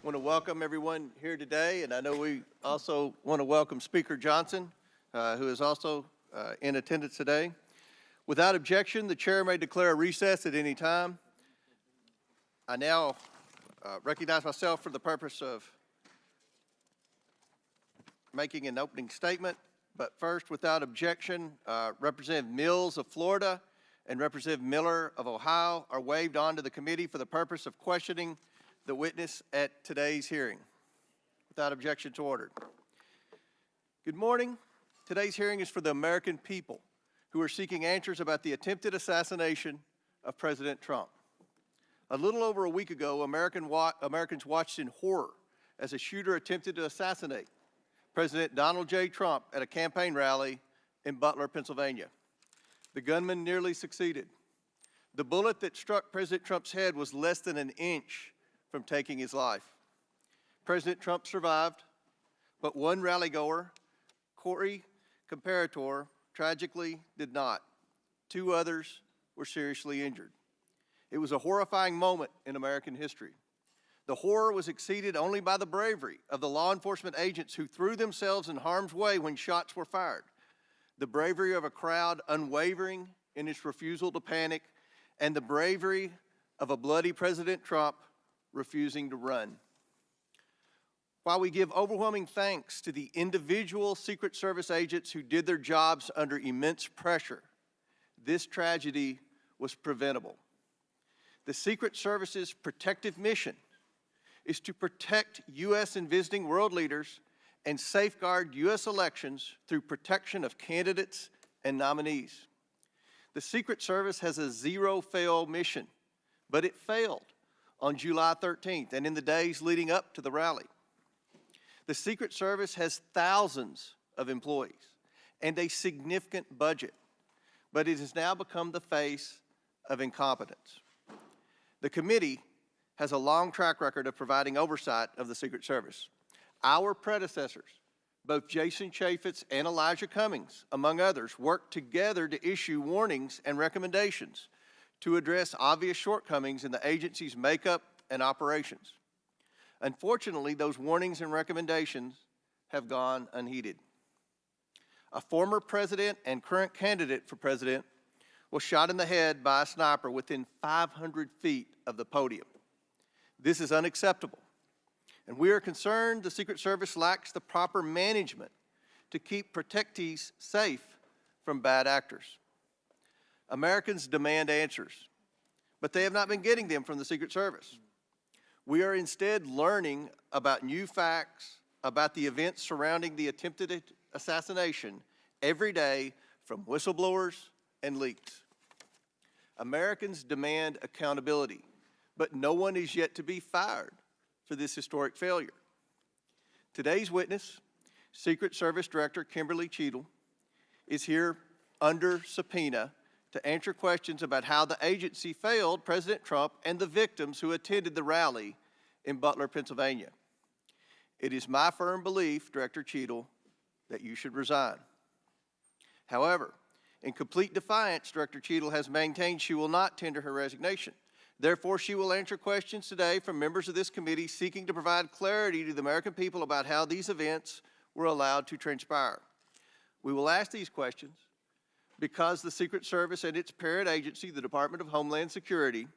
want to welcome everyone here today, and I know we also want to welcome Speaker Johnson, who is also in attendance today. Without objection, the chair may declare a recess at any time. I now recognize myself for the purpose of making an opening statement, but first, without objection, Representative Mills of Florida and Representative Miller of Ohio are waived onto the committee for the purpose of questioning the witness at today's hearing. Without objection to order. Good morning. Today's hearing is for the American people who are seeking answers about the attempted assassination of President Trump. A little over a week ago, Americans watched in horror as a shooter attempted to assassinate President Donald J. Trump at a campaign rally in Butler, Pennsylvania. The gunman nearly succeeded. The bullet that struck President Trump's head was less than an inch from taking his life. President Trump survived, but one rallygoer, Corey Comparator, tragically did not. Two others were seriously injured. It was a horrifying moment in American history. The horror was exceeded only by the bravery of the law enforcement agents who threw themselves in harm's way when shots were fired. The bravery of a crowd unwavering in its refusal to panic, and the bravery of a bloody President Trump refusing to run. While we give overwhelming thanks to the individual Secret Service agents who did their jobs under immense pressure, this tragedy was preventable. The Secret Service's protective mission is to protect U.S. and visiting world leaders and safeguard U.S. elections through protection of candidates and nominees. The Secret Service has a zero-fail mission, but it failed on July 13th and in the days leading up to the rally. The Secret Service has thousands of employees and a significant budget, but it has now become the face of incompetence. The committee has a long track record of providing oversight of the Secret Service. Our predecessors, both Jason Chaffetz and Elijah Cummings, among others, worked together to issue warnings and recommendations to address obvious shortcomings in the agency's makeup and operations. Unfortunately, those warnings and recommendations have gone unheeded. A former president and current candidate for president was shot in the head by a sniper within 500 feet of the podium. This is unacceptable, and we are concerned the Secret Service lacks the proper management to keep protectees safe from bad actors. Americans demand answers, but they have not been getting them from the Secret Service. We are instead learning about new facts about the events surrounding the attempted assassination every day from whistleblowers and leaks. Americans demand accountability, but no one is yet to be fired for this historic failure. Today's witness, Secret Service Director Kimberly Cheatle, is here under subpoena to answer questions about how the agency failed President Trump and the victims who attended the rally in Butler, Pennsylvania. It is my firm belief, Director Cheatle, that you should resign. However, in complete defiance, Director Cheatle has maintained she will not tender her resignation. Therefore, she will answer questions today from members of this committee seeking to provide clarity to the American people about how these events were allowed to transpire. We will ask these questions because the Secret Service and its parent agency, the Department of Homeland Security,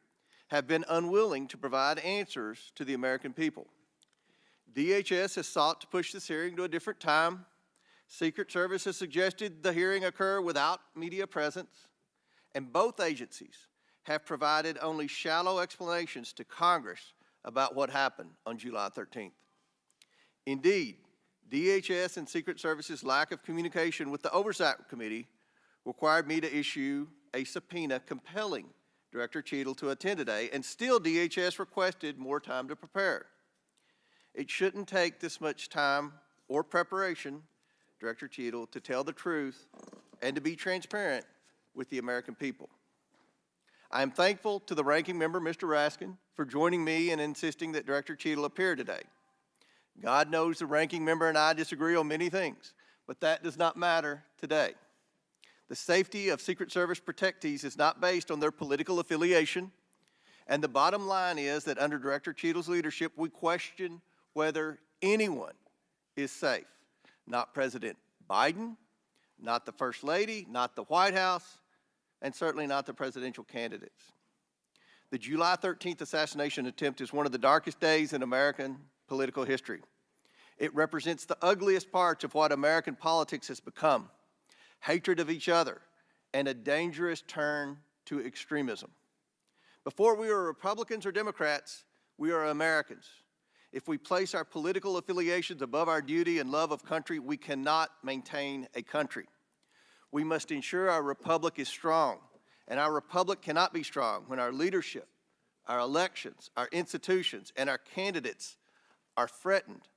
have been unwilling to provide answers to the American people. DHS has sought to push this hearing to a different time. Secret Service has suggested the hearing occur without media presence, and both agencies have provided only shallow explanations to Congress about what happened on July 13th. Indeed, DHS and Secret Service's lack of communication with the Oversight Committee required me to issue a subpoena compelling Director Cheatle to attend today, and still DHS requested more time to prepare. It shouldn't take this much time or preparation, Director Cheatle, to tell the truth and to be transparent with the American people. I am thankful to the ranking member, Mr. Raskin, for joining me in insisting that Director Cheatle appear today. God knows the ranking member and I disagree on many things, but that does not matter today. The safety of Secret Service protectees is not based on their political affiliation, And the bottom line is that under Director Cheatle's leadership, we question whether anyone is safe. Not President Biden, not the First Lady, not the White House, and certainly not the presidential candidates. The July 13th assassination attempt is one of the darkest days in American political history. It represents the ugliest parts of what American politics has become: hatred of each other and a dangerous turn to extremism. Before we are Republicans or Democrats, we are Americans. If we place our political affiliations above our duty and love of country, we cannot maintain a country. We must ensure our republic is strong, and our republic cannot be strong when our leadership, our elections, our institutions, and our candidates are threatened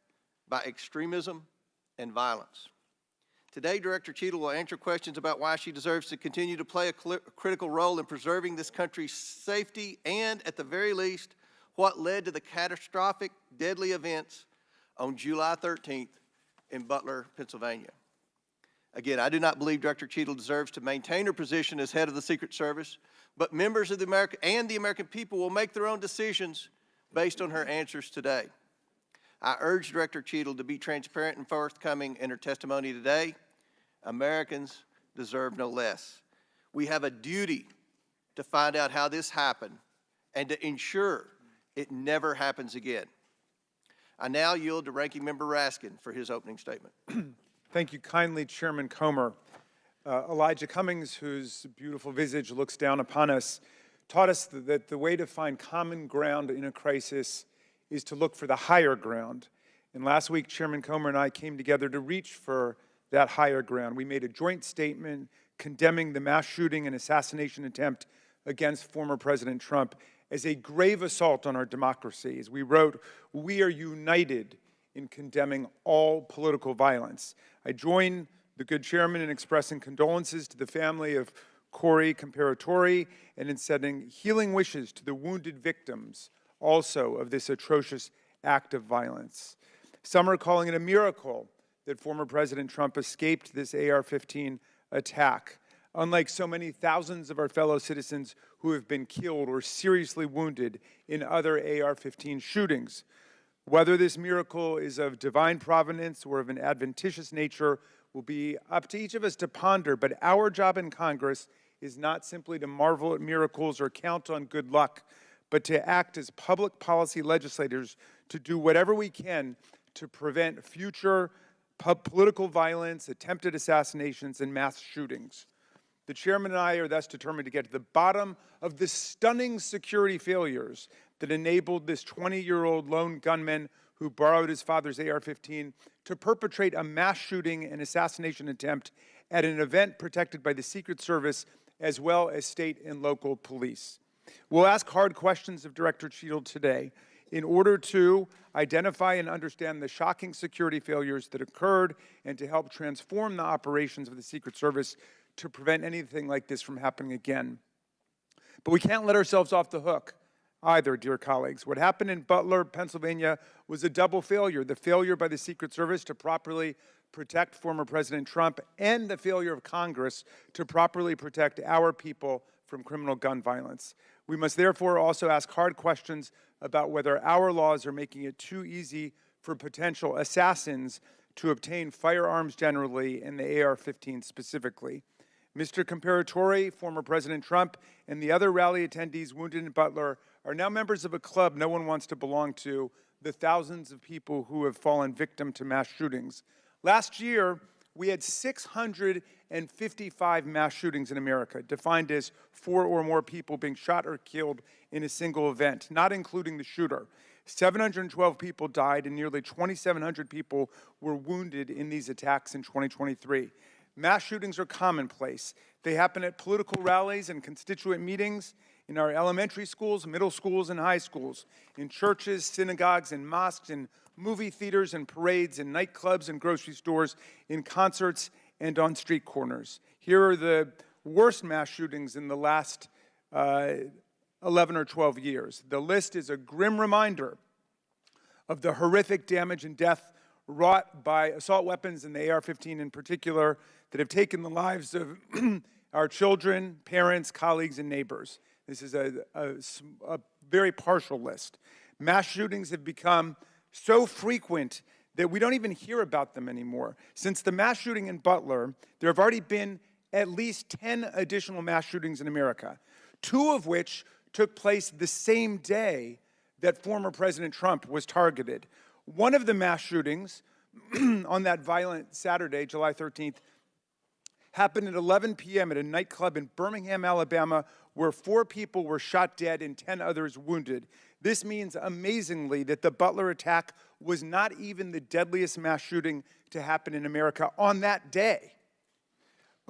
by extremism and violence. Today, Director Cheatle will answer questions about why she deserves to continue to play a critical role in preserving this country's safety and, at the very least, what led to the catastrophic, deadly events on July 13th in Butler, Pennsylvania. Again, I do not believe Director Cheatle deserves to maintain her position as head of the Secret Service, but members of the American people will make their own decisions based on her answers today. I urge Director Cheatle to be transparent and forthcoming in her testimony today. Americans deserve no less. We have a duty to find out how this happened and to ensure it never happens again. I now yield to Ranking Member Raskin for his opening statement. Thank you kindly, Chairman Comer. Elijah Cummings, whose beautiful visage looks down upon us, taught us that the way to find common ground in a crisis is to look for the higher ground. And last week, Chairman Comer and I came together to reach for that higher ground. We made a joint statement condemning the mass shooting and assassination attempt against former President Trump as a grave assault on our democracy. As we wrote, "We are united in condemning all political violence." I join the good chairman in expressing condolences to the family of Corey Comparatori and in sending healing wishes to the wounded victims also of this atrocious act of violence. Some are calling it a miracle that former President Trump escaped this AR-15 attack, unlike so many thousands of our fellow citizens who have been killed or seriously wounded in other AR-15 shootings. Whether this miracle is of divine providence or of an adventitious nature will be up to each of us to ponder, but our job in Congress is not simply to marvel at miracles or count on good luck, but to act as public policy legislators to do whatever we can to prevent future political violence, attempted assassinations, and mass shootings. The chairman and I are thus determined to get to the bottom of the stunning security failures that enabled this 20-year-old lone gunman who borrowed his father's AR-15 to perpetrate a mass shooting and assassination attempt at an event protected by the Secret Service as well as state and local police. We'll ask hard questions of Director Cheatle today in order to identify and understand the shocking security failures that occurred and to help transform the operations of the Secret Service to prevent anything like this from happening again. But we can't let ourselves off the hook either, dear colleagues. What happened in Butler, Pennsylvania was a double failure: the failure by the Secret Service to properly protect former President Trump and the failure of Congress to properly protect our people from criminal gun violence. We must therefore also ask hard questions about whether our laws are making it too easy for potential assassins to obtain firearms generally and the AR-15 specifically. Mr. Comparatori, former President Trump, and the other rally attendees wounded in Butler are now members of a club no one wants to belong to, the thousands of people who have fallen victim to mass shootings. Last year, we had 655 mass shootings in America, defined as 4 or more people being shot or killed in a single event, not including the shooter. 712 people died and nearly 2,700 people were wounded in these attacks in 2023. Mass shootings are commonplace. They happen at political rallies and constituent meetings, in our elementary schools, middle schools, and high schools, in churches, synagogues, and mosques, in movie theaters and parades, in nightclubs and grocery stores, in concerts, and on street corners. Here are the worst mass shootings in the last 11 or 12 years. The list is a grim reminder of the horrific damage and death wrought by assault weapons and the AR-15 in particular that have taken the lives of our children, parents, colleagues, and neighbors. This is a very partial list. Mass shootings have become so frequent that we don't even hear about them anymore. Since the mass shooting in Butler, there have already been at least 10 additional mass shootings in America, 2 of which took place the same day that former President Trump was targeted. One of the mass shootings on that violent Saturday, July 13th, happened at 11 p.m. at a nightclub in Birmingham, Alabama, where 4 people were shot dead and 10 others wounded. This means, amazingly, that the Butler attack was not even the deadliest mass shooting to happen in America on that day.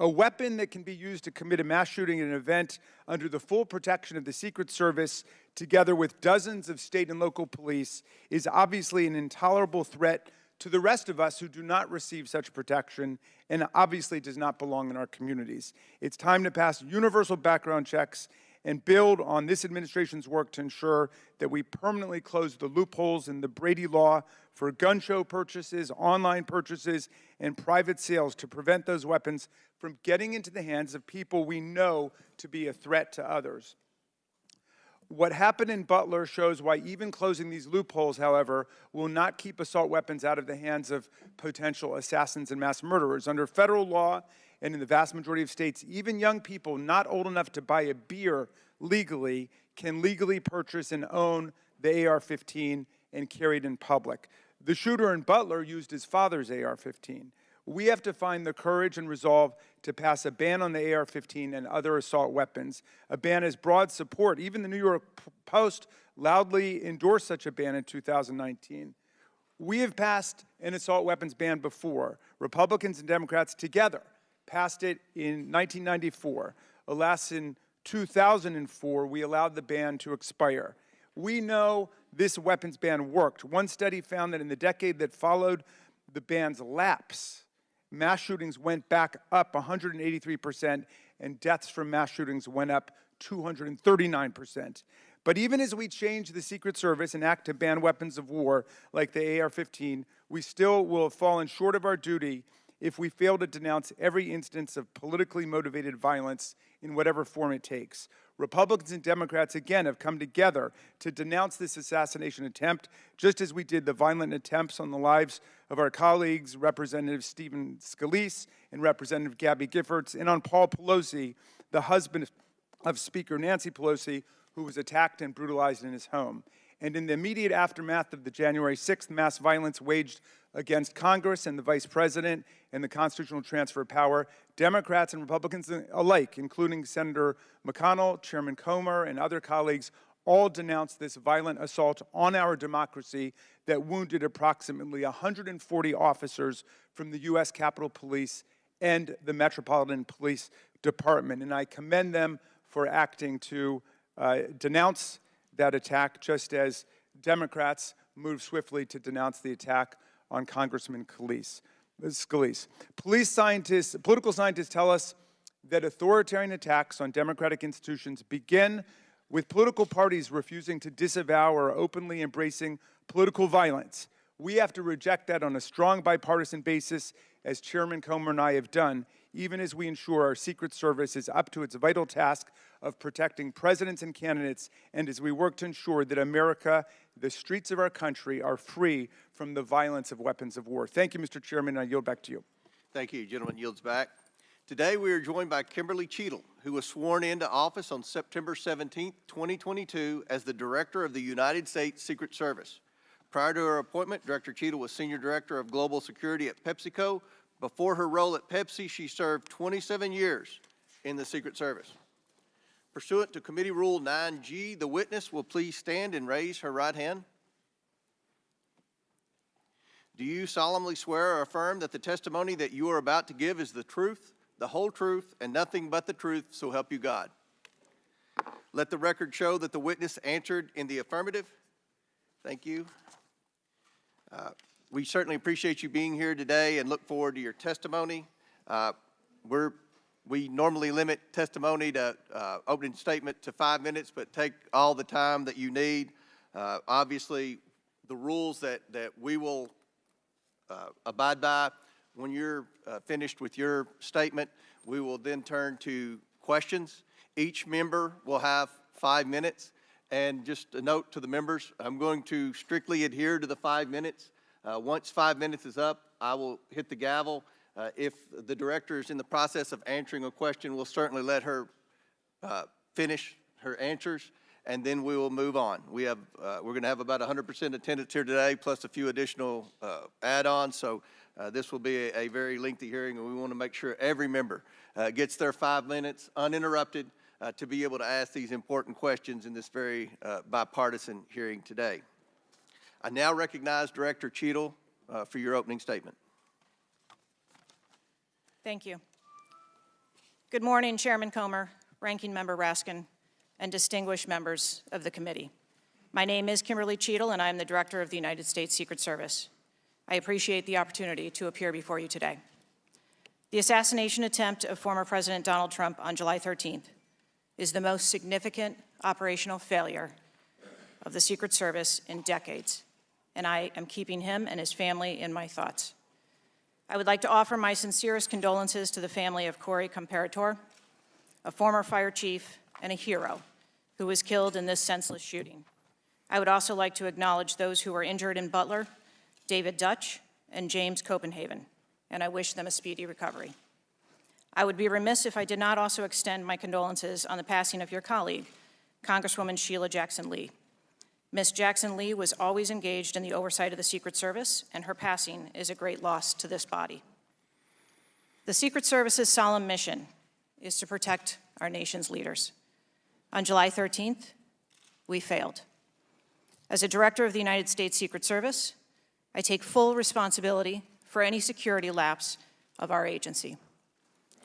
A weapon that can be used to commit a mass shooting at an event under the full protection of the Secret Service, together with dozens of state and local police, is obviously an intolerable threat to the rest of us who do not receive such protection and obviously does not belong in our communities. It's time to pass universal background checks and build on this administration's work to ensure that we permanently close the loopholes in the Brady law for gun show purchases, online purchases, and private sales to prevent those weapons from getting into the hands of people we know to be a threat to others. What happened in Butler shows why even closing these loopholes, however, will not keep assault weapons out of the hands of potential assassins and mass murderers. Under federal law, and in the vast majority of states, even young people not old enough to buy a beer legally can legally purchase and own the AR-15 and carry it in public. The shooter in Butler used his father's AR-15. We have to find the courage and resolve to pass a ban on the AR-15 and other assault weapons. A ban has broad support. Even the New York Post loudly endorsed such a ban in 2019. We have passed an assault weapons ban before. Republicans and Democrats together passed it in 1994. Alas, in 2004, we allowed the ban to expire. We know this weapons ban worked. One study found that in the decade that followed the ban's lapse, mass shootings went back up 183%, and deaths from mass shootings went up 239%. But even as we change the Secret Service and act to ban weapons of war like the AR-15, we still will have fallen short of our duty if we fail to denounce every instance of politically motivated violence in whatever form it takes. Republicans and Democrats, again, have come together to denounce this assassination attempt, just as we did the violent attempts on the lives of our colleagues, Representative Stephen Scalise and Representative Gabby Giffords, and on Paul Pelosi, the husband of Speaker Nancy Pelosi, who was attacked and brutalized in his home. And in the immediate aftermath of the January 6th mass violence waged against Congress and the Vice President and the constitutional transfer of power, Democrats and Republicans alike, including Senator McConnell, Chairman Comer, and other colleagues, all denounced this violent assault on our democracy that wounded approximately 140 officers from the U.S. Capitol Police and the Metropolitan Police Department. And I commend them for acting to denounce that attack, just as Democrats moved swiftly to denounce the attack on Congressman Scalise. Political scientists tell us that authoritarian attacks on democratic institutions begin with political parties refusing to disavow or openly embracing political violence. We have to reject that on a strong bipartisan basis, as Chairman Comer and I have done, even as we ensure our Secret Service is up to its vital task of protecting presidents and candidates, and as we work to ensure that America, the streets of our country, are free from the violence of weapons of war. Thank you, Mr. Chairman, and I yield back to you. Thank you. Gentleman yields back. Today we are joined by Kimberly Cheatle, who was sworn into office on September 17, 2022 as the Director of the United States Secret Service. Prior to her appointment, Director Cheatle was Senior Director of Global Security at PepsiCo. Before her role at Pepsi, she served 27 years in the Secret Service. Pursuant to Committee Rule 9G, the witness will please stand and raise her right hand. Do you solemnly swear or affirm that the testimony that you are about to give is the truth, the whole truth, and nothing but the truth, so help you God? Let the record show that the witness answered in the affirmative. Thank you. We certainly appreciate you being here today and look forward to your testimony. We normally limit testimony to opening statement to 5 minutes, but take all the time that you need. Obviously, the rules that we will abide by, when you're finished with your statement, we will then turn to questions. Each member will have 5 minutes. And just a note to the members, I'm going to strictly adhere to the 5 minutes. Once 5 minutes is up, I will hit the gavel. If the director is in the process of answering a question, we'll certainly let her finish her answers, and then we will move on. We're going to have about 100% attendance here today, plus a few additional add-ons. So this will be a very lengthy hearing, and we want to make sure every member gets their 5 minutes uninterrupted to be able to ask these important questions in this very bipartisan hearing today. I now recognize Director Cheatle for your opening statement. Thank you. Good morning, Chairman Comer, Ranking Member Raskin, and distinguished members of the committee. My name is Kimberly Cheatle, and I am the Director of the United States Secret Service. I appreciate the opportunity to appear before you today. The assassination attempt of former President Donald Trump on July 13th is the most significant operational failure of the Secret Service in decades, and I am keeping him and his family in my thoughts. I would like to offer my sincerest condolences to the family of Corey Comparator, a former fire chief and a hero who was killed in this senseless shooting. I would also like to acknowledge those who were injured in Butler, David Dutch and James Copenhagen, and I wish them a speedy recovery. I would be remiss if I did not also extend my condolences on the passing of your colleague, Congresswoman Sheila Jackson Lee. Ms. Jackson Lee was always engaged in the oversight of the Secret Service, and her passing is a great loss to this body. The Secret Service's solemn mission is to protect our nation's leaders. On July 13th, we failed. As a director of the United States Secret Service, I take full responsibility for any security lapse of our agency.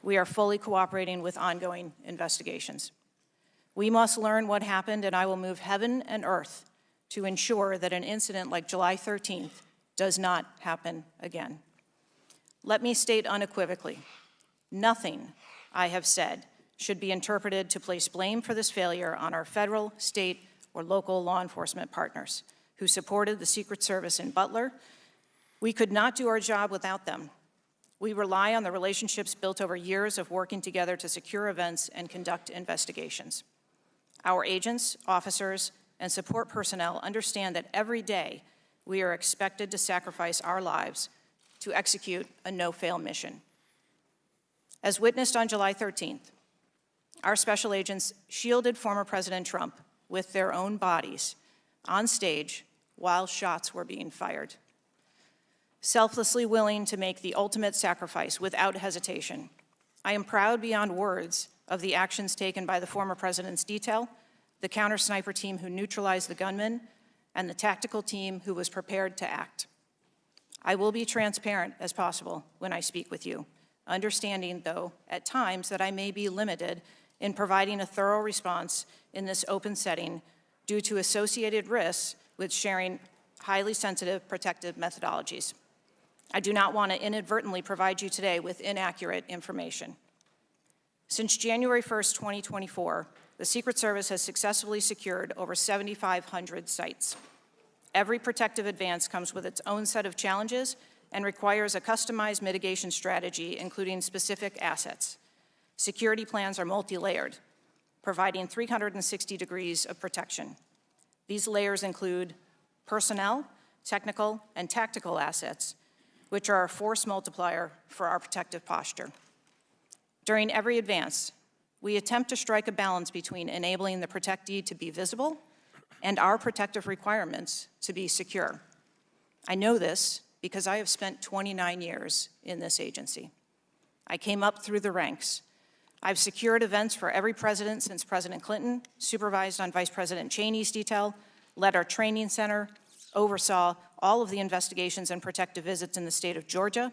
We are fully cooperating with ongoing investigations. We must learn what happened, and I will move heaven and earth to ensure that an incident like July 13th does not happen again. Let me state unequivocally, nothing I have said should be interpreted to place blame for this failure on our federal, state, or local law enforcement partners who supported the Secret Service in Butler. We could not do our job without them. We rely on the relationships built over years of working together to secure events and conduct investigations. Our agents, officers, and support personnel understand that every day we are expected to sacrifice our lives to execute a no-fail mission. As witnessed on July 13th, our special agents shielded former President Trump with their own bodies on stage while shots were being fired. Selflessly willing to make the ultimate sacrifice without hesitation, I am proud beyond words of the actions taken by the former president's detail, the counter-sniper team who neutralized the gunman, and the tactical team who was prepared to act. I will be transparent as possible when I speak with you, understanding, though, at times that I may be limited in providing a thorough response in this open setting due to associated risks with sharing highly sensitive protective methodologies. I do not want to inadvertently provide you today with inaccurate information. Since January 1st, 2024, the Secret Service has successfully secured over 7,500 sites. Every protective advance comes with its own set of challenges and requires a customized mitigation strategy, including specific assets. Security plans are multi-layered, providing 360 degrees of protection. These layers include personnel, technical, and tactical assets, which are a force multiplier for our protective posture. During every advance, we attempt to strike a balance between enabling the protectee to be visible and our protective requirements to be secure. I know this because I have spent 29 years in this agency. I came up through the ranks. I've secured events for every president since President Clinton, supervised on Vice President Cheney's detail, led our training center, oversaw all of the investigations and protective visits in the state of Georgia,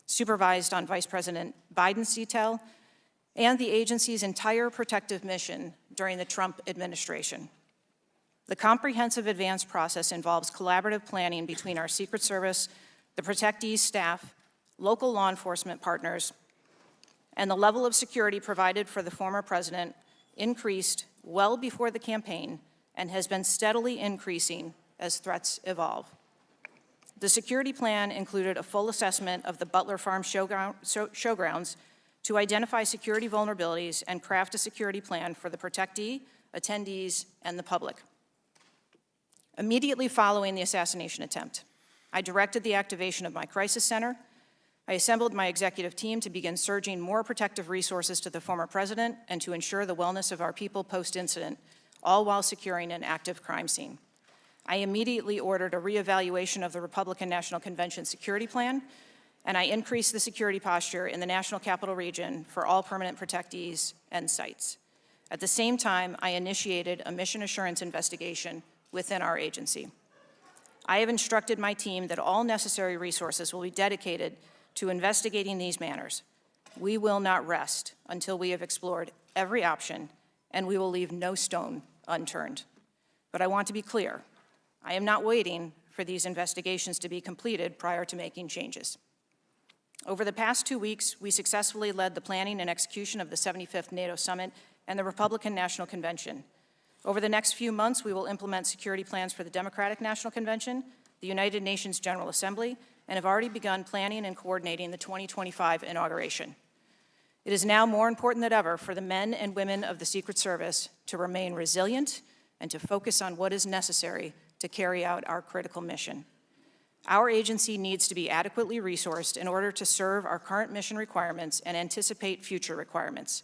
supervised on Vice President Biden's detail, and the agency's entire protective mission during the Trump administration. The comprehensive advance process involves collaborative planning between our Secret Service, the protectee's staff, local law enforcement partners, and the level of security provided for the former president increased well before the campaign and has been steadily increasing as threats evolve. The security plan included a full assessment of the Butler Farm showgrounds to identify security vulnerabilities and craft a security plan for the protectee, attendees, and the public. Immediately following the assassination attempt, I directed the activation of my crisis center. I assembled my executive team to begin surging more protective resources to the former president and to ensure the wellness of our people post-incident, all while securing an active crime scene. I immediately ordered a reevaluation of the Republican National Convention security plan, and I increased the security posture in the National Capital Region for all permanent protectees and sites. At the same time, I initiated a mission assurance investigation within our agency. I have instructed my team that all necessary resources will be dedicated to investigating these matters. We will not rest until we have explored every option, and we will leave no stone unturned. But I want to be clear, I am not waiting for these investigations to be completed prior to making changes. Over the past 2 weeks, we successfully led the planning and execution of the 75th NATO Summit and the Republican National Convention. Over the next few months, we will implement security plans for the Democratic National Convention, the United Nations General Assembly, and have already begun planning and coordinating the 2025 inauguration. It is now more important than ever for the men and women of the Secret Service to remain resilient and to focus on what is necessary to carry out our critical mission. Our agency needs to be adequately resourced in order to serve our current mission requirements and anticipate future requirements.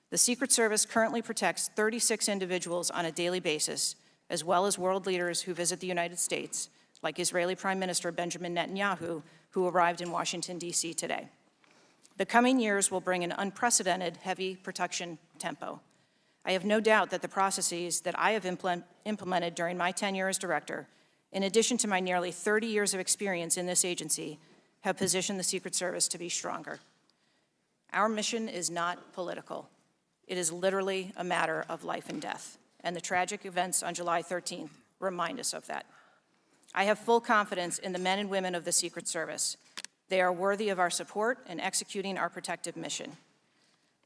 The Secret Service currently protects 36 individuals on a daily basis, as well as world leaders who visit the United States, like Israeli Prime Minister Benjamin Netanyahu, who arrived in Washington, D.C. today. The coming years will bring an unprecedented heavy protection tempo. I have no doubt that the processes that I have implemented during my tenure as director, in addition to my nearly 30 years of experience in this agency, have positioned the Secret Service to be stronger. Our mission is not political. It is literally a matter of life and death, and the tragic events on July 13th remind us of that. I have full confidence in the men and women of the Secret Service. They are worthy of our support in executing our protective mission.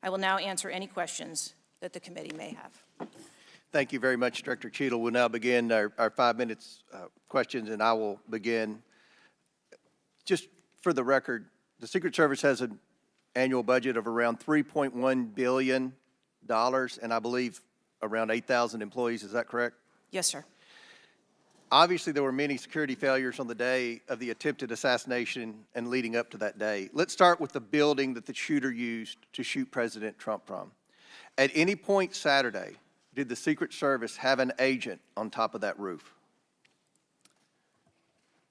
I will now answer any questions that the committee may have. Thank you very much, Director Cheatle. We'll now begin our 5 minutes questions, and I will begin. Just for the record, the Secret Service has an annual budget of around $3.1 billion, and I believe around 8,000 employees. Is that correct? Yes, sir. Obviously, there were many security failures on the day of the attempted assassination and leading up to that day. Let's start with the building that the shooter used to shoot President Trump from. At any point Saturday, did the Secret Service have an agent on top of that roof?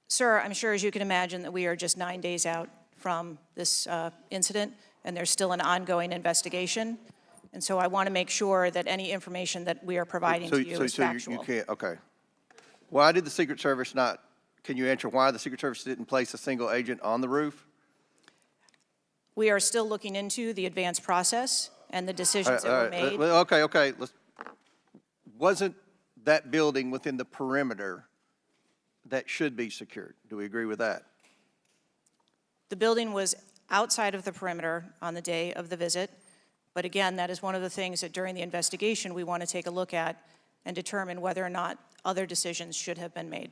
Sir, I'm sure, as you can imagine, that we are just 9 days out from this incident, and there's still an ongoing investigation. And so I want to make sure that any information that we are providing to you is factual. You can't, okay. Why did the Secret Service not, can you answer why the Secret Service didn't place a single agent on the roof? We are still looking into the advanced process and the decisions that were made. Okay. Wasn't that building within the perimeter that should be secured? Do we agree with that? The building was outside of the perimeter on the day of the visit. But again, that is one of the things that during the investigation we want to take a look at and determine whether or not other decisions should have been made.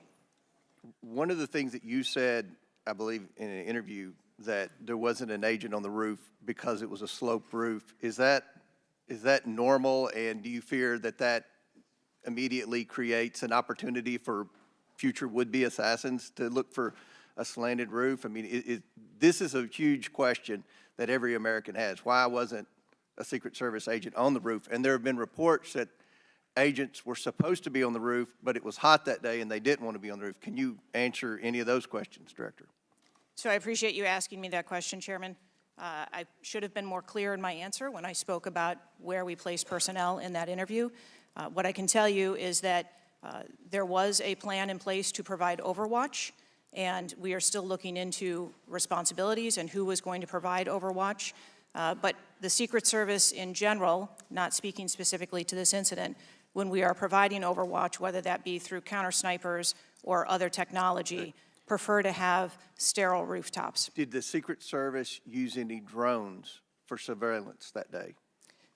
One of the things that you said, I believe in an interview, that there wasn't an agent on the roof because it was a sloped roof. Is that normal, and do you fear that that immediately creates an opportunity for future would-be assassins to look for a slanted roof? I mean, this is a huge question that every American has. Why wasn't a Secret Service agent on the roof? And there have been reports that agents were supposed to be on the roof, but it was hot that day and they didn't want to be on the roof. Can you answer any of those questions, Director? So I appreciate you asking me that question, Chairman. I should have been more clear in my answer when I spoke about where we place personnel in that interview. What I can tell you is that there was a plan in place to provide overwatch, and we are still looking into responsibilities and who was going to provide overwatch. But the Secret Service in general, not speaking specifically to this incident, when we are providing overwatch, whether that be through counter snipers or other technology, prefer to have sterile rooftops. Did the Secret Service use any drones for surveillance that day?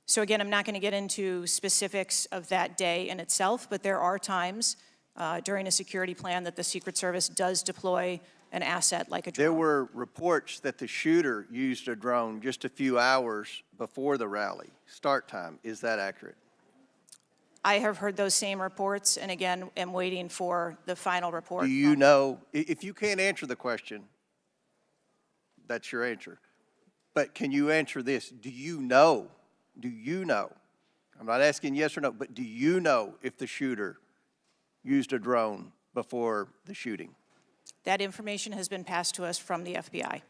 So again, I'm not going to get into specifics of that day in itself, but there are times during a security plan that the Secret Service does deploy an asset like a drone. There were reports that the shooter used a drone just a few hours before the rally start time. Is that accurate? I have heard those same reports, and again, am waiting for the final report. Do you know, if you can't answer the question, that's your answer. But can you answer this? Do you know, I'm not asking yes or no, but do you know if the shooter used a drone before the shooting? That information has been passed to us from the FBI.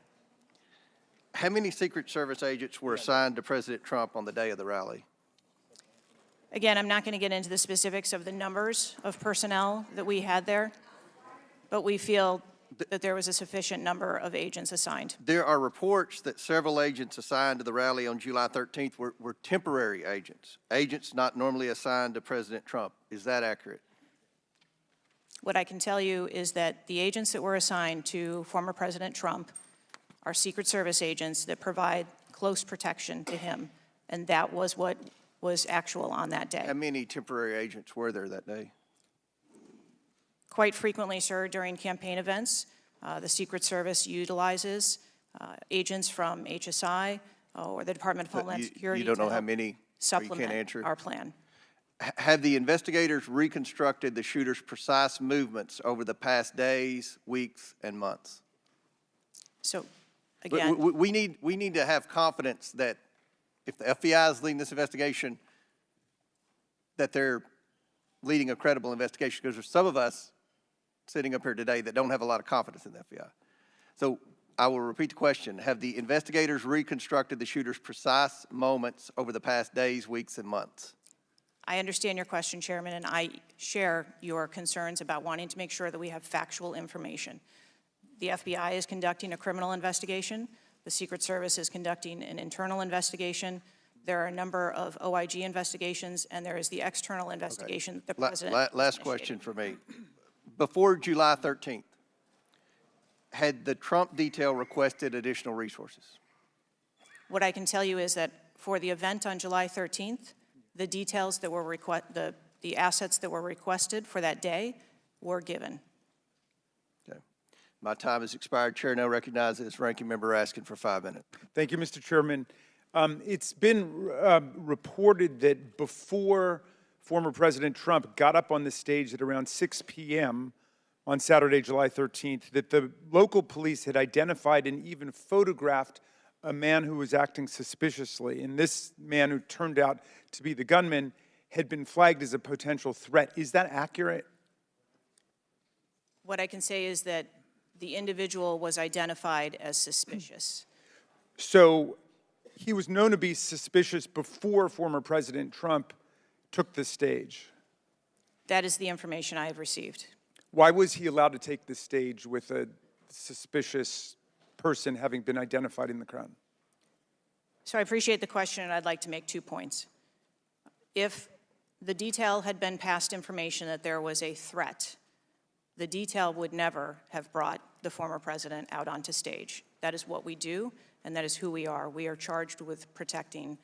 How many Secret Service agents were assigned to President Trump on the day of the rally? Again, I'm not going to get into the specifics of the numbers of personnel that we had there, but we feel that there was a sufficient number of agents assigned. There are reports that several agents assigned to the rally on July 13th were temporary agents not normally assigned to President Trump. Is that accurate? What I can tell you is that the agents that were assigned to former President Trump are Secret Service agents that provide close protection to him, and that was what was actual on that day. How many temporary agents were there that day? Quite frequently, sir, during campaign events, the Secret Service utilizes agents from HSI or the Department of Homeland Security. You don't know to how many, or you supplement can't answer? our plan. Have the investigators reconstructed the shooter's precise movements over the past days, weeks, and months? So, again, We need to have confidence that if the FBI is leading this investigation, that they're leading a credible investigation, because there's some of us sitting up here today that don't have a lot of confidence in the FBI. So I will repeat the question. Have the investigators reconstructed the shooter's precise moments over the past days, weeks, and months? I understand your question, Chairman, and I share your concerns about wanting to make sure that we have factual information. The FBI is conducting a criminal investigation. The Secret Service is conducting an internal investigation. There are a number of OIG investigations, and there is the external investigation that the President Last question for me. Before July 13th, had the Trump detail requested additional resources? What I can tell you is that for the event on July 13th, the details that were the assets that were requested for that day were given. Okay. My time has expired. Chair now recognizes Ranking Member Raskin for 5 minutes. Thank you, Mr. Chairman. It's been reported that before former President Trump got up on the stage at around 6 p.m. on Saturday, July 13th, that the local police had identified and even photographed a man who was acting suspiciously. And this man, who turned out to be the gunman, had been flagged as a potential threat. Is that accurate? What I can say is that the individual was identified as suspicious. So he was known to be suspicious before former President Trump took the stage. That is the information I have received. Why was he allowed to take the stage with a suspicious person having been identified in the crowd? So I appreciate the question, and I'd like to make 2 points. If the detail had been passed information that there was a threat, the detail would never have brought the former president out onto stage. That is what we do, and that is who we are. We are charged with protecting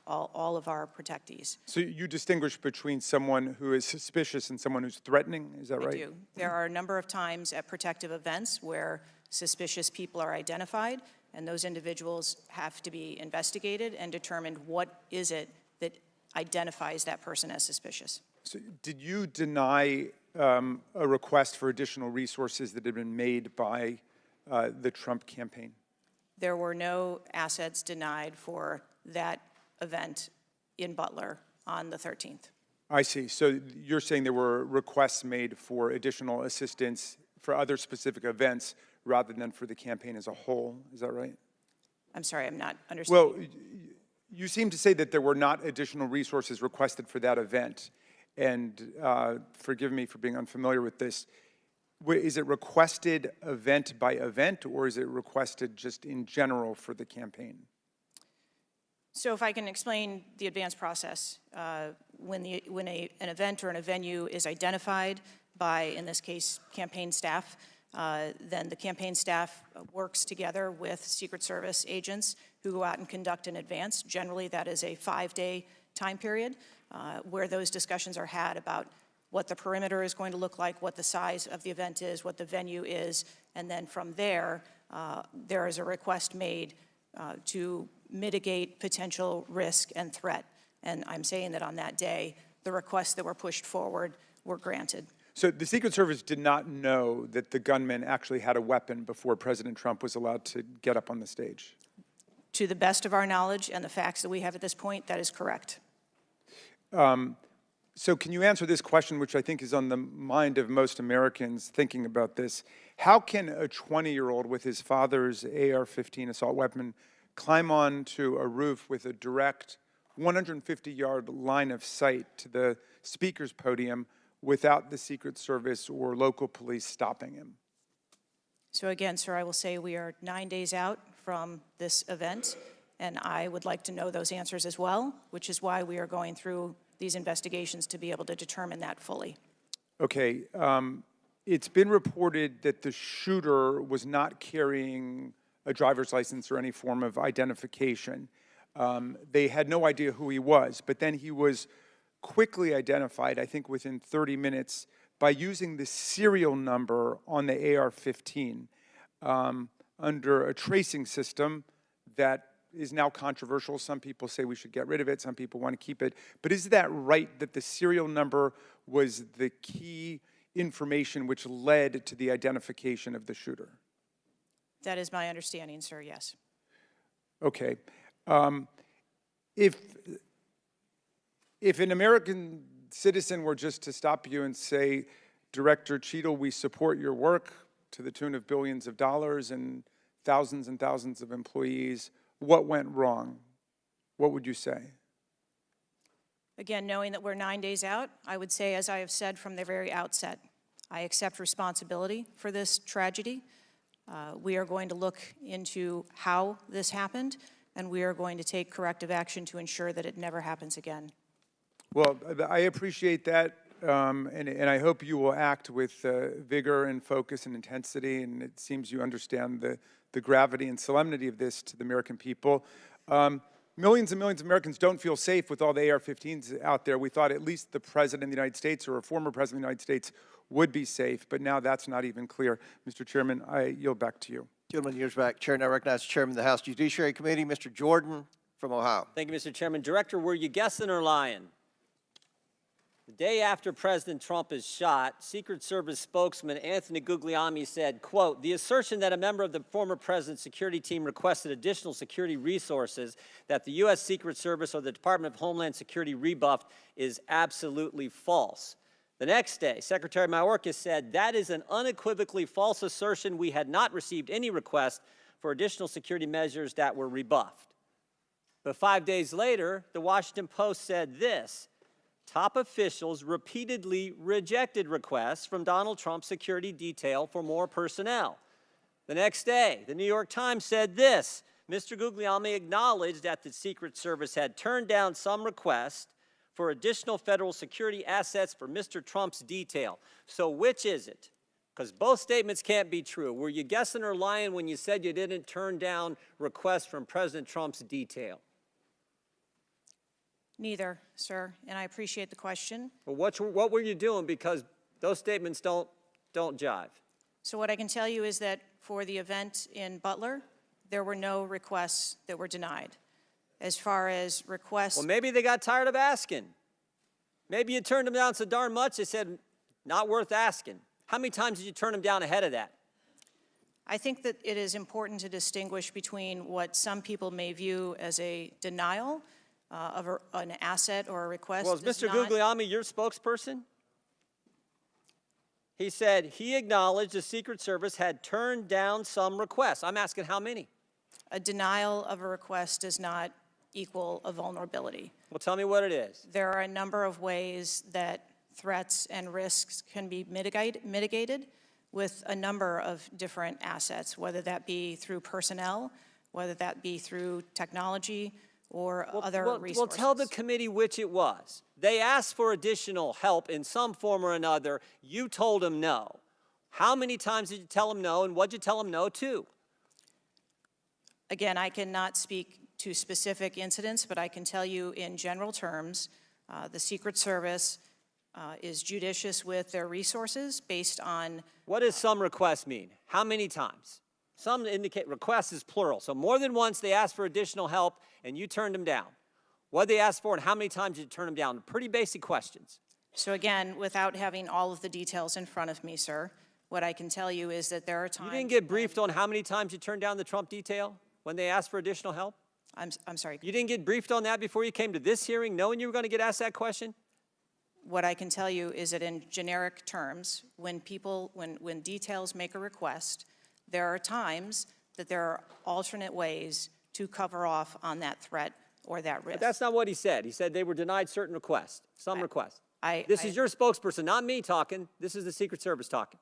all of our protectees. So you distinguish between someone who is suspicious and someone who's threatening, is that right? I do. There are a number of times at protective events where suspicious people are identified, and those individuals have to be investigated and determined what is it that identifies that person as suspicious. So did you deny a request for additional resources that had been made by the Trump campaign? There were no assets denied for that event in Butler on the 13th. I see. So you're saying there were requests made for additional assistance for other specific events rather than for the campaign as a whole. Is that right? I'm sorry, I'm not understanding. Well, you seem to say that there were not additional resources requested for that event. And forgive me for being unfamiliar with this. Is it requested event by event, or is it requested just in general for the campaign? So if I can explain the advance process, when an event or a venue is identified by, in this case, campaign staff, then the campaign staff works together with Secret Service agents who go out and conduct an advance. Generally, that is a 5-day time period where those discussions are had about what the perimeter is going to look like, what the size of the event is, what the venue is, and then from there, there is a request made to mitigate potential risk and threat. And I'm saying that on that day, the requests that were pushed forward were granted. So the Secret Service did not know that the gunman actually had a weapon before President Trump was allowed to get up on the stage? To the best of our knowledge and the facts that we have at this point, that is correct. So can you answer this question, which I think is on the mind of most Americans thinking about this? How can a 20-year-old with his father's AR-15 assault weapon climb onto a roof with a direct 150-yard line of sight to the speaker's podium without the Secret Service or local police stopping him? So again, sir, I will say we are 9 days out from this event, and I would like to know those answers as well, which is why we are going through these investigations to be able to determine that fully. Okay, it's been reported that the shooter was not carrying a driver's license or any form of identification. They had no idea who he was, but then he was quickly identified, I think within 30 minutes, by using the serial number on the AR-15 under a tracing system that is now controversial. Some people say we should get rid of it. Some people want to keep it. But is that right, that the serial number was the key information which led to the identification of the shooter? That is my understanding, sir, yes. Okay. If an American citizen were just to stop you and say, Director Cheatle, we support your work to the tune of billions of dollars and thousands of employees, what went wrong? What would you say? Again, knowing that we're 9 days out, I would say, as I have said from the very outset, I accept responsibility for this tragedy. We are going to look into how this happened, and we are going to take corrective action to ensure that it never happens again. Well, I appreciate that, and I hope you will act with vigor and focus and intensity, and it seems you understand the gravity and solemnity of this to the American people. Millions and millions of Americans don't feel safe with all the AR-15s out there. We thought at least the President of the United States or a former President of the United States would be safe, but now that's not even clear. Mr. Chairman, I yield back to you. Gentleman yields back. Chair now recognizes Chairman of the House Judiciary Committee, Mr. Jordan from Ohio. Thank you, Mr. Chairman. Director, were you guessing or lying? The day after President Trump is shot, Secret Service spokesman Anthony Guglielmi said, quote, "The assertion that a member of the former president's security team requested additional security resources that the U.S. Secret Service or the Department of Homeland Security rebuffed is absolutely false." The next day, Secretary Mayorkas said, "That is an unequivocally false assertion. We had not received any request for additional security measures that were rebuffed." But 5 days later, the Washington Post said this: "Top officials repeatedly rejected requests from Donald Trump's security detail for more personnel." The next day, the New York Times said this: "Mr. Guglielmi acknowledged that the Secret Service had turned down some requests for additional federal security assets for Mr. Trump's detail." So which is it? Because both statements can't be true. Were you guessing or lying when you said you didn't turn down requests from President Trump's detail? Neither, sir, and I appreciate the question. Well, what were you doing? Because those statements don't jive. So what I can tell you is that for the event in Butler, there were no requests that were denied. As far as requests... Well, maybe they got tired of asking. Maybe you turned them down so darn much, they said, not worth asking. How many times did you turn them down ahead of that? I think that it is important to distinguish between what some people may view as a denial of an asset or a request. Well, is Mr. Guglielmi your spokesperson? He said he acknowledged the Secret Service had turned down some requests. I'm asking how many? A denial of a request does not equal a vulnerability. Well, tell me what it is. There are a number of ways that threats and risks can be mitigated with a number of different assets, whether that be through personnel, whether that be through technology, or other resources. Well, tell the committee which it was. They asked for additional help in some form or another. You told them no. How many times did you tell them no, and what did you tell them no to? Again, I cannot speak to specific incidents, but I can tell you in general terms, the Secret Service is judicious with their resources based on... What does some requests mean? How many times? Some indicate requests is plural. So more than once they asked for additional help and you turned them down. What did they ask for, and how many times did you turn them down? Pretty basic questions. So again, without having all of the details in front of me, sir, what I can tell you is that there are times— You didn't get briefed on how many times you turned down the Trump detail when they asked for additional help? I'm sorry. You didn't get briefed on that before you came to this hearing, knowing you were going to get asked that question? What I can tell you is that in generic terms, when details make a request, there are times that there are alternate ways to cover off on that threat or that risk. But that's not what he said. He said they were denied certain requests, some requests. This is your spokesperson, not me talking. This is the Secret Service talking.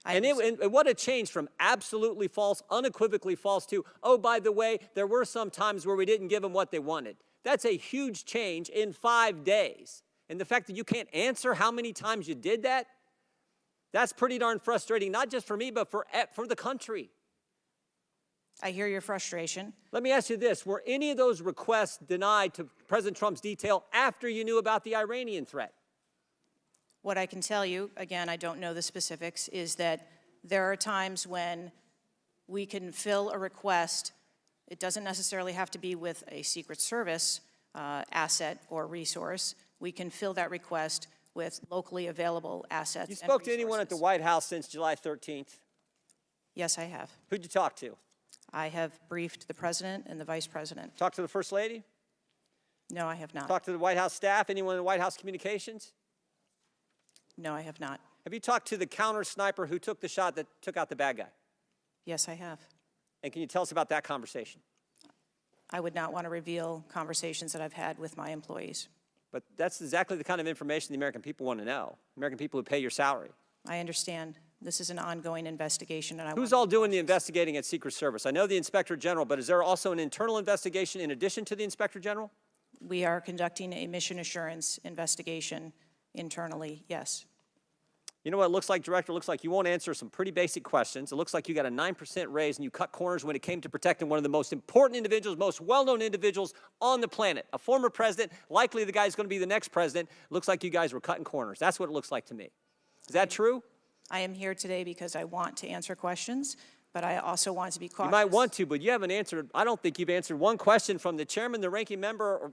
And what a change from absolutely false, unequivocally false to, oh, by the way, there were some times where we didn't give them what they wanted. That's a huge change in 5 days. And the fact that you can't answer how many times you did that, that's pretty darn frustrating, not just for me, but for the country. I hear your frustration. Let me ask you this. Were any of those requests denied to President Trump's detail after you knew about the Iranian threat? What I can tell you, again, I don't know the specifics, is that there are times when we can fill a request. It doesn't necessarily have to be with a Secret Service asset or resource. We can fill that request with locally available assets. You spoke to anyone at the White House since July 13th? Yes, I have. Who'd you talk to? I have briefed the President and the Vice President. Talked to the First Lady? No, I have not. Talked to the White House staff? Anyone in the White House communications? No, I have not. Have you talked to the counter sniper who took the shot that took out the bad guy? Yes, I have. And can you tell us about that conversation? I would not want to reveal conversations that I've had with my employees. But that's exactly the kind of information the American people want to know. American people who pay your salary. I understand. This is an ongoing investigation, and Who's all doing the investigating at Secret Service? I know the Inspector General, but is there also an internal investigation in addition to the Inspector General? We are conducting a mission assurance investigation internally, yes. You know what it looks like, Director? It looks like you won't answer some pretty basic questions. It looks like you got a 9% raise and you cut corners when it came to protecting one of the most important individuals, most well-known individuals on the planet. A former president, likely the guy who's going to be the next president. It looks like you guys were cutting corners. That's what it looks like to me. Is that true? I am here today because I want to answer questions, but I also want to be cautious. You might want to, but you haven't answered. I don't think you've answered one question from the chairman, the ranking member,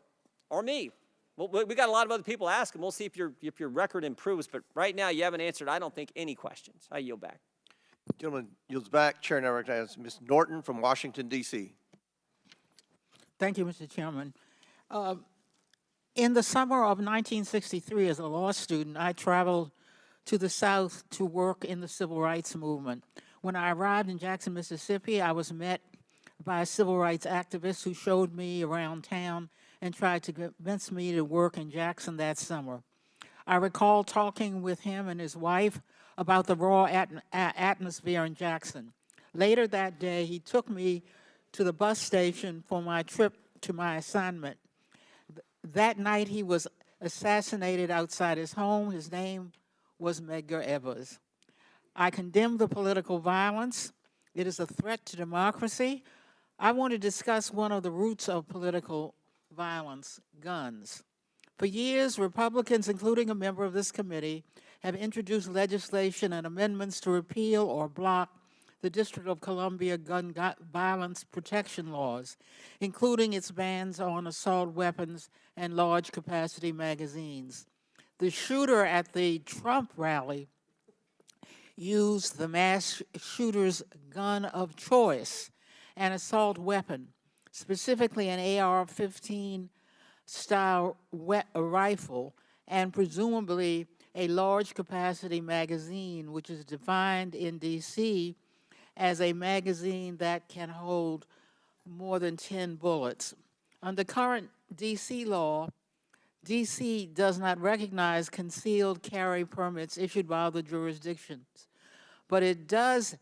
or me. Well, we got a lot of other people asking. We'll see if your record improves, but right now you haven't answered, I don't think, any questions. I yield back. Gentleman yields back. Chair now recognizes Ms. Norton from Washington, D.C. Thank you, Mr. Chairman. In the summer of 1963, as a law student, I traveled to the South to work in the civil rights movement. When I arrived in Jackson, Mississippi, I was met by a civil rights activist who showed me around town and tried to convince me to work in Jackson that summer. I recall talking with him and his wife about the raw atmosphere in Jackson. Later that day, he took me to the bus station for my trip to my assignment. That night, he was assassinated outside his home. His name was Medgar Evers. I condemn the political violence. It is a threat to democracy. I want to discuss one of the roots of political violence, guns. For years, Republicans, including a member of this committee, have introduced legislation and amendments to repeal or block the District of Columbia gun violence protection laws, including its bans on assault weapons and large capacity magazines. The shooter at the Trump rally used the mass shooter's gun of choice, an assault weapon, specifically an AR-15 style rifle, and presumably a large capacity magazine, which is defined in D.C. as a magazine that can hold more than 10 bullets. Under current D.C. law, D.C. does not recognize concealed carry permits issued by other jurisdictions, but it does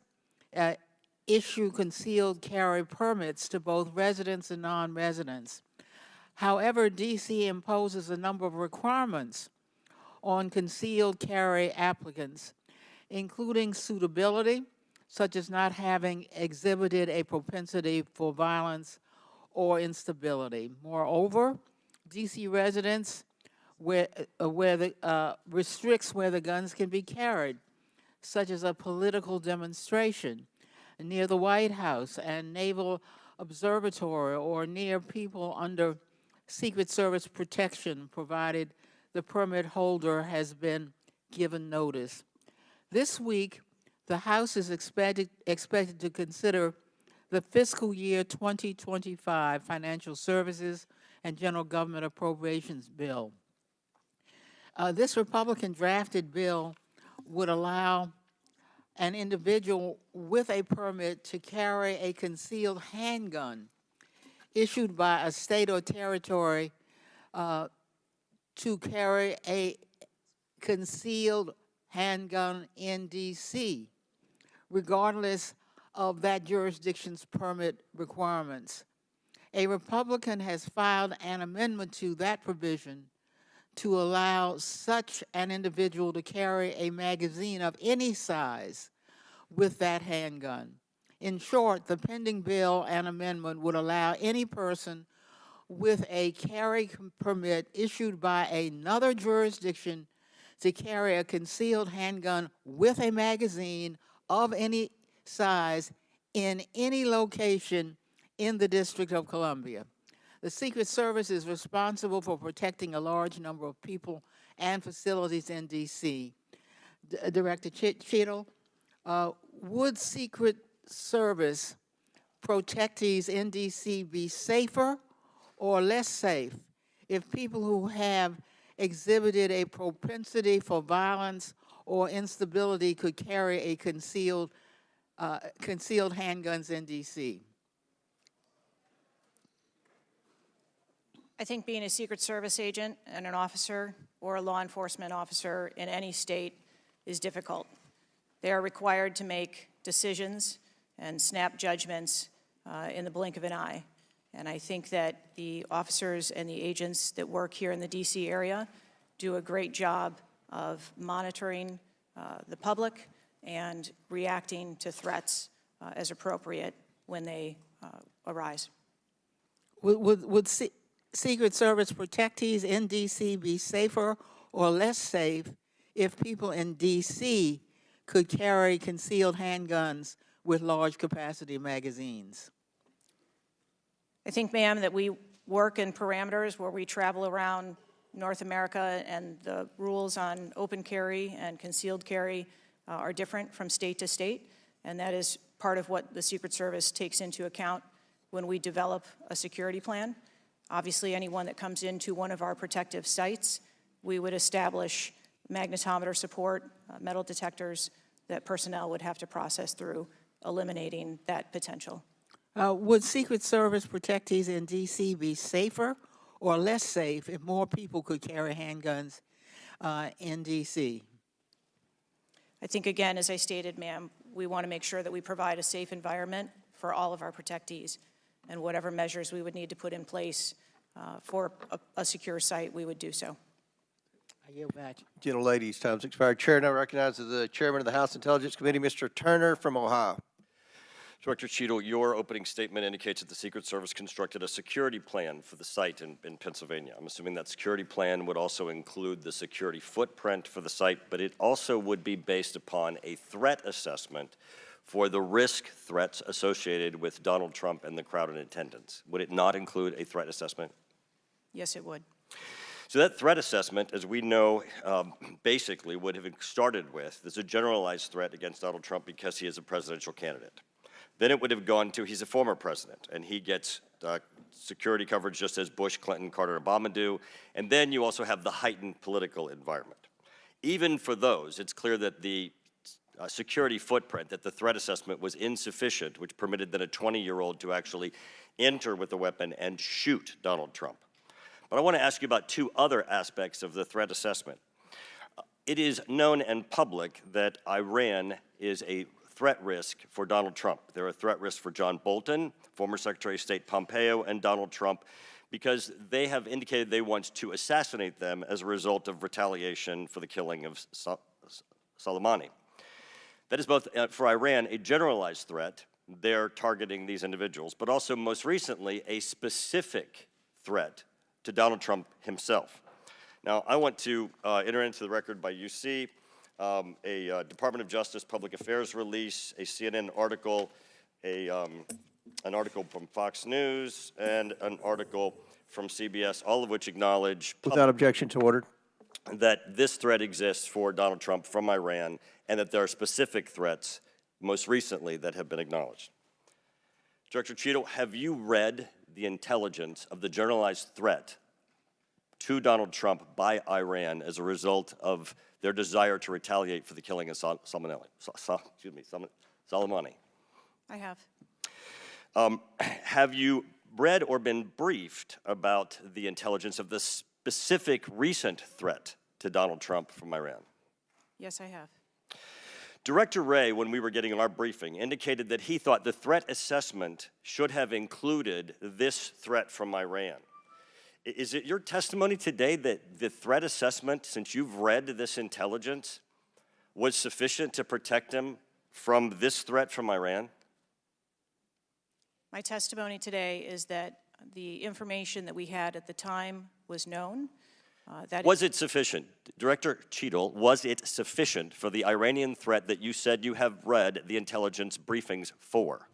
issue concealed carry permits to both residents and non-residents. However, D.C. imposes a number of requirements on concealed carry applicants, including suitability, such as not having exhibited a propensity for violence or instability. Moreover, D.C. residents restricts where the guns can be carried, such as a political demonstration near the White House and Naval Observatory or near people under Secret Service protection provided the permit holder has been given notice. This week, the House is expected to consider the fiscal year 2025 Financial Services and General Government Appropriations Bill. This Republican-drafted bill would allow an individual with a permit to carry a concealed handgun issued by a state or territory to carry a concealed handgun in D.C., regardless of that jurisdiction's permit requirements. A Republican has filed an amendment to that provision to allow such an individual to carry a magazine of any size with that handgun. In short, the pending bill and amendment would allow any person with a carry permit issued by another jurisdiction to carry a concealed handgun with a magazine of any size in any location in the District of Columbia. The Secret Service is responsible for protecting a large number of people and facilities in D.C. Director Cheatle, would Secret Service protectees in D.C. be safer or less safe if people who have exhibited a propensity for violence or instability could carry a concealed handguns in D.C.? I think being a Secret Service agent and an officer or a law enforcement officer in any state is difficult. They are required to make decisions and snap judgments in the blink of an eye. And I think that the officers and the agents that work here in the D.C. area do a great job of monitoring the public and reacting to threats as appropriate when they arise. Would Secret Service protectees in D.C. be safer or less safe if people in D.C. could carry concealed handguns with large capacity magazines? I think, ma'am, that we work in parameters where we travel around North America, and the rules on open carry and concealed carry are different from state to state, and that is part of what the Secret Service takes into account when we develop a security plan. Obviously, anyone that comes into one of our protective sites, we would establish magnetometer support, metal detectors that personnel would have to process through, eliminating that potential. Would Secret Service protectees in D.C. be safer or less safe if more people could carry handguns in D.C.? I think, again, as I stated, ma'am, we want to make sure that we provide a safe environment for all of our protectees, and whatever measures we would need to put in place for a secure site, we would do so. I yield back. Gentlelady's time's expired. Chair now recognizes the Chairman of the House Intelligence Committee, Mr. Turner from Ohio. Director Cheatle, your opening statement indicates that the Secret Service constructed a security plan for the site in Pennsylvania. I'm assuming that security plan would also include the security footprint for the site, but it also would be based upon a threat assessment for the risk threats associated with Donald Trump and the crowd in attendance. Would it not include a threat assessment? Yes, it would. So that threat assessment, as we know, basically would have started with, there's a generalized threat against Donald Trump because he is a presidential candidate. Then it would have gone to, he's a former president, and he gets security coverage just as Bush, Clinton, Carter, and Obama do. And then you also have the heightened political environment. Even for those, it's clear that the security footprint, that the threat assessment was insufficient, which permitted then a 20-year-old to actually enter with a weapon and shoot Donald Trump. But I want to ask you about two other aspects of the threat assessment. It is known and public that Iran is a threat risk for Donald Trump. They're a threat risk for John Bolton, former Secretary of State Pompeo, and Donald Trump, because they have indicated they want to assassinate them as a result of retaliation for the killing of Soleimani. That is both, for Iran, a generalized threat. They're targeting these individuals, but also most recently, a specific threat to Donald Trump himself. Now, I want to enter into the record by UC a Department of Justice Public Affairs release, a CNN article, an article from Fox News, and an article from CBS, all of which acknowledge Without objection to order. that this threat exists for Donald Trump from Iran, and that there are specific threats, most recently, that have been acknowledged. Director Cheatle, have you read the intelligence of the generalized threat to Donald Trump by Iran as a result of their desire to retaliate for the killing of Soleimani? I have. Have you read or been briefed about the intelligence of the specific recent threat to Donald Trump from Iran? Yes, I have. Director Wray, when we were getting our briefing, indicated that he thought the threat assessment should have included this threat from Iran. Is it your testimony today that the threat assessment, since you've read this intelligence, was sufficient to protect him from this threat from Iran? My testimony today is that the information that we had at the time was known. Was it sufficient? Director Cheatle, was it sufficient for the Iranian threat that you said you have read the intelligence briefings for?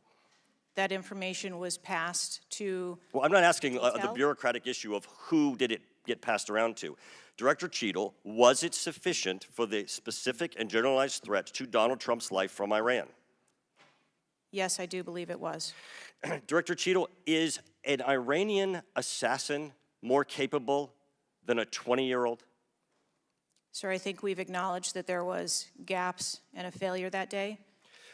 That information was passed to... Well, I'm not asking the Intel? bureaucratic issue of who did it get passed around to. Director Cheatle, was it sufficient for the specific and generalized threat to Donald Trump's life from Iran? Yes, I do believe it was. Director Cheatle, is an Iranian assassin more capable than a 20-year-old? Sir, I think we've acknowledged that there was gaps and a failure that day.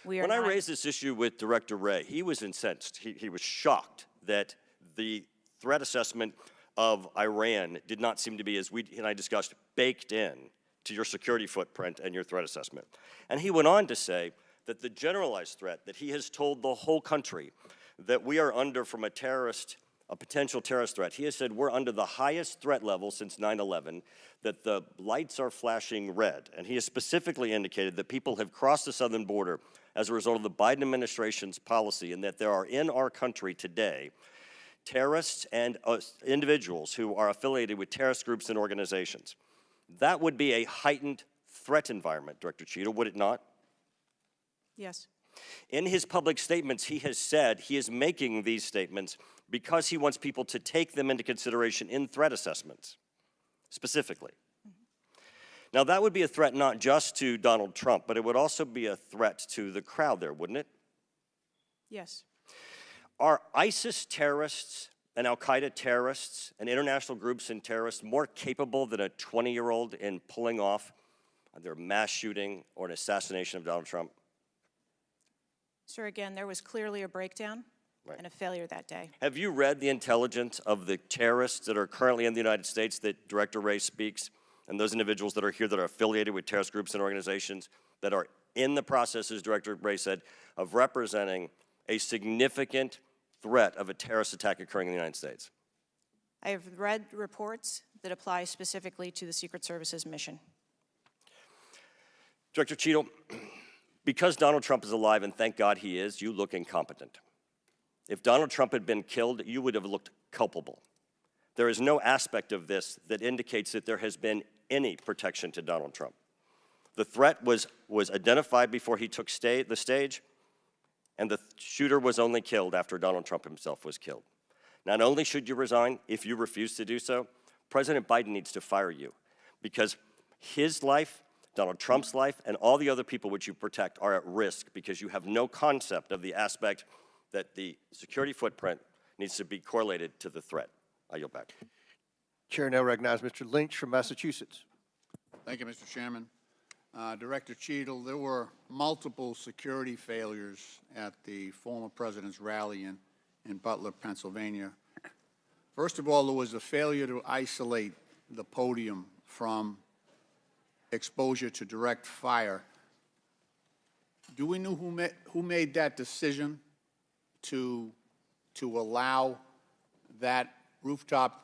When I raised this issue with Director Wray, he was incensed. He was shocked that the threat assessment of Iran did not seem to be, as we and I discussed, baked in to your security footprint and your threat assessment. And he went on to say that the generalized threat that he has told the whole country that we are under from a potential terrorist threat. He has said we're under the highest threat level since 9/11, that the lights are flashing red. And he has specifically indicated that people have crossed the southern border as a result of the Biden administration's policy, and that there are in our country today terrorists and individuals who are affiliated with terrorist groups and organizations. That would be a heightened threat environment, Director Cheatle, would it not? Yes. In his public statements, he has said he is making these statements because he wants people to take them into consideration in threat assessments, specifically. Now, that would be a threat not just to Donald Trump, but it would also be a threat to the crowd there, wouldn't it? Yes. Are ISIS terrorists and al-Qaeda terrorists and international groups and terrorists more capable than a 20-year-old in pulling off either a mass shooting or an assassination of Donald Trump? Sir, again, there was clearly a breakdown and a failure that day. Have you read the intelligence of the terrorists that are currently in the United States that Director Wray speaks, and those individuals that are here that are affiliated with terrorist groups and organizations that are in the process, as Director Wray said, of representing a significant threat of a terrorist attack occurring in the United States? I have read reports that apply specifically to the Secret Service's mission. Director Cheatle, because Donald Trump is alive, and thank God he is, you look incompetent. If Donald Trump had been killed, you would have looked culpable. There is no aspect of this that indicates that there has been any protection to Donald Trump. The threat was identified before he took the stage, and the shooter was only killed after Donald Trump himself was killed. Not only should you resign, if you refuse to do so, President Biden needs to fire you, because his life, Donald Trump's life, and all the other people which you protect are at risk because you have no concept of the aspect that the security footprint needs to be correlated to the threat. I yield back. Chair now recognizes Mr. Lynch from Massachusetts. Thank you, Mr. Chairman. Director Cheatle, there were multiple security failures at the former president's rally in Butler, Pennsylvania. First of all, there was a failure to isolate the podium from exposure to direct fire. Do we know who made that decision to allow that rooftop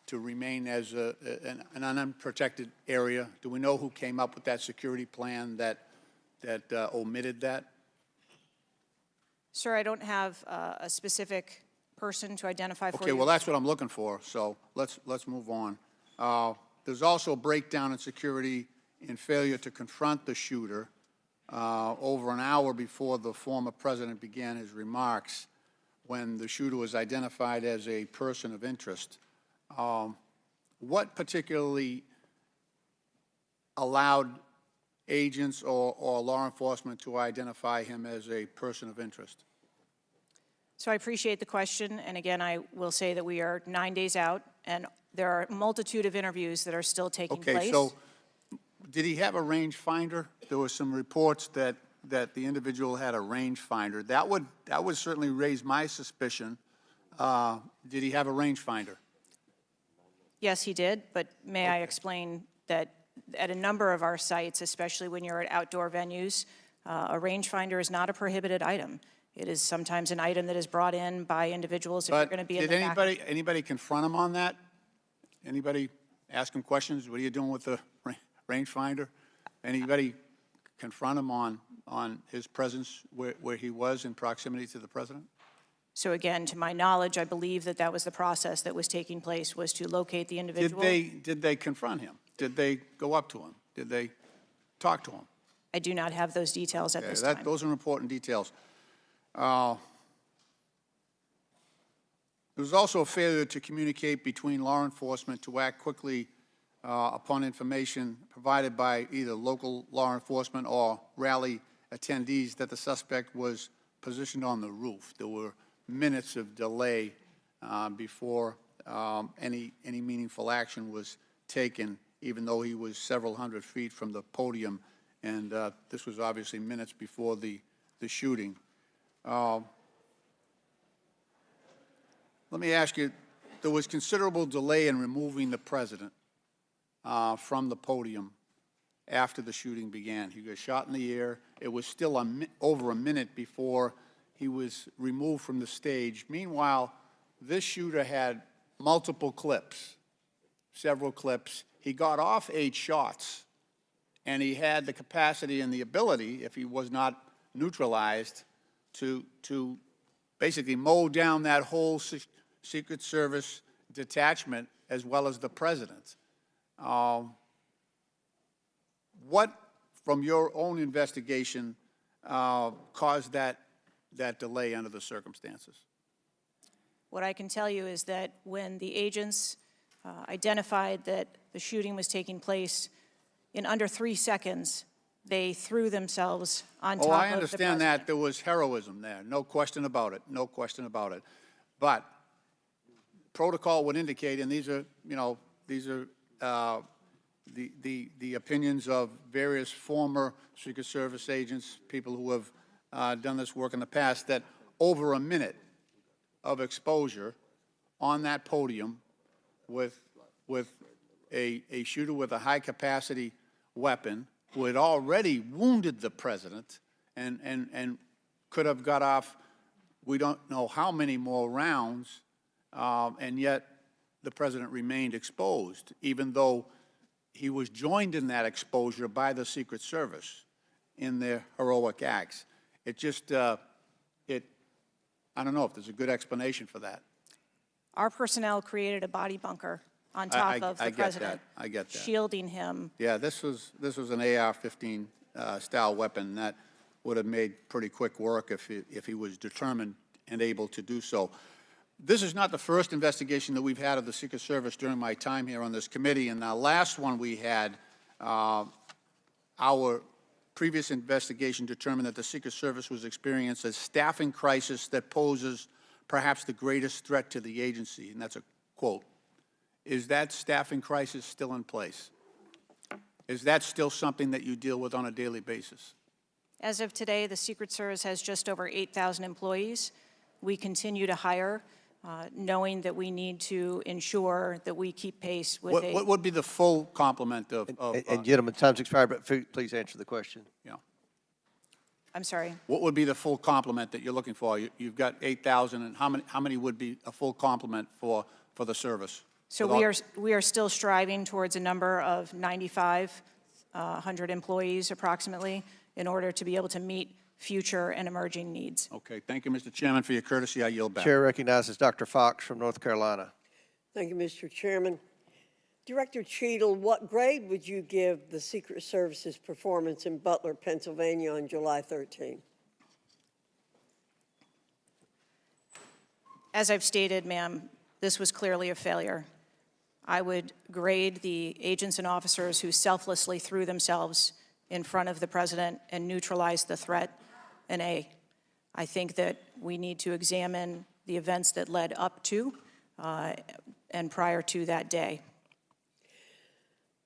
to remain as an unprotected area? Do we know who came up with that security plan that omitted that? Sir, I don't have a specific person to identify for you. Okay, well, that's what I'm looking for, so let's move on. There's also a breakdown in security and failure to confront the shooter over an hour before the former president began his remarks, when the shooter was identified as a person of interest. What particularly allowed agents or law enforcement to identify him as a person of interest? So I appreciate the question, and again, I will say that we are 9 days out, and there are a multitude of interviews that are still taking place. Okay, so did he have a rangefinder? There were some reports that the individual had a rangefinder. That would certainly raise my suspicion. Did he have a rangefinder? Yes, he did, but may I explain that at a number of our sites, especially when you're at outdoor venues, a rangefinder is not a prohibited item. It is sometimes an item that is brought in by individuals if you're going to be in the back. Did anybody confront him on that? Anybody ask him questions? What are you doing with the rangefinder? Anybody confront him on his presence where he was in proximity to the president? So again, to my knowledge, I believe that that was the process that was taking place, was to locate the individual. Did they confront him? Did they go up to him? Did they talk to him? I do not have those details at Okay, this time. those are important details. There was also a failure to communicate between law enforcement to act quickly upon information provided by either local law enforcement or rally attendees that the suspect was positioned on the roof. There were minutes of delay before any meaningful action was taken, even though he was several hundred feet from the podium, and this was obviously minutes before the shooting. Let me ask you, there was considerable delay in removing the president from the podium after the shooting began. He got shot in the air. It was still over a minute before he was removed from the stage. Meanwhile, this shooter had multiple clips, several clips. He got off 8 shots, and he had the capacity and the ability, if he was not neutralized, to basically mow down that whole Secret Service detachment as well as the president. What, from your own investigation, caused that delay under the circumstances? What I can tell you is that when the agents identified that the shooting was taking place, in under 3 seconds, they threw themselves on top of the president. I understand that. There was heroism there. No question about it. No question about it. But protocol would indicate, and these are, the opinions of various former Secret Service agents, people who have done this work in the past, that over a minute of exposure on that podium with a shooter with a high-capacity weapon who had already wounded the president and could have got off, we don't know how many more rounds, and yet the president remained exposed, even though he was joined in that exposure by the Secret Service in their heroic acts. It just, I don't know if there's a good explanation for that. Our personnel created a body bunker on top of the president, I get that. shielding him. Yeah, this was an AR-15 style weapon that would have made pretty quick work if he was determined and able to do so. This is not the first investigation that we've had of the Secret Service during my time here on this committee, and the last one we had, our previous investigation determined that the Secret Service was experiencing a staffing crisis that poses perhaps the greatest threat to the agency, and that's a quote. Is that staffing crisis still in place? Is that still something that you deal with on a daily basis? As of today, the Secret Service has just over 8,000 employees. We continue to hire, knowing that we need to ensure that we keep pace with What would be the full complement of And gentlemen, time's expired, but please answer the question. yeah. I'm sorry. What would be the full complement that you're looking for? You've got 8,000, and how many would be a full complement for the service? So we are still striving towards a number of 9,500 employees approximately in order to be able to meet future and emerging needs. Okay, thank you, Mr. Chairman, for your courtesy. I yield back. Chair recognizes Dr. Fox from North Carolina. Thank you, Mr. Chairman. Director Cheatle, what grade would you give the Secret Service's performance in Butler, Pennsylvania on July 13? As I've stated, ma'am, this was clearly a failure. I would grade the agents and officers who selflessly threw themselves in front of the president and neutralized the threat an A. I think that we need to examine the events that led up to and prior to that day.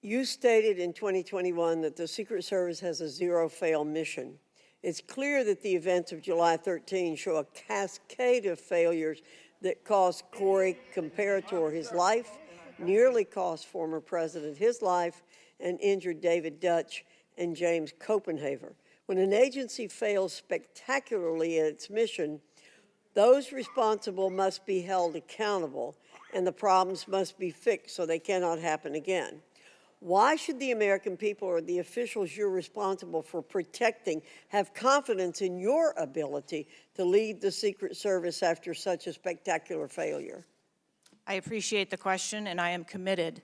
You stated in 2021 that the Secret Service has a zero-fail mission. It's clear that the events of July 13 show a cascade of failures that cost Corey Comparator his life, nearly cost former president his life, and injured David Dutch and James Copenhaver. When an agency fails spectacularly at its mission, those responsible must be held accountable, and the problems must be fixed so they cannot happen again. Why should the American people or the officials you're responsible for protecting have confidence in your ability to lead the Secret Service after such a spectacular failure? I appreciate the question, and I am committed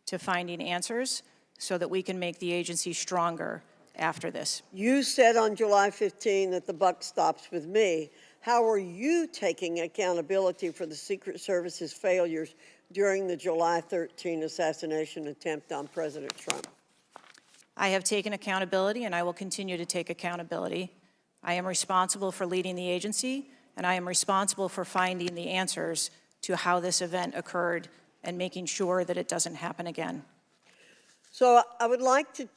to finding answers so that we can make the agency stronger after this. You said on July 15 that the buck stops with me. How are you taking accountability for the Secret Service's failures during the July 13 assassination attempt on President Trump? I have taken accountability, and I will continue to take accountability. I am responsible for leading the agency, and I am responsible for finding the answers to how this event occurred and making sure that it doesn't happen again. So I would like to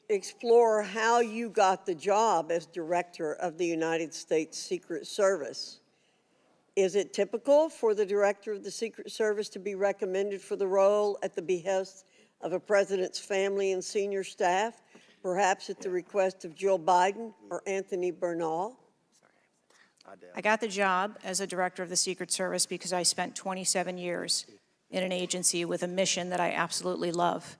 explore how you got the job as director of the United States Secret Service. Is it typical for the director of the Secret Service to be recommended for the role at the behest of a president's family and senior staff, perhaps at the request of Jill Biden or Anthony Bernal? I got the job as a director of the Secret Service because I spent 27 years in an agency with a mission that I absolutely love.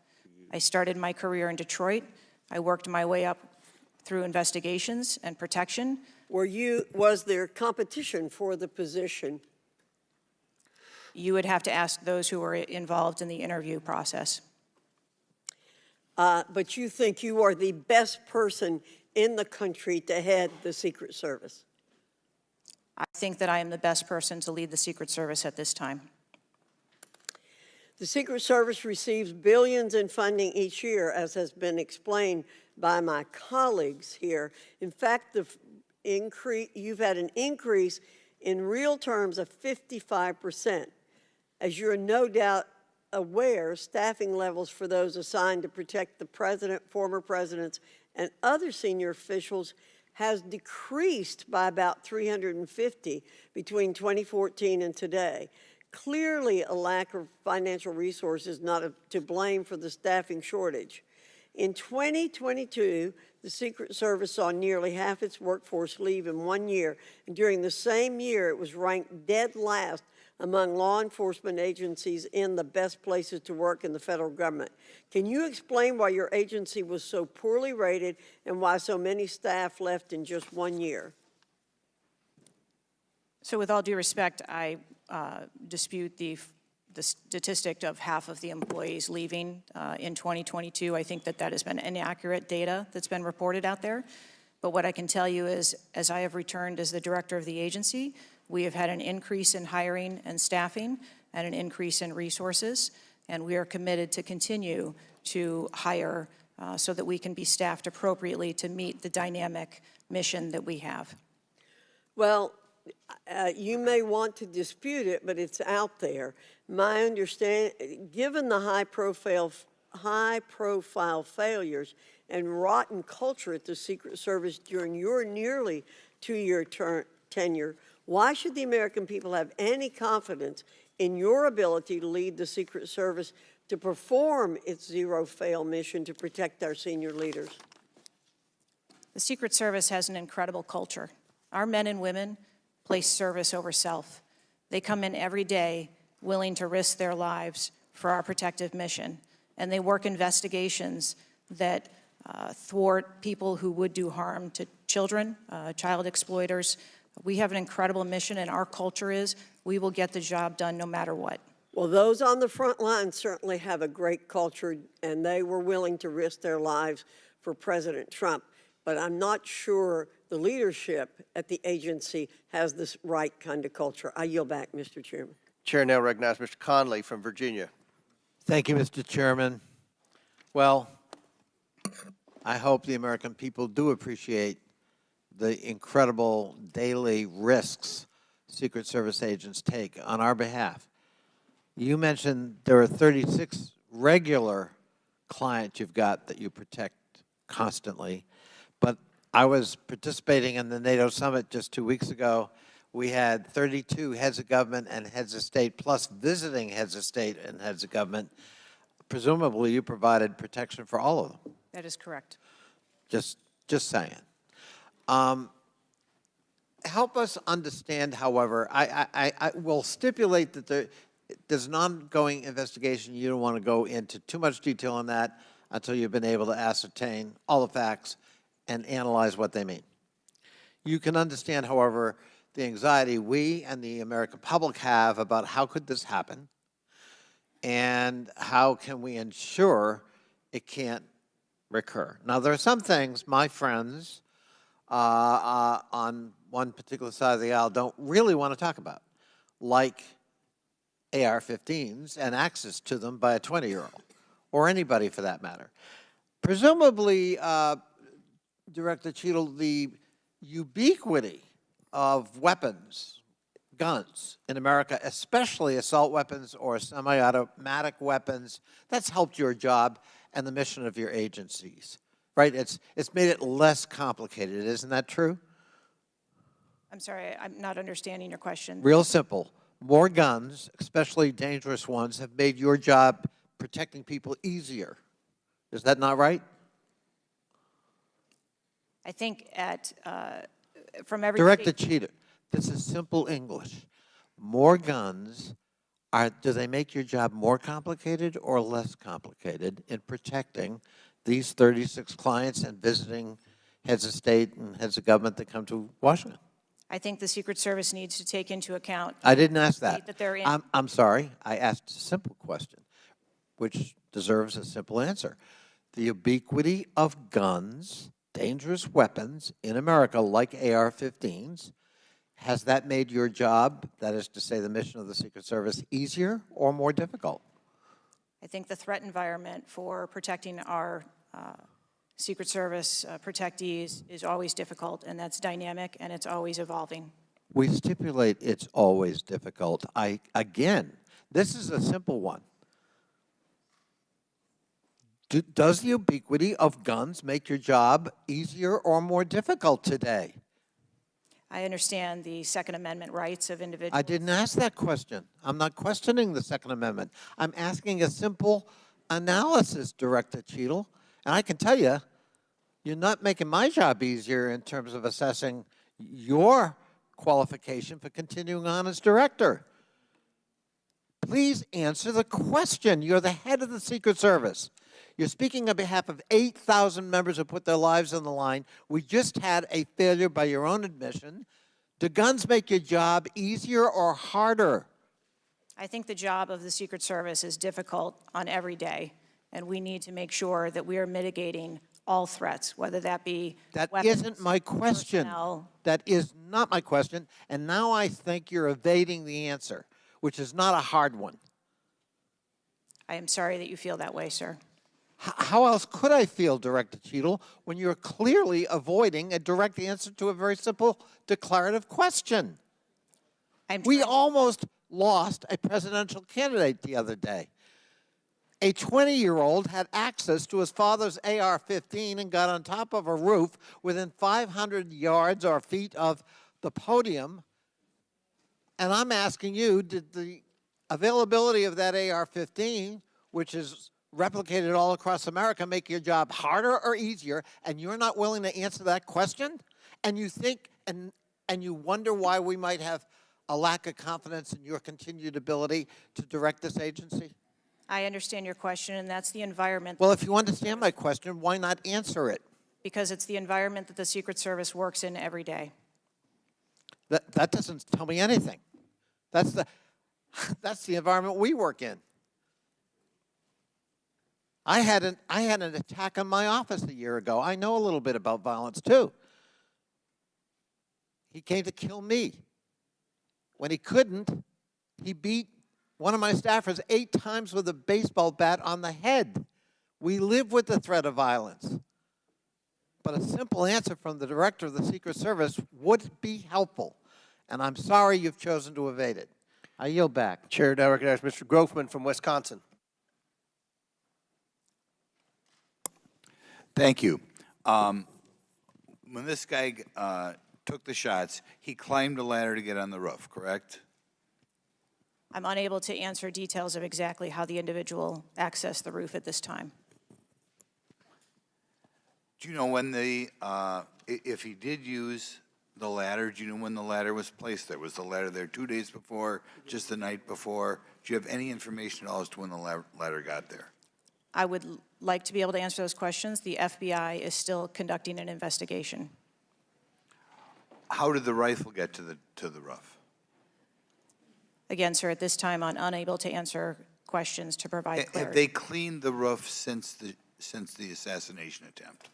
I started my career in Detroit. I worked my way up through investigations and protection. Was there competition for the position? You would have to ask those who were involved in the interview process. But you think you are the best person in the country to head the Secret Service? I think that I am the best person to lead the Secret Service at this time. The Secret Service receives billions in funding each year, as has been explained by my colleagues here. In fact, you've had an increase in real terms of 55%. As you're no doubt aware, staffing levels for those assigned to protect the president, former presidents, and other senior officials has decreased by about 350 between 2014 and today. Clearly, a lack of financial resources not to blame for the staffing shortage. In 2022, the Secret Service saw nearly half its workforce leave in 1 year, and during the same year, it was ranked dead last among law enforcement agencies in the best places to work in the federal government. Can you explain why your agency was so poorly rated and why so many staff left in just 1 year? So with all due respect, I dispute the statistic of half of the employees leaving in 2022. I think that has been inaccurate data that's been reported out there. But what I can tell you is, as I have returned as the director of the agency, we have had an increase in hiring and staffing and an increase in resources, and we are committed to continue to hire so that we can be staffed appropriately to meet the dynamic mission that we have. Well, you may want to dispute it, but it's out there. My understanding, given the high-profile failures and rotten culture at the Secret Service during your nearly 2-year tenure, why should the American people have any confidence in your ability to lead the Secret Service to perform its zero-fail mission to protect our senior leaders? The Secret Service has an incredible culture. Our men and women place service over self. They come in every day willing to risk their lives for our protective mission, and they work investigations that thwart people who would do harm to children, child exploiters. We have an incredible mission, and our culture is we will get the job done no matter what. Well, those on the front line certainly have a great culture, and they were willing to risk their lives for President Trump. But I'm not sure the leadership at the agency has this right kind of culture. I yield back, Mr. Chairman. Chair now recognizes Mr. Conley from Virginia. Thank you, Mr. Chairman. Well, I hope the American people do appreciate the incredible daily risks Secret Service agents take on our behalf. You mentioned there are 36 regular clients you've got that you protect constantly, but I was participating in the NATO summit just 2 weeks ago. We had 32 heads of government and heads of state, plus visiting heads of state and heads of government. Presumably, you provided protection for all of them. That is correct. Just saying. Help us understand, however, I will stipulate that there's an ongoing investigation. You don't want to go into too much detail on that until you've been able to ascertain all the facts and analyze what they mean. You can understand, however, the anxiety we and the American public have about how could this happen and how can we ensure it can't recur. Now, there are some things my friends on one particular side of the aisle don't really want to talk about, like AR-15s and access to them by a 20-year-old, or anybody for that matter. Presumably, Director Cheatle, the ubiquity of weapons, guns in America, especially assault weapons or semi-automatic weapons, that's helped your job and the mission of your agencies, right? It's made it less complicated, isn't that true? I'm sorry, I'm not understanding your question. Real simple. More guns, especially dangerous ones, have made your job protecting people easier. Is that not right? I think from every Director state, Cheatle, this is simple English. More guns, do they make your job more complicated or less complicated in protecting these 36 clients and visiting heads of state and heads of government that come to Washington? I think the Secret Service needs to take into account. I didn't ask that. They're in. I'm sorry. I asked a simple question, which deserves a simple answer. The ubiquity of guns, dangerous weapons in America, like AR-15s, has that made your job, that is to say the mission of the Secret Service, easier or more difficult? I think the threat environment for protecting our Secret Service protectees is always difficult, and that's dynamic, and it's always evolving. We stipulate it's always difficult. Again, this is a simple one. Does the ubiquity of guns make your job easier or more difficult today? I understand the Second Amendment rights of individuals. I didn't ask that question. I'm not questioning the Second Amendment. I'm asking a simple analysis, Director Cheatle. And I can tell you, you're not making my job easier in terms of assessing your qualification for continuing on as director. Please answer the question. You're the head of the Secret Service. You're speaking on behalf of 8,000 members who put their lives on the line. We just had a failure by your own admission. Do guns make your job easier or harder? I think the job of the Secret Service is difficult on every day, and we need to make sure that we are mitigating all threats, whether that be weapons, isn't my question. personnel. That is not my question, and now I think you're evading the answer, which is not a hard one. I am sorry that you feel that way, sir. How else could I feel, Director Cheatle, when you're clearly avoiding a direct answer to a very simple declarative question? We almost lost a presidential candidate the other day. A 20-year-old had access to his father's AR-15 and got on top of a roof within 500 yards or feet of the podium. And I'm asking you, did the availability of that AR-15, which is replicated all across America, make your job harder or easier? And you're not willing to answer that question? And you think and you wonder why we might have a lack of confidence in your continued ability to direct this agency? I understand your question, and that's the environment. Well, if you understand my question, why not answer it? Because it's the environment that the Secret Service works in every day. That doesn't tell me anything. That's the environment we work in. I had an attack on my office a year ago. I know a little bit about violence too. He came to kill me. When he couldn't, he beat one of my staffers 8 times with a baseball bat on the head. We live with the threat of violence. But a simple answer from the Director of the Secret Service would be helpful. And I'm sorry you've chosen to evade it. I yield back. Chair now recognizes Mr. Grofman from Wisconsin. Thank you. When this guy took the shots, he climbed a ladder to get on the roof, correct? I'm unable to answer details of exactly how the individual accessed the roof at this time. Do you know when the, if he did use the ladder, do you know when the ladder was placed there? Was the ladder there 2 days before, just the night before? Do you have any information at all as to when the ladder got there? I would like to be able to answer those questions. The FBI is still conducting an investigation. How did the rifle get to the roof? Again, sir, at this time, I'm unable to answer questions to provide clarity. Have they cleaned the roof since the assassination attempt?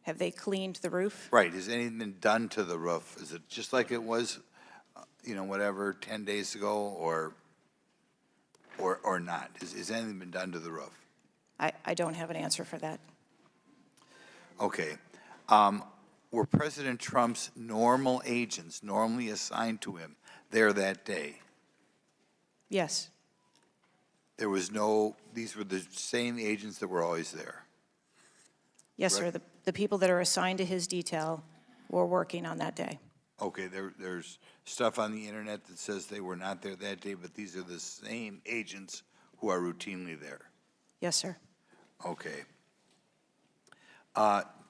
Have they cleaned the roof? Right. Has anything been done to the roof? Is it just like it was, you know, whatever, 10 days ago, or not? Has anything been done to the roof? I don't have an answer for that. Okay. Were President Trump's normal agents normally assigned to him there that day? Yes. There was no, these were the same agents that were always there? Yes, Correct? sir. The people that are assigned to his detail were working on that day. Okay, there's stuff on the internet that says they were not there that day, but these are the same agents who are routinely there? Yes, sir. Okay.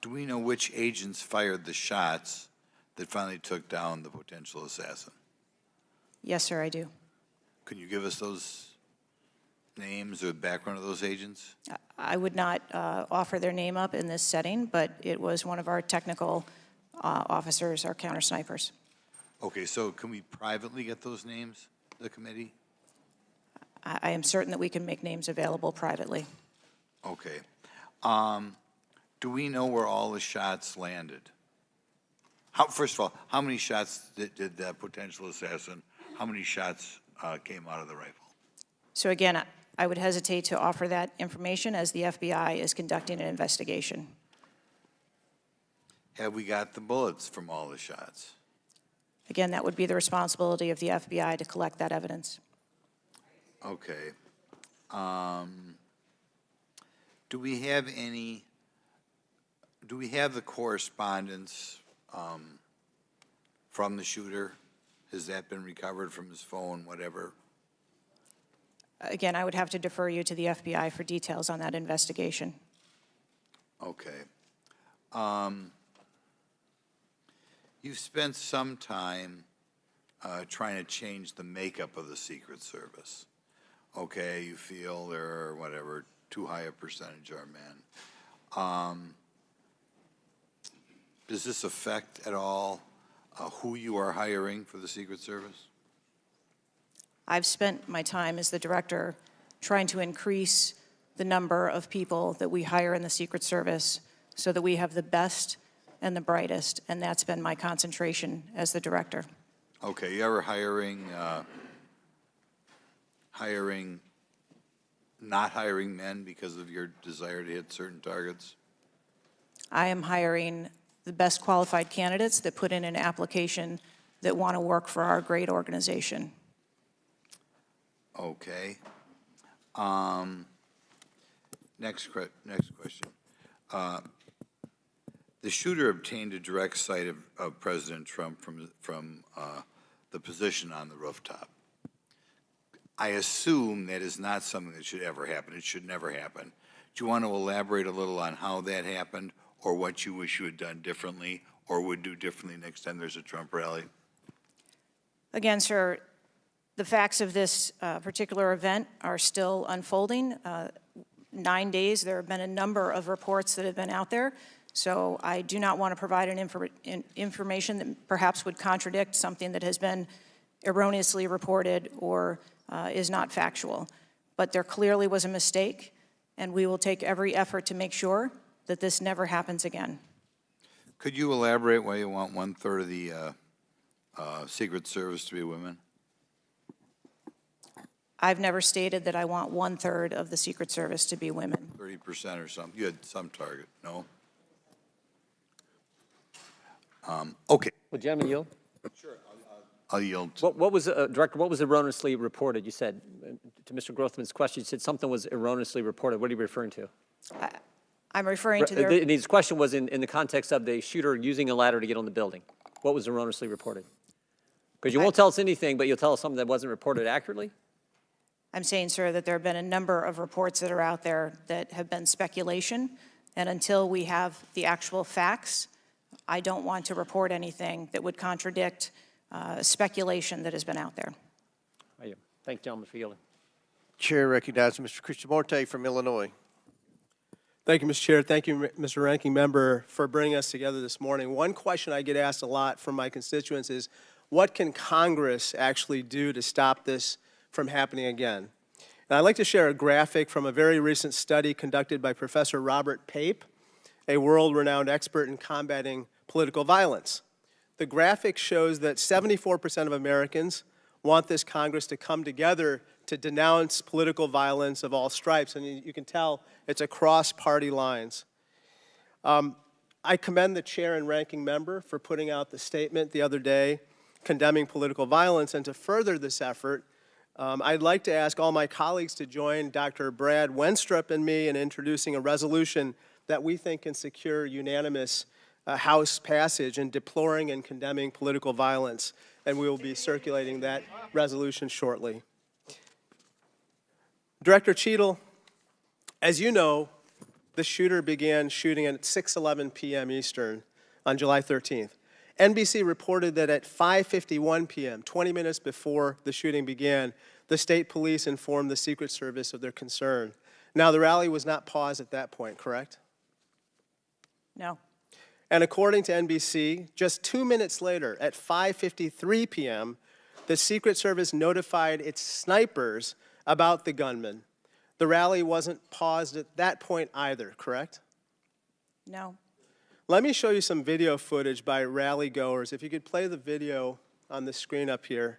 Do we know which agents fired the shots that finally took down the potential assassin? Yes, sir, I do. Can you give us those names or the background of those agents? I would not offer their name up in this setting, but it was one of our technical officers, our counter snipers. Okay, so can we privately get those names, the committee? I am certain that we can make names available privately. Okay. Do we know where all the shots landed? First of all, how many shots did that potential assassin, how many shots came out of the rifle? So again, I would hesitate to offer that information as the FBI is conducting an investigation. Have we got the bullets from all the shots? Again, that would be the responsibility of the FBI to collect that evidence. Okay. Do we have the correspondence from the shooter? Has that been recovered from his phone, whatever? Again, I would have to defer you to the FBI for details on that investigation. Okay. You've spent some time trying to change the makeup of the Secret Service. Okay, you feel there are, whatever, too high a percentage are men. Does this affect at all who you are hiring for the Secret Service? I've spent my time as the director trying to increase the number of people that we hire in the Secret Service so that we have the best and the brightest, and that's been my concentration as the director. Okay, you ever not hiring men because of your desire to hit certain targets? I am hiring the best qualified candidates that put in an application that want to work for our great organization. Okay. Next question. The shooter obtained a direct sight of President Trump from the position on the rooftop. I assume that is not something that should ever happen. It should never happen. Do you want to elaborate a little on how that happened, or what you wish you had done differently, or would do differently next time there's a Trump rally? Again, sir, the facts of this particular event are still unfolding. 9 days, there have been a number of reports that have been out there, so I do not want to provide information that perhaps would contradict something that has been erroneously reported or is not factual. But there clearly was a mistake, and we will take every effort to make sure that this never happens again. Could you elaborate why you want 1/3 of the Secret Service to be women? I've never stated that I want 1/3 of the Secret Service to be women. 30% or something? You had some target, no? Okay, Well, gentlemen, yield. I'll yield. What was, Director, what was erroneously reported? You said, to Mr. Grothman's question, you said something was erroneously reported. What are you referring to? I'm referring to their, His question was in the context of the shooter using a ladder to get on the building. What was erroneously reported? Because you won't tell us anything, but you'll tell us something that wasn't reported accurately? I'm saying, sir, that there have been a number of reports that are out there that have been speculation, and until we have the actual facts, I don't want to report anything that would contradict speculation that has been out there. Thank you, gentlemen, for yielding. Chair recognizes Mr. Krishnamurti from Illinois. Thank you, Mr. Chair. Thank you, Mr. Ranking Member, for bringing us together this morning. One question I get asked a lot from my constituents is, what can Congress actually do to stop this from happening again? And I'd like to share a graphic from a very recent study conducted by Professor Robert Pape, a world-renowned expert in combating political violence. The graphic shows that 74% of Americans want this Congress to come together to denounce political violence of all stripes, and you can tell it's across party lines. I commend the chair and ranking member for putting out the statement the other day condemning political violence, and to further this effort, I'd like to ask all my colleagues to join Dr. Brad Wenstrup and me in introducing a resolution that we think can secure unanimous House passage in deploring and condemning political violence, and we will be circulating that resolution shortly. Director Cheatle, as you know, the shooter began shooting at 6:11 p.m. Eastern on July 13th. NBC reported that at 5:51 p.m., 20 minutes before the shooting began, the state police informed the Secret Service of their concern. Now, the rally was not paused at that point, correct? No. And according to NBC, just 2 minutes later, at 5:53 p.m., the Secret Service notified its snipers about the gunman. The rally wasn't paused at that point either, correct? No. Let me show you some video footage by rally goers. If you could play the video on the screen up here.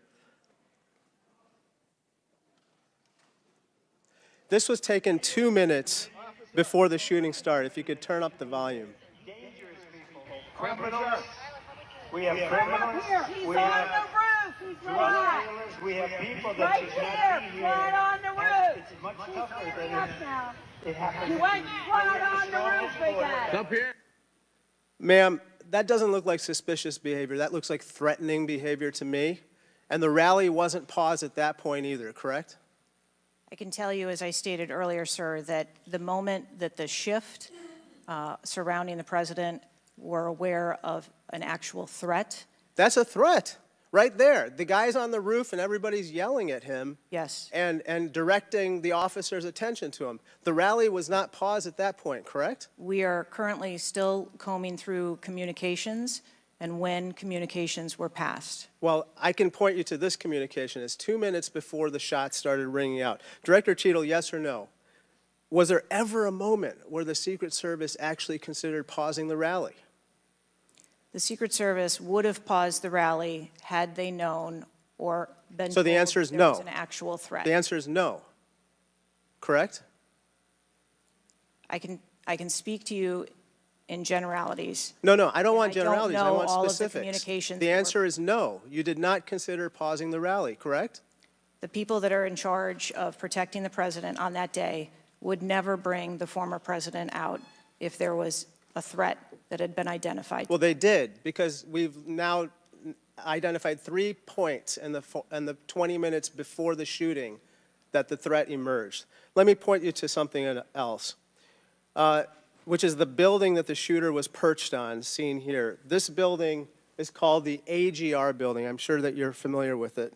This was taken 2 minutes before the shooting started. If you could turn up the volume. Criminals. We have criminals. We have drug dealers. We have people that should not be here. Right on the roof. It's much tougher than it happens. You went right on the roof again. Up here. Ma'am, that doesn't look like suspicious behavior. That looks like threatening behavior to me. And the rally wasn't paused at that point either, correct? I can tell you, as I stated earlier, sir, that the moment that the shift surrounding the president were aware of an actual threat. That's a threat right there. The guy's on the roof and everybody's yelling at him. Yes. And directing the officer's attention to him. The rally was not paused at that point, correct? We are currently still combing through communications and when communications were passed. Well, I can point you to this communication. It's 2 minutes before the shots started ringing out. Director Cheatle, yes or no? Was there ever a moment where the Secret Service actually considered pausing the rally? The Secret Service would have paused the rally had they known or been So the told answer is there no. was an actual threat. The answer is no. Correct? I can speak to you in generalities. No, I don't want I don't generalities. I know want all of the specifics. communications The that were- answer is no. You did not consider pausing the rally, correct? The people that are in charge of protecting the president on that day would never bring the former president out if there was a threat that had been identified. Well, they did, because we've now identified 3 points in the 20 minutes before the shooting that the threat emerged. Let me point you to something else, which is the building that the shooter was perched on, seen here. This building is called the AGR building. I'm sure that you're familiar with it.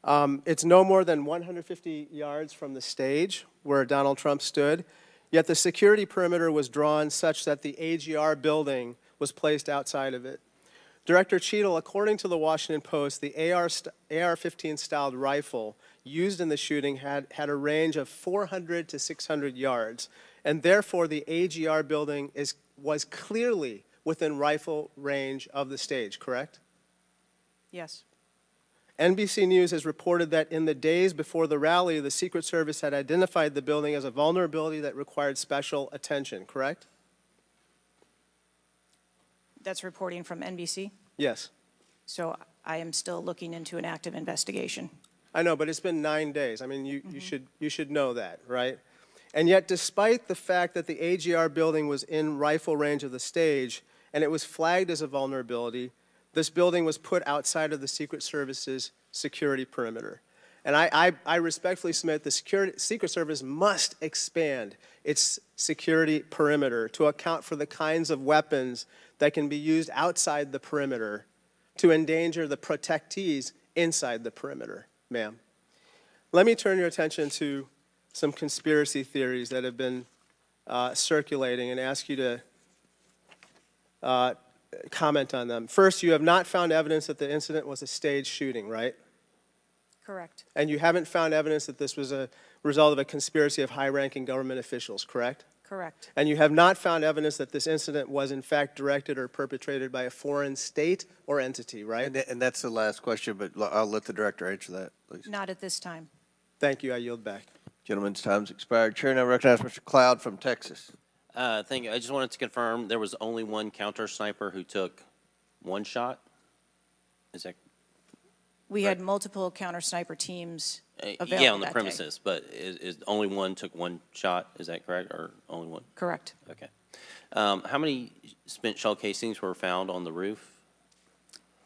It's no more than 150 yards from the stage where Donald Trump stood, yet the security perimeter was drawn such that the AGR building was placed outside of it. Director Cheatle, according to the Washington Post, the AR-15 styled rifle used in the shooting had a range of 400 to 600 yards, and therefore the AGR building was clearly within rifle range of the stage, correct? Yes. NBC News has reported that in the days before the rally, the Secret Service had identified the building as a vulnerability that required special attention, correct? That's reporting from NBC. Yes. So I am still looking into an active investigation. I know, but it's been 9 days. I mean, you should know that, right? And yet, despite the fact that the AGR building was in rifle range of the stage and it was flagged as a vulnerability, this building was put outside of the Secret Service's security perimeter. And I respectfully submit the Secret Service must expand its security perimeter to account for the kinds of weapons that can be used outside the perimeter to endanger the protectees inside the perimeter, ma'am. Let me turn your attention to some conspiracy theories that have been circulating and ask you to comment on them. First, you have not found evidence that the incident was a staged shooting, right? Correct. And you haven't found evidence that this was a result of a conspiracy of high-ranking government officials, correct? Correct. And you have not found evidence that this incident was in fact directed or perpetrated by a foreign state or entity, right? And that's the last question, but I'll let the director answer that, please. Not at this time. Thank you. I yield back. Gentleman's time's expired. Chair now recognizes Mr. Cloud from Texas. Thank you. I just wanted to confirm there was only one counter sniper who took one shot? Is that We had multiple counter sniper teams available yeah, on the that premises, but is only one took one shot? Is that correct, or only one? day. Correct. Okay. How many spent shell casings were found on the roof?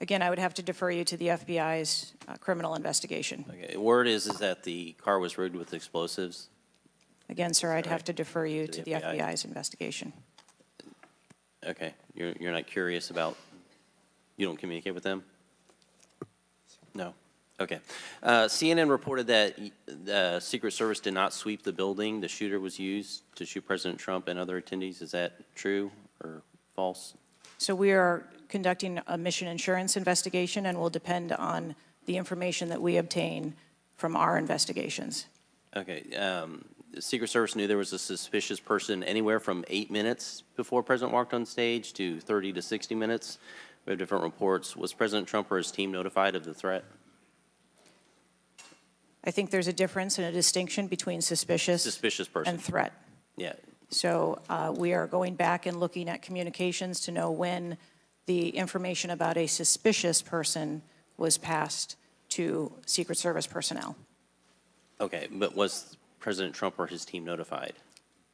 Again, I would have to defer you to the FBI's criminal investigation. Okay. Word is that the car was rigged with explosives. Again, sir, I'd have to defer you to the the FBI? FBI's investigation. Okay. You're not curious about, you don't communicate with them? No. Okay. CNN reported that the Secret Service did not sweep the building the shooter was used to shoot President Trump and other attendees. Is that true or false? So we are conducting a mission insurance investigation and will depend on the information that we obtain from our investigations. Okay. The Secret Service knew there was a suspicious person anywhere from 8 minutes before President walked on stage to 30 to 60 minutes. We have different reports. Was President Trump or his team notified of the threat? I think there's a difference and a distinction between suspicious person and threat. Yeah. So we are going back and looking at communications to know when the information about a suspicious person was passed to Secret Service personnel. Okay, but was President Trump or his team notified?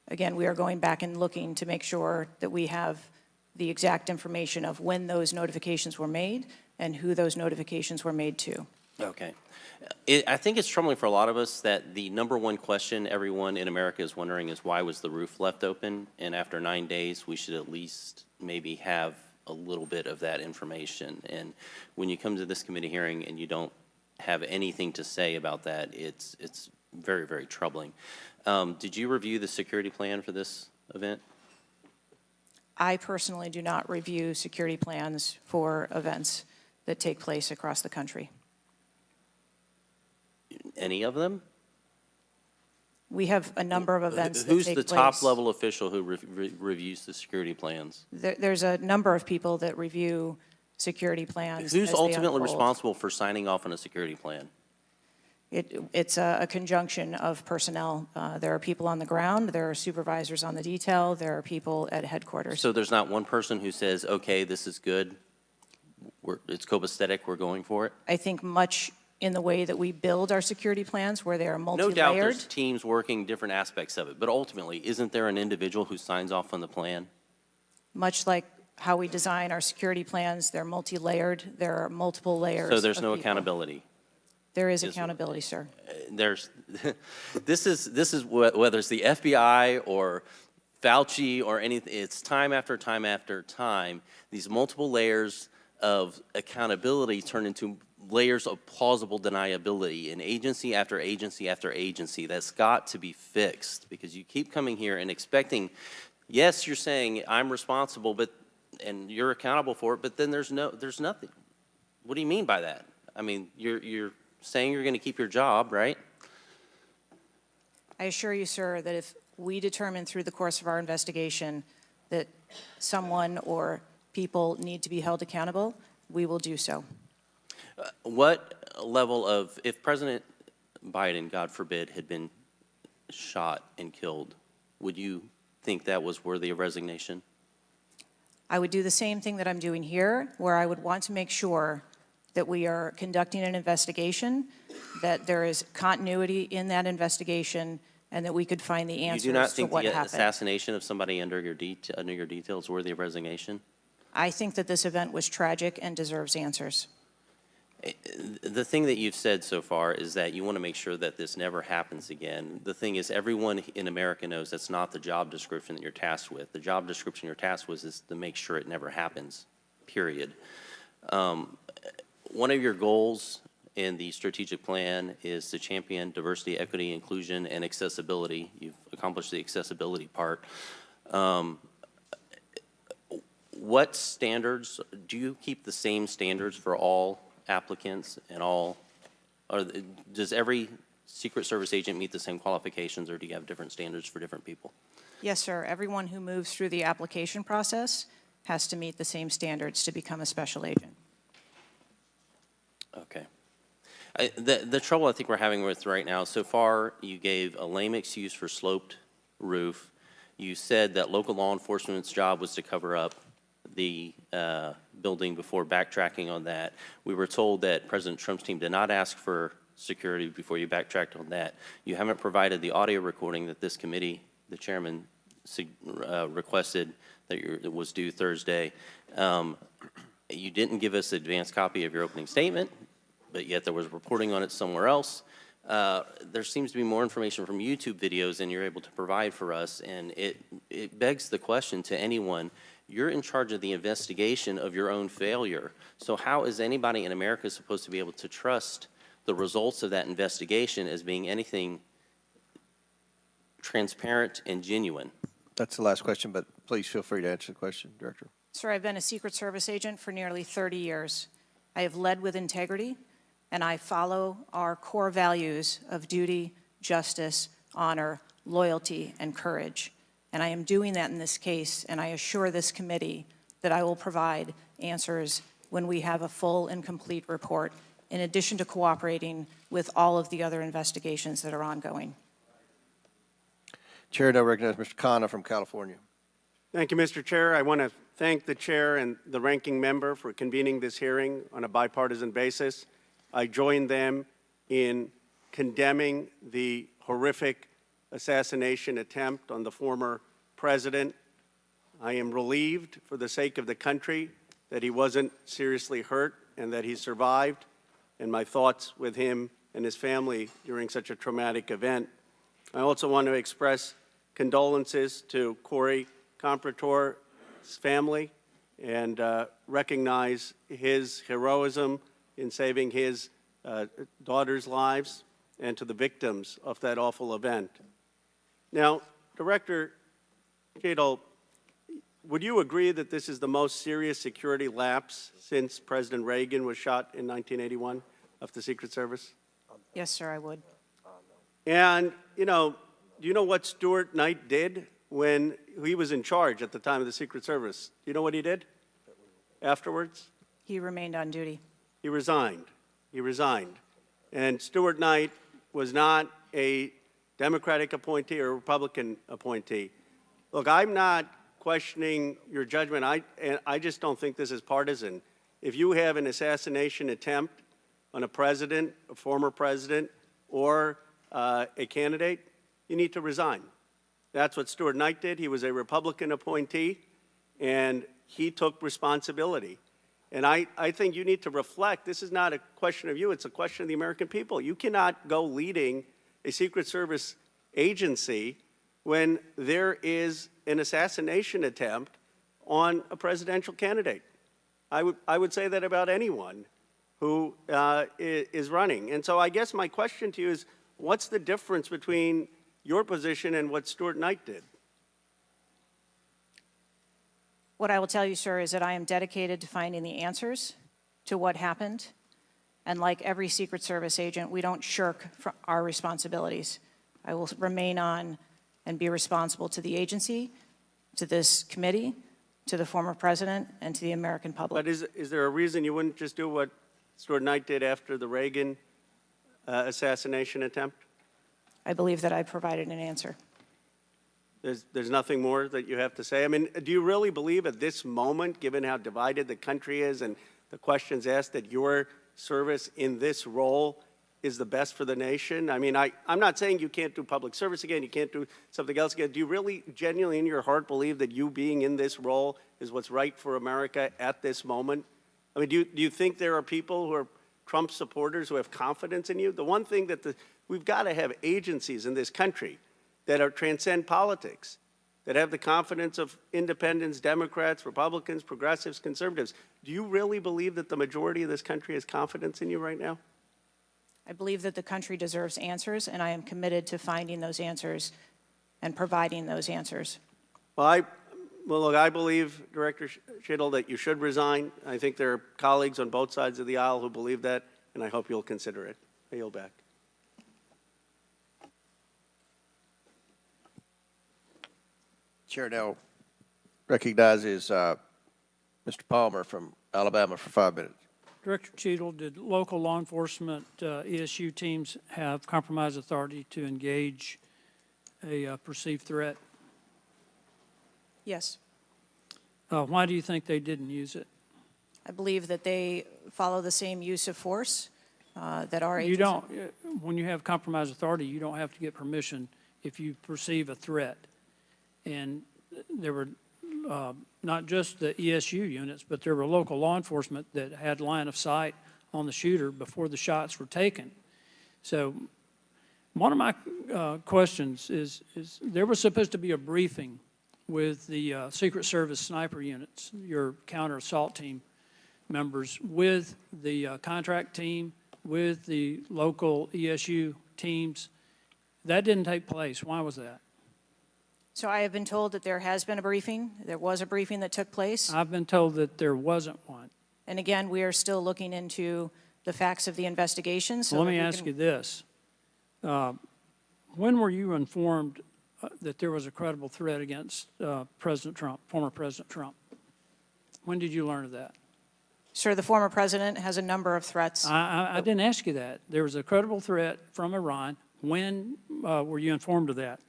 Again, we are going back and looking to make sure that we have the exact information of when those notifications were made and who those notifications were made to. Okay. I think it's troubling for a lot of us that the number one question everyone in America is wondering is why was the roof left open? And after 9 days, we should at least maybe have a little bit of that information. And when you come to this committee hearing and you don't have anything to say about that, it's very, very troubling. Did you review the security plan for this event? I personally do not review security plans for events that take place across the country. Any of them? We have a number of events that Who's take the place. top level official who reviews the security plans? There's a number of people that review security plans. Who's as they ultimately unfold. responsible for signing off on a security plan? It's a conjunction of personnel. There are people on the ground, there are supervisors on the detail, there are people at headquarters. So there's not one person who says, okay, this is good, it's copacetic, we're going for it? I think much in the way that we build our security plans, where they are multi-layered. No doubt there's teams working different aspects of it, but ultimately, isn't there an individual who signs off on the plan? Much like how we design our security plans, they're multi-layered, there are multiple layers. So there's of no people. accountability? There is accountability, sir. There's, this is whether it's the FBI or Fauci or anything, it's time after time after time, these multiple layers of accountability turn into layers of plausible deniability, and agency after agency after agency. That's got to be fixed, because you keep coming here and expecting, yes, you're saying I'm responsible, but and you're accountable for it, but then there's nothing. What do you mean by that? I mean, you're saying you're going to keep your job, right? I assure you, sir, that if we determine through the course of our investigation that someone or people need to be held accountable, we will do so. What level of, if President Biden, God forbid, had been shot and killed, would you think that was worthy of resignation? I would do the same thing that I'm doing here, where I would want to make sure that we are conducting an investigation, that there is continuity in that investigation, and that we could find the answers You do not to think what the happened. assassination of somebody under your detail is worthy of resignation? I think that this event was tragic and deserves answers. The thing that you've said so far is that you want to make sure that this never happens again. The thing is, everyone in America knows that's not the job description that you're tasked with. The job description you're tasked with is to make sure it never happens, period. One of your goals in the strategic plan is to champion diversity, equity, inclusion, and accessibility. You've accomplished the accessibility part. What standards, do you keep the same standards for all applicants and all, or does every Secret Service agent meet the same qualifications, or do you have different standards for different people? Yes, sir. Everyone who moves through the application process has to meet the same standards to become a special agent. Okay. The trouble I think we're having with right now, so far you gave a lame excuse for sloped roof. You said that local law enforcement's job was to cover up the building before backtracking on that. We were told that President Trump's team did not ask for security before you backtracked on that. You haven't provided the audio recording that this committee, the chairman, requested that was due Thursday. You didn't give us an advanced copy of your opening statement, but yet there was reporting on it somewhere else. There seems to be more information from YouTube videos than you're able to provide for us, and it begs the question to anyone, you're in charge of the investigation of your own failure. So how is anybody in America supposed to be able to trust the results of that investigation as being anything transparent and genuine? That's the last question, but please feel free to answer the question, Director. Sir, I've been a Secret Service agent for nearly 30 years. I have led with integrity, and I follow our core values of duty, justice, honor, loyalty, and courage. And I am doing that in this case, and I assure this committee that I will provide answers when we have a full and complete report, in addition to cooperating with all of the other investigations that are ongoing. Chair now recognizes Mr. Khanna from California. Thank you, Mr. Chair. I want to thank the chair and the ranking member for convening this hearing on a bipartisan basis. I join them in condemning the horrific assassination attempt on the former president. I am relieved for the sake of the country that he wasn't seriously hurt and that he survived, and my thoughts with him and his family during such a traumatic event. I also want to express condolences to Corey Comprator's family and recognize his heroism in saving his daughter's lives, and to the victims of that awful event. Now, Director Cheatle, would you agree that this is the most serious security lapse since President Reagan was shot in 1981 of the Secret Service? Yes, sir, I would. And, do you know what Stuart Knight did when he was in charge at the time of the Secret Service? Do you know what he did afterwards? He remained on duty. He resigned. He resigned. And Stuart Knight was not a Democratic appointee or a Republican appointee. Look, I'm not questioning your judgment. I just don't think this is partisan. If you have an assassination attempt on a president, a former president, or a candidate, you need to resign. That's what Stuart Knight did. He was a Republican appointee, and he took responsibility. And I think you need to reflect. This is not a question of you. It's a question of the American people. You cannot go leading a Secret Service agency when there is an assassination attempt on a presidential candidate. I would say that about anyone who is running. And so I guess my question to you is, what's the difference between your position and what Stuart Knight did? What I will tell you, sir, is that I am dedicated to finding the answers to what happened. And like every Secret Service agent, we don't shirk from our responsibilities. I will remain on and be responsible to the agency, to this committee, to the former president, and to the American public. But is there a reason you wouldn't just do what Stuart Knight did after the Reagan assassination attempt? I believe that I provided an answer. There's nothing more that you have to say? I mean, do you really believe at this moment, given how divided the country is and the questions asked, that your service in this role is the best for the nation? I mean, I'm not saying you can't do public service again, you can't do something else again. Do you really genuinely in your heart believe that you being in this role is what's right for America at this moment? I mean, do you think there are people who are Trump supporters who have confidence in you? The one thing that we've got to have agencies in this country that are transcend politics, that have the confidence of independents, Democrats, Republicans, progressives, conservatives. Do you really believe that the majority of this country has confidence in you right now? I believe that the country deserves answers, and I am committed to finding those answers and providing those answers. Well, look, I believe, Director Cheatle, that you should resign. I think there are colleagues on both sides of the aisle who believe that, and I hope you'll consider it. I yield back. Chair now recognizes Mr. Palmer from Alabama for 5 minutes. Director Cheatle, did local law enforcement ESU teams have compromise authority to engage a perceived threat? Yes. Why do you think they didn't use it? I believe that they follow the same use of force that our agency. You don't, when you have compromise authority, you don't have to get permission if you perceive a threat. And there were not just the ESU units, but there were local law enforcement that had line of sight on the shooter before the shots were taken. So one of my questions is there was supposed to be a briefing with the Secret Service sniper units, your counter assault team members, with the contract team, with the local ESU teams. That didn't take place. Why was that? So I have been told that there has been a briefing. There was a briefing that took place. I've been told that there wasn't one. And again, we are still looking into the facts of the investigation. So let me ask you this. When were you informed that there was a credible threat against President Trump, former President Trump? When did you learn of that? Sir, the former president has a number of threats. I didn't ask you that. There was a credible threat from Iran. When were you informed of that?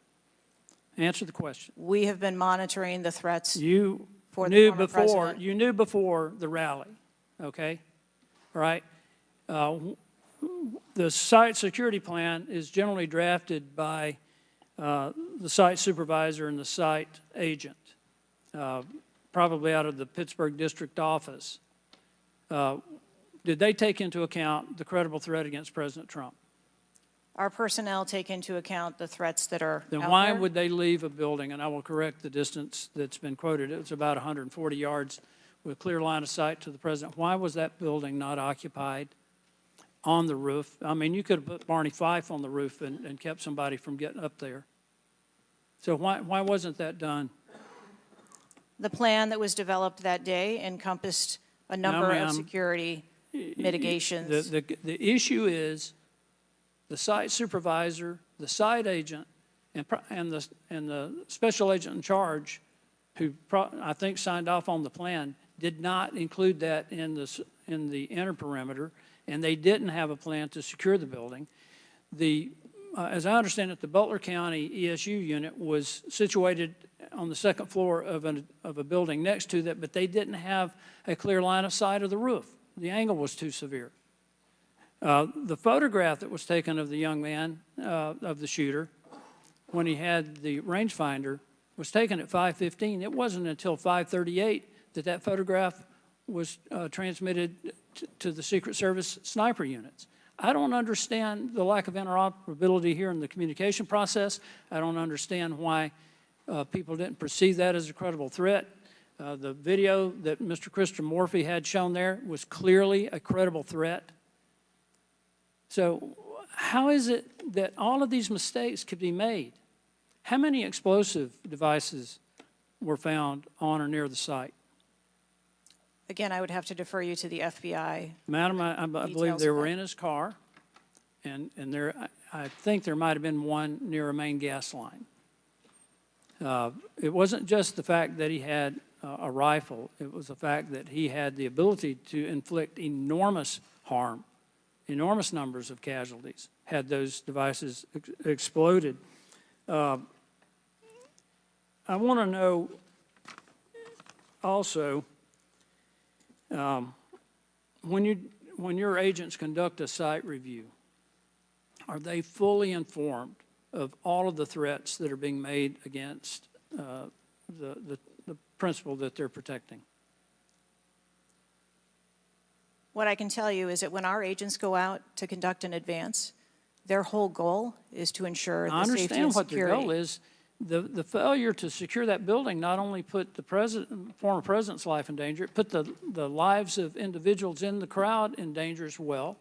Answer the question. We have been monitoring the threats. You for knew the former president. You knew before the rally, okay? All right. The site security plan is generally drafted by the site supervisor and the site agent, probably out of the Pittsburgh district office. Did they take into account the credible threat against President Trump? Our personnel take into account the threats that are Then out why there. would they leave a building? And I will correct the distance that's been quoted. It was about 140 yards with clear line of sight to the president. Why was that building not occupied on the roof? I mean, you could have put Barney Fife on the roof and kept somebody from getting up there. So why wasn't that done? The plan that was developed that day encompassed a number of security mitigations. The issue is the site supervisor, the site agent, and the special agent in charge, who I think signed off on the plan, did not include that in the inner perimeter, and they didn't have a plan to secure the building. As I understand it, the Butler County ESU unit was situated on the second floor of a building next to that, but they didn't have a clear line of sight of the roof. The angle was too severe. The photograph that was taken of the young man, of the shooter, when he had the rangefinder, was taken at 5:15. It wasn't until 5:38 that photograph was transmitted to the Secret Service sniper units. I don't understand the lack of interoperability here in the communication process. I don't understand why people didn't perceive that as a credible threat. The video that Mr. Christopher Morphy had shown there was clearly a credible threat. So how is it that all of these mistakes could be made? How many explosive devices were found on or near the site? Again, I would have to defer you to the FBI. Madam, I believe they were in his car, and I think there might have been one near a main gas line. It wasn't just the fact that he had a rifle. It was the fact that he had the ability to inflict enormous harm, enormous numbers of casualties had those devices exploded. I want to know also, when your agents conduct a site review, are they fully informed of all of the threats that are being made against the principle that they're protecting? What I can tell you is that when our agents go out to conduct an advance, their whole goal is to ensure the safety and security. I understand what their goal is. The failure to secure that building not only put the former president's life in danger, it put the lives of individuals in the crowd in danger as well.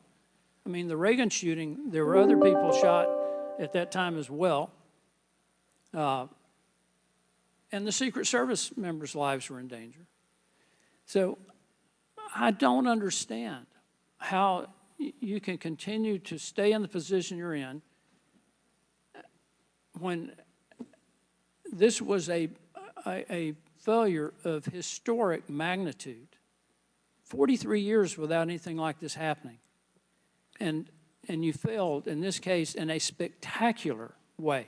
I mean, the Reagan shooting, there were other people shot at that time as well. And the Secret Service members' lives were in danger. So I don't understand how you can continue to stay in the position you're in when this was a failure of historic magnitude. 43 years without anything like this happening. And you failed, in this case, in a spectacular way.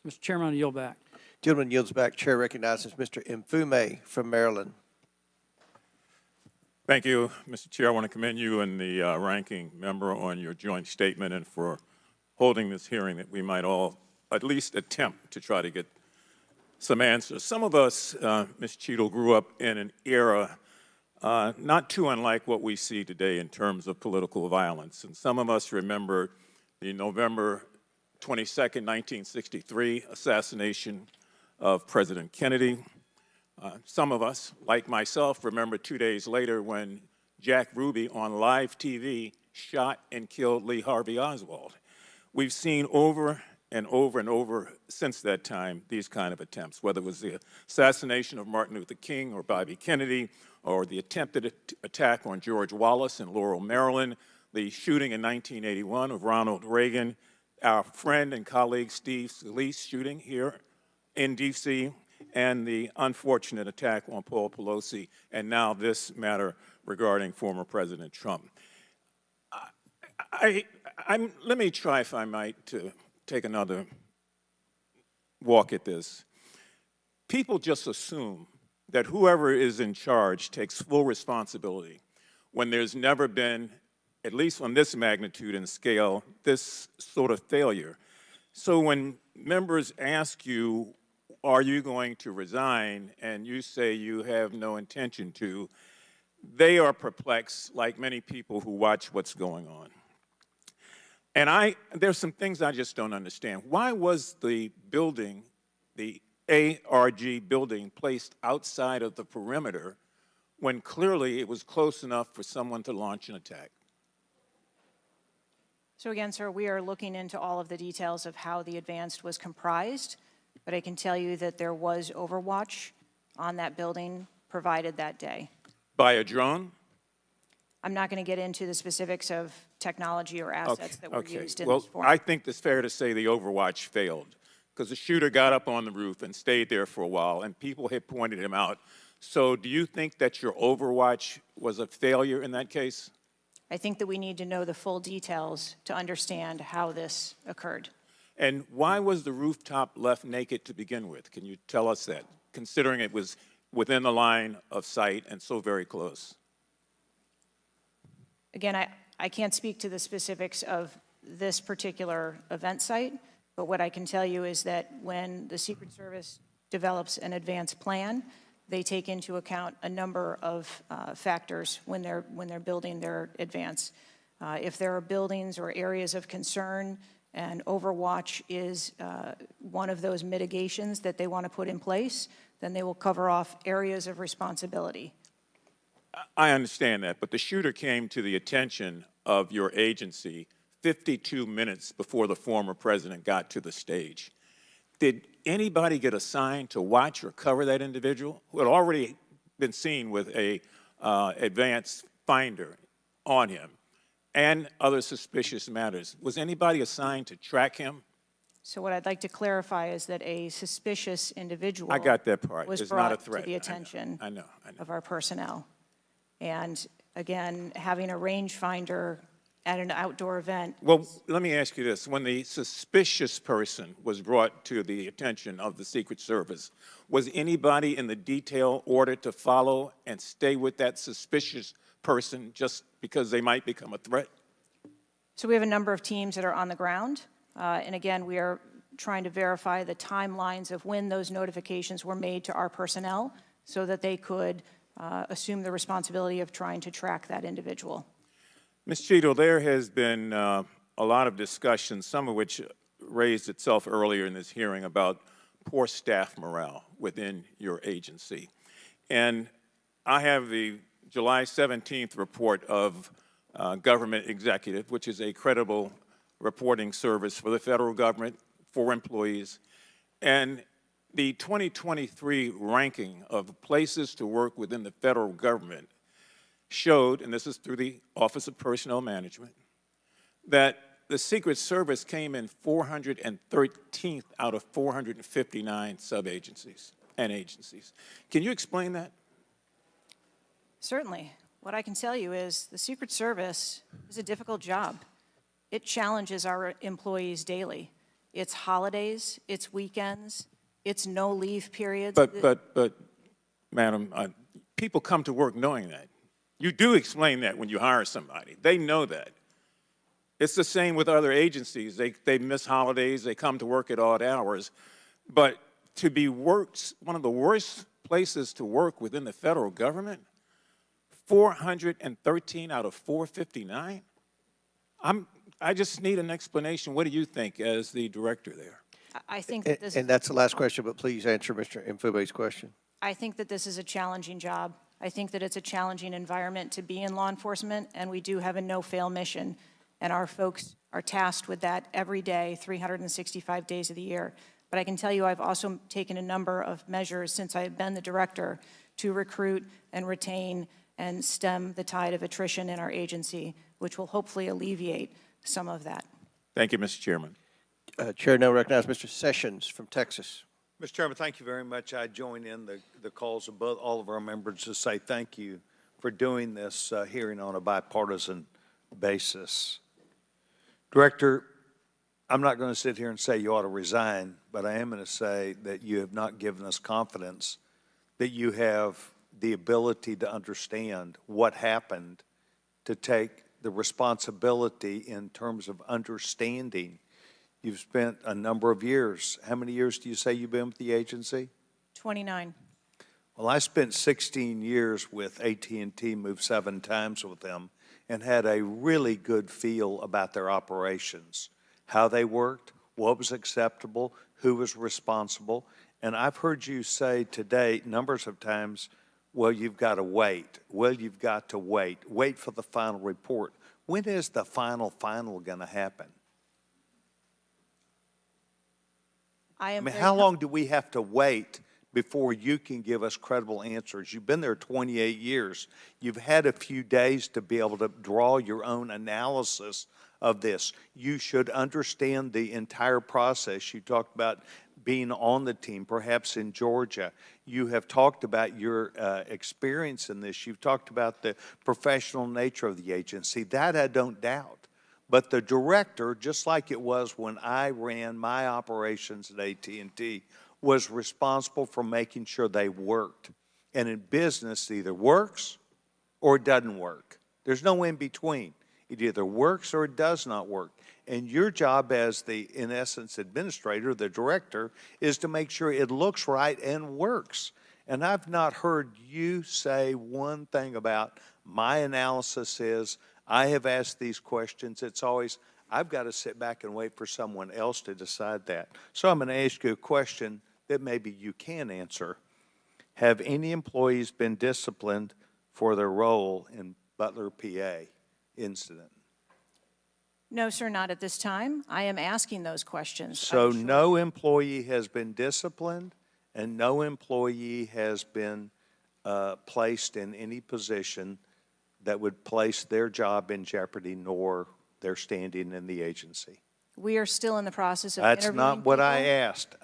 Mr. Chairman, I yield back. Gentleman yields back. Chair recognizes Mr. Mfume from Maryland. Thank you, Mr. Chair. I want to commend you and the ranking member on your joint statement and for holding this hearing that we might all at least attempt to try to get some answers. Some of us, Ms. Cheatle, grew up in an era not too unlike what we see today in terms of political violence. And some of us remember the November 22nd, 1963 assassination of President Kennedy. Some of us, like myself, remember 2 days later when Jack Ruby on live TV shot and killed Lee Harvey Oswald. We've seen over and over and over since that time these kind of attempts, whether it was the assassination of Martin Luther King or Bobby Kennedy, or the attempted attack on George Wallace in Laurel, Maryland, the shooting in 1981 of Ronald Reagan, our friend and colleague Steve Scalise shooting here in D.C., and the unfortunate attack on Paul Pelosi, and now this matter regarding former President Trump. Let me try, if I might, to take another walk at this. People just assume that whoever is in charge takes full responsibility when there's never been, at least on this magnitude and scale, this sort of failure. So when members ask you, are you going to resign, and you say you have no intention to, they are perplexed, like many people who watch what's going on. And there's some things I just don't understand. Why was the building, the ARG building, placed outside of the perimeter when clearly it was close enough for someone to launch an attack? So again, sir, we are looking into all of the details of how the advance was comprised, but I can tell you that there was overwatch on that building provided that day. By a drone? I'm not going to get into the specifics of technology or assets that were used in this forum. I think it's fair to say the overwatch failed because the shooter got up on the roof and stayed there for a while, and people had pointed him out. So do you think that your overwatch was a failure in that case? I think that we need to know the full details to understand how this occurred. And why was the rooftop left naked to begin with? Can you tell us that, considering it was within the line of sight and so very close? Again, I can't speak to the specifics of this particular event site, but what I can tell you is that when the Secret Service develops an advance plan, they take into account a number of factors when they're building their advance. If there are buildings or areas of concern, and overwatch is one of those mitigations that they want to put in place, then they will cover off areas of responsibility. I understand that, but the shooter came to the attention of your agency 52 minutes before the former president got to the stage. Did anybody get assigned to watch or cover that individual who had already been seen with a advanced finder on him and other suspicious matters? Was anybody assigned to track him? So what I'd like to clarify is that a suspicious individual I got that part. was It's brought not a threat. to the attention I know. of our personnel. And again, having a rangefinder at an outdoor event. Well, let me ask you this. When the suspicious person was brought to the attention of the Secret Service, was anybody in the detail ordered to follow and stay with that suspicious person just because they might become a threat? So we have a number of teams that are on the ground. And again, we are trying to verify the timelines of when those notifications were made to our personnel so that they could assume the responsibility of trying to track that individual. Ms. Cheatle, there has been a lot of discussion, some of which raised itself earlier in this hearing, about poor staff morale within your agency. And I have the July 17th report of Government Executive, which is a credible reporting service for the federal government, for employees. And the 2023 ranking of places to work within the federal government showed, and this is through the Office of Personnel Management, that the Secret Service came in 413th out of 459 sub-agencies and agencies. Can you explain that? Certainly. What I can tell you is the Secret Service is a difficult job. It challenges our employees daily. It's holidays, it's weekends, it's no leave periods. But Madam, people come to work knowing that. You do explain that when you hire somebody. They know that. It's the same with other agencies. They miss holidays, they come to work at odd hours. But to be worked, one of the worst places to work within the federal government, 413 out of 459? I just need an explanation. What do you think as the director there? I think that this And that's the last question, but please answer Mr. Mfube's question. I think that this is a challenging job. I think that it's a challenging environment to be in law enforcement, and we do have a no-fail mission, and our folks are tasked with that every day, 365 days of the year. But I can tell you I've also taken a number of measures since I've been the director to recruit and retain and stem the tide of attrition in our agency, which will hopefully alleviate some of that. Thank you, Mr. Chairman. Chair now recognizes Mr. Sessions from Texas. Mr. Chairman, thank you very much. I join in the calls of all of our members to say thank you for doing this hearing on a bipartisan basis. Director, I'm not going to sit here and say you ought to resign, but I am going to say that you have not given us confidence that you have the ability to understand what happened, to take the responsibility in terms of understanding. You've spent a number of years. How many years do you say you've been with the agency? 29. Well, I spent 16 years with AT&T, moved 7 times with them, and had a really good feel about their operations, how they worked, what was acceptable, who was responsible. And I've heard you say today numbers of times, well, you've got to wait. Well, you've got to wait. Wait for the final report. When is the final going to happen? I mean, how long do we have to wait before you can give us credible answers? You've been there 28 years. You've had a few days to be able to draw your own analysis of this. You should understand the entire process. You talked about being on the team, perhaps in Georgia. You have talked about your experience in this. You've talked about the professional nature of the agency. That I don't doubt. But the director, just like it was when I ran my operations at AT&T, was responsible for making sure they worked. And in business, it either works or it doesn't work. There's no in between. It either works or it does not work. And your job as the, in essence, administrator, the director, is to make sure it looks right and works. And I've not heard you say one thing about my analysis is, I have asked these questions. It's always, I've got to sit back and wait for someone else to decide that. So I'm going to ask you a question that maybe you can answer. Have any employees been disciplined for their role in Butler, PA incident? No, sir, not at this time. I am asking those questions. So no employee has been disciplined and no employee has been placed in any position that would place their job in jeopardy nor their standing in the agency. We are still in the process of That's interviewing not what people. I asked.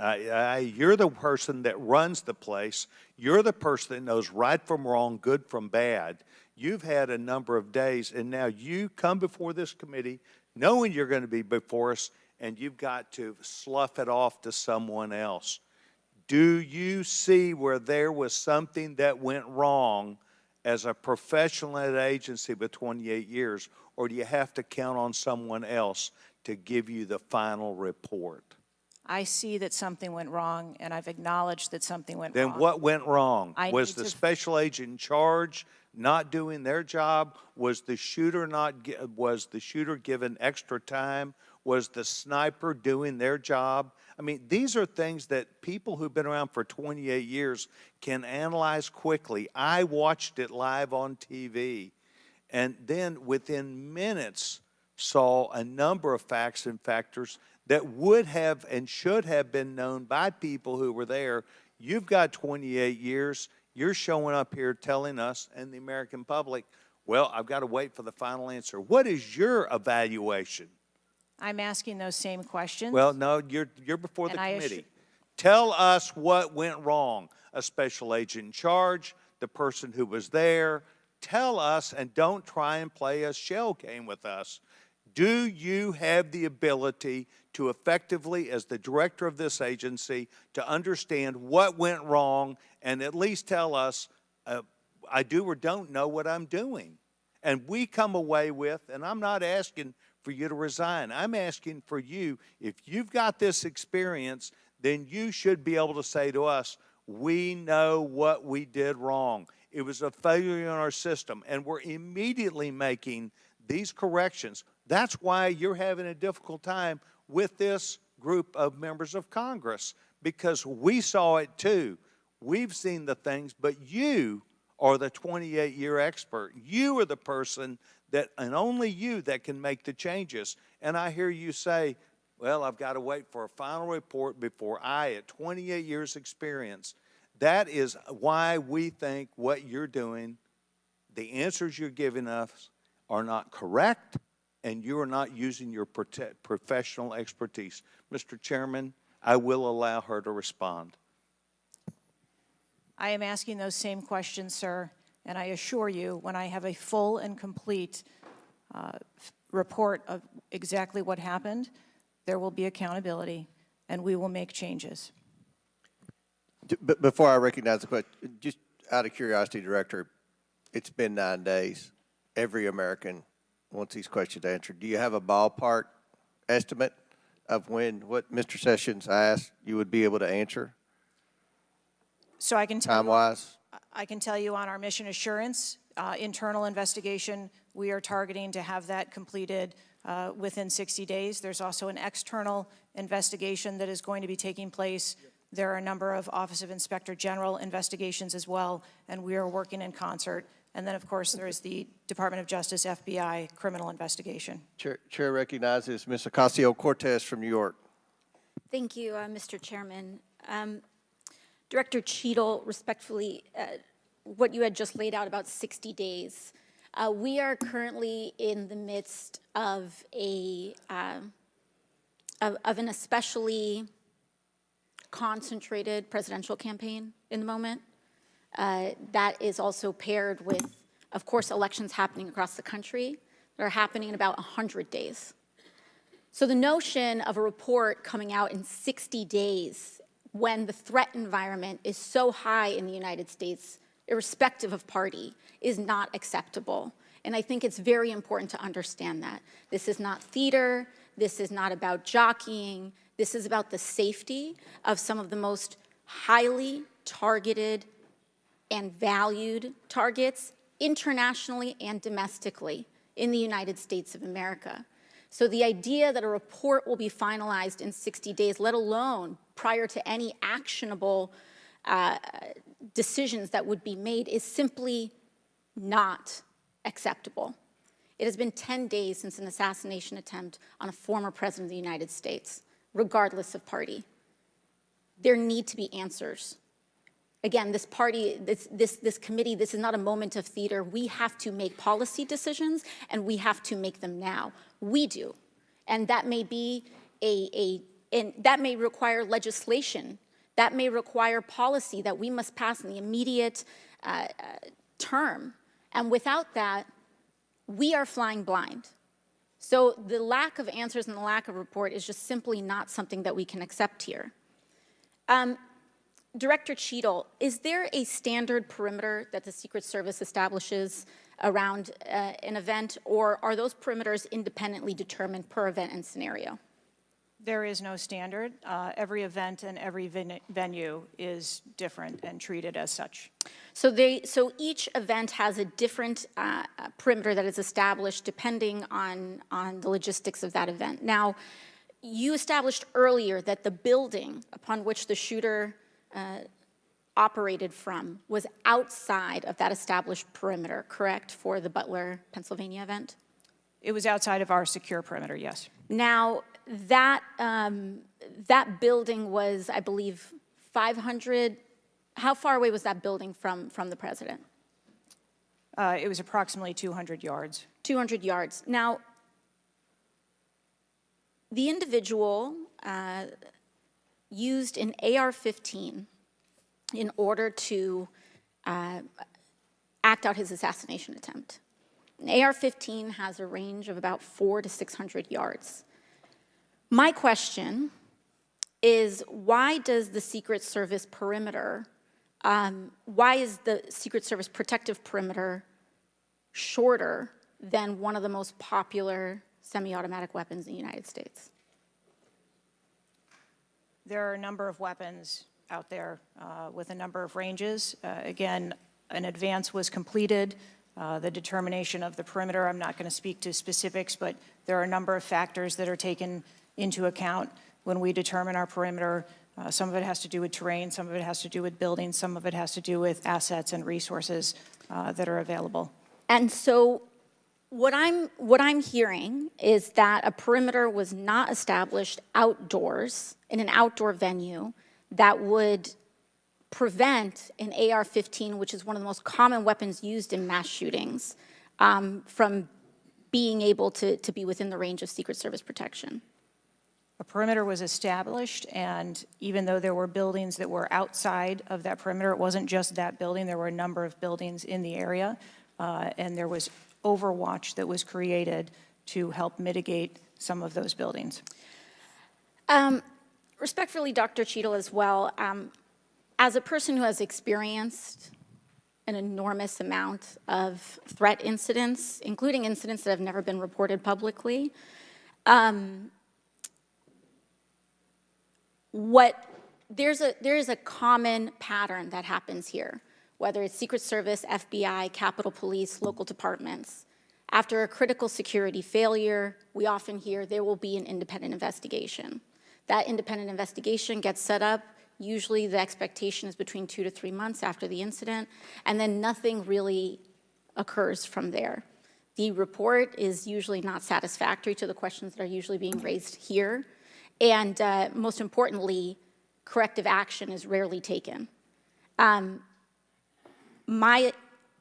You're the person that runs the place. You're the person that knows right from wrong, good from bad. You've had a number of days, and now you come before this committee knowing you're going to be before us, and you've got to slough it off to someone else. Do you see where there was something that went wrong as a professional at an agency with 28 years, or do you have to count on someone else to give you the final report? I see that something went wrong, and I've acknowledged that something went Then wrong. what went wrong? I Was need the to- special agent in charge not doing their job? Was the shooter was the shooter given extra time? Was the sniper doing their job? I mean, these are things that people who've been around for 28 years can analyze quickly. I watched it live on TV, and then within minutes saw a number of facts and factors that would have and should have been known by people who were there. You've got 28 years. You're showing up here telling us and the American public, well, I've got to wait for the final answer. What is your evaluation? I'm asking those same questions. Well, no, you're before the committee. Tell us what went wrong. A special agent in charge, the person who was there. Tell us, and don't try and play a shell game with us. Do you have the ability to effectively, as the director of this agency, to understand what went wrong and at least tell us, I do or don't know what I'm doing? And we come away with, and I'm not asking for you to resign. I'm asking for you, if you've got this experience, then you should be able to say to us, we know what we did wrong. It was a failure in our system, and we're immediately making these corrections. That's why you're having a difficult time with this group of members of Congress, because we saw it too. We've seen the things, but you are the 28-year expert. You are the person that, and only you, that can make the changes. And I hear you say, well, I've got to wait for a final report before I, at 28 years experience. That is why we think what you're doing, the answers you're giving us, are not correct, and you are not using your professional expertise. Mr. Chairman, I will allow her to respond. I am asking those same questions, sir, and I assure you, when I have a full and complete report of exactly what happened, there will be accountability, and we will make changes. Before I recognize the question, just out of curiosity, Director, it's been 9 days. Every American wants these questions answered. Do you have a ballpark estimate of when what Mr. Sessions asked you would be able to answer? So I can tell time-wise? I can tell you on our mission assurance internal investigation, we are targeting to have that completed within 60 days. There's also an external investigation that is going to be taking place. There are a number of Office of Inspector General investigations as well, and we are working in concert. And then, of course, there is the Department of Justice, FBI, criminal investigation. Chair recognizes Ms. Ocasio-Cortez from New York. Thank you, Mr. Chairman. Director Cheatle, respectfully, what you had just laid out about 60 days. We are currently in the midst of an especially concentrated presidential campaign in the moment. That is also paired with, of course, elections happening across the country that are happening in about 100 days. So the notion of a report coming out in 60 days when the threat environment is so high in the United States, irrespective of party, is not acceptable. And I think it's very important to understand that. This is not theater. This is not about jockeying. This is about the safety of some of the most highly targeted and valued targets internationally and domestically in the United States of America. So the idea that a report will be finalized in 60 days, let alone prior to any actionable decisions that would be made, is simply not acceptable. It has been 10 days since an assassination attempt on a former president of the United States, regardless of party. There need to be answers. Again, this party, this committee, this is not a moment of theater. We have to make policy decisions, and we have to make them now. We do. And that may be and that may require legislation. That may require policy that we must pass in the immediate term. And without that, we are flying blind. So the lack of answers and the lack of report is just simply not something that we can accept here. Director Cheatle, is there a standard perimeter that the Secret Service establishes around an event, or are those perimeters independently determined per event and scenario? There is no standard. Every event and every venue is different and treated as such. So each event has a different perimeter that is established depending on the logistics of that event. Now, you established earlier that the building upon which the shooter operated from was outside of that established perimeter, correct, for the Butler, Pennsylvania event? It was outside of our secure perimeter, yes. Now, that building was, I believe, 500. How far away was that building from the president? It was approximately 200 yards. 200 yards. Now, the individual used an AR-15 in order to act out his assassination attempt. An AR-15 has a range of about 400 to 600 yards. My question is, why does the Secret Service perimeter, why is the Secret Service protective perimeter shorter than one of the most popular semi-automatic weapons in the United States? There are a number of weapons out there with a number of ranges. Again, an advance was completed. The determination of the perimeter, I'm not going to speak to specifics, but there are a number of factors that are taken into account when we determine our perimeter. Some of it has to do with terrain, some of it has to do with buildings, some of it has to do with assets and resources that are available. And so what I'm hearing is that a perimeter was not established outdoors in an outdoor venue that would prevent an AR-15, which is one of the most common weapons used in mass shootings, from being able to be within the range of Secret Service protection. A perimeter was established, and even though there were buildings that were outside of that perimeter, it wasn't just that building, there were a number of buildings in the area, and there was overwatch that was created to help mitigate some of those buildings. Respectfully, Dr. Cheatle, as well, as a person who has experienced an enormous amount of threat incidents, including incidents that have never been reported publicly, there is a common pattern that happens here, whether it's Secret Service, FBI, Capitol Police, local departments. After a critical security failure, we often hear there will be an independent investigation. That independent investigation gets set up. Usually the expectation is between 2 to 3 months after the incident, and then nothing really occurs from there. The report is usually not satisfactory to the questions that are usually being raised here, and most importantly, corrective action is rarely taken.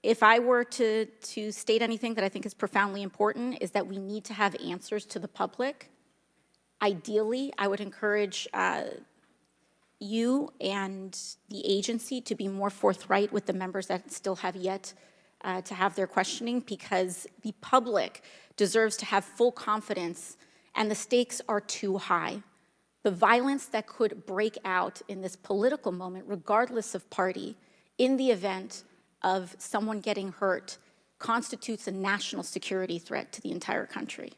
If I were to state anything that I think is profoundly important, is that we need to have answers to the public. Ideally, I would encourage you and the agency to be more forthright with the members that still have yet to have their questioning, because the public deserves to have full confidence, and the stakes are too high. The violence that could break out in this political moment, regardless of party, in the event of someone getting hurt, constitutes a national security threat to the entire country.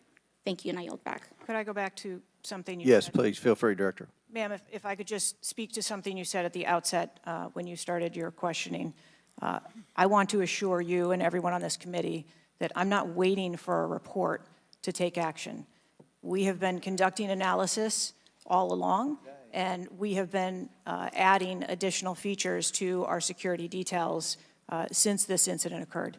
Thank you, and I yield back. Could I go back to something you Yes, said? please, feel free, Director. Ma'am, if I could just speak to something you said at the outset when you started your questioning. I want to assure you and everyone on this committee that I'm not waiting for a report to take action. We have been conducting analysis all along, and we have been adding additional features to our security details since this incident occurred.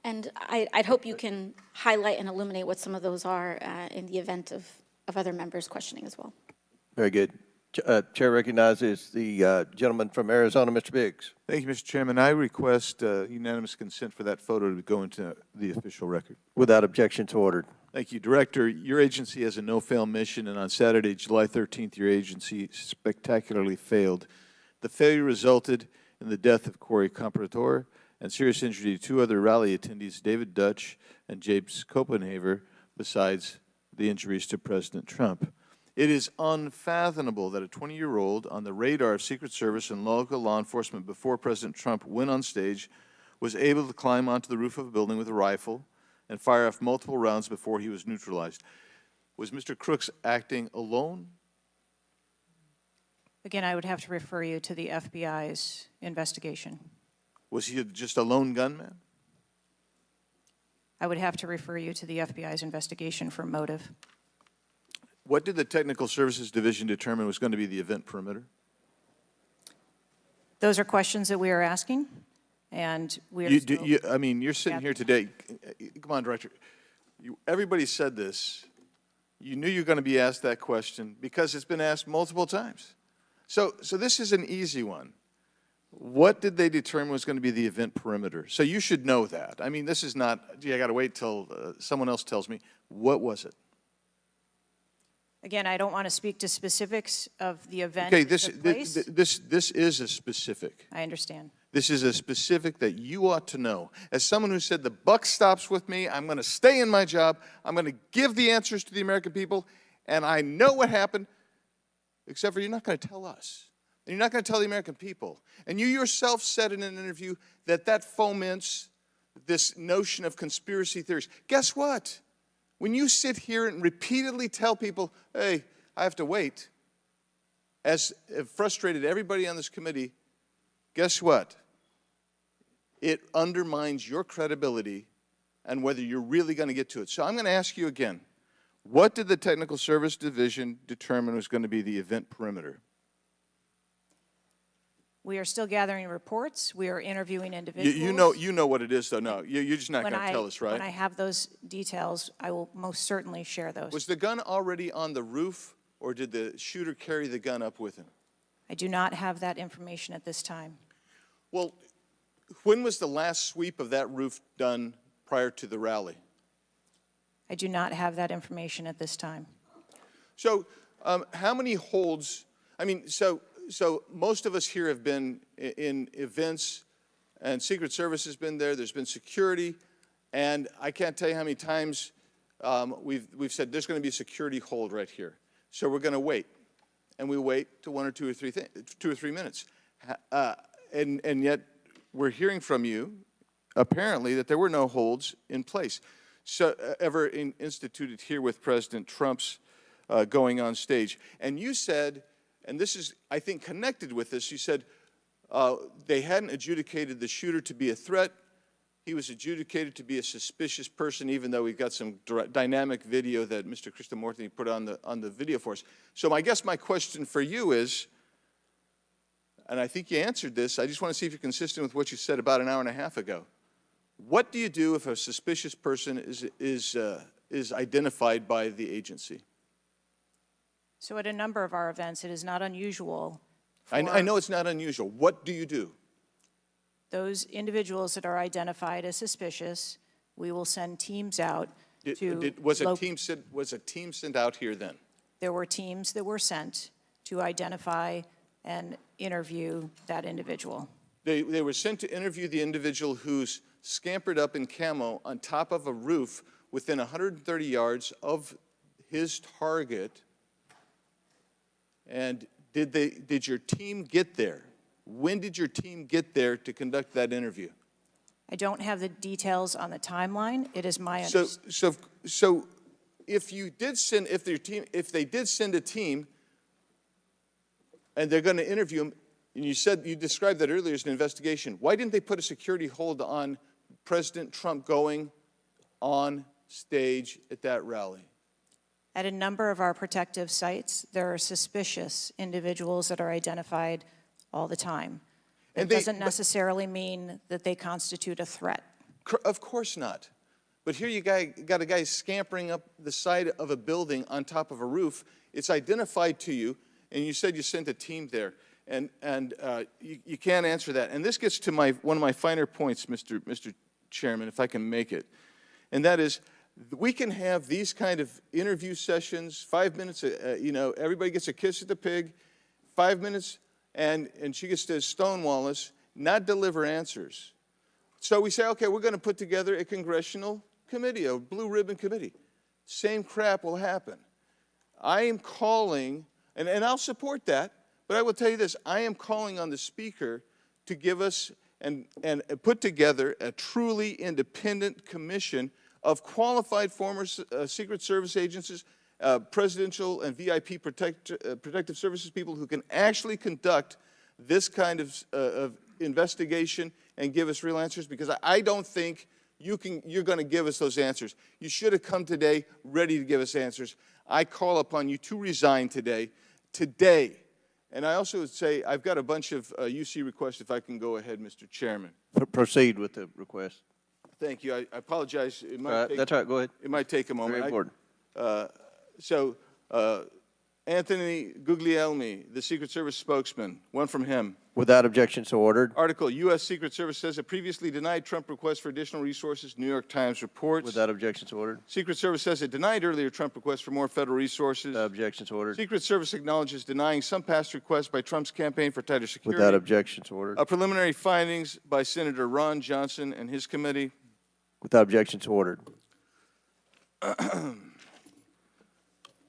And I'd hope you can highlight and illuminate what some of those are in the event of other members questioning as well. Very good. Chair recognizes the gentleman from Arizona, Mr. Biggs. Thank you, Mr. Chairman. I request unanimous consent for that photo to go into the official record. Without objection, so ordered. Thank you. Director, your agency has a no-fail mission, and on Saturday, July 13th, your agency spectacularly failed. The failure resulted in the death of Corey Comparator and serious injury to 2 other rally attendees, David Dutch and James Copenhaver, besides the injuries to President Trump. It is unfathomable that a 20-year-old on the radar of Secret Service and local law enforcement before President Trump went on stage was able to climb onto the roof of a building with a rifle and fire off multiple rounds before he was neutralized. Was Mr. Crooks acting alone? Again, I would have to refer you to the FBI's investigation. Was he just a lone gunman? I would have to refer you to the FBI's investigation for motive. What did the Technical Services Division determine was going to be the event perimeter? Those are questions that we are asking, and we are I mean, you're sitting here today. Come on, Director. Everybody said this. You knew you were going to be asked that question because it's been asked multiple times. So this is an easy one. What did they determine was going to be the event perimeter? So you should know that. I mean, this is not, gee, I got to wait till someone else tells me. What was it? Again, I don't want to speak to specifics of the event. Okay, that took place. this is a specific. I understand. This is a specific that you ought to know. As someone who said the buck stops with me, I'm going to stay in my job, I'm going to give the answers to the American people, and I know what happened, except for you're not going to tell us. And you're not going to tell the American people. And you yourself said in an interview that foments this notion of conspiracy theories. Guess what? When you sit here and repeatedly tell people, hey, I have to wait, as it frustrated everybody on this committee, guess what? It undermines your credibility and whether you're really going to get to it. So I'm going to ask you again, what did the Technical Service Division determine was going to be the event perimeter? We are still gathering reports. We are interviewing individuals. You know what it is, though. No, you're just not going to tell us, right? When I have those details, I will most certainly share those. Was the gun already on the roof, or did the shooter carry the gun up with him? I do not have that information at this time. Well, when was the last sweep of that roof done prior to the rally? I do not have that information at this time. So how many holds, I mean, so most of us here have been in events, and Secret Service has been there, there's been security, and I can't tell you how many times we've said there's going to be a security hold right here. So we're going to wait, and we wait to 1 or 2 or 3 minutes. And yet we're hearing from you, apparently, that there were no holds in place. So ever instituted here with President Trump's going on stage. And you said, and this is, I think, connected with this, you said they hadn't adjudicated the shooter to be a threat. He was adjudicated to be a suspicious person, even though we've got some dynamic video that Mr. Krishnamurthy put on the video for us. So I guess my question for you is, and I think you answered this, I just want to see if you're consistent with what you said about an hour and a half ago. What do you do if a suspicious person is identified by the agency? So at a number of our events, it is not unusual. I know it's not unusual. What do you do? Those individuals that are identified as suspicious, we will send teams out to... Was a team sent out here then? There were teams that were sent to identify and interview that individual. They were sent to interview the individual who's scampered up in camo on top of a roof within 130 yards of his target. And did your team get there? When did your team get there to conduct that interview? I don't have the details on the timeline. It is my understanding. So if they did send a team and they're going to interview him, and you described that earlier as an investigation, why didn't they put a security hold on President Trump going on stage at that rally? At a number of our protective sites, there are suspicious individuals that are identified all the time. It doesn't necessarily mean that they constitute a threat. Of course not. But here you got a guy scampering up the side of a building on top of a roof. It's identified to you, and you said you sent a team there. And you can't answer that. And this gets to one of my finer points, Mr. Chairman, if I can make it. And that is, we can have these kind of interview sessions, 5 minutes, everybody gets a kiss at the pig, 5 minutes, and she gets to stonewall us, not deliver answers. So we say, okay, we're going to put together a congressional committee, a blue ribbon committee. Same crap will happen. I am calling, and I'll support that, but I will tell you this, I am calling on the Speaker to give us and put together a truly independent commission of qualified former Secret Service agents, presidential and VIP protective services people who can actually conduct this kind of investigation and give us real answers, because I don't think you're going to give us those answers. You should have come today ready to give us answers. I call upon you to resign today. And I also would say I've got a bunch of UC requests, if I can go ahead, Mr. Chairman. Proceed with the request. Thank you. I apologize. It might That's all right. Go ahead. It might take a moment. Very important. Anthony Guglielmi, the Secret Service spokesman, one from him. Without objection, so ordered. Article, U.S. Secret Service says it previously denied Trump requests for additional resources, New York Times reports. Without objection, so ordered. Secret Service says it denied earlier Trump requests for more federal resources. Without objection, so ordered. Secret Service acknowledges denying some past requests by Trump's campaign for tighter security. Without objection, so ordered. Preliminary findings by Senator Ron Johnson and his committee. Without objection, so ordered.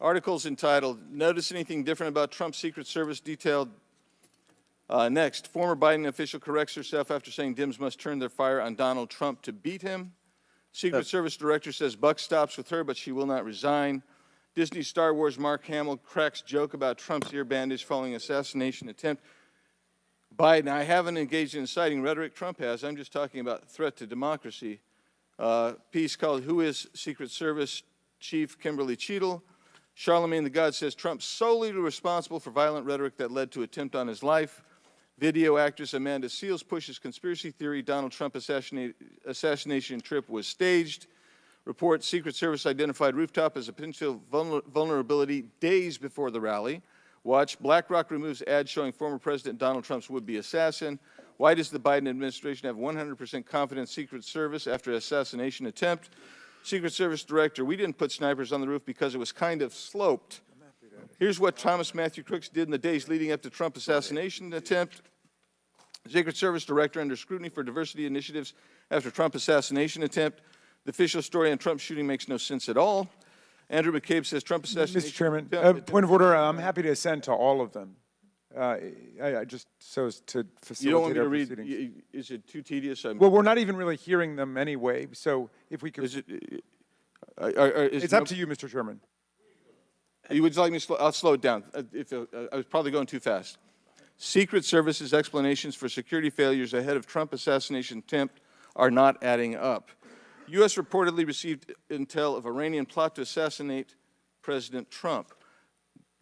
Articles entitled, Notice Anything Different About Trump's Secret Service detailed. Next, former Biden official corrects herself after saying Dems must turn their fire on Donald Trump to beat him. Secret Service director says buck stops with her, but she will not resign. Disney Star Wars Mark Hamill cracks joke about Trump's ear bandage following assassination attempt. Biden, I haven't engaged in inciting rhetoric. Trump has. I'm just talking about threat to democracy. Piece called Who is Secret Service Chief Kimberly Cheatle? Charlemagne the God says Trump solely responsible for violent rhetoric that led to attempt on his life. Video actress Amanda Seales pushes conspiracy theory Donald Trump assassination trip was staged. Report Secret Service identified rooftop as a potential vulnerability days before the rally. Watch BlackRock removes ad showing former President Donald Trump's would-be assassin. Why does the Biden administration have 100% confidence Secret Service after assassination attempt? Secret Service director, we didn't put snipers on the roof because it was kind of sloped. Here's what Thomas Matthew Crooks did in the days leading up to Trump assassination attempt. Secret Service director under scrutiny for diversity initiatives after Trump assassination attempt. The official story on Trump's shooting makes no sense at all. Andrew McCabe says Trump assassination. Mr. Chairman, point of order. I'm happy to assent to all of them. I just so as to facilitate you don't want me our to read? proceedings. Is it too tedious? Well, we're not even really hearing them anyway. So if we could, it's up to you, Mr. Chairman. You would like me to slow? I'll slow it down. I was probably going too fast. Secret Service's explanations for security failures ahead of Trump assassination attempt are not adding up. U.S. reportedly received intel of Iranian plot to assassinate President Trump.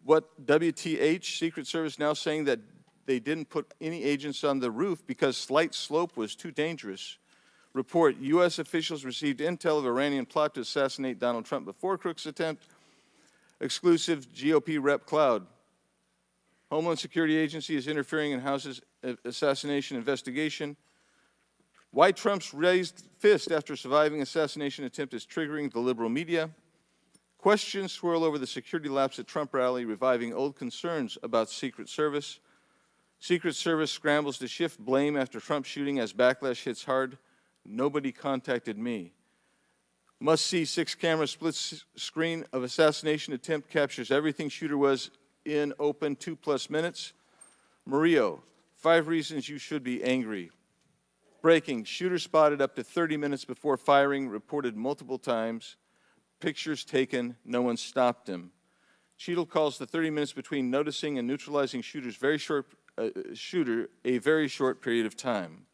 What WTH, Secret Service now saying that they didn't put any agents on the roof because slight slope was too dangerous. Report, U.S. officials received intel of Iranian plot to assassinate Donald Trump before Crook's attempt. Exclusive GOP rep Cloud. Homeland Security Agency is interfering in House's assassination investigation. Why Trump's raised fist after surviving assassination attempt is triggering the liberal media. Questions swirl over the security lapse at Trump rally, reviving old concerns about Secret Service. Secret Service scrambles to shift blame after Trump shooting as backlash hits hard. Nobody contacted me. Must-see 6-camera split screen of assassination attempt captures everything shooter was in open 2+ minutes. Murillo, 5 reasons you should be angry. Breaking, shooter spotted up to 30 minutes before firing, reported multiple times. Pictures taken, no one stopped him. Cheatle calls the 30 minutes between noticing and neutralizing shooter a very short period of time.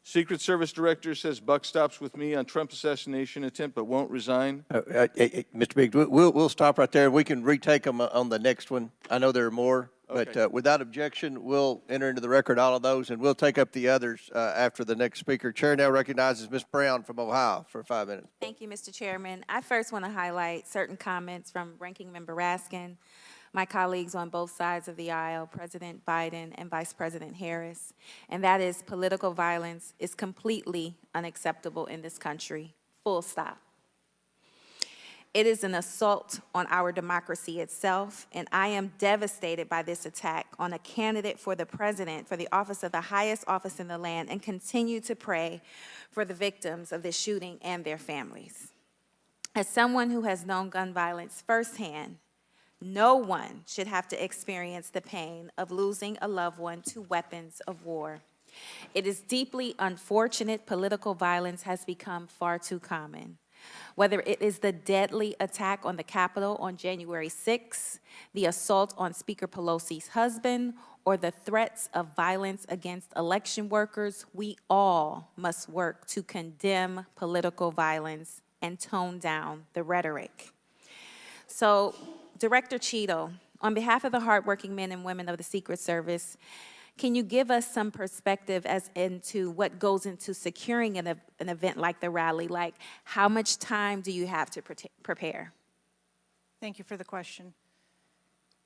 Secret Service director says buck stops with me on Trump assassination attempt but won't resign. Mr. Biggs, we'll stop right there. We can retake them on the next one. I know there are more, Okay. but without objection, we'll enter into the record all of those, and we'll take up the others after the next speaker. Chair now recognizes Ms. Brown from Ohio for 5 minutes. Thank you, Mr. Chairman. I first want to highlight certain comments from Ranking Member Raskin, my colleagues on both sides of the aisle, President Biden and Vice President Harris, and that is political violence is completely unacceptable in this country, full stop. It is an assault on our democracy itself, and I am devastated by this attack on a candidate for the president, for the office of the highest office in the land, and continue to pray for the victims of this shooting and their families. As someone who has known gun violence firsthand, no one should have to experience the pain of losing a loved one to weapons of war. It is deeply unfortunate political violence has become far too common. Whether it is the deadly attack on the Capitol on January 6th, the assault on Speaker Pelosi's husband, or the threats of violence against election workers, we all must work to condemn political violence and tone down the rhetoric. So, Director Cheatle, on behalf of the hardworking men and women of the Secret Service, can you give us some perspective as into what goes into securing an event like the rally? Like, how much time do you have to prepare? Thank you for the question.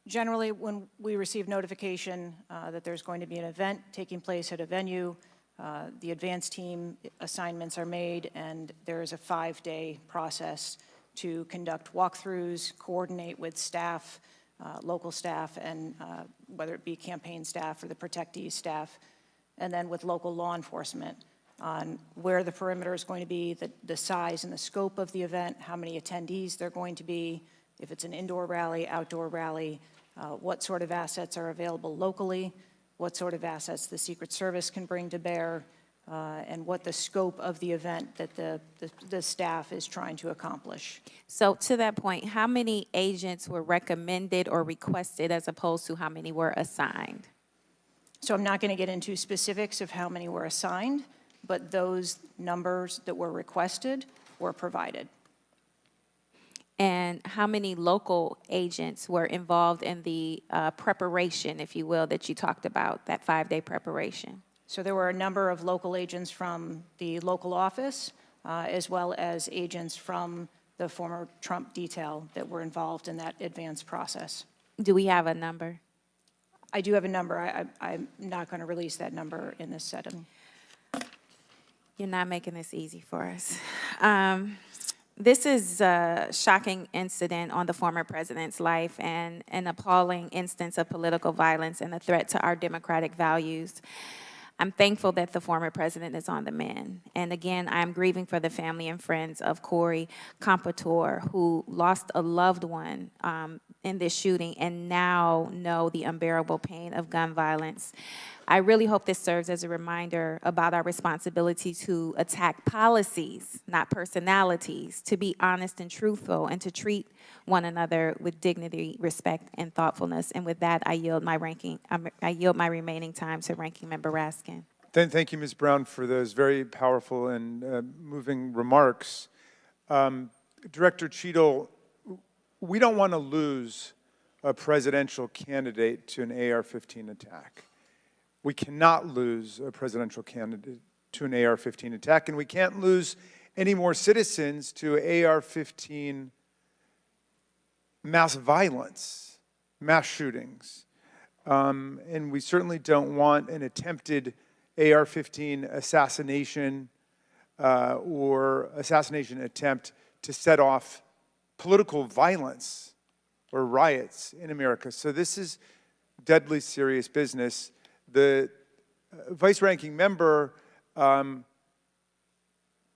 Generally, when we receive notification that there's going to be an event taking place at a venue, the advance team assignments are made, and there is a 5-day process to conduct walkthroughs, coordinate with staff, local staff, and whether it be campaign staff or the protectee staff, and then with local law enforcement on where the perimeter is going to be, the size and the scope of the event, how many attendees there are going to be, if it's an indoor rally, outdoor rally, what sort of assets are available locally, what sort of assets the Secret Service can bring to bear, and what the scope of the event that the staff is trying to accomplish. So to that point, how many agents were recommended or requested as opposed to how many were assigned? So I'm not going to get into specifics of how many were assigned, but those numbers that were requested were provided. And how many local agents were involved in the preparation, if you will, that you talked about, that 5-day preparation? So there were a number of local agents from the local office, as well as agents from the former Trump detail that were involved in that advance process. Do we have a number? I do have a number. I'm not going to release that number in this setting. You're not making this easy for us. This is a shocking incident on the former president's life and an appalling instance of political violence and a threat to our democratic values. I'm thankful that the former president is on the mend. And again, I'm grieving for the family and friends of Corey Compatore, who lost a loved one in this shooting and now know the unbearable pain of gun violence. I really hope this serves as a reminder about our responsibility to attack policies, not personalities, to be honest and truthful, and to treat one another with dignity, respect, and thoughtfulness. And with that, I yield my remaining time to Ranking Member Raskin. Thank you, Ms. Brown, for those very powerful and moving remarks. Director Cheatle, we don't want to lose a presidential candidate to an AR-15 attack. We cannot lose a presidential candidate to an AR-15 attack, and we can't lose any more citizens to AR-15 mass violence, mass shootings. And we certainly don't want an attempted AR-15 assassination or assassination attempt to set off political violence or riots in America. So this is deadly serious business. The vice-ranking member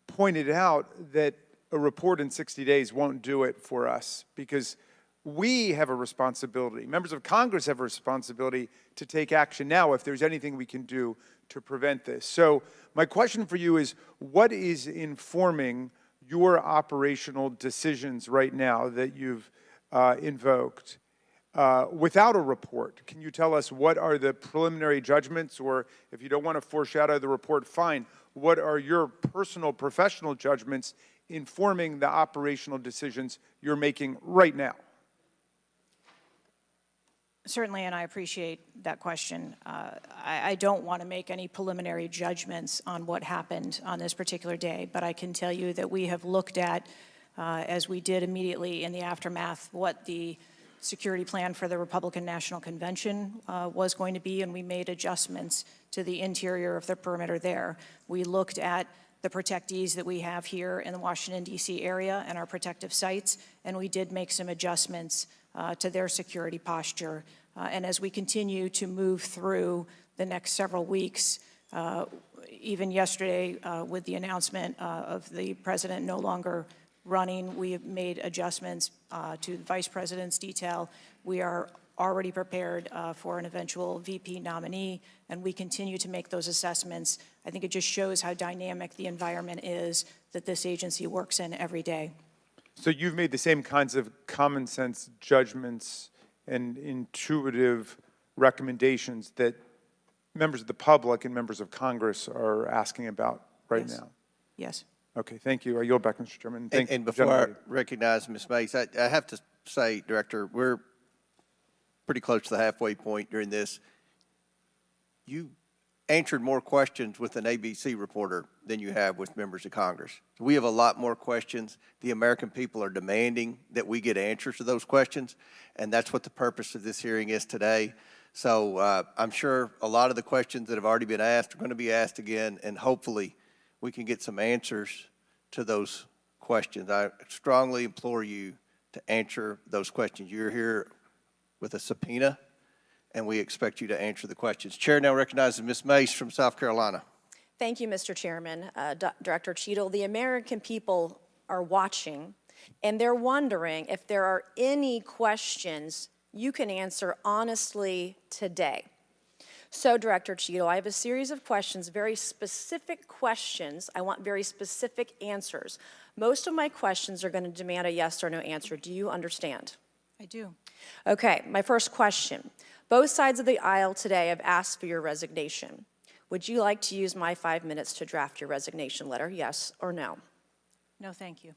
pointed out that a report in 60 days won't do it for us because we have a responsibility. Members of Congress have a responsibility to take action now if there's anything we can do to prevent this. So my question for you is, what is informing your operational decisions right now that you've invoked? Without a report, can you tell us what are the preliminary judgments, or if you don't want to foreshadow the report, fine. What are your personal, professional judgments informing the operational decisions you're making right now? Certainly, and I appreciate that question. I don't want to make any preliminary judgments on what happened on this particular day, but I can tell you that we have looked at, as we did immediately in the aftermath, what the security plan for the Republican National Convention was going to be, and we made adjustments to the interior of the perimeter there. We looked at the protectees that we have here in the Washington, D.C. area and our protective sites, and we did make some adjustments to their security posture. And as we continue to move through the next several weeks, even yesterday with the announcement of the president no longer running, we have made adjustments to the vice president's detail. We are already prepared for an eventual VP nominee, and we continue to make those assessments. I think it just shows how dynamic the environment is that this agency works in every day. So you've made the same kinds of common sense judgments and intuitive recommendations that members of the public and members of Congress are asking about right now? Yes. Okay, thank you. I yield back, Mr. Chairman. Thank And you, before I gentlemen. recognize Ms. Mace, I have to say, Director, we're pretty close to the halfway point during this. You answered more questions with an ABC reporter than you have with members of Congress. We have a lot more questions. The American people are demanding that we get answers to those questions, and that's what the purpose of this hearing is today. So I'm sure a lot of the questions that have already been asked are going to be asked again, and hopefully we can get some answers to those questions. I strongly implore you to answer those questions. You're here with a subpoena, and we expect you to answer the questions. Chair now recognizes Ms. Mace from South Carolina. Thank you, Mr. Chairman. Director Cheatle, the American people are watching, and they're wondering if there are any questions you can answer honestly today. So, Director Cheatle, I have a series of questions, very specific questions. I want very specific answers. Most of my questions are going to demand a yes or no answer. Do you understand? I do. Okay, my first question. Both sides of the aisle today have asked for your resignation. Would you like to use my 5 minutes to draft your resignation letter, yes or no? No, thank you.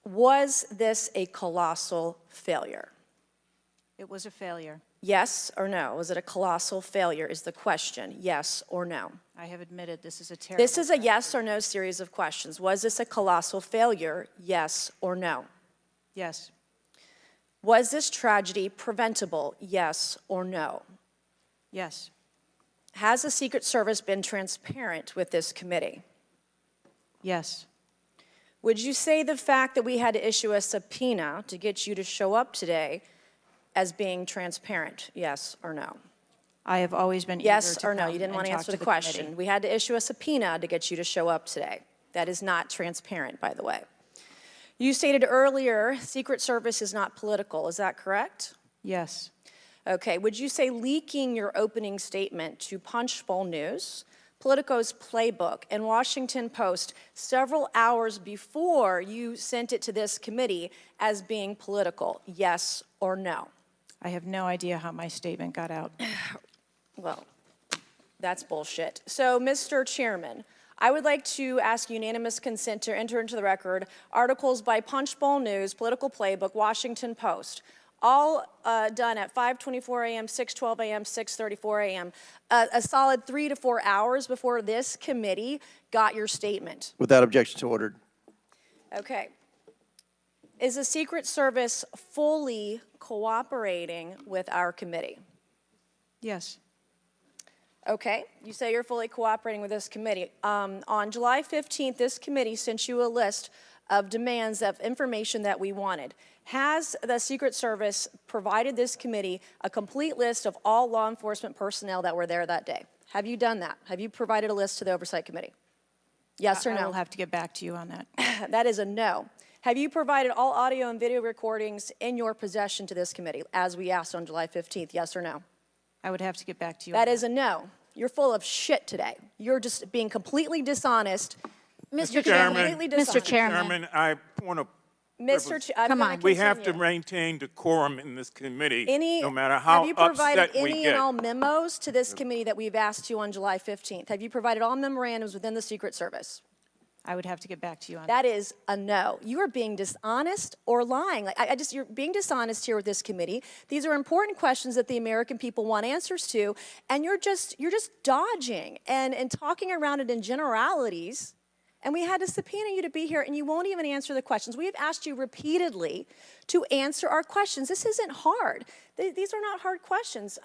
Was this a colossal failure? It was a failure. Yes or no? Was it a colossal failure is the question, yes or no? I have admitted this is a terrible This is a yes or no series of questions. Was this a colossal failure, yes or no? Yes. Was this tragedy preventable, yes or no? Yes. Has the Secret Service been transparent with this committee? Yes. Would you say the fact that we had to issue a subpoena to get you to show up today as being transparent, yes or no? I have always been yes eager to or no? come You didn't and want to talk answer to the the question. committee. We had to issue a subpoena to get you to show up today. That is not transparent, by the way. You stated earlier, Secret Service is not political. Is that correct? Yes. Okay. Would you say leaking your opening statement to Punchbowl News, Politico's Playbook, and Washington Post several hours before you sent it to this committee as being political, yes or no? I have no idea how my statement got out. Well, that's bullshit. So, Mr. Chairman, I would like to ask unanimous consent to enter into the record articles by Punchbowl News, Political Playbook, Washington Post, all done at 5:24 a.m., 6:12 a.m., 6:34 a.m., a solid 3 to 4 hours before this committee got your statement. Without objection, ordered. Okay. Is the Secret Service fully cooperating with our committee? Yes. Okay, you say you're fully cooperating with this committee. On July 15th, this committee sent you a list of demands of information that we wanted. Has the Secret Service provided this committee a complete list of all law enforcement personnel that were there that day? Have you done that? Have you provided a list to the Oversight Committee? Yes or no? I will have to get back to you on that. That is a no. Have you provided all audio and video recordings in your possession to this committee, as we asked on July 15th, yes or no? I would have to get back to you. That is a no. You're full of shit today. You're just being completely dishonest. Mr. Chairman, Mr. Chairman, I want to. Come on. We have to maintain decorum in this committee, no matter how have you provided upset we any get. and all memos to this committee that we've asked you on July 15th? Have you provided all memorandums within the Secret Service? I would have to get back to you on that. That is a no. You are being dishonest or lying. Like you're being dishonest here with this committee. These are important questions that the American people want answers to, and you're just dodging and talking around it in generalities. And we had to subpoena you to be here, and you won't even answer the questions. We have asked you repeatedly to answer our questions. This isn't hard. These are not hard questions.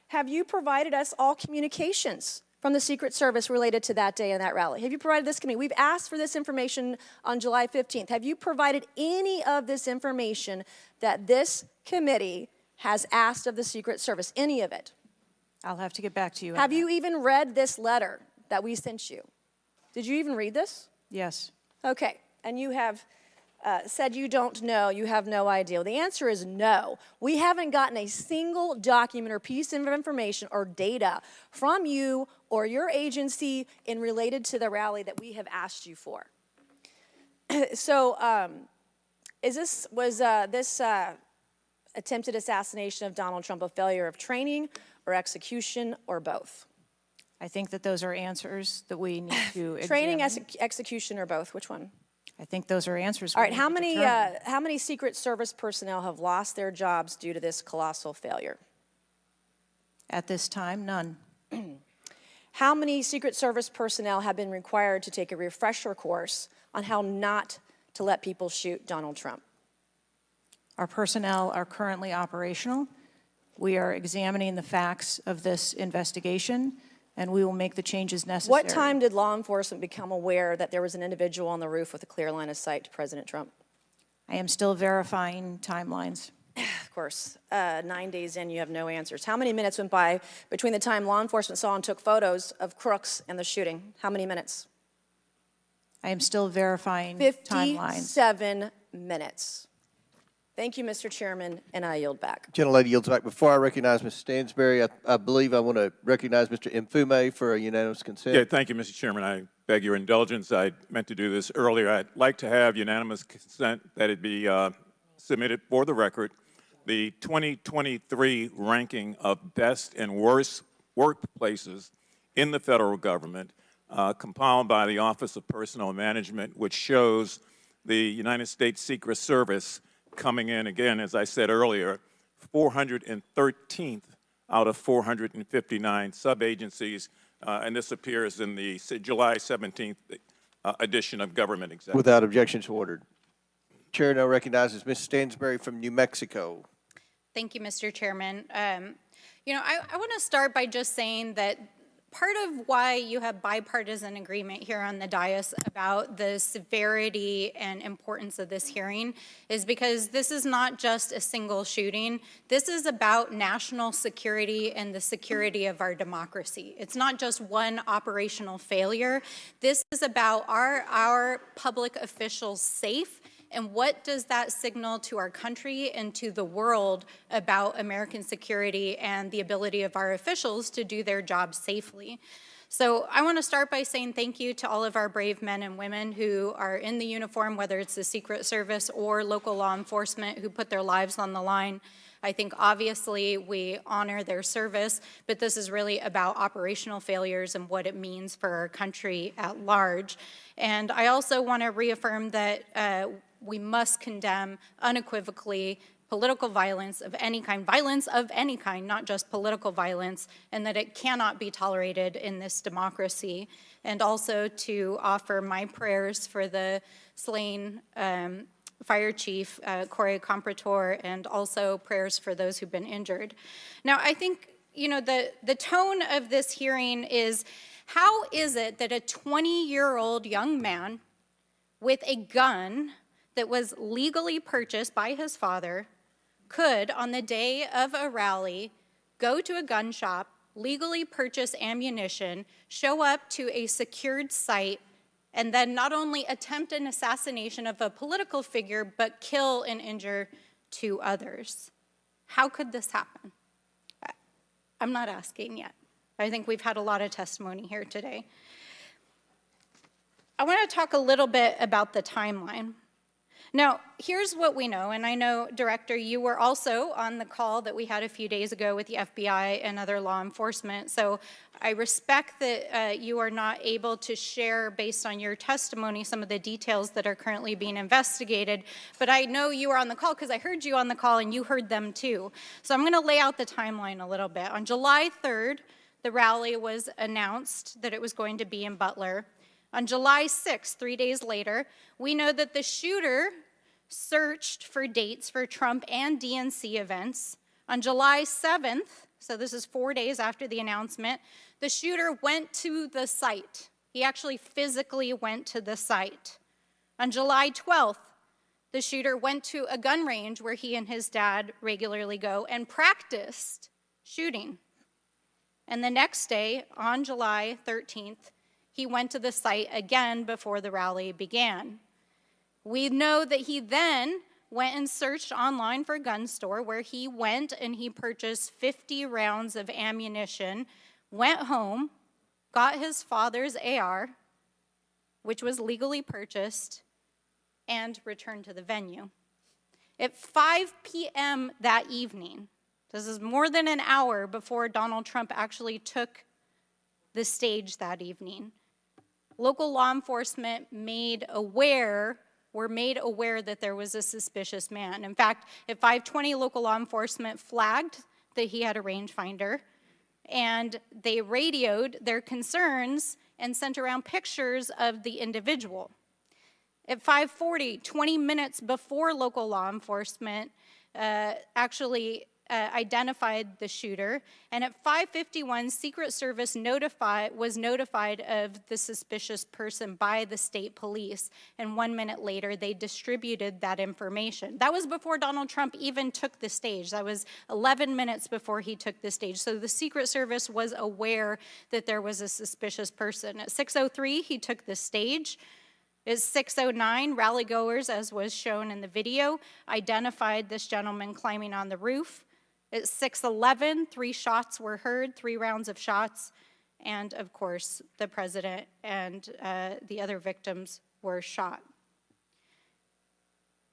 Have you provided us all communications from the Secret Service related to that day and that rally? Have you provided this committee? We've asked for this information on July 15th. Have you provided any of this information that this committee has asked of the Secret Service? Any of it? I'll have to get back to you. Have you even read this letter that we sent you? Did you even read this? Yes. Okay, and you have said you don't know, you have no idea. Well, the answer is no. We haven't gotten a single document or piece of information or data from you or your agency in related to the rally that we have asked you for. So was this attempted assassination of Donald Trump a failure of training or execution or both? I think that those are answers that we need to examine. Training, execution, or both? Which one? I think those are answers. All right, how many Secret Service personnel have lost their jobs due to this colossal failure? At this time, none. How many Secret Service personnel have been required to take a refresher course on how not to let people shoot Donald Trump? Our personnel are currently operational. We are examining the facts of this investigation, and we will make the changes necessary. What time did law enforcement become aware that there was an individual on the roof with a clear line of sight to President Trump? I am still verifying timelines. Of course, 9 days in, you have no answers. How many minutes went by between the time law enforcement saw and took photos of crooks and the shooting? How many minutes? I am still verifying timelines. 57 minutes. Thank you, Mr. Chairman, and I yield back. Gentlelady yields back. Before I recognize Mr. Stansberry, I believe I want to recognize Mr. Mfume for a unanimous consent. Yeah, thank you, Mr. Chairman. I beg your indulgence. I meant to do this earlier. I'd like to have unanimous consent that it be submitted for the record. The 2023 ranking of best and worst workplaces in the federal government, compiled by the Office of Personnel Management, which shows the United States Secret Service coming in, again, as I said earlier, 413th out of 459 sub-agencies, and this appears in the July 17th edition of Government Executive. Without objections ordered. Chair now recognizes Ms. Stansberry from New Mexico. Thank you, Mr. Chairman. You know, I want to start by just saying that part of why you have bipartisan agreement here on the dais about the severity and importance of this hearing is because this is not just a single shooting. This is about national security and the security of our democracy. It's not just one operational failure. This is about our public officials safe. And what does that signal to our country and to the world about American security and the ability of our officials to do their job safely? So I want to start by saying thank you to all of our brave men and women who are in the uniform, whether it's the Secret Service or local law enforcement, who put their lives on the line. I think obviously we honor their service, but this is really about operational failures and what it means for our country at large. And I also want to reaffirm that we must condemn unequivocally political violence of any kind, not just political violence, and that it cannot be tolerated in this democracy. And also to offer my prayers for the slain Fire Chief Corey Comprador, and also prayers for those who've been injured. Now, I think, you know, the tone of this hearing is, how is it that a 20-year-old young man with a gun that was legally purchased by his father could, on the day of a rally, go to a gun shop, legally purchase ammunition, show up to a secured site, and then not only attempt an assassination of a political figure, but kill and injure 2 others? How could this happen? I'm not asking yet. I think we've had a lot of testimony here today. I want to talk a little bit about the timeline. Now, here's what we know, and I know, Director, you were also on the call that we had a few days ago with the FBI and other law enforcement, so I respect that you are not able to share, based on your testimony, some of the details that are currently being investigated, but I know you were on the call because I heard you on the call and you heard them too. So I'm going to lay out the timeline a little bit. On July 3rd, the rally was announced that it was going to be in Butler. On July 6th, 3 days later, we know that the shooter searched for dates for Trump and DNC events. On July 7th, so this is 4 days after the announcement, the shooter went to the site. He actually physically went to the site. On July 12th, the shooter went to a gun range where he and his dad regularly go and practiced shooting. And the next day, on July 13th, he went to the site again before the rally began. We know that he then went and searched online for a gun store where he went and he purchased 50 rounds of ammunition, went home, got his father's AR, which was legally purchased, and returned to the venue. At 5 p.m. that evening, this is more than an hour before Donald Trump actually took the stage that evening, local law enforcement were made aware that there was a suspicious man. In fact, at 5:20, local law enforcement flagged that he had a rangefinder, and they radioed their concerns and sent around pictures of the individual. At 5:40, 20 minutes before local law enforcement actually identified the shooter, and at 5:51, Secret Service was notified of the suspicious person by the state police, and 1 minute later, they distributed that information. That was before Donald Trump even took the stage. That was 11 minutes before he took the stage. So the Secret Service was aware that there was a suspicious person. At 6:03, he took the stage. At 6:09, rally-goers, as was shown in the video, identified this gentleman climbing on the roof. At 6:11, 3 shots were heard, 3 rounds of shots, and of course, the president and the other victims were shot.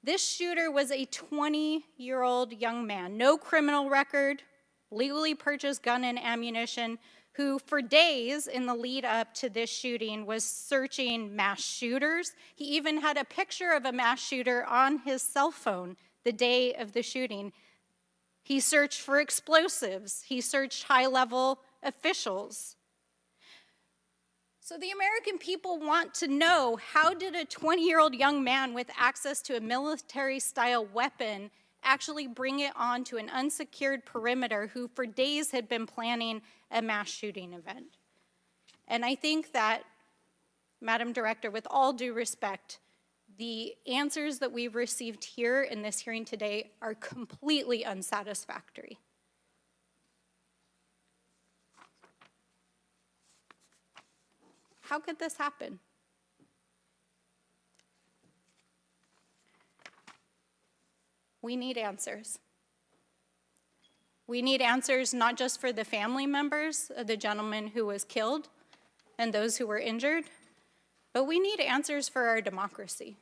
This shooter was a 20-year-old young man, no criminal record, legally purchased gun and ammunition, who for days in the lead up to this shooting was searching mass shooters. He even had a picture of a mass shooter on his cell phone the day of the shooting. He searched for explosives. He searched high-level officials. So the American people want to know, how did a 20-year-old young man with access to a military-style weapon actually bring it onto an unsecured perimeter who for days had been planning a mass shooting event? And I think that, Madam Director, with all due respect, the answers that we've received here in this hearing today are completely unsatisfactory. How could this happen? We need answers. We need answers not just for the family members of the gentleman who was killed and those who were injured, but we need answers for our democracy.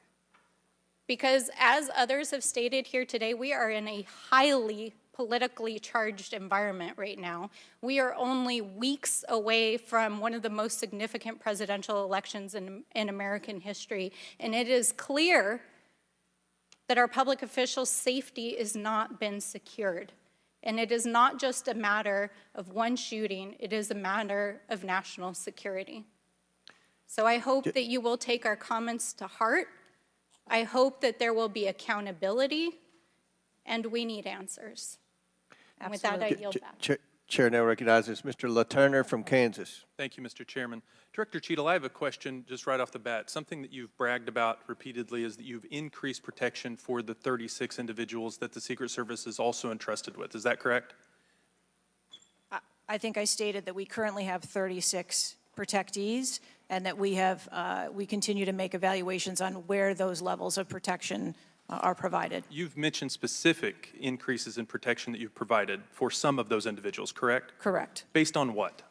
Because as others have stated here today, we are in a highly politically charged environment right now. We are only weeks away from one of the most significant presidential elections in American history, and it is clear that our public officials' safety has not been secured. And it is not just a matter of one shooting, it is a matter of national security. So I hope that you will take our comments to heart. I hope that there will be accountability, and we need answers. And with that, I yield back. Chair now recognizes Mr. LaTurner from Kansas. Thank you, Mr. Chairman. Director Cheatle, I have a question just right off the bat. Something that you've bragged about repeatedly is that you've increased protection for the 36 individuals that the Secret Service is also entrusted with. Is that correct? I think I stated that we currently have 36 protectees and that we continue to make evaluations on where those levels of protection are provided. You've mentioned specific increases in protection that you've provided for some of those individuals, correct? Correct. Based on what?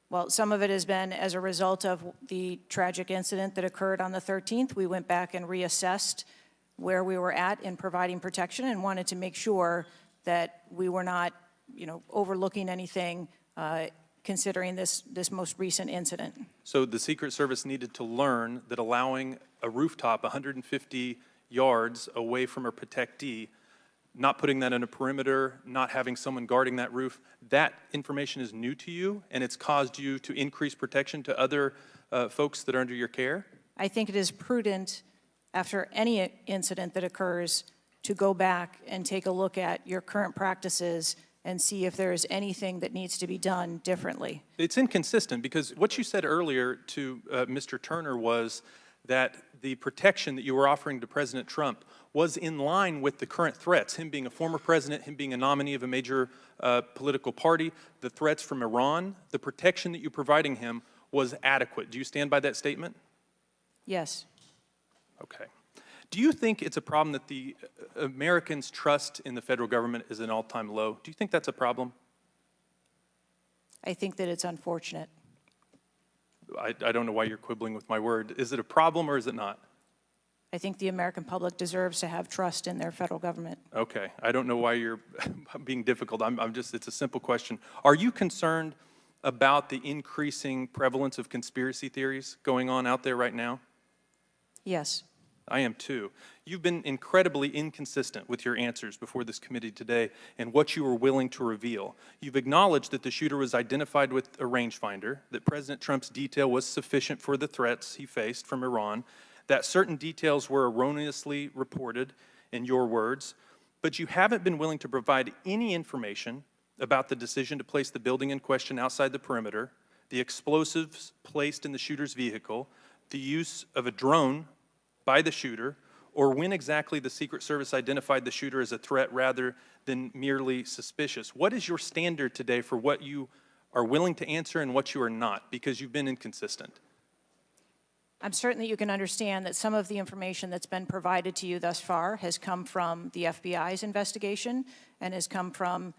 Well, some of it has been as a result of the tragic incident that occurred on the 13th. We went back and reassessed where we were at in providing protection and wanted to make sure that we were not, overlooking anything considering this most recent incident. So the Secret Service needed to learn that allowing a rooftop 150 yards away from a protectee, not putting that in a perimeter, not having someone guarding that roof, that information is new to you, and it's caused you to increase protection to other folks that are under your care? I think it is prudent, after any incident that occurs, to go back and take a look at your current practices and see if there is anything that needs to be done differently. It's inconsistent because what you said earlier to Mr. Turner was that the protection that you were offering to President Trump was in line with the current threats, him being a former president, him being a nominee of a major political party, the threats from Iran, the protection that you're providing him was adequate. Do you stand by that statement? Yes. Okay. Do you think it's a problem that the Americans' trust in the federal government is an all-time low? Do you think that's a problem? I think that it's unfortunate. I don't know why you're quibbling with my word. Is it a problem or is it not? I think the American public deserves to have trust in their federal government. Okay. I don't know why you're being difficult. I'm just, it's a simple question. Are you concerned about the increasing prevalence of conspiracy theories going on out there right now? Yes. I am too. You've been incredibly inconsistent with your answers before this committee today and what you were willing to reveal. You've acknowledged that the shooter was identified with a rangefinder, that President Trump's detail was sufficient for the threats he faced from Iran, that certain details were erroneously reported, in your words, but you haven't been willing to provide any information about the decision to place the building in question outside the perimeter, the explosives placed in the shooter's vehicle, the use of a drone by the shooter, or when exactly the Secret Service identified the shooter as a threat rather than merely suspicious. What is your standard today for what you are willing to answer and what you are not, because you've been inconsistent? I'm certain that you can understand that some of the information that's been provided to you thus far has come from the FBI's investigation and has come from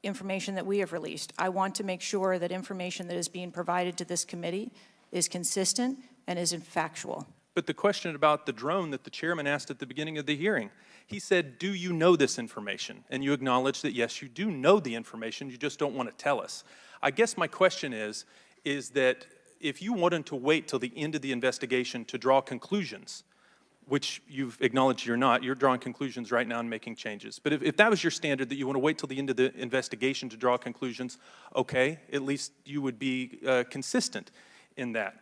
information that we have released. I want to make sure that information that is being provided to this committee is consistent and is factual. But the question about the drone that the chairman asked at the beginning of the hearing, he said, do you know this information? And you acknowledged that, yes, you do know the information, you just don't want to tell us. I guess my question is that if you wanted to wait till the end of the investigation to draw conclusions, which you've acknowledged you're not, you're drawing conclusions right now and making changes. But if that was your standard, that you want to wait till the end of the investigation to draw conclusions, okay, at least you would be consistent in that.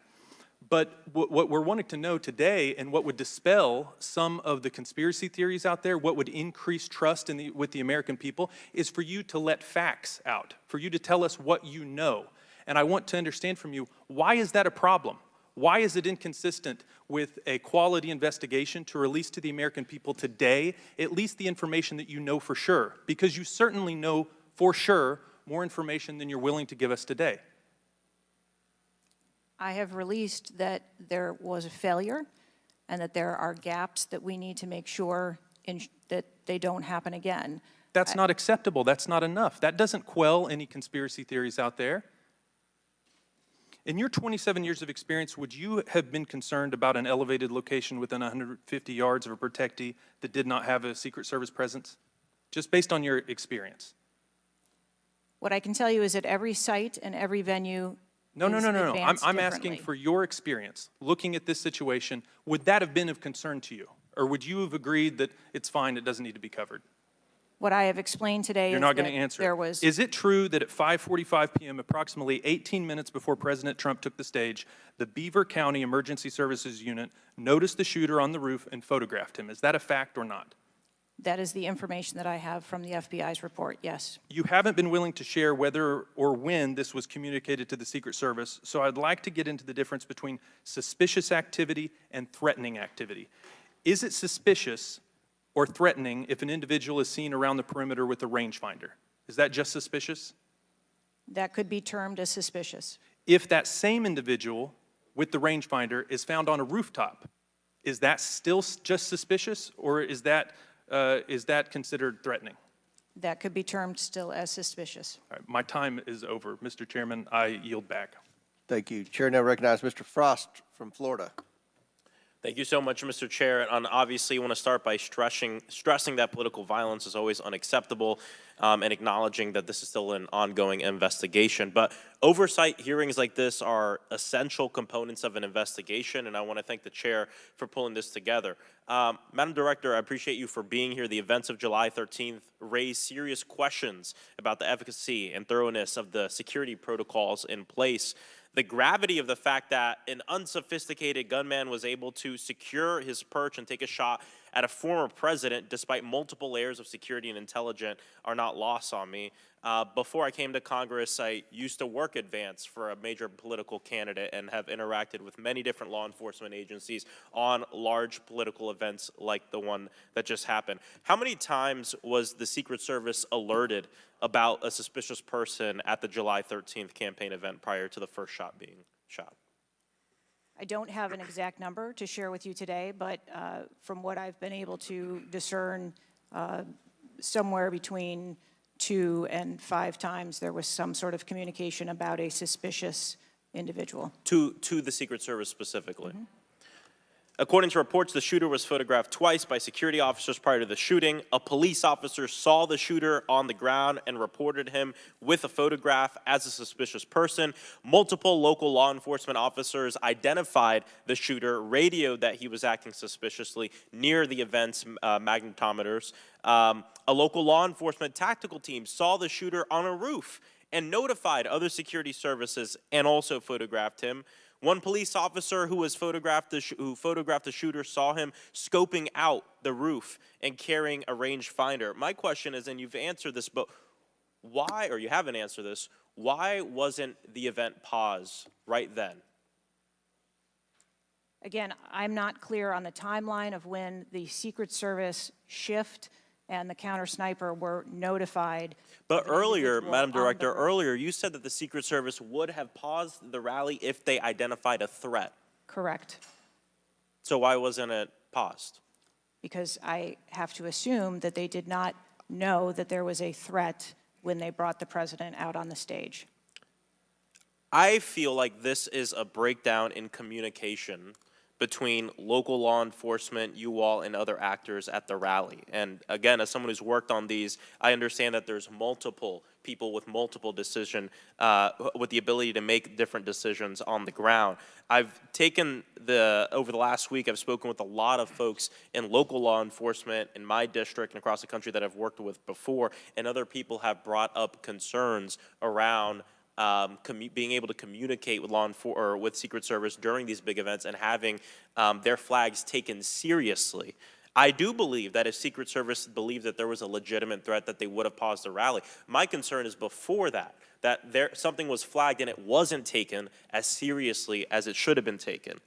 But what we're wanting to know today, and what would dispel some of the conspiracy theories out there, what would increase trust with the American people, is for you to let facts out, for you to tell us what you know. And I want to understand from you, why is that a problem? Why is it inconsistent with a quality investigation to release to the American people today at least the information that you know for sure? Because you certainly know for sure more information than you're willing to give us today. I have released that there was a failure and that there are gaps that we need to make sure that they don't happen again. That's not acceptable. That's not enough. That doesn't quell any conspiracy theories out there. In your 27 years of experience, would you have been concerned about an elevated location within 150 yards of a protectee that did not have a Secret Service presence? Just based on your experience. What I can tell you is that every site and every venue No. I'm asking for your experience. Looking at this situation, would that have been of concern to you? Or would you have agreed that it's fine, it doesn't need to be covered? What I have explained today You're is not that going to answer. there was... Is it true that at 5:45 p.m., approximately 18 minutes before President Trump took the stage, the Beaver County Emergency Services Unit noticed the shooter on the roof and photographed him? Is that a fact or not? That is the information that I have from the FBI's report, yes. You haven't been willing to share whether or when this was communicated to the Secret Service, so I'd like to get into the difference between suspicious activity and threatening activity. Is it suspicious or threatening if an individual is seen around the perimeter with a rangefinder? Is that just suspicious? That could be termed as suspicious. If that same individual with the rangefinder is found on a rooftop, is that still just suspicious, or is that considered threatening? That could be termed still as suspicious. All right, my time is over. Mr. Chairman, I yield back. Thank you. Chair now recognizes Mr. Frost from Florida. Thank you so much, Mr. Chair. And obviously, I want to start by stressing that political violence is always unacceptable and acknowledging that this is still an ongoing investigation. But oversight hearings like this are essential components of an investigation, and I want to thank the chair for pulling this together. Madam Director, I appreciate you for being here. The events of July 13th raised serious questions about the efficacy and thoroughness of the security protocols in place. The gravity of the fact that an unsophisticated gunman was able to secure his perch and take a shot at a former president, despite multiple layers of security and intelligence, are not lost on me. Before I came to Congress, I used to work advance for a major political candidate and have interacted with many different law enforcement agencies on large political events like the one that just happened. How many times was the Secret Service alerted about a suspicious person at the July 13th campaign event prior to the first shot being shot? I don't have an exact number to share with you today, but from what I've been able to discern, somewhere between 2 and 5 times there was some sort of communication about a suspicious individual. To the Secret Service specifically? Mm-hmm. According to reports, the shooter was photographed twice by security officers prior to the shooting. A police officer saw the shooter on the ground and reported him with a photograph as a suspicious person. Multiple local law enforcement officers identified the shooter, radioed that he was acting suspiciously near the event's magnetometers. A local law enforcement tactical team saw the shooter on a roof and notified other security services and also photographed him. One police officer who photographed the shooter saw him scoping out the roof and carrying a rangefinder. My question is, and you've answered this, but why, or you haven't answered this, why wasn't the event paused right then? Again, I'm not clear on the timeline of when the Secret Service shift and the counter sniper were notified. But earlier, Madam Director, earlier you said that the Secret Service would have paused the rally if they identified a threat. Correct. So why wasn't it paused? Because I have to assume that they did not know that there was a threat when they brought the president out on the stage. I feel like this is a breakdown in communication between local law enforcement, you all, and other actors at the rally. And again, as someone who's worked on these, I understand that there's multiple people with multiple decision, with the ability to make different decisions on the ground. I've taken over the last week, I've spoken with a lot of folks in local law enforcement in my district and across the country that I've worked with before, and other people have brought up concerns around being able to communicate with with Secret Service during these big events and having their flags taken seriously. I do believe that if Secret Service believed that there was a legitimate threat, that they would have paused the rally. My concern is before that something was flagged and it wasn't taken as seriously as it should have been taken.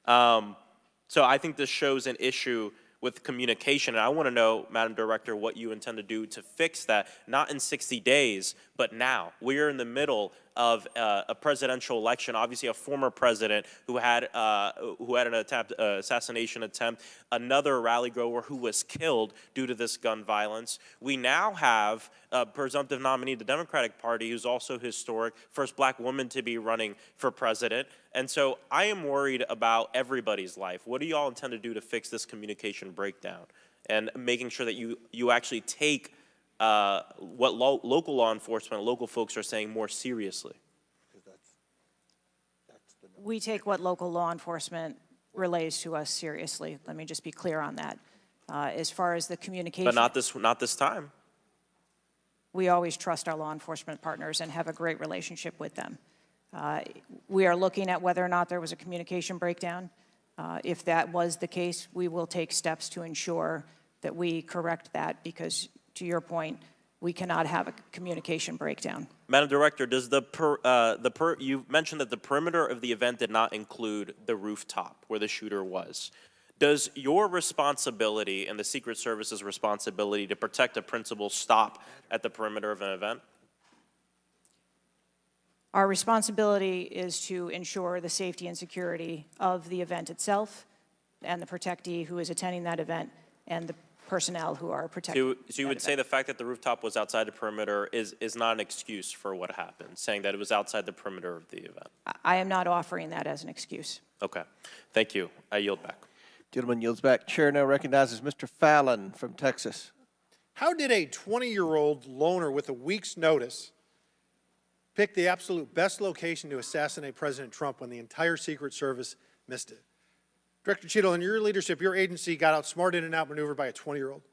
So I think this shows an issue with communication, and I want to know, Madam Director, what you intend to do to fix that, not in 60 days, but now. We're in the middle of a presidential election, obviously a former president who had an assassination attempt, another rally goer who was killed due to this gun violence. We now have a presumptive nominee of the Democratic Party who's also historic, first black woman to be running for president. And so I am worried about everybody's life. What do you all intend to do to fix this communication breakdown and making sure that you actually take what local law enforcement, local folks are saying more seriously? We take what local law enforcement relays to us seriously. Let me just be clear on that. As far as the communication. But not this time. We always trust our law enforcement partners and have a great relationship with them. We are looking at whether or not there was a communication breakdown. If that was the case, we will take steps to ensure that we correct that because, to your point, we cannot have a communication breakdown. Madam Director, does you mentioned that the perimeter of the event did not include the rooftop where the shooter was. Does your responsibility and the Secret Service's responsibility to protect a principal stop at the perimeter of an event? Our responsibility is to ensure the safety and security of the event itself and the protectee who is attending that event and the personnel who are protecting. So you would say the fact that the rooftop was outside the perimeter is not an excuse for what happened, saying that it was outside the perimeter of the event? I am not offering that as an excuse. Okay. Thank you. I yield back. Gentleman yields back. Chair now recognizes Mr. Fallon from Texas. How did a 20-year-old loner with a week's notice pick the absolute best location to assassinate President Trump when the entire Secret Service missed it? Director Cheatle, in your leadership, your agency got outsmarted and outmaneuvered by a 20-year-old.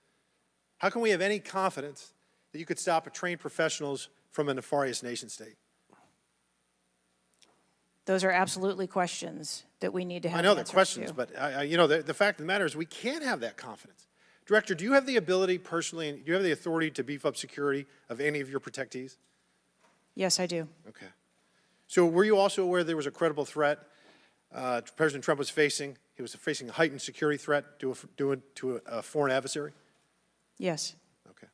How can we have any confidence that you could stop trained professionals from a nefarious nation state? Those are absolutely questions that we need to have I know they're answers questions, to. but you know, the fact of the matter is we can't have that confidence. Director, do you have the ability personally, and do you have the authority to beef up security of any of your protectees? Yes, I do. Okay. So were you also aware there was a credible threat President Trump was facing? He was facing a heightened security threat to a foreign adversary? Yes. Okay.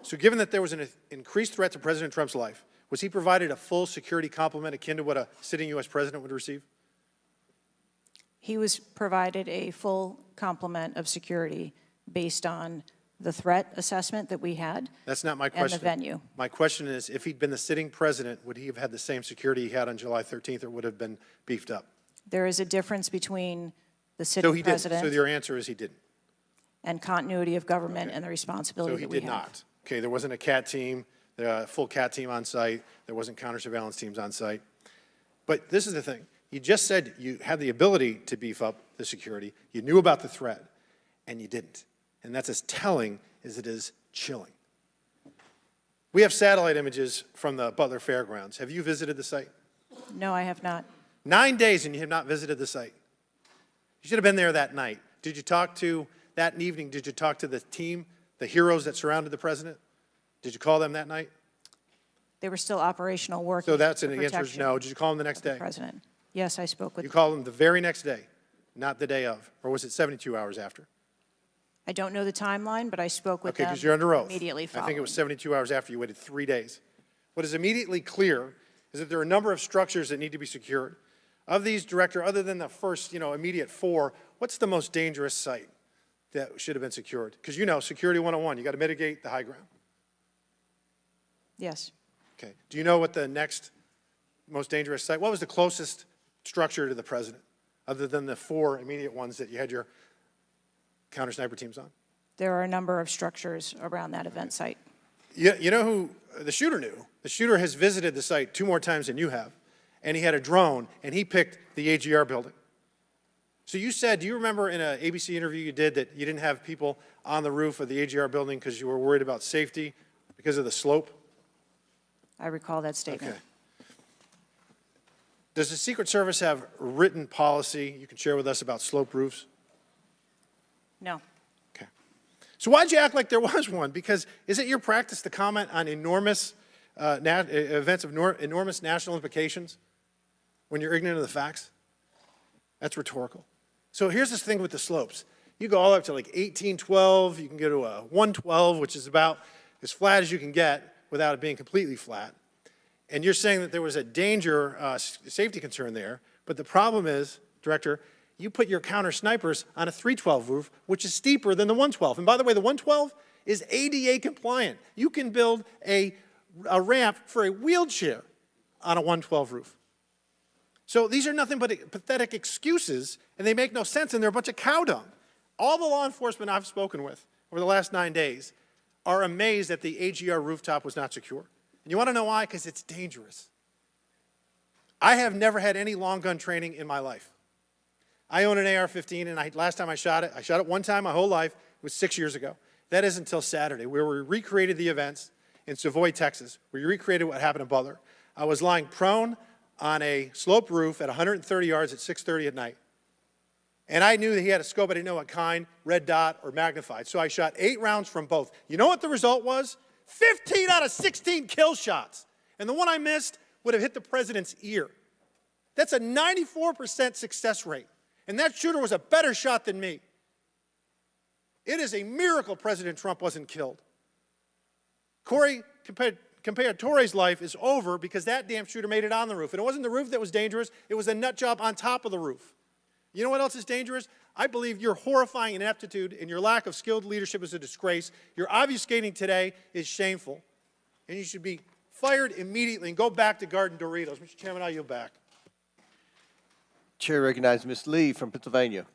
So given that there was an increased threat to President Trump's life, was he provided a full security complement akin to what a sitting U.S. president would receive? He was provided a full complement of security based on the threat assessment that we had. That's not my question. And the venue. My question is, if he'd been the sitting president, would he have had the same security he had on July 13th, or would have been beefed up? There is a difference between the So sitting he didn't. president So your answer is he didn't. and continuity of government and the So responsibility he that we did have. not. Okay, there wasn't a CAT team, a full CAT team on site. There wasn't counter-surveillance teams on site. But this is the thing. You just said you had the ability to beef up the security. You knew about the threat, and you didn't. And that's as telling as it is chilling. We have satellite images from the Butler Fairgrounds. Have you visited the site? No, I have not. 9 days and you have not visited the site. You should have been there that night. Did you talk to, that evening, did you talk to the team, the heroes that surrounded the president? Did you call them that night? They were still operational working. So that's for an answer is protection no. Did you call them the next of the day? president. Yes, I spoke with You called them the very next day, not the day of, or was it 72 hours after? I don't know the timeline, but I spoke with Okay, them because you're under oath. immediately following. I think it was 72 hours after. You waited 3 days. What is immediately clear is that there are a number of structures that need to be secured. Of these, Director, other than the first, immediate 4, what's the most dangerous site that should have been secured? Because you know, Security 101, you got to mitigate the high ground. Yes. Okay. Do you know what the next most dangerous site, what was the closest structure to the president, other than the 4 immediate ones that you had your counter sniper teams on? There are a number of structures around that event site. You know who the shooter knew? The shooter has visited the site 2 more times than you have, and he had a drone, and he picked the AGR building. So you said, do you remember in an ABC interview you did that you didn't have people on the roof of the AGR building because you were worried about safety because of the slope? I recall that statement. Okay. Does the Secret Service have written policy you can share with us about slope roofs? No. Okay. So why'd you act like there was one? Because is it your practice to comment on enormous events of enormous national implications when you're ignorant of the facts? That's rhetorical. So here's this thing with the slopes. You go all up to like 1812, you can go to a 112, which is about as flat as you can get without it being completely flat. And you're saying that there was a danger, safety concern there, but the problem is, Director, you put your counter snipers on a 312 roof, which is steeper than the 112. And by the way, the 112 is ADA compliant. You can build a ramp for a wheelchair on a 112 roof. So these are nothing but pathetic excuses, and they make no sense, and they're a bunch of cow dung. All the law enforcement I've spoken with over the last 9 days are amazed that the AGR rooftop was not secure. And you want to know why? Because it's dangerous. I have never had any long gun training in my life. I own an AR-15, and last time I shot it one time my whole life. It was 6 years ago. That is until Saturday, where we recreated the events in Savoy, Texas. We recreated what happened in Butler. I was lying prone on a sloped roof at 130 yards at 6:30 at night. And I knew that he had a scope. I didn't know what kind, red dot or magnified. So I shot 8 rounds from both. You know what the result was? 15 out of 16 kill shots. And the one I missed would have hit the president's ear. That's a 94% success rate. And that shooter was a better shot than me. It is a miracle President Trump wasn't killed. Corey Comparatore's life is over because that damn shooter made it on the roof. And it wasn't the roof that was dangerous. It was the nut job on top of the roof. You know what else is dangerous? I believe your horrifying ineptitude and your lack of skilled leadership is a disgrace. Your obfuscating today is shameful. And you should be fired immediately and go back to Garden Doritos. Mr. Chairman, I yield back. Chair recognizes Ms. Lee from Pennsylvania.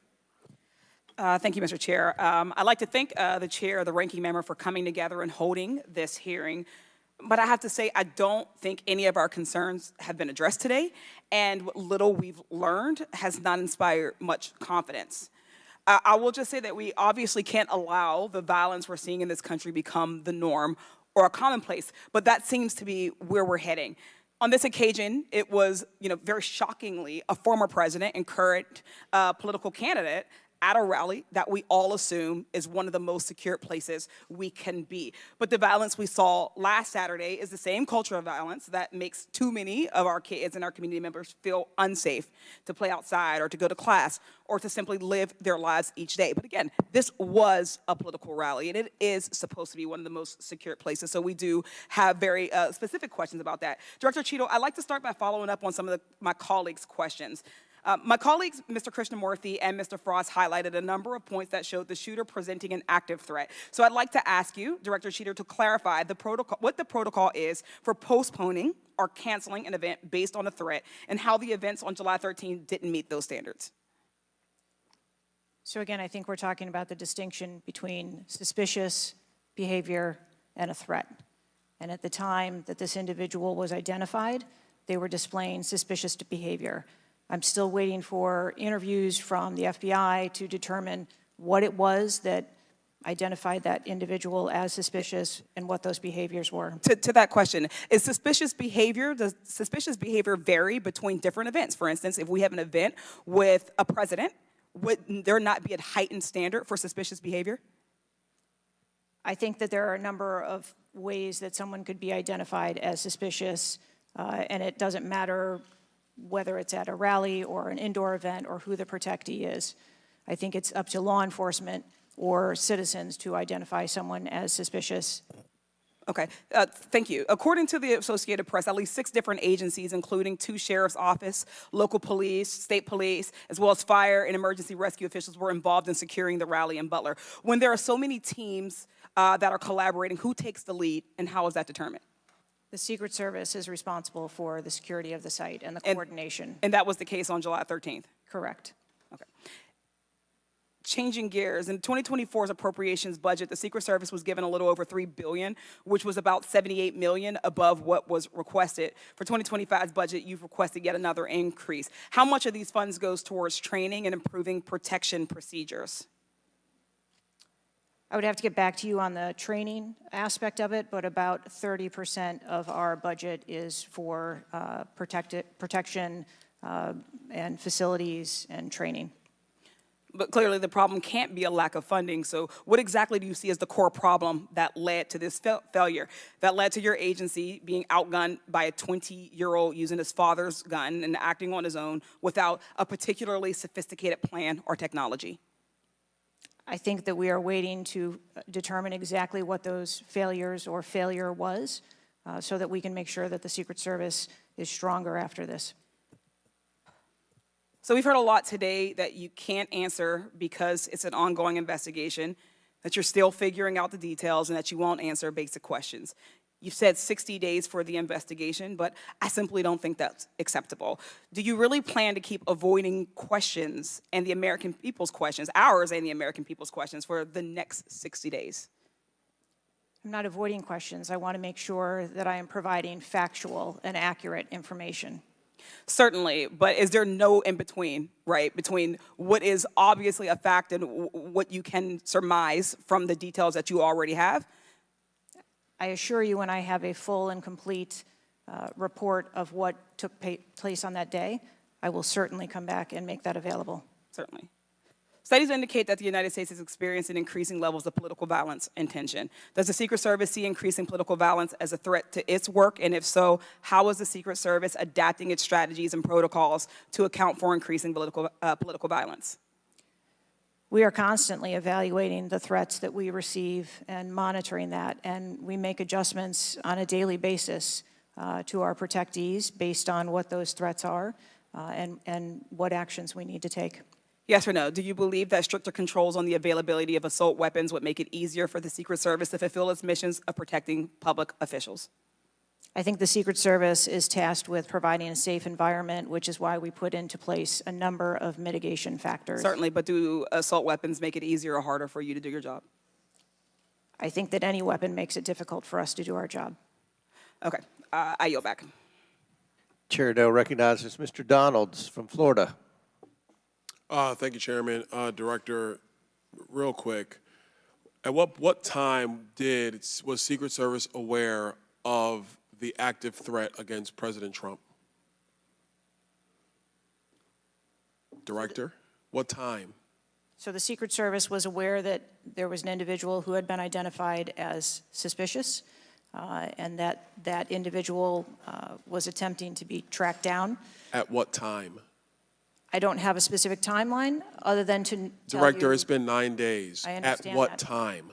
Thank you, Mr. Chair. I'd like to thank the chair, the ranking member, for coming together and holding this hearing. But I have to say, I don't think any of our concerns have been addressed today, and what little we've learned has not inspired much confidence. I will just say that we obviously can't allow the violence we're seeing in this country become the norm or a commonplace, but that seems to be where we're heading. On this occasion, it was, very shockingly, a former president and current political candidate at a rally that we all assume is one of the most secure places we can be. But the violence we saw last Saturday is the same culture of violence that makes too many of our kids and our community members feel unsafe to play outside or to go to class or to simply live their lives each day. But again, this was a political rally, and it is supposed to be one of the most secure places. So we do have very specific questions about that. Director Cheatle, I'd like to start by following up on some of my colleagues' questions. My colleagues, Mr. Krishnamurthy and Mr. Frost, highlighted a number of points that showed the shooter presenting an active threat. So I'd like to ask you, Director Cheatle, to clarify what the protocol is for postponing or canceling an event based on a threat, and how the events on July 13th didn't meet those standards. So again, I think we're talking about the distinction between suspicious behavior and a threat. And at the time that this individual was identified, they were displaying suspicious behavior. I'm still waiting for interviews from the FBI to determine what it was that identified that individual as suspicious and what those behaviors were. To that question, does suspicious behavior vary between different events? For instance, if we have an event with a president, would there not be a heightened standard for suspicious behavior? I think that there are a number of ways that someone could be identified as suspicious, and it doesn't matter whether it's at a rally or an indoor event or who the protectee is. I think it's up to law enforcement or citizens to identify someone as suspicious. Okay, thank you. According to the Associated Press, at least 6 different agencies, including 2 sheriff's office, local police, state police, as well as fire and emergency rescue officials were involved in securing the rally in Butler. When there are so many teams that are collaborating, who takes the lead and how is that determined? The Secret Service is responsible for the security of the site and the coordination. And that was the case on July 13th? Correct. Okay. Changing gears, in 2024's appropriations budget, the Secret Service was given a little over $3 billion, which was about $78 million above what was requested. For 2025's budget, you've requested yet another increase. How much of these funds goes towards training and improving protection procedures? I would have to get back to you on the training aspect of it, but about 30% of our budget is for protection and facilities and training. But clearly the problem can't be a lack of funding. So what exactly do you see as the core problem that led to this failure, that led to your agency being outgunned by a 20-year-old using his father's gun and acting on his own without a particularly sophisticated plan or technology? I think that we are waiting to determine exactly what those failures or failure was so that we can make sure that the Secret Service is stronger after this. So we've heard a lot today that you can't answer because it's an ongoing investigation, that you're still figuring out the details, and that you won't answer basic questions. You've said 60 days for the investigation, but I simply don't think that's acceptable. Do you really plan to keep avoiding questions and the American people's questions, ours and the American people's questions, for the next 60 days? I'm not avoiding questions. I want to make sure that I am providing factual and accurate information. Certainly, but is there no in-between, right, between what is obviously a fact and what you can surmise from the details that you already have? I assure you, when I have a full and complete report of what took place on that day, I will certainly come back and make that available. Certainly. Studies indicate that the United States is experiencing increasing levels of political violence and tension. Does the Secret Service see increasing political violence as a threat to its work? And if so, how is the Secret Service adapting its strategies and protocols to account for increasing political violence? We are constantly evaluating the threats that we receive and monitoring that, and we make adjustments on a daily basis to our protectees based on what those threats are and what actions we need to take. Yes or no? Do you believe that stricter controls on the availability of assault weapons would make it easier for the Secret Service to fulfill its missions of protecting public officials? I think the Secret Service is tasked with providing a safe environment, which is why we put into place a number of mitigation factors. Certainly, but do assault weapons make it easier or harder for you to do your job? I think that any weapon makes it difficult for us to do our job. Okay, I yield back. Chair now recognizes Mr. Donalds from Florida. Thank you, Chairman. Director, real quick, at what time was Secret Service aware of the active threat against President Trump? Director, what time? So the Secret Service was aware that there was an individual who had been identified as suspicious, and that individual was attempting to be tracked down. At what time? I don't have a specific timeline other than to tell Director, you, it's been 9 days. I At understand what that. time?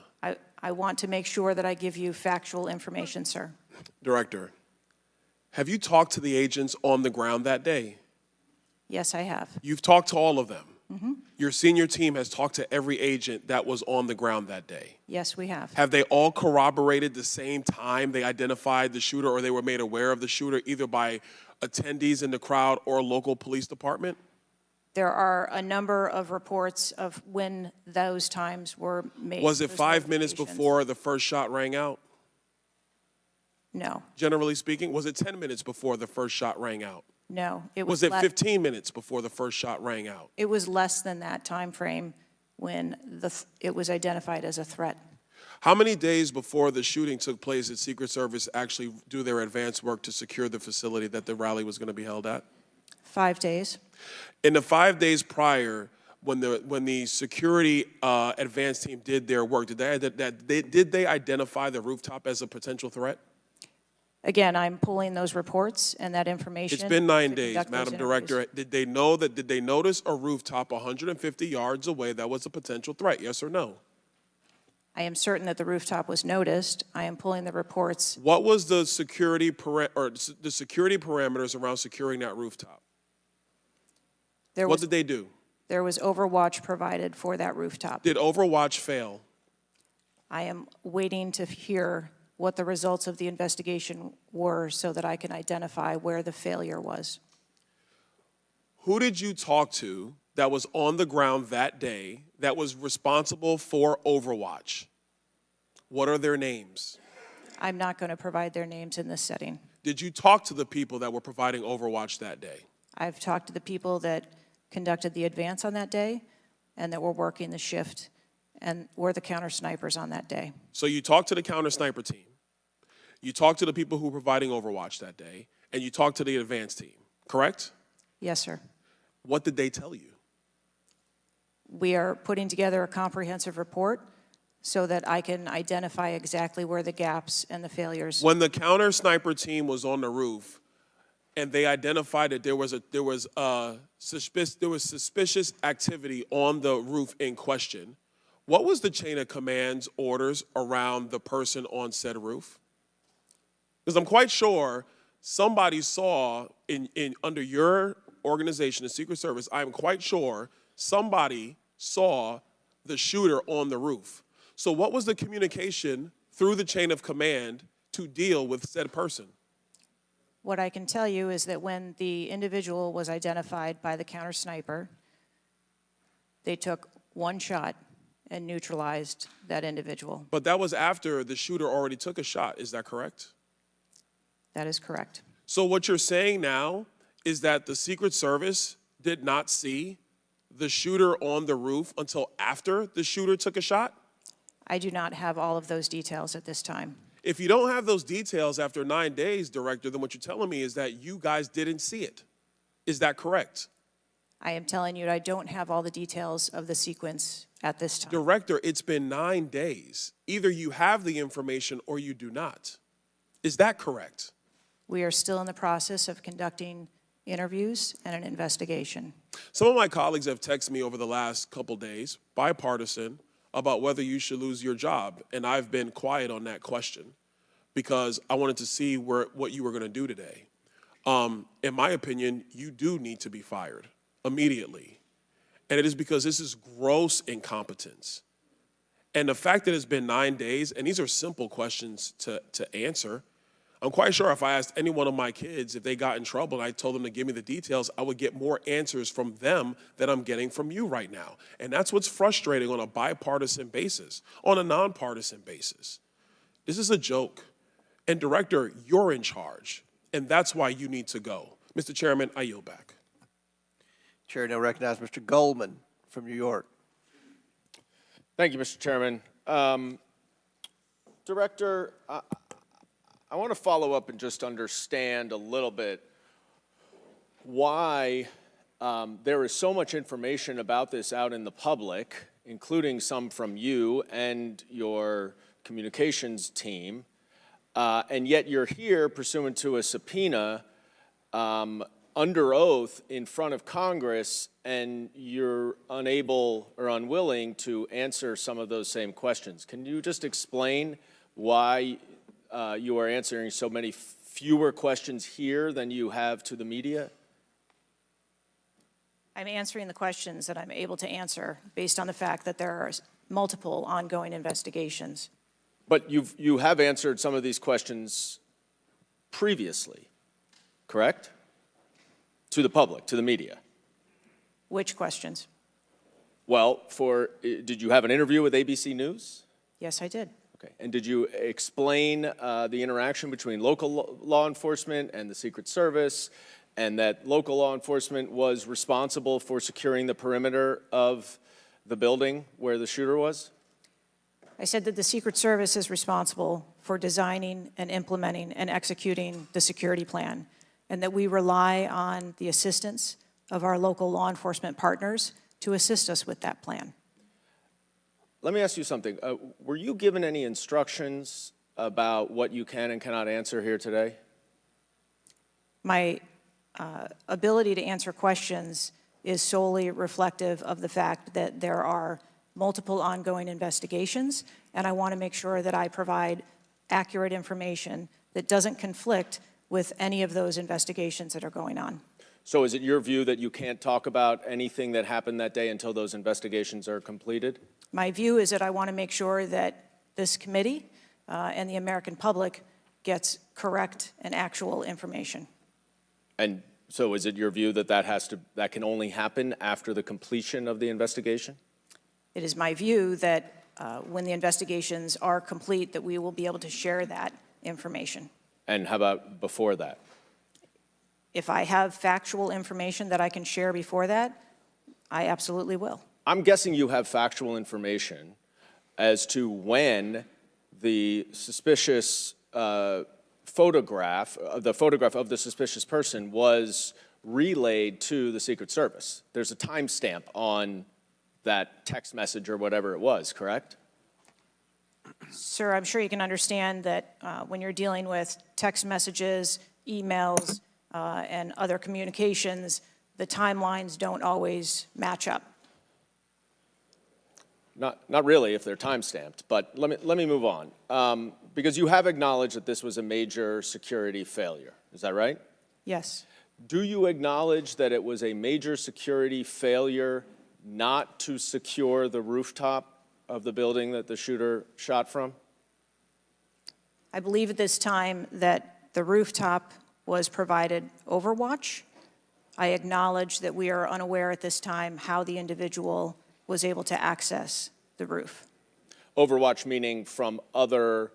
I want to make sure that I give you factual information, sir. Director, have you talked to the agents on the ground that day? Yes, I have. You've talked to all of them. Mhm. Your senior team has talked to every agent that was on the ground that day. Yes, we have. Have they all corroborated the same time they identified the shooter or they were made aware of the shooter, either by attendees in the crowd or a local police department? There are a number of reports of when those times were made. Was it those 5 minutes notifications. before the first shot rang out? No, Generally speaking, was it 10 minutes before the first shot rang out? no. Was it 15 minutes before the first shot rang out? It was less than that time frame when it was identified as a threat. How many days before the shooting took place did Secret Service actually do their advance work to secure the facility that the rally was going to be held at? 5 days. In the 5 days prior, when the security advance team did their work, did they identify the rooftop as a potential threat? Again, I'm pulling those reports and that information. It's been 9 to days, conduct those Madam interviews. Director. Did they notice a rooftop 150 yards away that was a potential threat? Yes or no? I am certain that the rooftop was noticed. I am pulling the reports. What was the security parameters around securing that rooftop? What did they do? There was overwatch provided for that rooftop. Did Overwatch fail? I am waiting to hear what the results of the investigation were so that I can identify where the failure was. Who did you talk to that was on the ground that day that was responsible for Overwatch? What are their names? I'm not going to provide their names in this setting. Did you talk to the people that were providing Overwatch that day? I've talked to the people that conducted the advance on that day and that were working the shift and were the counter snipers on that day. So you talked to the counter sniper team, you talked to the people who were providing Overwatch that day, and you talked to the advance team, correct? Yes, sir. What did they tell you? We are putting together a comprehensive report so that I can identify exactly where the gaps and the failures. When the counter sniper team was on the roof and they identified that there was suspicious activity on the roof in question, what was the chain of command's orders around the person on said roof? Because I'm quite sure somebody saw under your organization, the Secret Service, I'm quite sure somebody saw the shooter on the roof. So what was the communication through the chain of command to deal with said person? What I can tell you is that when the individual was identified by the counter sniper, they took one shot and neutralized that individual. But that was after the shooter already took a shot, is that correct? That is correct. So what you're saying now is that the Secret Service did not see the shooter on the roof until after the shooter took a shot? I do not have all of those details at this time. If you don't have those details after 9 days, Director, then what you're telling me is that you guys didn't see it. Is that correct? I am telling you I don't have all the details of the sequence at this time. Director, it's been 9 days. Either you have the information or you do not. Is that correct? We are still in the process of conducting interviews and an investigation. Some of my colleagues have texted me over the last couple days, bipartisan, about whether you should lose your job. And I've been quiet on that question because I wanted to see what you were going to do today. In my opinion, you do need to be fired immediately. And it is because this is gross incompetence. And the fact that it's been 9 days, and these are simple questions to answer, I'm quite sure if I asked any one of my kids if they got in trouble and I told them to give me the details, I would get more answers from them than I'm getting from you right now. And that's what's frustrating on a bipartisan basis, on a nonpartisan basis. This is a joke. And Director, you're in charge, and that's why you need to go. Mr. Chairman, I yield back. Chair now recognizes Mr. Goldman from New York. Thank you, Mr. Chairman. Director, I want to follow up and just understand a little bit why there is so much information about this out in the public, including some from you and your communications team, and yet you're here pursuant to a subpoena under oath in front of Congress, and you're unable or unwilling to answer some of those same questions. Can you just explain why you are answering so many fewer questions here than you have to the media? I'm answering the questions that I'm able to answer based on the fact that there are multiple ongoing investigations. But you have answered some of these questions previously, correct? To the public, to the media. Which questions? Well, did you have an interview with ABC News? Yes, I did. Okay. And did you explain the interaction between local law enforcement and the Secret Service, and that local law enforcement was responsible for securing the perimeter of the building where the shooter was? I said that the Secret Service is responsible for designing and implementing and executing the security plan, and that we rely on the assistance of our local law enforcement partners to assist us with that plan. Let me ask you something. Were you given any instructions about what you can and cannot answer here today? My ability to answer questions is solely reflective of the fact that there are multiple ongoing investigations, and I want to make sure that I provide accurate information that doesn't conflict with any of those investigations that are going on. So is it your view that you can't talk about anything that happened that day until those investigations are completed? My view is that I want to make sure that this committee and the American public gets correct and actual information. And so is it your view that that can only happen after the completion of the investigation? It is my view that when the investigations are complete, that we will be able to share that information. And how about before that? If I have factual information that I can share before that, I absolutely will. I'm guessing you have factual information as to when the suspicious photograph of the suspicious person was relayed to the Secret Service. There's a timestamp on that text message or whatever it was, correct? Sir, I'm sure you can understand that when you're dealing with text messages, emails, and other communications, the timelines don't always match up. Not really if they're time-stamped, but let me move on. Because you have acknowledged that this was a major security failure. Is that right? Yes. Do you acknowledge that it was a major security failure not to secure the rooftop of the building that the shooter shot from? I believe at this time that the rooftop was provided Overwatch. I acknowledge that we are unaware at this time how the individual was able to access the roof. Overwatch meaning from other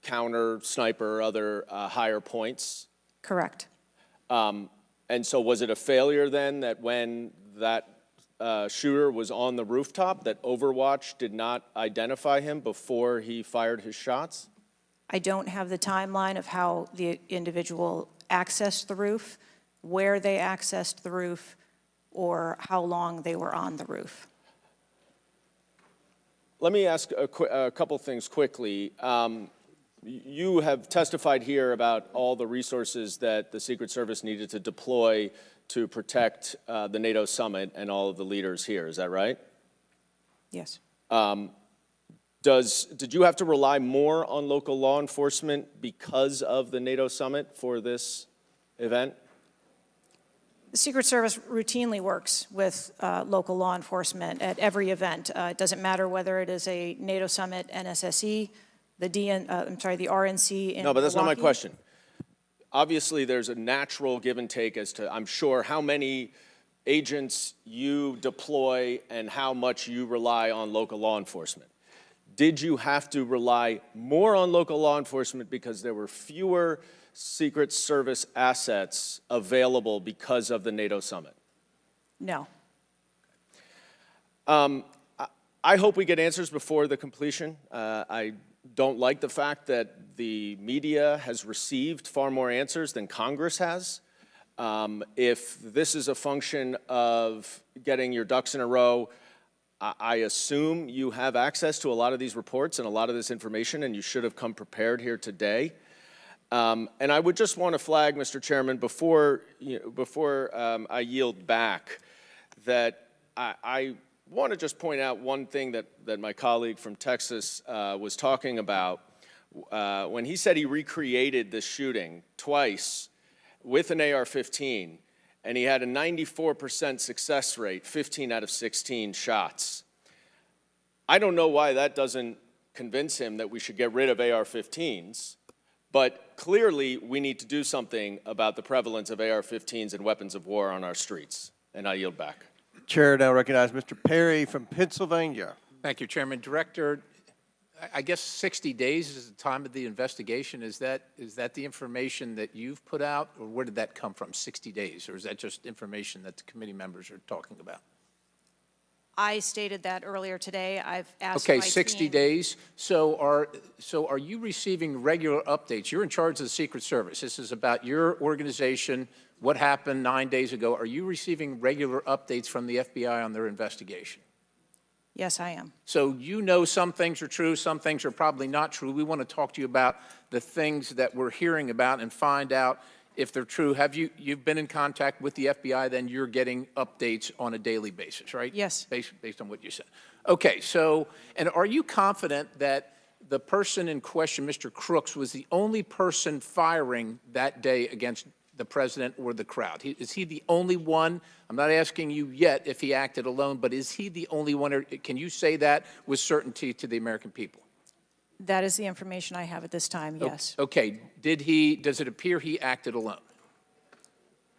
counter sniper, other higher points? Correct. And so was it a failure then that when that shooter was on the rooftop, that Overwatch did not identify him before he fired his shots? I don't have the timeline of how the individual accessed the roof, where they accessed the roof, or how long they were on the roof. Let me ask a couple things quickly. You have testified here about all the resources that the Secret Service needed to deploy to protect the NATO summit and all of the leaders here. Is that right? Yes. Did you have to rely more on local law enforcement because of the NATO summit for this event? The Secret Service routinely works with local law enforcement at every event. It doesn't matter whether it is a NATO summit, NSSE, the RNC in No, but that's not my Milwaukee. question. Obviously, there's a natural give and take as to, I'm sure, how many agents you deploy and how much you rely on local law enforcement. Did you have to rely more on local law enforcement because there were fewer Secret Service assets available because of the NATO summit? No. I hope we get answers before the completion. I don't like the fact that the media has received far more answers than Congress has. If this is a function of getting your ducks in a row, I assume you have access to a lot of these reports and a lot of this information, and you should have come prepared here today. And I would just want to flag, Mr. Chairman, before I yield back, that I want to just point out one thing that my colleague from Texas was talking about. When he said he recreated this shooting twice with an AR-15, and he had a 94% success rate, 15 out of 16 shots. I don't know why that doesn't convince him that we should get rid of AR-15s, but clearly we need to do something about the prevalence of AR-15s and weapons of war on our streets. And I yield back. Chair now recognize Mr. Perry from Pennsylvania. Thank you, Chairman. Director, I guess 60 days is the time of the investigation. Is that the information that you've put out, or where did that come from, 60 days? Or is that just information that the committee members are talking about? I stated that earlier today. I've asked Okay, my 60 team. days. So are you receiving regular updates? You're in charge of the Secret Service. This is about your organization, what happened 9 days ago. Are you receiving regular updates from the FBI on their investigation? Yes, I am. So you know some things are true, some things are probably not true. We want to talk to you about the things that we're hearing about and find out if they're true. Have you've been in contact with the FBI, then you're getting updates on a daily basis, right? Yes. Based on what you said. Okay, so, and are you confident that the person in question, Mr. Crooks, was the only person firing that day against the president or the crowd? Is he the only one? I'm not asking you yet if he acted alone, but is he the only one, or can you say that with certainty to the American people? That is the information I have at this time, yes. Okay, does it appear he acted alone?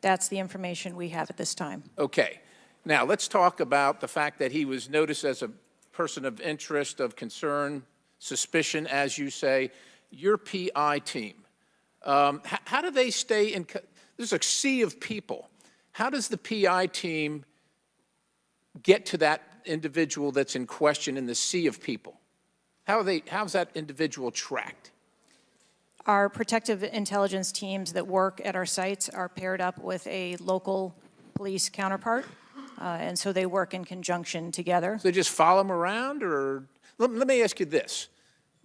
That's the information we have at this time. Okay, now let's talk about the fact that he was noticed as a person of interest, of concern, suspicion, as you say. Your PI team, how do they stay in, there's a sea of people. How does the PI team get to that individual that's in question in the sea of people? How's that individual tracked? Our protective intelligence teams that work at our sites are paired up with a local police counterpart, and so they work in conjunction together. So they just follow them around, or let me ask you this.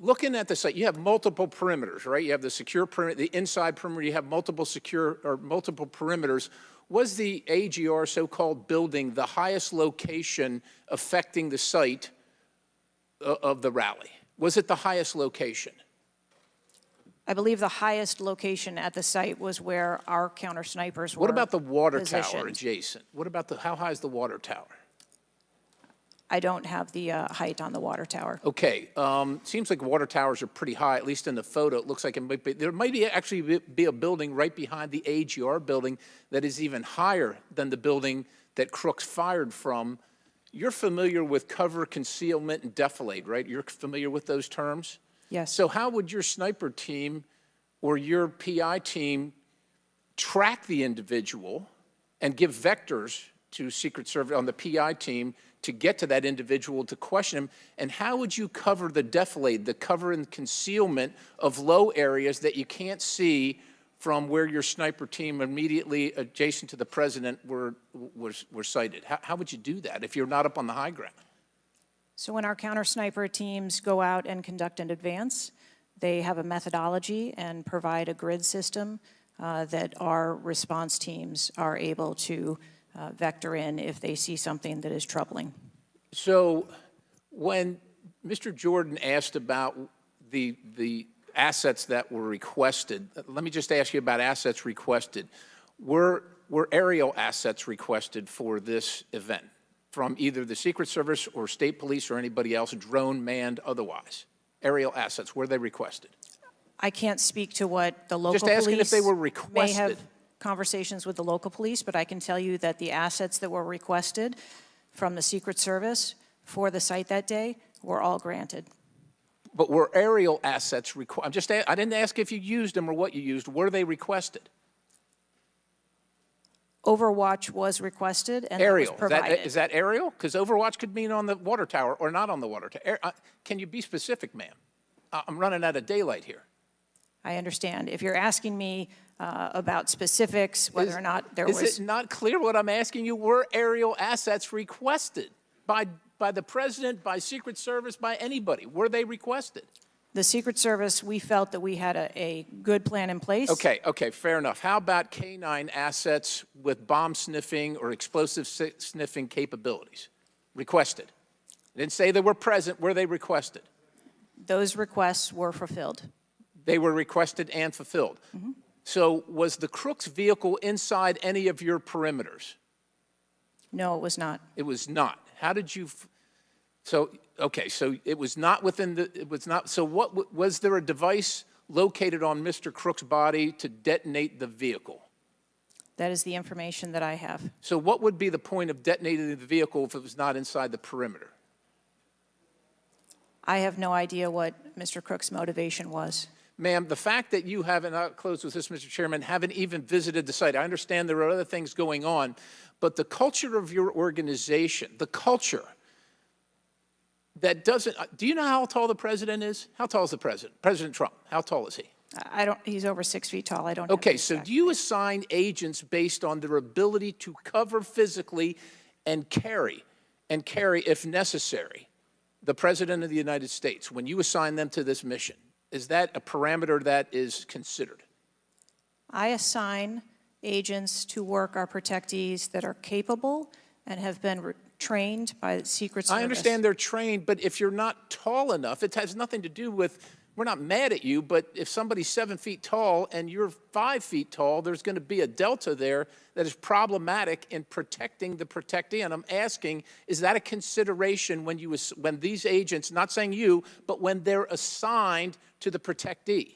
Looking at the site, you have multiple perimeters, right? You have the secure perimeter, the inside perimeter, you have multiple perimeters. Was the AGR so-called building the highest location affecting the site of the rally? Was it the highest location? I believe the highest location at the site was where our counter snipers were. What about the water tower positioned. adjacent? What about how high is the water tower? I don't have the height on the water tower. Okay, seems like water towers are pretty high, at least in the photo. It looks like it might be, there might actually be a building right behind the AGR building that is even higher than the building that Crooks fired from. You're familiar with cover, concealment, and defilade, right? You're familiar with those terms? Yes. So how would your sniper team or your PI team track the individual and give vectors to Secret Service on the PI team to get to that individual to question him? And how would you cover the defilade, the cover and concealment of low areas that you can't see from where your sniper team immediately adjacent to the president were sighted? How would you do that if you're not up on the high ground? So when our counter sniper teams go out and conduct an advance, they have a methodology and provide a grid system that our response teams are able to vector in if they see something that is troubling. So when Mr. Jordan asked about the assets that were requested, let me just ask you about assets requested. Were aerial assets requested for this event from either the Secret Service or state police or anybody else, drone, manned, otherwise? Aerial assets, were they requested? I can't speak to what the local just asking police if they were may requested. have conversations with the local police, but I can tell you that the assets that were requested from the Secret Service for the site that day were all granted. But were aerial assets required? I didn't ask if you used them or what you used. Were they requested? Overwatch was requested and Aerial. that was provided. Is that aerial? Because Overwatch could mean on the water tower or not on the water tower. Can you be specific, ma'am? I'm running out of daylight here. I understand. If you're asking me about specifics, whether or not there was... Is it not clear what I'm asking you? Were aerial assets requested by the President, by Secret Service, by anybody? Were they requested? The Secret Service, we felt that we had a good plan in place. Okay, fair enough. How about K-9 assets with bomb sniffing or explosive sniffing capabilities? Requested. I didn't say they were present. Were they requested? Those requests were fulfilled. They were requested and fulfilled. So was the Crooks vehicle inside any of your perimeters? No, it was not. It was not. How did you, so it was not within so what, was there a device located on Mr. Crook's body to detonate the vehicle? That is the information that I have. So what would be the point of detonating the vehicle if it was not inside the perimeter? I have no idea what Mr. Crook's motivation was. Ma'am, the fact that you haven't, I'll close with this, Mr. Chairman, haven't even visited the site. I understand there are other things going on, but the culture of your organization, the culture that doesn't, do you know how tall the president is? How tall is the president? President Trump, how tall is he? I don't, he's over 6 feet tall. I don't Okay, so do you assign agents based on their ability to cover physically and carry, if necessary, the President of the United States when you assign them to this mission? Is that a parameter that is considered? I assign agents to work our protectees that are capable and have been trained by the Secret Service. I understand they're trained, but if you're not tall enough, it has nothing to do with, we're not mad at you, but if somebody's 7 feet tall and you're 5 feet tall, there's going to be a delta there that is problematic in protecting the protectee. And I'm asking, is that a consideration when these agents, not saying you, but when they're assigned to the protectee?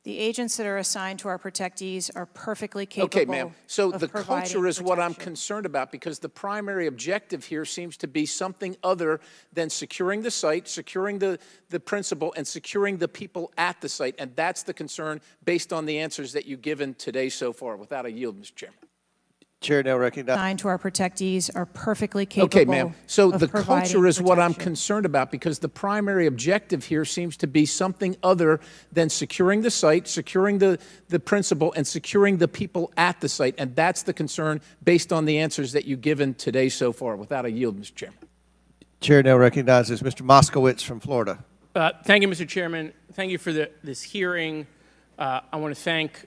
The agents that are assigned to our protectees are perfectly capable. Okay, ma'am. So of the culture is providing what I'm protection. concerned about, because the primary objective here seems to be something other than securing the site, securing the principal, and securing the people at the site. And that's the concern based on the answers that you've given today so far. Without a yield, Mr. Chairman. Chair now recognizes. Assigned to our protectees are perfectly capable. Okay, ma'am. So of the providing culture is what I'm protection. concerned about, because the primary objective here seems to be something other than securing the site, securing the principal, and securing the people at the site. And that's the concern based on the answers that you've given today so far. Without a yield, Mr. Chairman. Chair now recognizes Mr. Moskowitz from Florida. Thank you, Mr. Chairman. Thank you for this hearing. I want to thank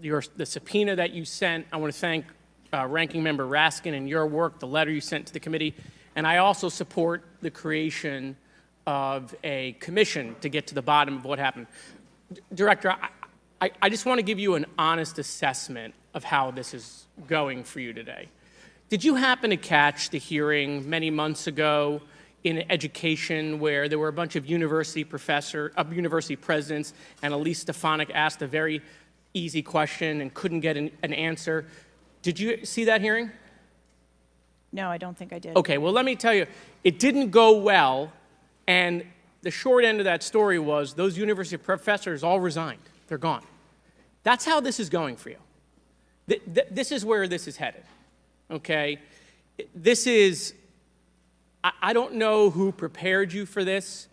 the subpoena that you sent. I want to thank Ranking Member Raskin and your work, the letter you sent to the committee. And I also support the creation of a commission to get to the bottom of what happened. Director, I just want to give you an honest assessment of how this is going for you today. Did you happen to catch the hearing many months ago in education where there were a bunch of university presidents and Elise Stefanik asked a very easy question and couldn't get an answer? Did you see that hearing? No, I don't think I did. Okay, well, let me tell you, it didn't go well, and the short end of that story was those university professors all resigned. They're gone. That's how this is going for you. This is where this is headed, okay? This is, I don't know who prepared you for this.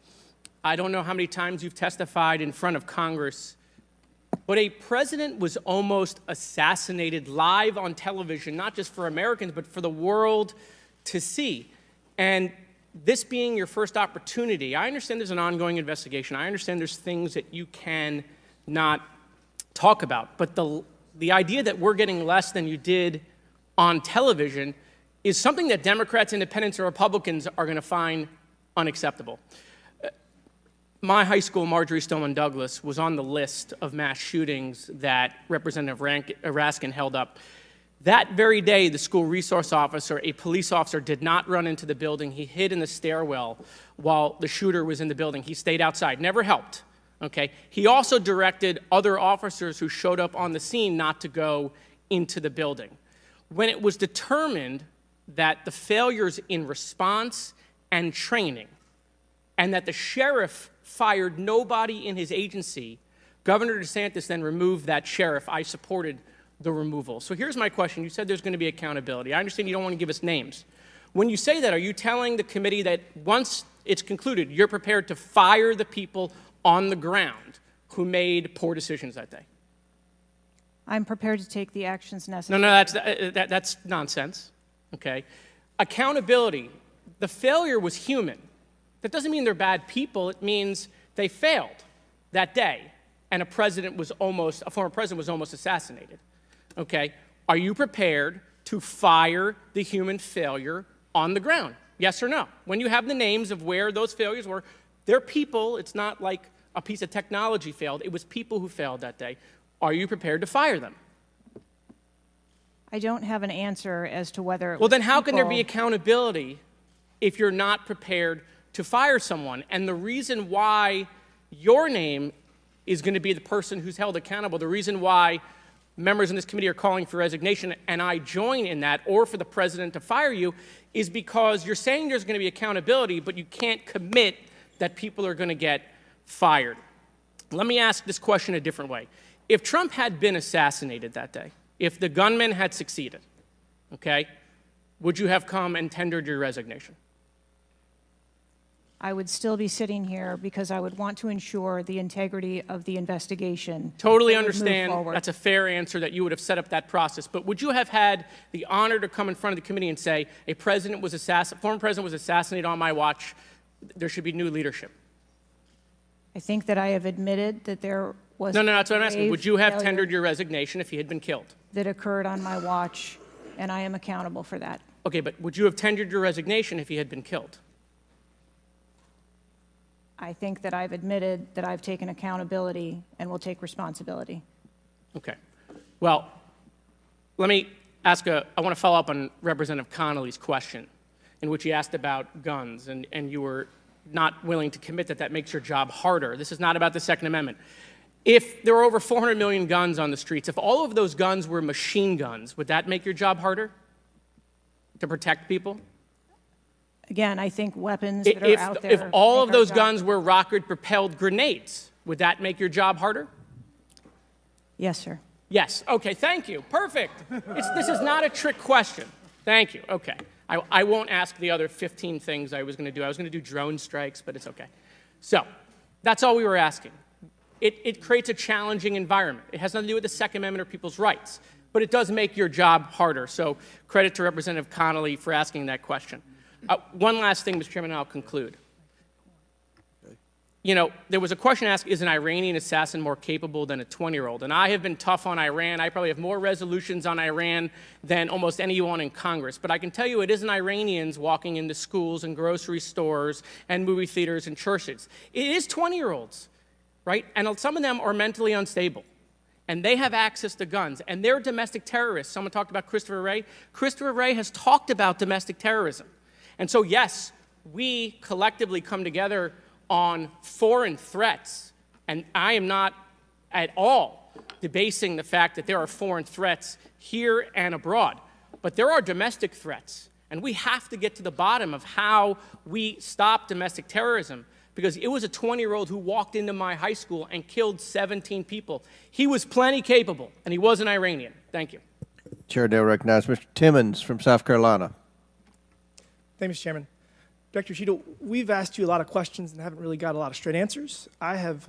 I don't know how many times you've testified in front of Congress. But a president was almost assassinated live on television, not just for Americans, but for the world to see. And this being your first opportunity, I understand there's an ongoing investigation. I understand there's things that you can not talk about. But the idea that we're getting less than you did on television is something that Democrats, Independents, or Republicans are going to find unacceptable. My high school, Marjorie Stoneman Douglas, was on the list of mass shootings that Representative Raskin held up. That very day, the school resource officer, a police officer, did not run into the building. He hid in the stairwell while the shooter was in the building. He stayed outside, never helped, okay? He also directed other officers who showed up on the scene not to go into the building. When it was determined that the failures in response and training and that the sheriff fired nobody in his agency, Governor DeSantis then removed that sheriff. I supported the removal. So here's my question. You said there's going to be accountability. I understand you don't want to give us names. When you say that, are you telling the committee that once It's concluded. You're prepared to fire the people on the ground who made poor decisions that day. I'm prepared to take the actions No, necessary. no, that's nonsense, okay? Accountability, the failure was human. That doesn't mean they're bad people. It means they failed that day, and a former president was almost assassinated, okay? Are you prepared to fire the human failure on the ground? Yes or no? When you have the names of where those failures were, they're people. It's not like a piece of technology failed. It was people who failed that day. Are you prepared to fire them? I don't have an answer as to whether. Well, then how can there be accountability if you're not prepared to fire someone? And the reason why your name is going to be the person who's held accountable, the reason why members in this committee are calling for resignation, and I join in that, or for the president to fire you, is because you're saying there's going to be accountability, but you can't commit that people are going to get fired. Let me ask this question a different way. If Trump had been assassinated that day, if the gunman had succeeded, okay, would you have come and tendered your resignation? I would still be sitting here because I would want to ensure the integrity of the investigation. Totally that would move understand. forward. That's a fair answer, that you would have set up that process. But would you have had the honor to come in front of the committee and say, former president was assassinated on my watch, there should be new leadership? I think that I have admitted that there was. No, that's what I'm asking. Would you have failure tendered your resignation if he had been killed? that occurred on my watch, and I am accountable for that. Okay, but would you have tendered your resignation if he had been killed? I think that I've admitted that I've taken accountability and will take responsibility. Okay. Well, let me ask I want to follow up on Representative Connolly's question, in which he asked about guns, and you were not willing to commit that that makes your job harder. This is not about the Second Amendment. If there were over 400 million guns on the streets, if all of those guns were machine guns, would that make your job harder to protect people? Again, I think weapons that are out there. If all of make our those job- guns were rocket-propelled grenades, would that make your job harder? Yes, sir. Yes. Okay, thank you. Perfect. This is not a trick question. Thank you. Okay. I won't ask the other 15 things I was going to do. I was going to do drone strikes, but it's okay. So that's all we were asking. It creates a challenging environment. It has nothing to do with the Second Amendment or people's rights, but it does make your job harder. So credit to Representative Connolly for asking that question. One last thing, Mr. Chairman, and I'll conclude. You know, there was a question asked, is an Iranian assassin more capable than a 20-year-old? And I have been tough on Iran. I probably have more resolutions on Iran than almost anyone in Congress. But I can tell you it isn't Iranians walking into schools and grocery stores and movie theaters and churches. It is 20-year-olds, right? And some of them are mentally unstable. And they have access to guns. And they're domestic terrorists. Someone talked about Christopher Wray. Christopher Wray has talked about domestic terrorism. And so, yes, we collectively come together on foreign threats, and I am not at all debasing the fact that there are foreign threats here and abroad, but there are domestic threats, and we have to get to the bottom of how we stop domestic terrorism, because it was a 20-year-old who walked into my high school and killed 17 people. He was plenty capable, and he was an Iranian. Thank you. Chair now recognizes Mr. Timmons from South Carolina. Thank you, Mr. Chairman. Director Cheatle, we've asked you a lot of questions and haven't really got a lot of straight answers. I have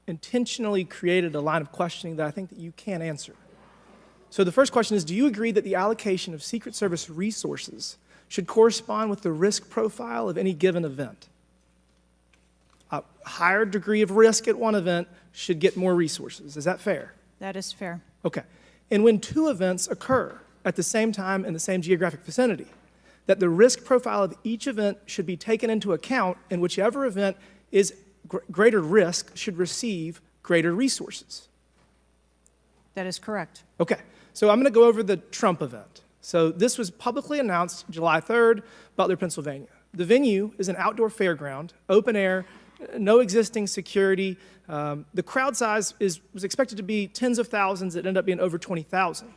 intentionally created a line of questioning that I think that you can answer. So the first question is, do you agree that the allocation of Secret Service resources should correspond with the risk profile of any given event? A higher degree of risk at one event should get more resources. Is that fair? That is fair. Okay. And when two events occur at the same time in the same geographic vicinity, that the risk profile of each event should be taken into account, and whichever event is greater risk should receive greater resources. That is correct. Okay, so I'm going to go over the Trump event. So this was publicly announced July 3rd, Butler, Pennsylvania. The venue is an outdoor fairground, open air, no existing security. The crowd size was expected to be tens of thousands. It ended up being over 20,000.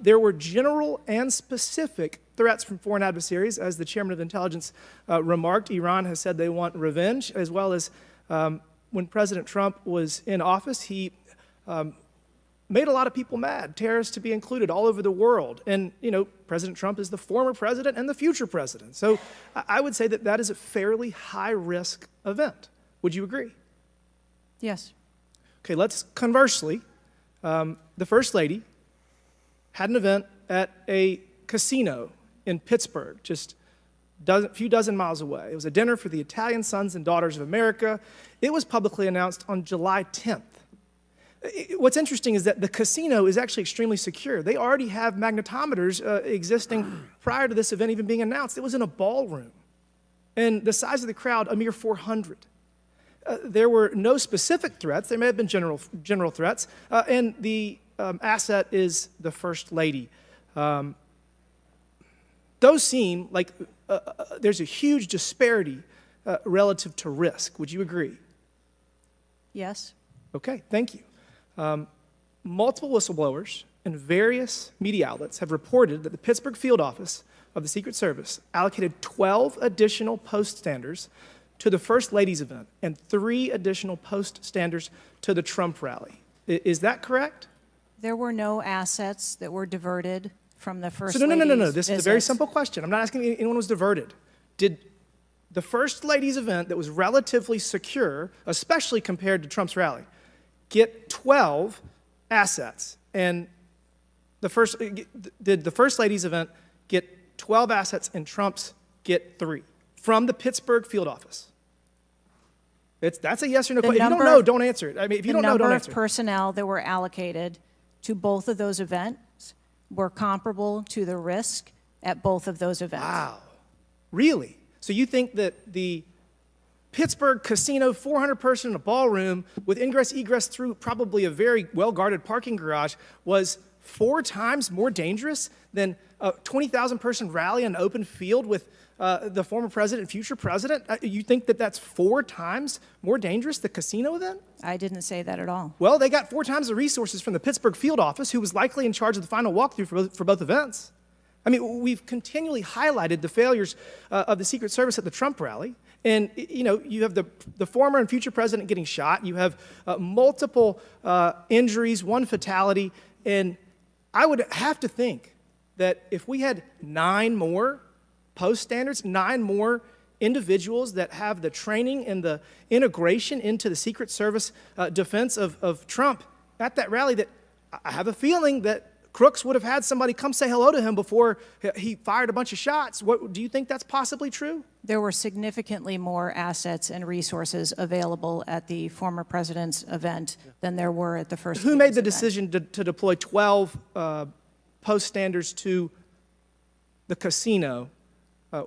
There were general and specific threats from foreign adversaries. As the chairman of intelligence remarked, Iran has said they want revenge, as well as when President Trump was in office, he made a lot of people mad, terrorists to be included all over the world. And, President Trump is the former president and the future president. So I would say that that is a fairly high-risk event. Would you agree? Yes. Okay, let's conversely, the First Lady had an event at a casino in Pittsburgh, just a few dozen miles away. It was a dinner for the Italian Sons and Daughters of America. It was publicly announced on July 10th. What's interesting is that the casino is actually extremely secure. They already have magnetometers existing prior to this event even being announced. It was in a ballroom. And the size of the crowd, a mere 400. There were no specific threats. There may have been general threats. And the asset is the First Lady. Those seem like there's a huge disparity relative to risk. Would you agree? Yes. Okay, thank you. Multiple whistleblowers and various media outlets have reported that the Pittsburgh field office of the Secret Service allocated 12 additional post standers to the First Lady's event and 3 additional post standers to the Trump rally. Is that correct? There were no assets that were diverted from the First No. Lady's This is a very simple question. I'm not asking if anyone was diverted. Did the First Lady's event that was relatively secure, especially compared to Trump's rally, get 12 assets? And did the First Lady's event get 12 assets and Trump's get 3 from the Pittsburgh field office? That's a yes or no question. If you don't know, don't answer it. I mean, if you don't know, don't answer it. The number of personnel that were allocated to both of those events were comparable to the risk at both of those events. Wow. Really? So you think that the Pittsburgh casino, 400-person in a ballroom with ingress, egress through probably a very well-guarded parking garage was 4 times more dangerous than a 20,000-person rally in an open field with the former president and future president? You think that that's 4 times more dangerous, the casino event? I didn't say that at all. Well, they got 4 times the resources from the Pittsburgh field office, who was likely in charge of the final walkthrough for both events. I mean, we've continually highlighted the failures of the Secret Service at the Trump rally. And, you have the former and future president getting shot. You have multiple injuries, 1 fatality. And I would have to think that if we had 9 more post standards, 9 more individuals that have the training and the integration into the Secret Service defense of Trump at that rally, that I have a feeling that Crooks would have had somebody come say hello to him before he fired a bunch of shots. Do you think that's possibly true? There were significantly more assets and resources available at the former president's event than there were at the First Lady's Who made the event. decision to deploy 12 post standers to the casino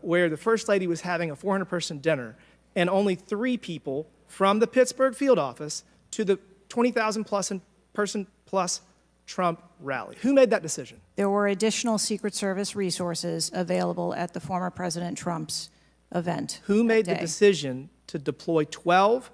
where the First Lady was having a 400-person dinner, and only 3 people from the Pittsburgh field office to the 20,000-person plus Trump rally? Who made that decision? There were additional Secret Service resources available at the former President Trump's event. Who made the decision to deploy 12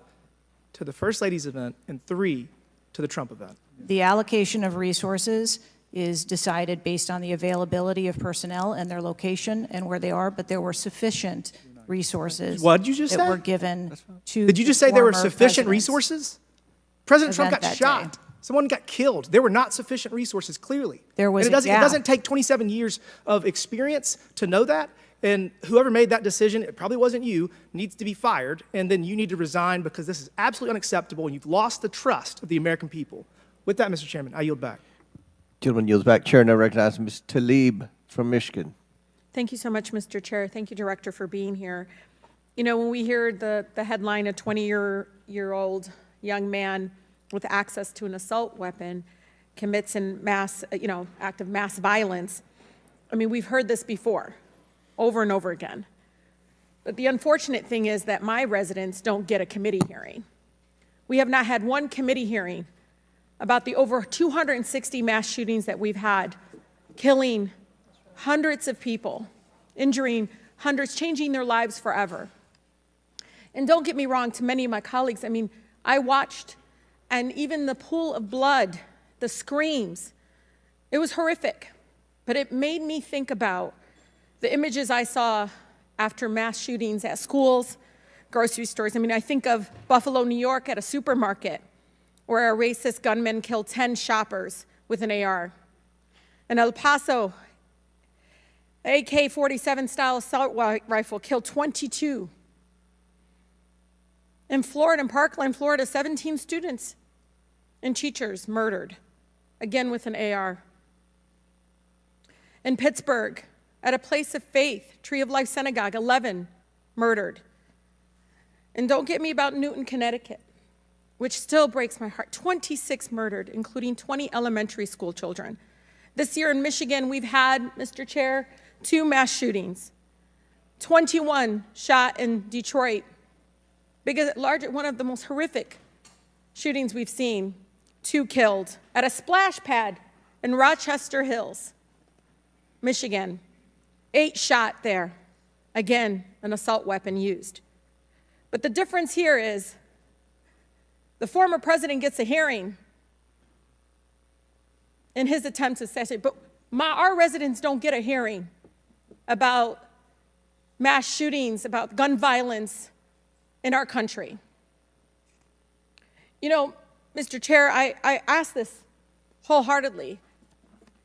to the First Lady's event and 3 to the Trump event? The allocation of resources is decided based on the availability of personnel and their location and where they are, but there were sufficient resources What did you just that say? were given to Did you just say there were sufficient resources? President Trump event got that shot. day. Someone got killed. There were not sufficient resources, clearly. There was and it a gap. doesn't take 27 years of experience to know that. And whoever made that decision, it probably wasn't you, needs to be fired. And then you need to resign because this is absolutely unacceptable and you've lost the trust of the American people. With that, Mr. Chairman, I yield back. Gentleman yields back. Chair now recognizes Ms. Tlaib from Michigan. Thank you so much, Mr. Chair. Thank you, Director, for being here. When we hear the headline, a 20-year-old young man with access to an assault weapon commits an act of mass violence, I mean, we've heard this before, over and over again. But the unfortunate thing is that my residents don't get a committee hearing. We have not had one committee hearing about the over 260 mass shootings that we've had, killing hundreds of people, injuring hundreds, changing their lives forever. And don't get me wrong, to many of my colleagues, I mean, I watched, and even the pool of blood, the screams, it was horrific. But it made me think about the images I saw after mass shootings at schools, grocery stores. I mean, I think of Buffalo, New York at a supermarket where a racist gunman killed 10 shoppers with an AR. In El Paso, AK-47 style assault rifle killed 22. In Florida, in Parkland, Florida, 17 students and teachers murdered, again with an AR. In Pittsburgh, at a place of faith, Tree of Life Synagogue, 11 murdered. And don't get me about Newton, Connecticut, which still breaks my heart. 26 murdered, including 20 elementary school children. This year in Michigan, we've had, Mr. Chair, 2 mass shootings. 21 shot in Detroit. One of the most horrific shootings we've seen. 2 killed at a splash pad in Rochester Hills, Michigan. 8 shot there. Again, an assault weapon used. But the difference here is the former president gets a hearing in his attempt to assassinate, but our residents don't get a hearing about mass shootings, about gun violence in our country. You know, Mr. Chair, I ask this wholeheartedly.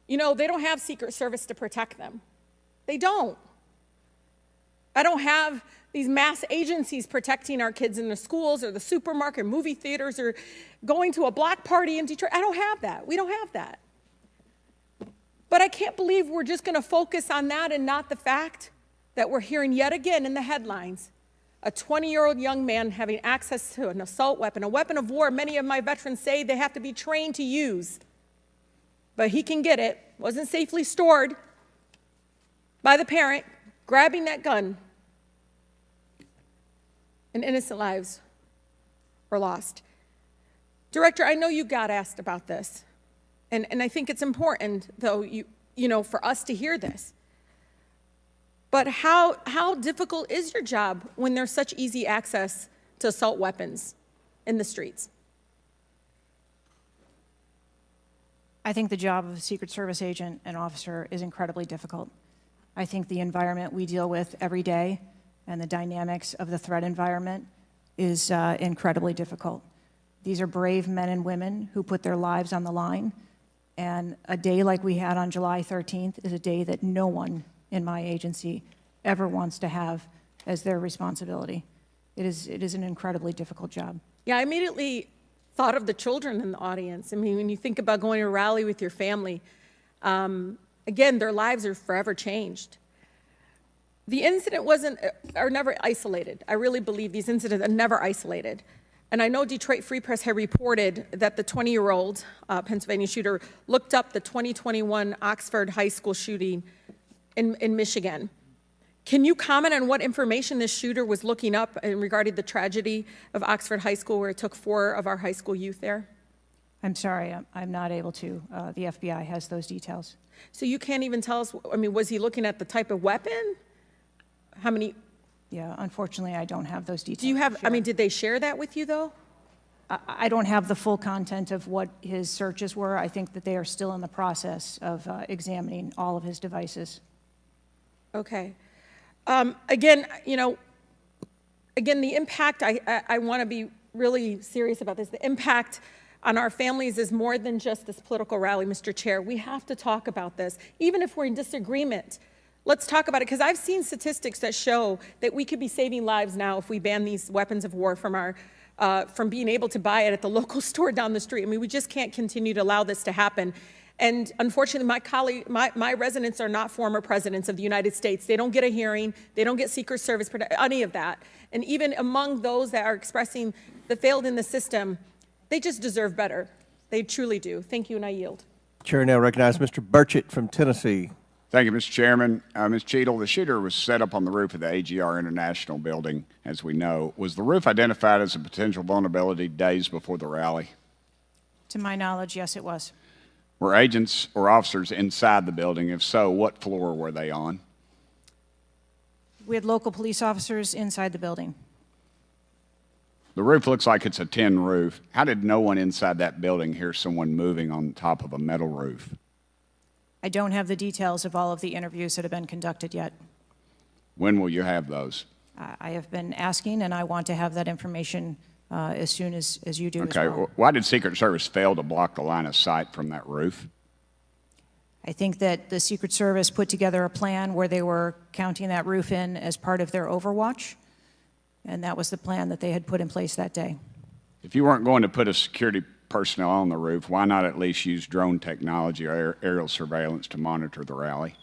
You know, they don't have Secret Service to protect them. They don't. I don't have these mass agencies protecting our kids in the schools or the supermarket, movie theaters, or going to a block party in Detroit. I don't have that. We don't have that. But I can't believe we're just going to focus on that and not the fact that we're hearing yet again in the headlines a 20-year-old young man having access to an assault weapon, a weapon of war many of my veterans say they have to be trained to use. But he can get it, wasn't safely stored by the parent, grabbing that gun, and innocent lives were lost. Director, I know you got asked about this, and I think it's important, though, you know, for us to hear this. But how difficult is your job when there's such easy access to assault weapons in the streets? I think the job of a Secret Service agent and officer is incredibly difficult. I think the environment we deal with every day and the dynamics of the threat environment is incredibly difficult. These are brave men and women who put their lives on the line, and a day like we had on July 13th is a day that no one in my agency ever wants to have as their responsibility. It is an incredibly difficult job. Yeah, I immediately thought of the children in the audience. I mean, when you think about going to a rally with your family, again, their lives are forever changed. The incident are never isolated. I really believe these incidents are never isolated. And I know Detroit Free Press had reported that the 20-year-old Pennsylvania shooter looked up the 2021 Oxford High School shooting in Michigan. Can you comment on what information this shooter was looking up regarding the tragedy of Oxford High School, where it took 4 of our high school youth there? I'm sorry, I'm not able to. The FBI has those details. So you can't even tell us, I mean, was he looking at the type of weapon? How many? Yeah, unfortunately, I don't have those details. Do you have, I mean, did they share that with you, though? I don't have the full content of what his searches were. I think that they are still in the process of examining all of his devices. Okay. Again, you know, the impact, I want to be really serious about this. The impact on our families is more than just this political rally, Mr. Chair. We have to talk about this, even if we're in disagreement. Let's talk about it, because I've seen statistics that show that we could be saving lives now if we ban these weapons of war from being able to buy it at the local store down the street. I mean, we just can't continue to allow this to happen. And unfortunately, my residents are not former presidents of the United States. They don't get a hearing. They don't get Secret Service, any of that. And even among those that are expressing the failed in the system, they just deserve better. They truly do. Thank you, and I yield. Chair now recognizes Mr. Burchett from Tennessee. Thank you, Mr. Chairman. Ms. Cheatle, the shooter was set up on the roof of the AGR International building, as we know. Was the roof identified as a potential vulnerability days before the rally? To my knowledge, yes, it was. Were agents or officers inside the building? If so, what floor were they on? We had local police officers inside the building. The roof looks like it's a tin roof. How did no one inside that building hear someone moving on top of a metal roof? I don't have the details of all of the interviews that have been conducted yet. When will you have those? I have been asking, and I want to have that information as soon as you do as Okay, well. why did Secret Service fail to block the line of sight from that roof? I think that the Secret Service put together a plan where they were counting that roof in as part of their overwatch, and that was the plan that they had put in place that day. If you weren't going to put a security personnel on the roof, why not at least use drone technology or aerial surveillance to monitor the rally?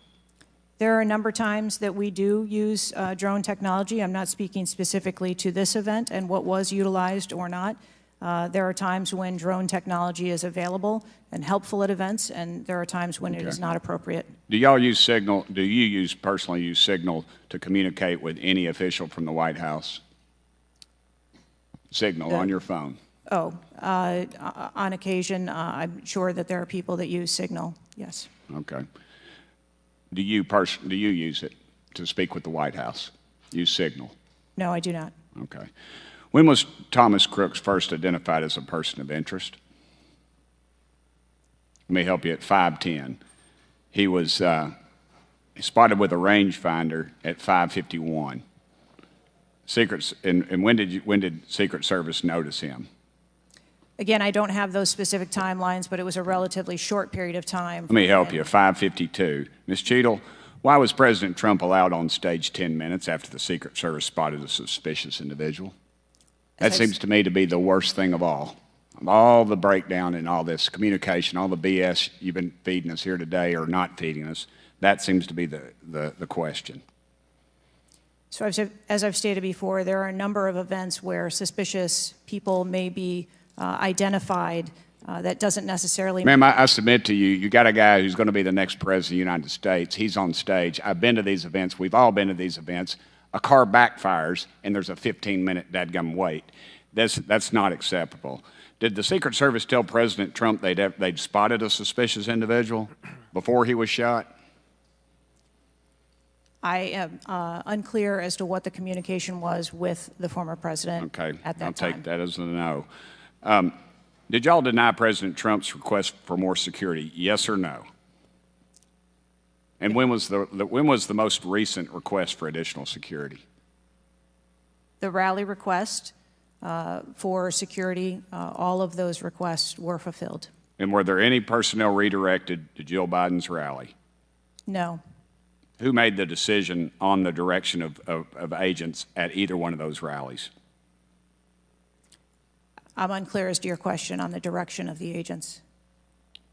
There are a number of times that we do use drone technology. I'm not speaking specifically to this event and what was utilized or not. There are times when drone technology is available and helpful at events, and there are times when it is not appropriate. Do y'all use Signal? Do you personally use Signal to communicate with any official from the White House? Signal on your phone. Oh, on occasion, I'm sure that there are people that use Signal, yes. Okay. Do you use it to speak with the White House? Use Signal? No, I do not. Okay. When was Thomas Crooks first identified as a person of interest? Let me help you. At 5:10, he was spotted with a rangefinder at 5:51. And when did Secret Service notice him? Again, I don't have those specific timelines, but it was a relatively short period of time. Let me help you. 5:52. Ms. Cheatle, why was President Trump allowed on stage 10 minutes after the Secret Service spotted a suspicious individual? That seems to me to be the worst thing of all. Of all the breakdown in all this communication, all the BS you've been feeding us here today or not feeding us, that seems to be the question. So as I've stated before, there are a number of events where suspicious people may be identified. That doesn't necessarily... Ma'am, I submit to you, you got a guy who's going to be the next president of the United States. He's on stage. I've been to these events. We've all been to these events. A car backfires, and there's a 15-minute dadgum wait. That's not acceptable. Did the Secret Service tell President Trump they'd spotted a suspicious individual before he was shot? I am unclear as to what the communication was with the former president at that time. I'll take that as a no. Did y'all deny President Trump's request for more security, yes or no? And when was the most recent request for additional security? The rally request for security, all of those requests were fulfilled. And were there any personnel redirected to Jill Biden's rally? No. Who made the decision on the direction of agents at either one of those rallies? I'm unclear as to your question on the direction of the agents.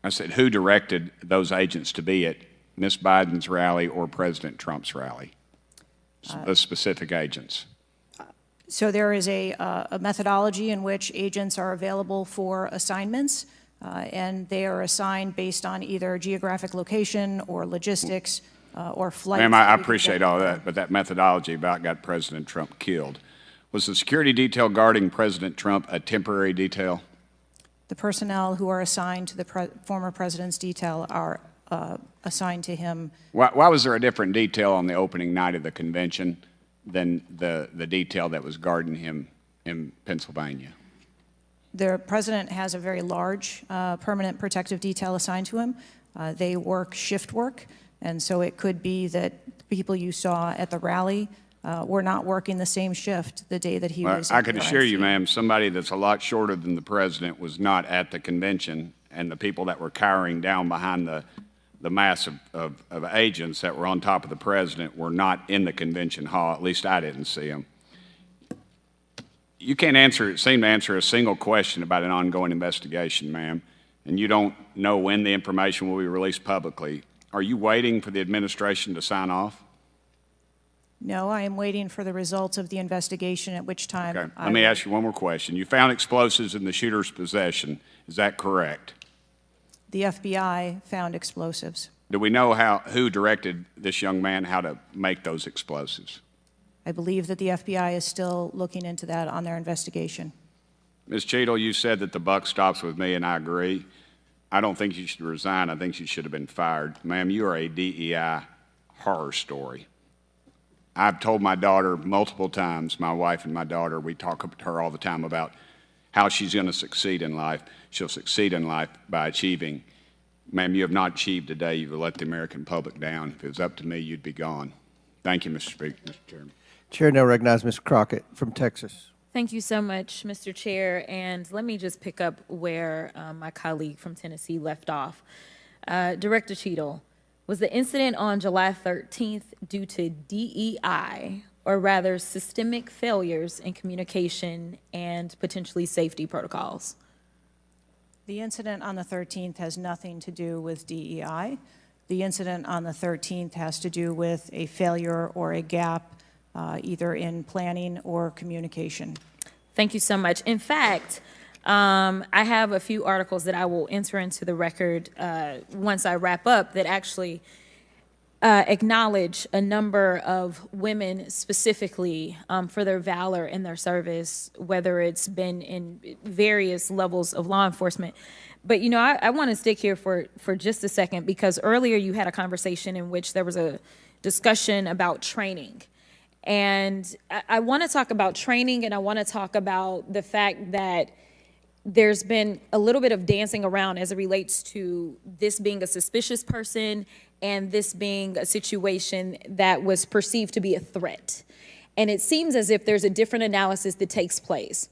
I said, who directed those agents to be at Ms. Biden's rally or President Trump's rally? The specific agents. So there is a methodology in which agents are available for assignments, and they are assigned based on either geographic location or logistics or flight. Ma'am, I appreciate all that, but that methodology about got President Trump killed. Was the security detail guarding President Trump a temporary detail? The personnel who are assigned to the former president's detail are assigned to him. Why was there a different detail on the opening night of the convention than the detail that was guarding him in Pennsylvania? The president has a very large permanent protective detail assigned to him. They work shift work, and so it could be that people you saw at the rally were not working the same shift the day that he was. I can assure you, ma'am, somebody that's a lot shorter than the president was not at the convention, and the people that were cowering down behind the mass of agents that were on top of the president were not in the convention hall. At least I didn't see them. You can't seem to answer a single question about an ongoing investigation, ma'am, and you don't know when the information will be released publicly. Are you waiting for the administration to sign off? No, I am waiting for the results of the investigation, at which time. Okay. Let me ask you one more question. You found explosives in the shooter's possession. Is that correct? The FBI found explosives. Do we know who directed this young man how to make those explosives? I believe that the FBI is still looking into that on their investigation. Ms. Cheatle, you said that the buck stops with me, and I agree. I don't think you should resign. I think you should have been fired. Ma'am, you are a DEI horror story. I've told my daughter multiple times, my wife and my daughter, we talk to her all the time about how she's going to succeed in life. She'll succeed in life by achieving. Ma'am, you have not achieved today. You've let the American public down. If it was up to me, you'd be gone. Thank you, Mr. Speaker, Mr. Chairman. Chair now recognizes Mr. Crockett from Texas. Thank you so much, Mr. Chair. And let me just pick up where my colleague from Tennessee left off. Director Cheatle, was the incident on July 13th due to DEI, or rather systemic failures in communication and potentially safety protocols? The incident on the 13th has nothing to do with DEI. The incident on the 13th has to do with a failure or a gap either in planning or communication. Thank you so much. In fact, I have a few articles that I will enter into the record once I wrap up that actually acknowledge a number of women specifically for their valor in their service, whether it's been in various levels of law enforcement. But, you know, I want to stick here for just a second, because earlier you had a conversation in which there was a discussion about training. And I want to talk about training, and I want to talk about the fact that there's been a little bit of dancing around as it relates to this being a suspicious person and this being a situation that was perceived to be a threat. And it seems as if there's a different analysis that takes place.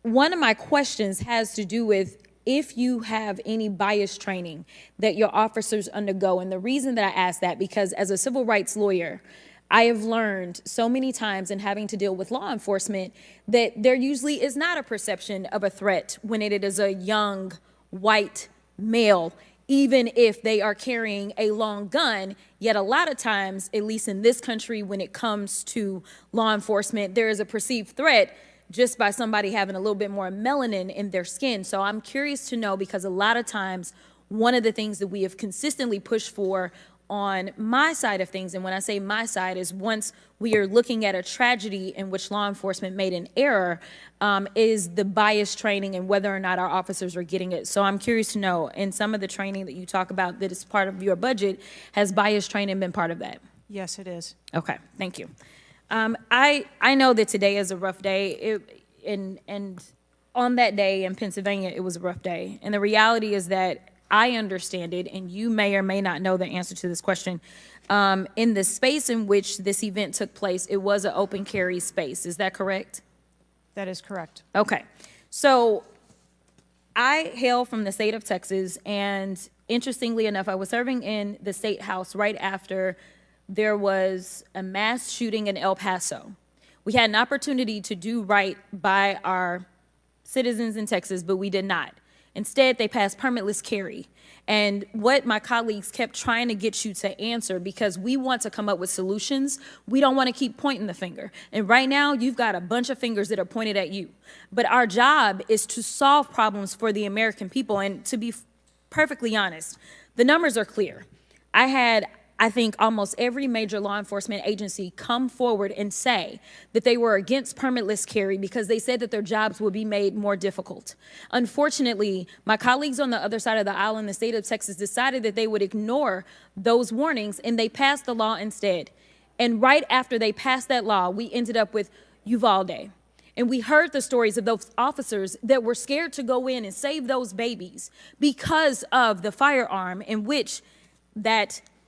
One of my questions has to do with if you have any bias training that your officers undergo. And the reason that I ask that, because as a civil rights lawyer, I have learned so many times in having to deal with law enforcement that there usually is not a perception of a threat when it is a young, white male, even if they are carrying a long gun. Yet a lot of times, at least in this country, when it comes to law enforcement, there is a perceived threat just by somebody having a little bit more melanin in their skin. So I'm curious to know, because a lot of times, one of the things that we have consistently pushed for on my side of things, and when I say my side, is once we are looking at a tragedy in which law enforcement made an error, is the bias training and whether or not our officers are getting it. So I'm curious to know, in some of the training that you talk about that is part of your budget, has bias training been part of that? Yes, it is. Okay, thank you. I know that today is a rough day, and on that day in Pennsylvania, it was a rough day. And the reality is that I understand it, and you may or may not know the answer to this question. In the space in which this event took place, it was an open carry space. Is that correct? That is correct. Okay. So I hail from the state of Texas, and interestingly enough, I was serving in the state house right after there was a mass shooting in El Paso. We had an opportunity to do right by our citizens in Texas, but we did not. Instead, they passed permitless carry. And what my colleagues kept trying to get you to answer, because we want to come up with solutions, we don't want to keep pointing the finger. And right now, you've got a bunch of fingers that are pointed at you. But our job is to solve problems for the American people. And to be perfectly honest, the numbers are clear. I think almost every major law enforcement agency come forward and say that they were against permitless carry because they said that their jobs would be made more difficult. Unfortunately, my colleagues on the other side of the aisle in the state of Texas decided that they would ignore those warnings, and they passed the law instead. And right after they passed that law, we ended up with Uvalde. And we heard the stories of those officers that were scared to go in and save those babies because of the firearm in which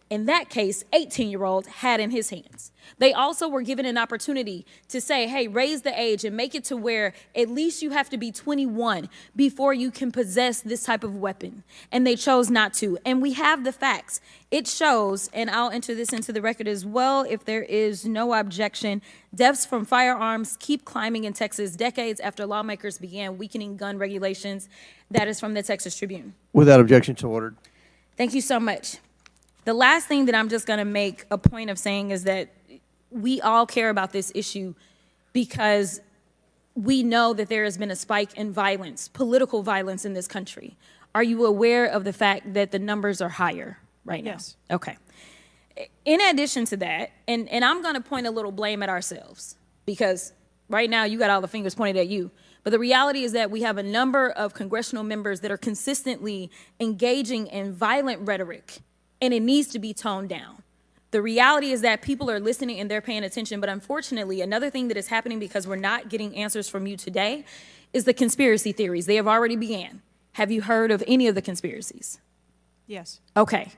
in that case, 18-year-old had in his hands. They also were given an opportunity to say, hey, raise the age and make it to where at least you have to be 21 before you can possess this type of weapon. And they chose not to. And we have the facts. It shows, and I'll enter this into the record as well if there is no objection, deaths from firearms keep climbing in Texas decades after lawmakers began weakening gun regulations. That is from the Texas Tribune. Without objection, so ordered. Thank you so much. The last thing that I'm just going to make a point of saying is that we all care about this issue because we know that there has been a spike in violence, political violence in this country. Are you aware of the fact that the numbers are higher right now? Yes. Okay. In addition to that, and I'm going to point a little blame at ourselves, because right now you got all the fingers pointed at you. But the reality is that we have a number of congressional members that are consistently engaging in violent rhetoric, and it needs to be toned down. The reality is that people are listening and they're paying attention, but unfortunately, another thing that is happening because we're not getting answers from you today is the conspiracy theories. They have already began. Have you heard of any of the conspiracies? Yes. Okay.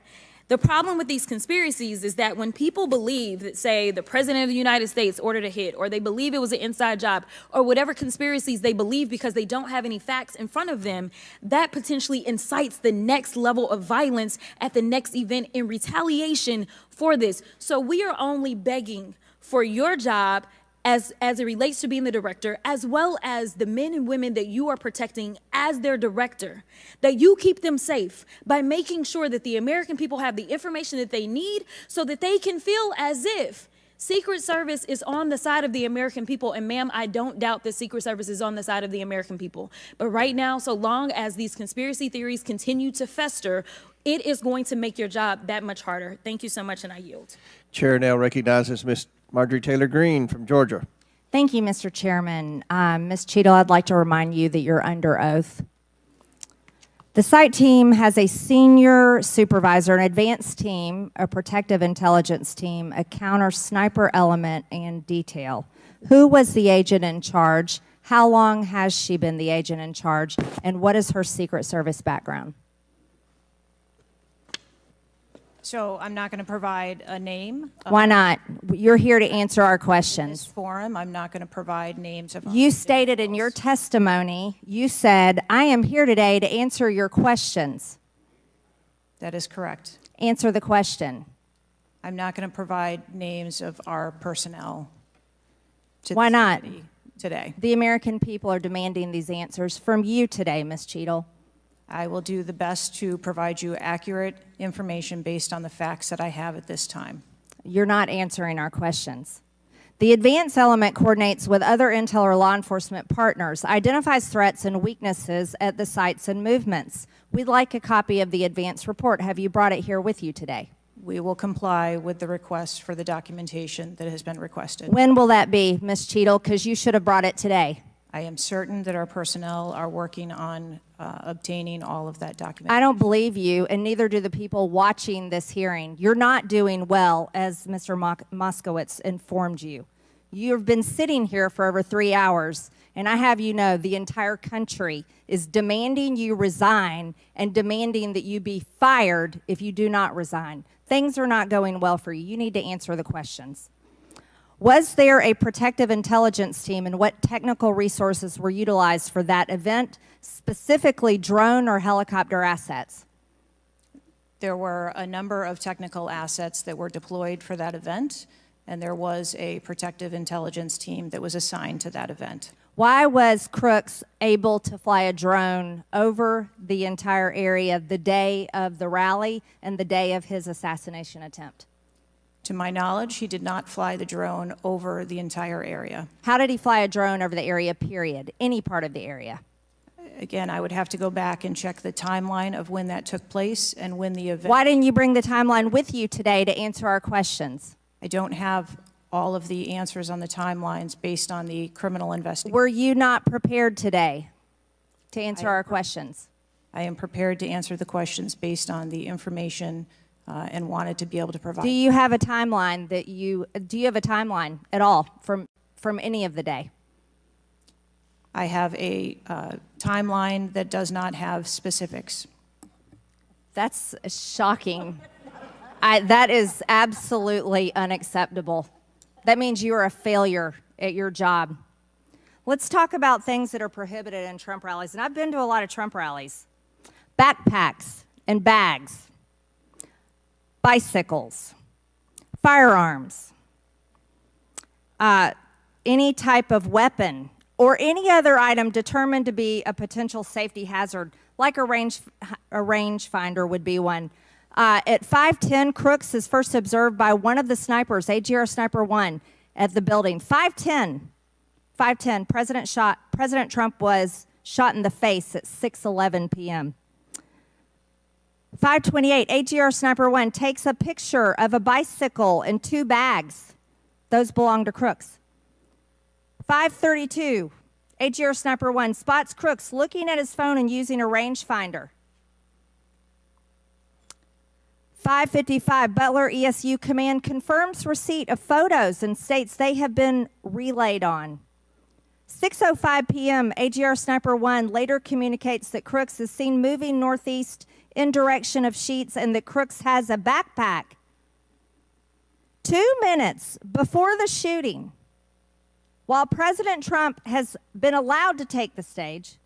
The problem with these conspiracies is that when people believe that, say, the President of the United States ordered a hit, or they believe it was an inside job, or whatever conspiracies they believe because they don't have any facts in front of them, that potentially incites the next level of violence at the next event in retaliation for this. So we are only begging for your job as it relates to being the director, as well as the men and women that you are protecting as their director, that you keep them safe by making sure that the American people have the information that they need so that they can feel as if Secret Service is on the side of the American people. And ma'am, I don't doubt that Secret Service is on the side of the American people. But right now, so long as these conspiracy theories continue to fester, it is going to make your job that much harder. Thank you so much, and I yield. Chair now recognizes Ms. Marjorie Taylor Greene from Georgia. Thank you, Mr. Chairman. Ms. Cheatle, I'd like to remind you that you're under oath. The site team has a senior supervisor, an advanced team, a protective intelligence team, a counter sniper element, and detail. Who was the agent in charge? How long has she been the agent in charge? And what is her Secret Service background? So I'm not going to provide a name. Why not? You're here to answer our In this questions. forum, I'm not going to provide names of. You stated in your testimony, you said, I am here today to answer your questions. That is correct. Answer the question. I'm not going to provide names of our personnel. Why not? Today. The American people are demanding these answers from you today, Ms. Cheatle. I will do the best to provide you accurate information based on the facts that I have at this time. You're not answering our questions. The advance element coordinates with other intel or law enforcement partners, identifies threats and weaknesses at the sites and movements. We'd like a copy of the advance report. Have you brought it here with you today? We will comply with the request for the documentation that has been requested. When will that be, Ms. Cheatle? Because you should have brought it today. I am certain that our personnel are working on obtaining all of that documentation. I don't believe you, and neither do the people watching this hearing. You're not doing well, as Mr. Moskowitz informed you. You've been sitting here for over 3 hours, and I have you know the entire country is demanding you resign and demanding that you be fired if you do not resign. Things are not going well for you. You need to answer the questions. Was there a protective intelligence team, and what technical resources were utilized for that event, specifically drone or helicopter assets? There were a number of technical assets that were deployed for that event, and there was a protective intelligence team that was assigned to that event. Why was Crooks able to fly a drone over the entire area the day of the rally and the day of his assassination attempt? To my knowledge, he did not fly the drone over the entire area. How did he fly a drone over the area, period? Any part of the area? Again, I would have to go back and check the timeline of when that took place and when the event. Why didn't you bring the timeline with you today to answer our questions? I don't have all of the answers on the timelines based on the criminal investigation. Were you not prepared today to answer our questions? I am prepared to answer the questions based on the information and wanted to be able to provide. Do you have a timeline do you have a timeline at all from any of the day? I have a timeline that does not have specifics. That's shocking. That is absolutely unacceptable. That means you are a failure at your job. Let's talk about things that are prohibited in Trump rallies. And I've been to a lot of Trump rallies. Backpacks and bags, bicycles, firearms, any type of weapon, or any other item determined to be a potential safety hazard, like a rangefinder would be one. At 5:10, Crooks is first observed by one of the snipers, AGR Sniper 1, at the building. 5:10, President Trump was shot in the face at 6:11 p.m. 5:28, AGR Sniper 1 takes a picture of a bicycle and 2 bags. Those belong to Crooks. 5:32, AGR Sniper 1 spots Crooks looking at his phone and using a rangefinder. 5:55, Butler ESU Command confirms receipt of photos and states they have been relayed on. 6:05 p.m., AGR Sniper 1 later communicates that Crooks is seen moving northeast in direction of Sheets and that Crooks has a backpack. 2 minutes before the shooting, while President Trump has been allowed to take the stage,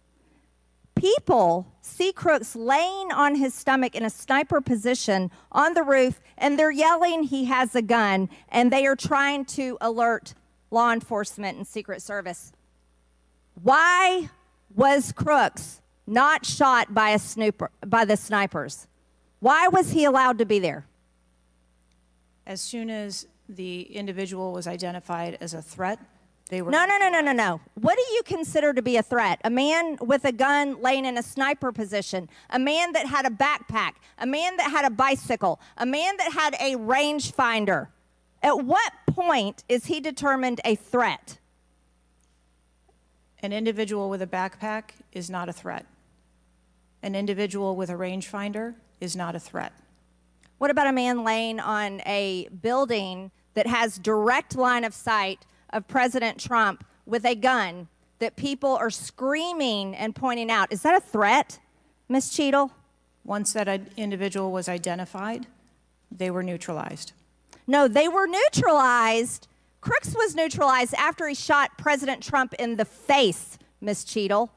people see Crooks laying on his stomach in a sniper position on the roof, and they're yelling he has a gun, and they are trying to alert law enforcement and Secret Service. Why was Crooks not shot by the snipers? Why was he allowed to be there? As soon as the individual was identified as a threat, they were... No. What do you consider to be a threat? A man with a gun laying in a sniper position, a man that had a backpack, a man that had a bicycle, a man that had a rangefinder. At what point is he determined a threat? An individual with a backpack is not a threat. An individual with a rangefinder is not a threat. What about a man laying on a building that has direct line of sight of President Trump with a gun that people are screaming and pointing out? Is that a threat, Ms. Cheatle? Once that individual was identified, they were neutralized. No, they were neutralized. Crooks was neutralized after he shot President Trump in the face, Ms. Cheatle.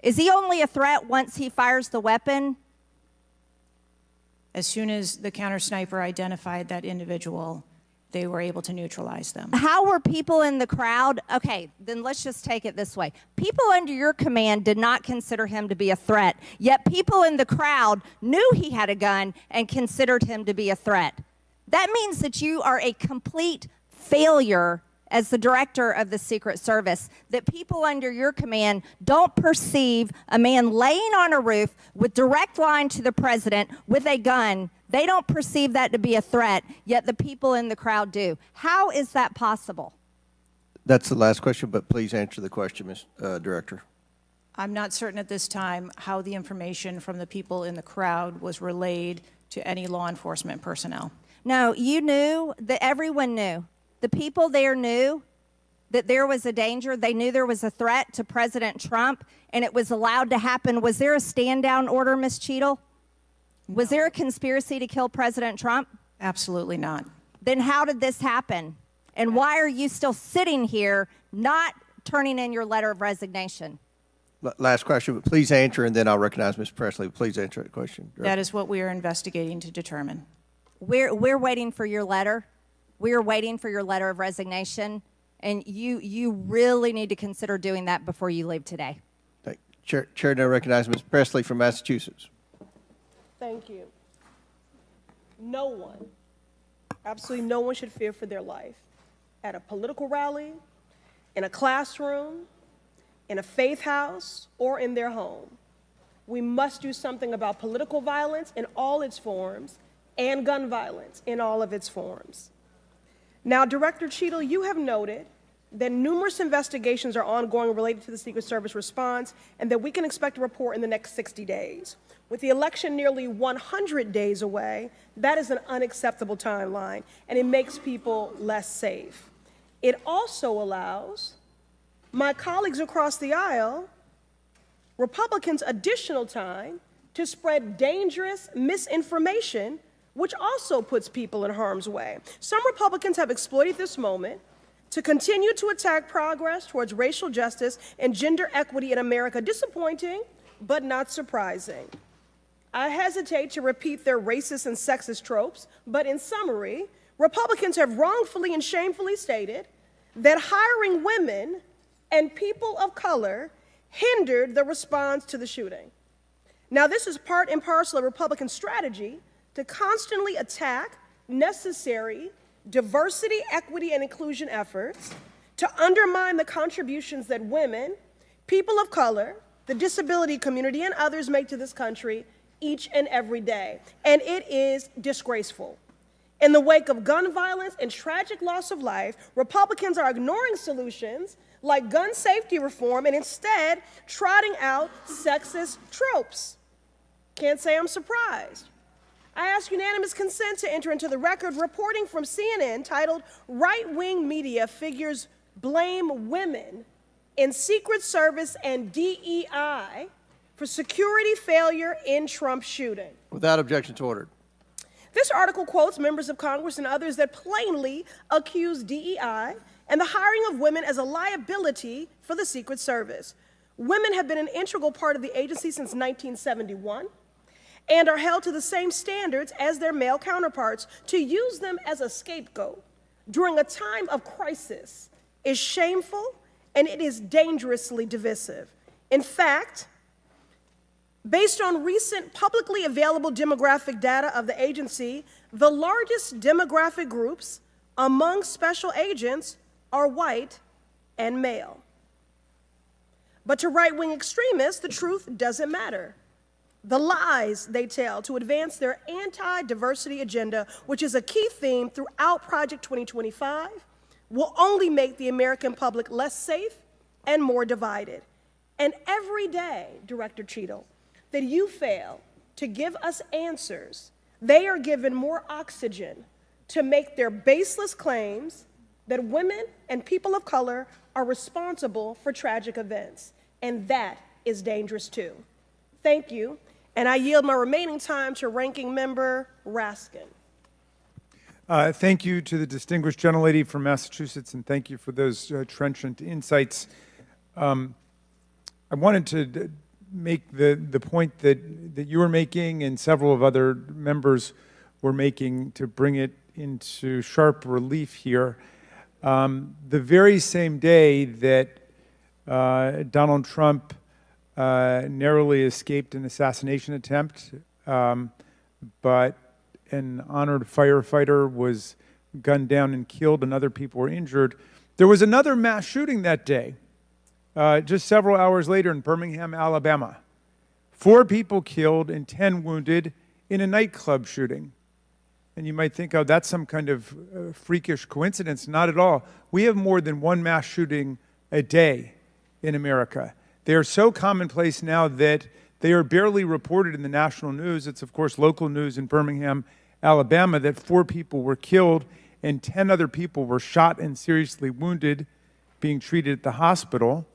Is he only a threat once he fires the weapon? As soon as the counter sniper identified that individual, they were able to neutralize them. How were people in the crowd? Okay, then let's just take it this way. People under your command did not consider him to be a threat, yet people in the crowd knew he had a gun and considered him to be a threat. That means that you are a complete failure as the director of the Secret Service, that people under your command don't perceive a man laying on a roof with direct line to the president with a gun. They don't perceive that to be a threat, yet the people in the crowd do. How is that possible? That's the last question, but please answer the question, Ms. Director. I'm not certain at this time how the information from the people in the crowd was relayed to any law enforcement personnel. No, you knew, that everyone knew. The people there knew that there was a danger. They knew there was a threat to President Trump, and it was allowed to happen. Was there a stand-down order, Ms. Cheatle? No. Was there a conspiracy to kill President Trump? Absolutely not. Then how did this happen? And why are you still sitting here not turning in your letter of resignation? Last question, but please answer, and then I'll recognize Ms. Presley. Please answer that question. Director. That is what we are investigating to determine. We're waiting for your letter. We are waiting for your letter of resignation, and you really need to consider doing that before you leave today. Chair now recognizes Ms. Presley from Massachusetts. Thank you. No one, absolutely no one should fear for their life at a political rally, in a classroom, in a faith house, or in their home. We must do something about political violence in all its forms and gun violence in all of its forms. Now, Director Cheatle, you have noted that numerous investigations are ongoing related to the Secret Service response, and that we can expect a report in the next 60 days. With the election nearly 100 days away, that is an unacceptable timeline, and it makes people less safe. It also allows my colleagues across the aisle, Republicans, additional time to spread dangerous misinformation, which also puts people in harm's way. Some Republicans have exploited this moment to continue to attack progress towards racial justice and gender equity in America. Disappointing, but not surprising. I hesitate to repeat their racist and sexist tropes, but in summary, Republicans have wrongfully and shamefully stated that hiring women and people of color hindered the response to the shooting. Now, this is part and parcel of Republican strategy to constantly attack necessary diversity, equity, and inclusion efforts, to undermine the contributions that women, people of color, the disability community, and others make to this country each and every day. And it is disgraceful. In the wake of gun violence and tragic loss of life, Republicans are ignoring solutions like gun safety reform and instead trotting out sexist tropes. Can't say I'm surprised. I ask unanimous consent to enter into the record reporting from CNN titled "Right-Wing Media Figures Blame Women in Secret Service and DEI for security failure in Trump shooting. Without objection, to order. This article quotes members of Congress and others that plainly accuse DEI and the hiring of women as a liability for the Secret Service. Women have been an integral part of the agency since 1971 and are held to the same standards as their male counterparts. To use them as a scapegoat during a time of crisis is shameful and it is dangerously divisive. In fact, based on recent publicly available demographic data of the agency, the largest demographic groups among special agents are white and male. But to right-wing extremists, the truth doesn't matter. The lies they tell to advance their anti-diversity agenda, which is a key theme throughout Project 2025, will only make the American public less safe and more divided. And every day, Director Cheatle, that you fail to give us answers, they are given more oxygen to make their baseless claims that women and people of color are responsible for tragic events. And that is dangerous too. Thank you. And I yield my remaining time to Ranking Member Raskin. Thank you to the distinguished gentlelady from Massachusetts, and thank you for those trenchant insights. I wanted to make the point that you were making and several of other members were making to bring it into sharp relief here. The very same day that Donald Trump narrowly escaped an assassination attempt, but an honored firefighter was gunned down and killed and other people were injured. There was another mass shooting that day, just several hours later in Birmingham, Alabama. 4 people killed and 10 wounded in a nightclub shooting. And you might think, oh, that's some kind of freakish coincidence. Not at all. We have more than one mass shooting a day in America. They are so commonplace now that they are barely reported in the national news. It's, of course, local news in Birmingham, Alabama, that 4 people were killed and 10 other people were shot and seriously wounded, being treated at the hospital.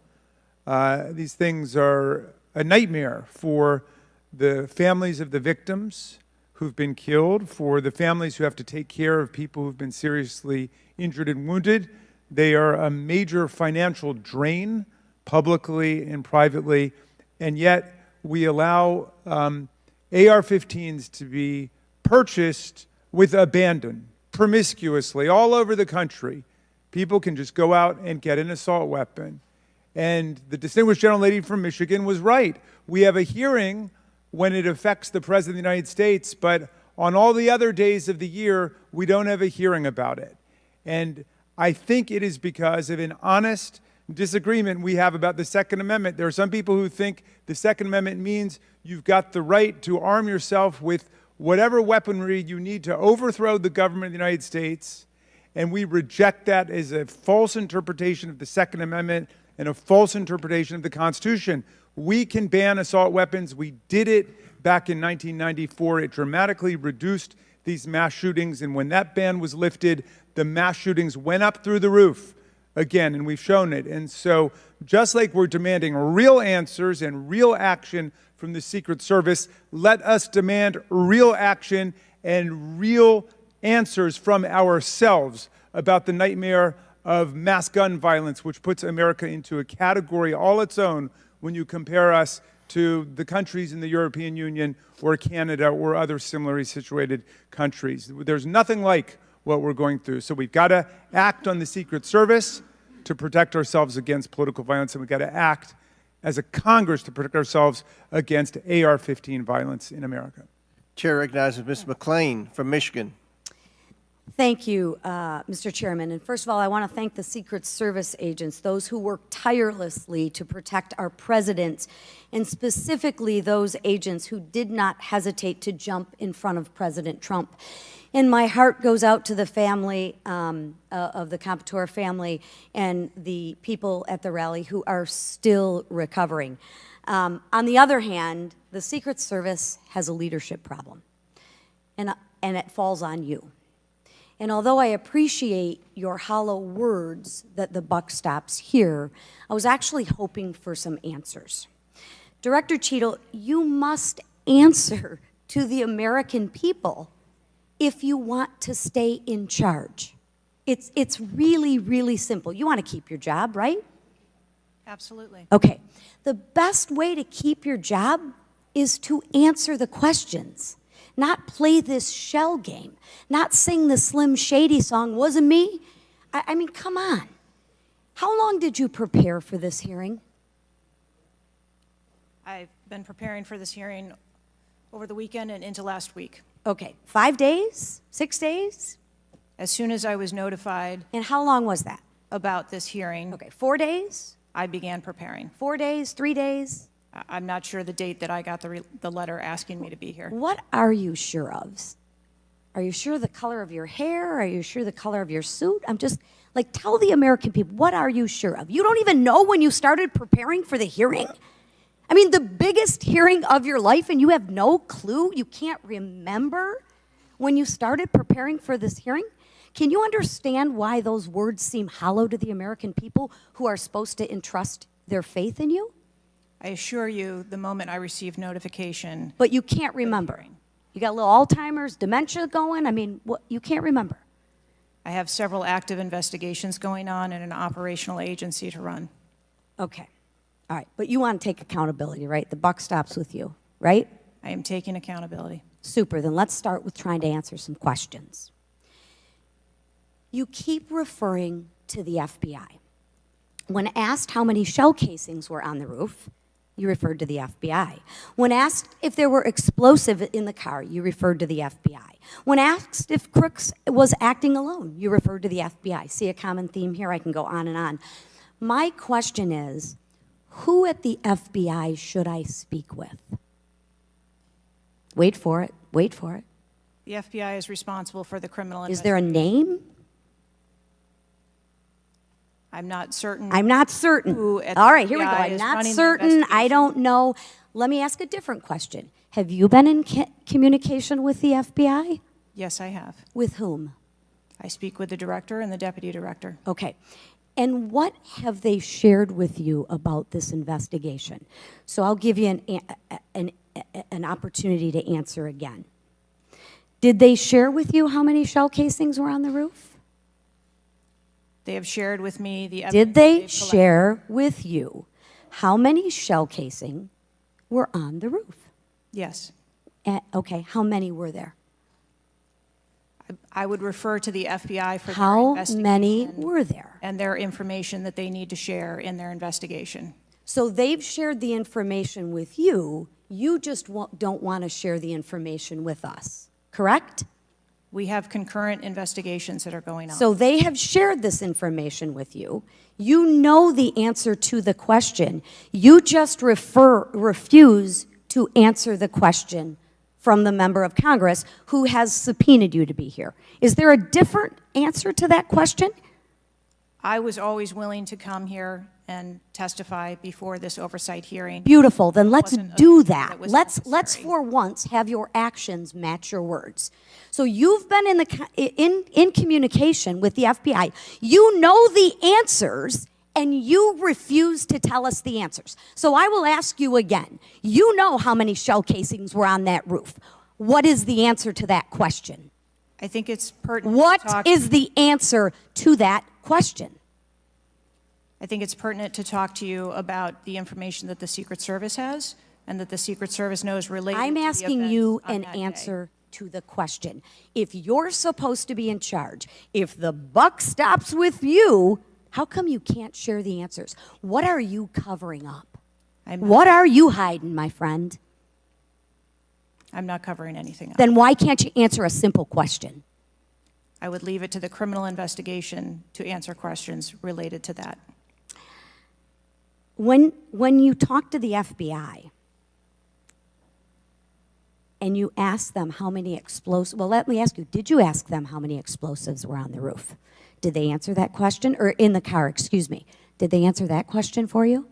These things are a nightmare for the families of the victims who've been killed, for the families who have to take care of people who've been seriously injured and wounded. They are a major financial drain, publicly and privately, and yet we allow AR-15s to be purchased with abandon, promiscuously, all over the country. People can just go out and get an assault weapon. And the distinguished gentlelady from Michigan was right. We have a hearing when it affects the President of the United States, but on all the other days of the year, we don't have a hearing about it. And I think it is because of an honest disagreement we have about the Second Amendment. There are some people who think the Second Amendment means you've got the right to arm yourself with whatever weaponry you need to overthrow the government of the United States, and we reject that as a false interpretation of the Second Amendment and a false interpretation of the Constitution. We can ban assault weapons. We did it back in 1994. It dramatically reduced these mass shootings, and when that ban was lifted, the mass shootings went up through the roof again, and we've shown it. And so just like we're demanding real answers and real action from the Secret Service, let us demand real action and real answers from ourselves about the nightmare of mass gun violence, which puts America into a category all its own when you compare us to the countries in the European Union or Canada or other similarly situated countries. There's nothing like what we're going through. So we've got to act on the Secret Service to protect ourselves against political violence, and we've got to act as a Congress to protect ourselves against AR-15 violence in America. Chair recognizes Ms. McClain from Michigan. Thank you, Mr. Chairman. And first of all, I want to thank the Secret Service agents, those who work tirelessly to protect our president, and specifically those agents who did not hesitate to jump in front of President Trump. And my heart goes out to the family of the Competor family and the people at the rally who are still recovering. On the other hand, the Secret Service has a leadership problem, and it falls on you. And although I appreciate your hollow words that the buck stops here, I was actually hoping for some answers. Director Cheatle, you must answer to the American people if you want to stay in charge. It's really, really simple. You want to keep your job, right? Absolutely. Okay. The best way to keep your job is to answer the questions, not play this shell game, not sing the Slim Shady song, wasn't me. I mean, come on. How long did you prepare for this hearing? I've been preparing for this hearing over the weekend and into last week. Okay, 5 days, 6 days? As soon as I was notified. And how long was that? About this hearing. Okay, 4 days? I began preparing. 4 days, 3 days? I'm not sure the date that I got the letter asking me to be here. What are you sure of? Are you sure the color of your hair? Are you sure the color of your suit? I'm just, like, tell the American people, what are you sure of? You don't even know when you started preparing for the hearing? I mean, the biggest hearing of your life, and you have no clue? You can't remember when you started preparing for this hearing? Can you understand why those words seem hollow to the American people who are supposed to entrust their faith in you? I assure you, the moment I received notification. But you can't remember. You got a little Alzheimer's, dementia going? I mean, what, you can't remember. I have several active investigations going on and an operational agency to run. Okay. All right. But you want to take accountability, right? The buck stops with you, right? I am taking accountability. Super. Then let's start with trying to answer some questions. You keep referring to the FBI. When asked how many shell casings were on the roof, you referred to the FBI. When asked if there were explosives in the car, you referred to the FBI. When asked if Crooks was acting alone, you referred to the FBI. See a common theme here? I can go on and on. My question is, who at the FBI should I speak with? Wait for it. Wait for it. The FBI is responsible for the criminal investigation. Is there a name? I'm not certain. I'm not certain. All right, here we go. I'm not certain. I don't know. Let me ask a different question. Have you been in communication with the FBI? Yes, I have. With whom? I speak with the director and the deputy director. Okay. And what have they shared with you about this investigation? So I'll give you an opportunity to answer again. Did they share with you how many shell casings were on the roof? They have shared with me the evidence. Did they share with you how many shell casings were on the roof? Yes. Okay, how many were there? I would refer to the FBI for how their investigation. Many were there? And their information that they need to share in their investigation. So they've shared the information with you. You just don't want to share the information with us, correct? We have concurrent investigations that are going on. So they have shared this information with you. You know the answer to the question. You just refuse to answer the question from the member of Congress who has subpoenaed you to be here. Is there a different answer to that question? I was always willing to come here and testify before this oversight hearing. Beautiful. Then let's do that. Let's for once have your actions match your words. So you've been in communication with the FBI. You know the answers, and you refuse to tell us the answers. So I will ask you again. You know how many shell casings were on that roof. What is the answer to that question? I think it's pertinent. What is the answer to that question? I think it's pertinent to talk to you about the information that the Secret Service has and that the Secret Service knows related to the events on that day. I'm asking you an answer to the question. If you're supposed to be in charge, if the buck stops with you, how come you can't share the answers? What are you covering up? What are you hiding, my friend? I'm not covering anything up. Then why can't you answer a simple question? I would leave it to the criminal investigation to answer questions related to that. When you talk to the FBI and you ask them how many explosives, well, let me ask you, did you ask them how many explosives were on the roof? Did they answer that question? Or in the car, excuse me. Did they answer that question for you?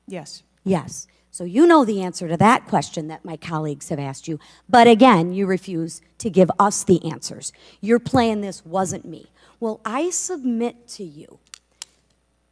Yes. Yes. So you know the answer to that question that my colleagues have asked you. But again, you refuse to give us the answers. You're playing this wasn't me. Well, I submit to you,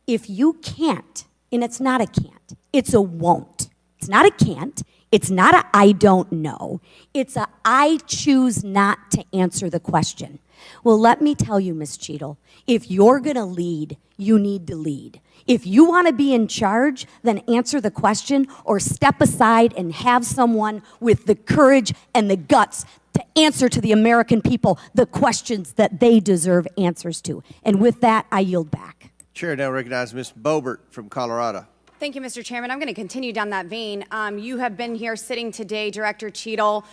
if you can't, and it's not a can't, it's a won't. It's not a can't. It's not a I don't know. It's a I choose not to answer the question. Well, let me tell you, Ms. Cheatle, if you're going to lead, you need to lead. If you want to be in charge, then answer the question or step aside and have someone with the courage and the guts to answer to the American people the questions that they deserve answers to. And with that, I yield back. Chair now recognizes Ms. Boebert from Colorado. Thank you, Mr. Chairman. I'm going to continue down that vein. You have been here sitting today, Director Cheatle,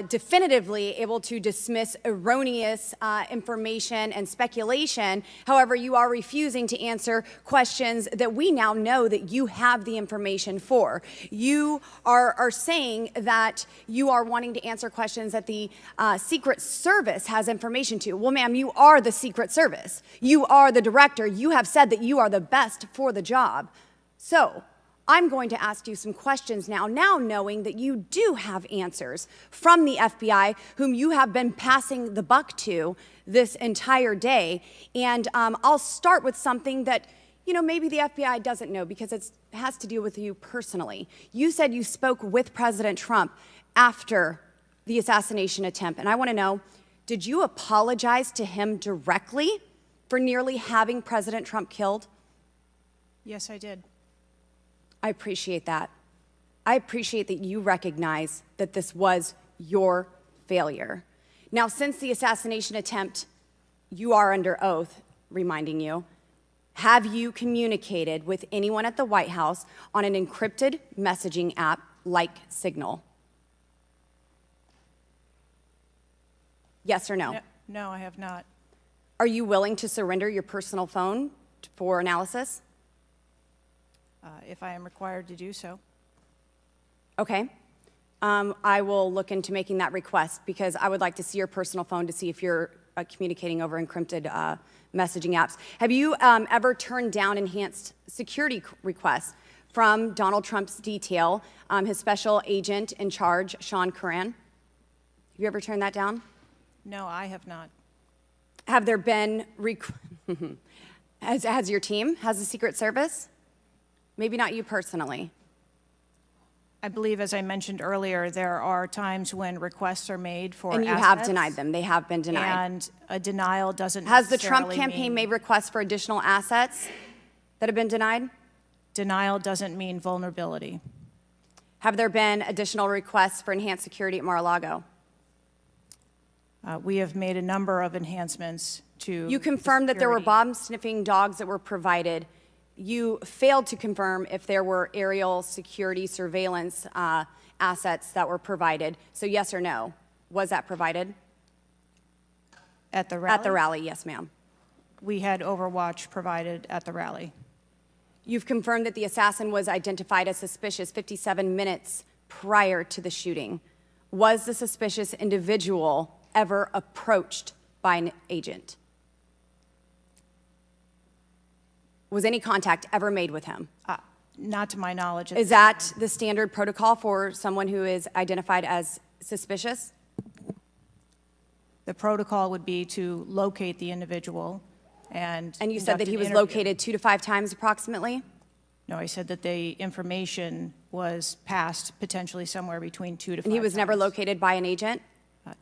definitively able to dismiss erroneous information and speculation. However, you are refusing to answer questions that we now know that you have the information for. You are saying that you are wanting to answer questions that the Secret Service has information to. Well, ma'am, you are the Secret Service. You are the director. You have said that you are the best for the job. So, I'm going to ask you some questions now knowing that you do have answers from the FBI, whom you have been passing the buck to this entire day. And I'll start with something that, you know, maybe the FBI doesn't know because it has to do with you personally. You said you spoke with President Trump after the assassination attempt. And I want to know, did you apologize to him directly for nearly having President Trump killed? Yes, I did. I appreciate that. I appreciate that you recognize that this was your failure. Now, since the assassination attempt, you are under oath, reminding you, have you communicated with anyone at the White House on an encrypted messaging app like Signal? Yes or no? No, I have not. Are you willing to surrender your personal phone for analysis? If I am required to do so. Okay. I will look into making that request because I would like to see your personal phone to see if you're communicating over encrypted messaging apps. Have you ever turned down enhanced security requests from Donald Trump's detail, his special agent in charge, Sean Curran? Have you ever turned that down? No, I have not. Have there been, has your team, has the Secret Service? Maybe not you personally. I believe, as I mentioned earlier, there are times when requests are made for And you assets, have denied them. They have been denied. And a denial doesn't Has the Trump necessarily campaign mean, made requests for additional assets that have been denied? Denial doesn't mean vulnerability. Have there been additional requests for enhanced security at Mar-a-Lago? We have made a number of enhancements to You confirmed that there were bomb-sniffing dogs that were provided. You failed to confirm if there were aerial security surveillance assets that were provided. So yes or no, was that provided? At the rally? At the rally, yes, ma'am. We had Overwatch provided at the rally. You've confirmed that the assassin was identified as suspicious 57 minutes prior to the shooting. Was the suspicious individual ever approached by an agent? Was any contact ever made with him? Not to my knowledge. Is that the standard protocol for someone who is identified as suspicious? The protocol would be to locate the individual and you said that he was interview. located 2 to 5 times approximately? No, I said that the information was passed potentially somewhere between 2 to 5 And he was times. never located by an agent?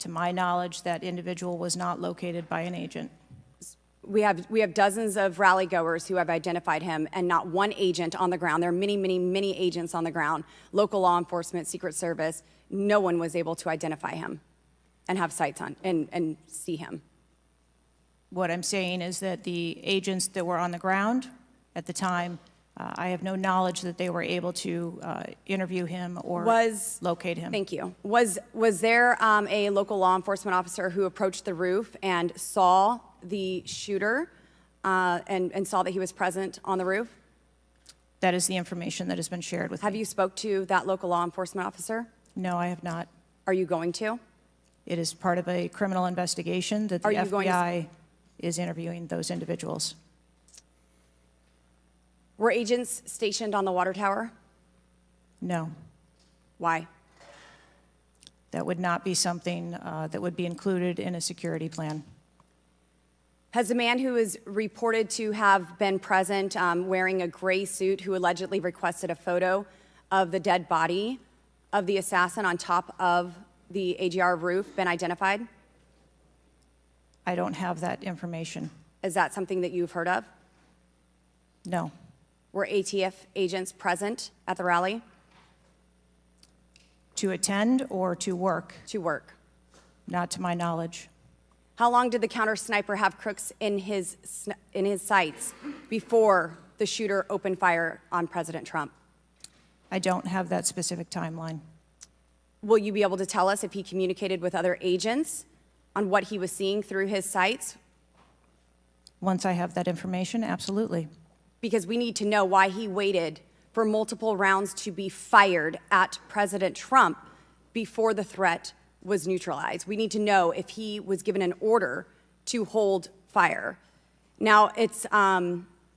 To my knowledge, that individual was not located by an agent. We have dozens of rally goers who have identified him and not one agent on the ground. There are many, many, many agents on the ground, local law enforcement, Secret Service. No one was able to identify him and have sights on and see him. What I'm saying is that the agents that were on the ground at the time, I have no knowledge that they were able to interview him or locate him. Thank you. Was there a local law enforcement officer who approached the roof and saw the shooter and saw that he was present on the roof? That is the information that has been shared with me. Have you spoke to that local law enforcement officer? No, I have not. Are you going to? It is part of a criminal investigation that the Are you going to- FBI is interviewing those individuals. Were agents stationed on the water tower? No. Why? That would not be something that would be included in a security plan. Has the man who is reported to have been present wearing a gray suit who allegedly requested a photo of the dead body of the assassin on top of the AGR roof been identified? I don't have that information. Is that something that you've heard of? No. Were ATF agents present at the rally? To attend or to work? To work. Not to my knowledge. How long did the counter sniper have crooks in his sights before the shooter opened fire on President Trump? I don't have that specific timeline. Will you be able to tell us if he communicated with other agents on what he was seeing through his sights? Once I have that information, absolutely. Because we need to know why he waited for multiple rounds to be fired at President Trump before the threat was neutralized. We need to know if he was given an order to hold fire. Now, it's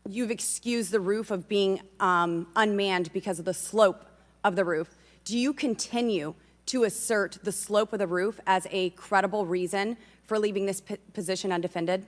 you've excused the roof of being unmanned because of the slope of the roof. Do you continue to assert the slope of the roof as a credible reason for leaving this position undefended?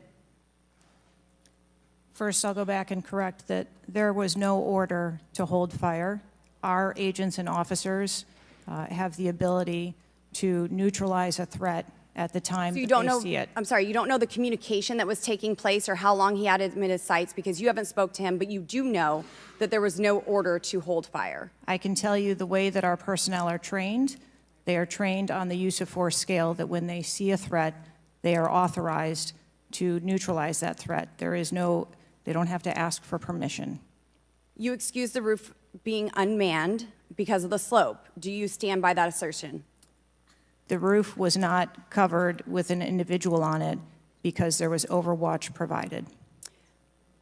First, I'll go back and correct that there was no order to hold fire. Our agents and officers have the ability to neutralize a threat at the time So you that don't they know, see it. I'm sorry, you don't know the communication that was taking place or how long he had him in his sights because you haven't spoke to him, but you do know that there was no order to hold fire. I can tell you the way that our personnel are trained. They are trained on the use of force scale that when they see a threat, they are authorized to neutralize that threat. They don't have to ask for permission. You excuse the roof being unmanned because of the slope. Do you stand by that assertion? The roof was not covered with an individual on it because there was overwatch provided.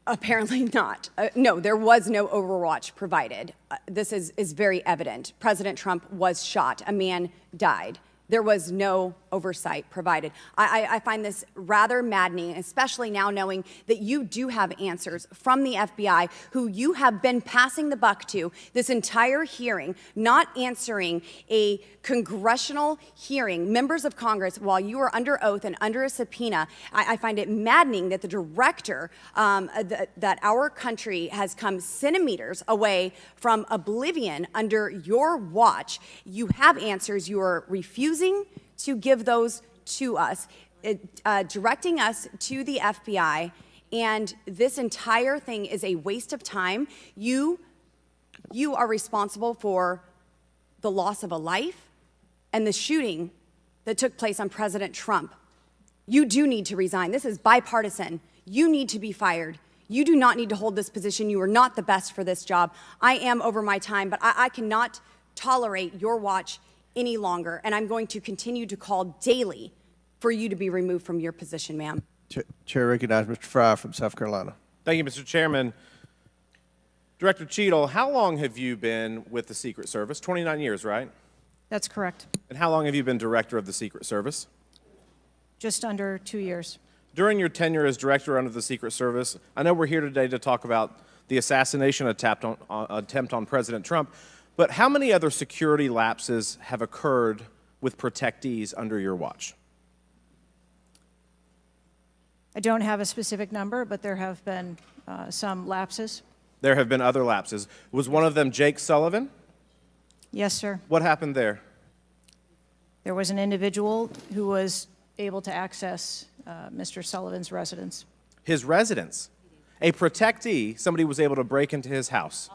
Apparently not. No, there was no overwatch provided. This is very evident. President Trump was shot. A man died. There was no oversight provided. I find this rather maddening, especially now knowing that you do have answers from the FBI, who you have been passing the buck to this entire hearing, not answering a congressional hearing, members of Congress, while you are under oath and under a subpoena. I find it maddening that the director, that our country has come centimeters away from oblivion under your watch. You have answers. You are refusing to give those to us, directing us to the FBI, and this entire thing is a waste of time. You are responsible for the loss of a life and the shooting that took place on President Trump. You do need to resign. This is bipartisan. You need to be fired. You do not need to hold this position. You are not the best for this job. I am over my time, but I cannot tolerate your watch any longer, and I'm going to continue to call daily for you to be removed from your position, ma'am. Chair recognizes Mr. Fry from South Carolina. Thank you, Mr. Chairman. Director Cheatle, how long have you been with the Secret Service? 29 years, right? That's correct. And how long have you been director of the Secret Service? Just under 2 years. During your tenure as director under the Secret Service, I know we're here today to talk about the assassination attempt on President Trump, but how many other security lapses have occurred with protectees under your watch? I don't have a specific number, but there have been some lapses. There have been other lapses. Was one of them Jake Sullivan? Yes, sir. What happened there? There was an individual who was able to access Mr. Sullivan's residence. His residence? A protectee, somebody was able to break into his house.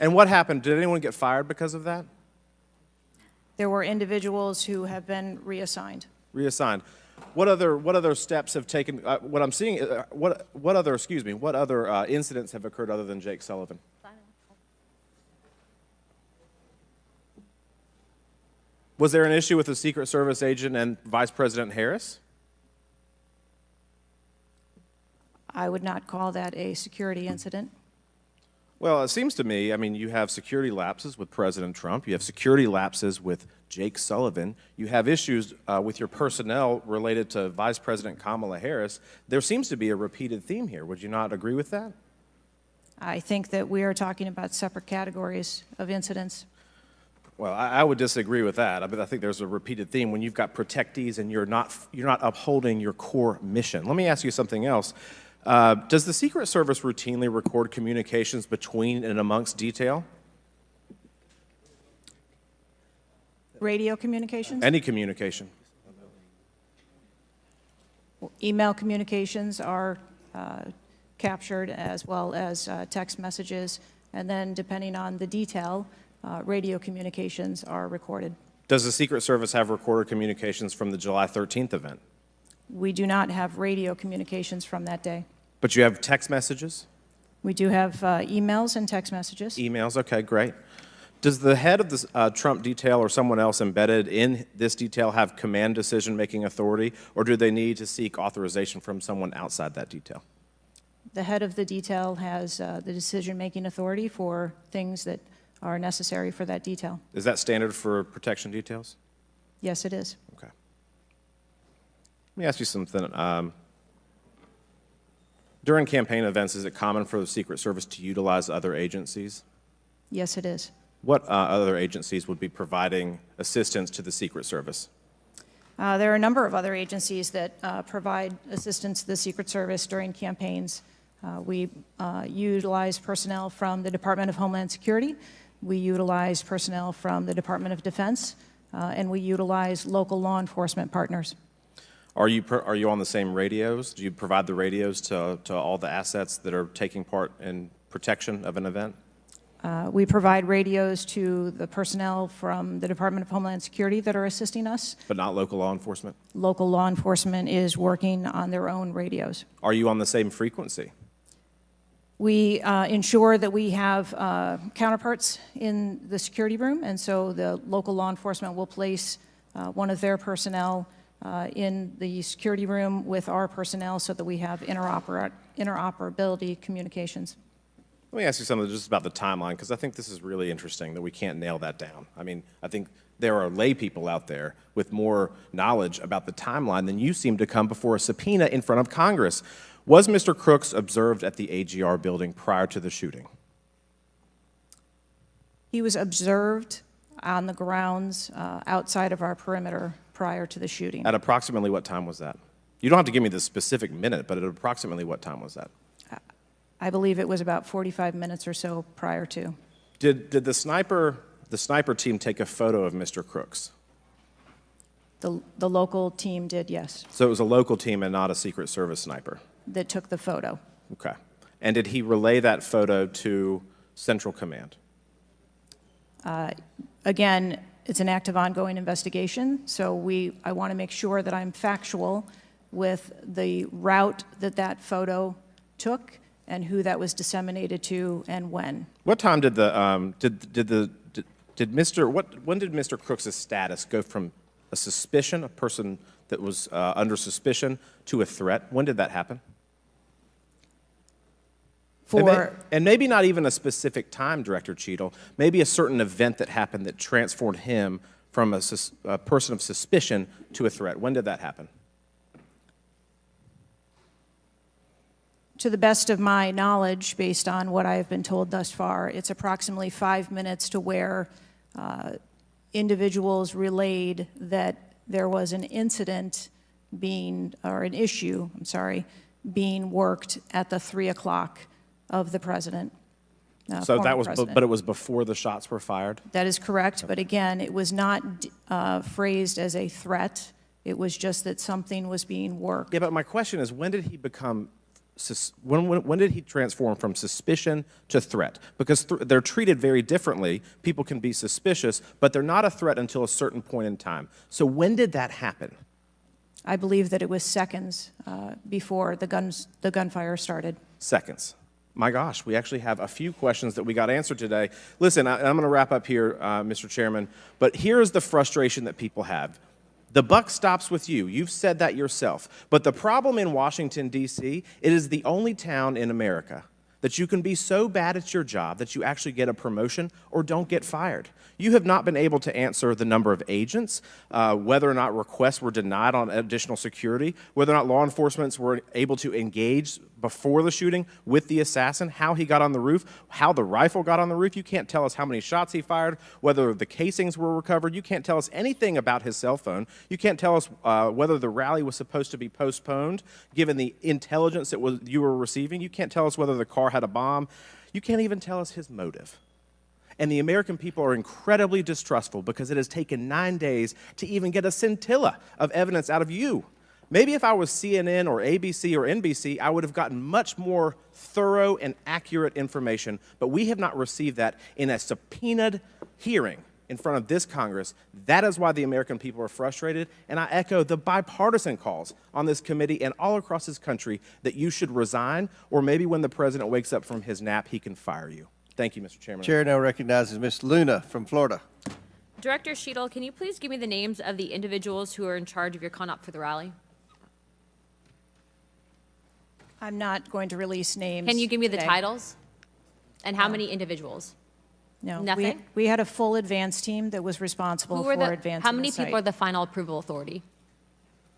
And what happened? Did anyone get fired because of that? There were individuals who have been reassigned. Reassigned. What other steps have taken? What I'm seeing, what other incidents have occurred other than Jake Sullivan? Was there an issue with the Secret Service agent and Vice President Harris? I would not call that a security incident. Well, it seems to me, I mean, you have security lapses with President Trump. You have security lapses with Jake Sullivan. You have issues with your personnel related to Vice President Kamala Harris. There seems to be a repeated theme here. Would you not agree with that? I think that we are talking about separate categories of incidents. Well, I would disagree with that. I mean, I think there's a repeated theme when you've got protectees and you're not upholding your core mission. Let me ask you something else. Does the Secret Service routinely record communications between and amongst detail? Radio communications? Any communication. Email communications are captured, as well as text messages, and then depending on the detail, radio communications are recorded. Does the Secret Service have recorded communications from the July 13th event? We do not have radio communications from that day. But you have text messages? We do have emails and text messages. Emails, okay, great. Does the head of the Trump detail or someone else embedded in this detail have command decision-making authority, or do they need to seek authorization from someone outside that detail? The head of the detail has the decision-making authority for things that are necessary for that detail. Is that standard for protection details? Yes, it is. Okay. Let me ask you something. During campaign events, is it common for the Secret Service to utilize other agencies? Yes, it is. What other agencies would be providing assistance to the Secret Service? There are a number of other agencies that provide assistance to the Secret Service during campaigns. We utilize personnel from the Department of Homeland Security. We utilize personnel from the Department of Defense, and we utilize local law enforcement partners. Are you on the same radios? Do you provide the radios to all the assets that are taking part in protection of an event? We provide radios to the personnel from the Department of Homeland Security that are assisting us. But not local law enforcement? Local law enforcement is working on their own radios. Are you on the same frequency? We ensure that we have counterparts in the security room, and so the local law enforcement will place one of their personnel in the security room with our personnel so that we have interoperability communications. Let me ask you something just about the timeline, because I think this is really interesting that we can't nail that down. I mean, I think there are lay people out there with more knowledge about the timeline than you seem to come before a subpoena in front of Congress. Was Mr. Crooks observed at the AGR building prior to the shooting? He was observed on the grounds outside of our perimeter prior to the shooting. At approximately what time was that? You don't have to give me the specific minute, but at approximately what time was that? I believe it was about 45 minutes or so prior to. Did the sniper team take a photo of Mr. Crooks? The local team did, yes, So it was a local team and not a Secret Service sniper? that took the photo. Okay. And did he relay that photo to Central Command? Again, it's an active ongoing investigation, so I want to make sure that I'm factual with the route that that photo took and who that was disseminated to and when. What time did when did Mr. Crooks' status go from a suspicion, a person that was under suspicion, to a threat? When did that happen? And maybe not even a specific time, Director Cheatle, maybe a certain event that happened that transformed him from a person of suspicion to a threat. When did that happen? To the best of my knowledge, based on what I have been told thus far, it's approximately 5 minutes to where individuals relayed that there was an incident being worked at the 3 o'clock of the president. So that was, but it was before the shots were fired? That is correct, but again, it was not phrased as a threat. It was just that something was being worked. Yeah, but my question is, when did he become, when did he transform from suspicion to threat? Because they're treated very differently. People can be suspicious, but they're not a threat until a certain point in time. So when did that happen? I believe that it was seconds before the gunfire started. Seconds. My gosh, we actually have a few questions that we got answered today. Listen, I'm going to wrap up here, Mr. Chairman, but here's the frustration that people have. The buck stops with you. You've said that yourself. But the problem in Washington, D.C., it is the only town in America that you can be so bad at your job that you actually get a promotion or don't get fired. You have not been able to answer the number of agents, whether or not requests were denied on additional security, whether or not law enforcement were able to engage before the shooting with the assassin, how he got on the roof, how the rifle got on the roof. You can't tell us how many shots he fired, whether the casings were recovered. You can't tell us anything about his cell phone. You can't tell us whether the rally was supposed to be postponed, given the intelligence that you were receiving. You can't tell us whether the car had a bomb. You can't even tell us his motive. And the American people are incredibly distrustful because it has taken 9 days to even get a scintilla of evidence out of you. Maybe if I was CNN or ABC or NBC, I would have gotten much more thorough and accurate information, but we have not received that in a subpoenaed hearing in front of this Congress. That is why the American people are frustrated, and I echo the bipartisan calls on this committee and all across this country that you should resign, or maybe when the president wakes up from his nap, he can fire you. Thank you, Mr. Chairman. Chair now recognizes Ms. Luna from Florida. Director Cheatle, can you please give me the names of the individuals who are in charge of your con-op for the rally? I'm not going to release names. Can you give me the today. titles? And how many individuals? No. Nothing? We had a full advance team that was responsible Who for are the, advancing how many the site. people are the final approval authority?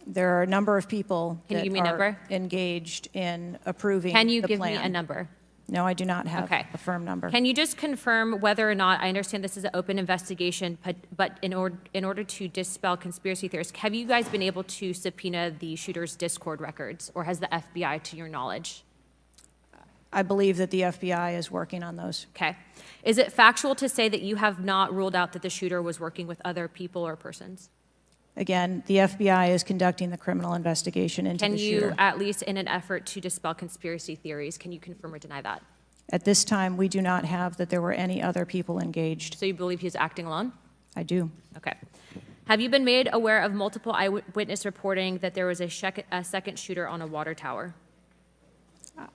There are a number of people Can you that give me a are number? engaged in approving Can you the give me plan. a number? No, I do not have Okay. a firm number. Can you just confirm whether or not, I understand this is an open investigation, but in order to dispel conspiracy theories, have you guys been able to subpoena the shooter's Discord records, or has the FBI, to your knowledge? I believe that the FBI is working on those. Okay. Is it factual to say that you have not ruled out that the shooter was working with other people or persons? Again, the FBI is conducting the criminal investigation into Can the you, shooter. at least in an effort to dispel conspiracy theories, can you confirm or deny that? At this time, we do not have that there were any other people engaged. So you believe he was acting alone? I do. Okay. Have you been made aware of multiple eyewitness reporting that there was a second shooter on a water tower?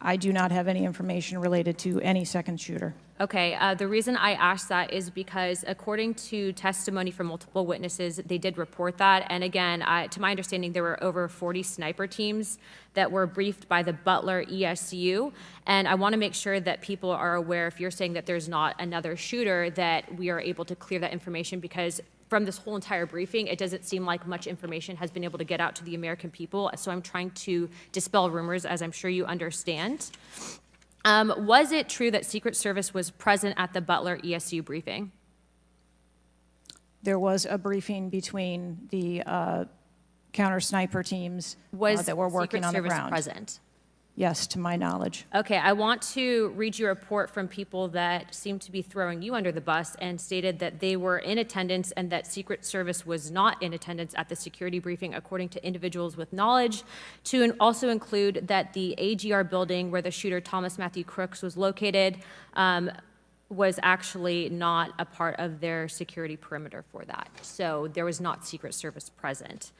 I do not have any information related to any second shooter. Okay, the reason I asked that is because according to testimony from multiple witnesses, they did report that. And again, to my understanding, there were over 40 sniper teams that were briefed by the Butler ESU. And I want to make sure that people are aware, if you're saying that there's not another shooter, that we are able to clear that information, because from this whole entire briefing, it doesn't seem like much information has been able to get out to the American people. So I'm trying to dispel rumors, as I'm sure you understand. Was it true that Secret Service was present at the Butler ESU briefing? There was a briefing between the counter sniper teams that were working Secret on the Service ground. present? Yes, to my knowledge. Okay, I want to read you a report from people that seem to be throwing you under the bus and stated that they were in attendance and that Secret Service was not in attendance at the security briefing, according to individuals with knowledge, to also include that the AGR building where the shooter Thomas Matthew Crooks was located was actually not a part of their security perimeter for that. So there was not Secret Service present.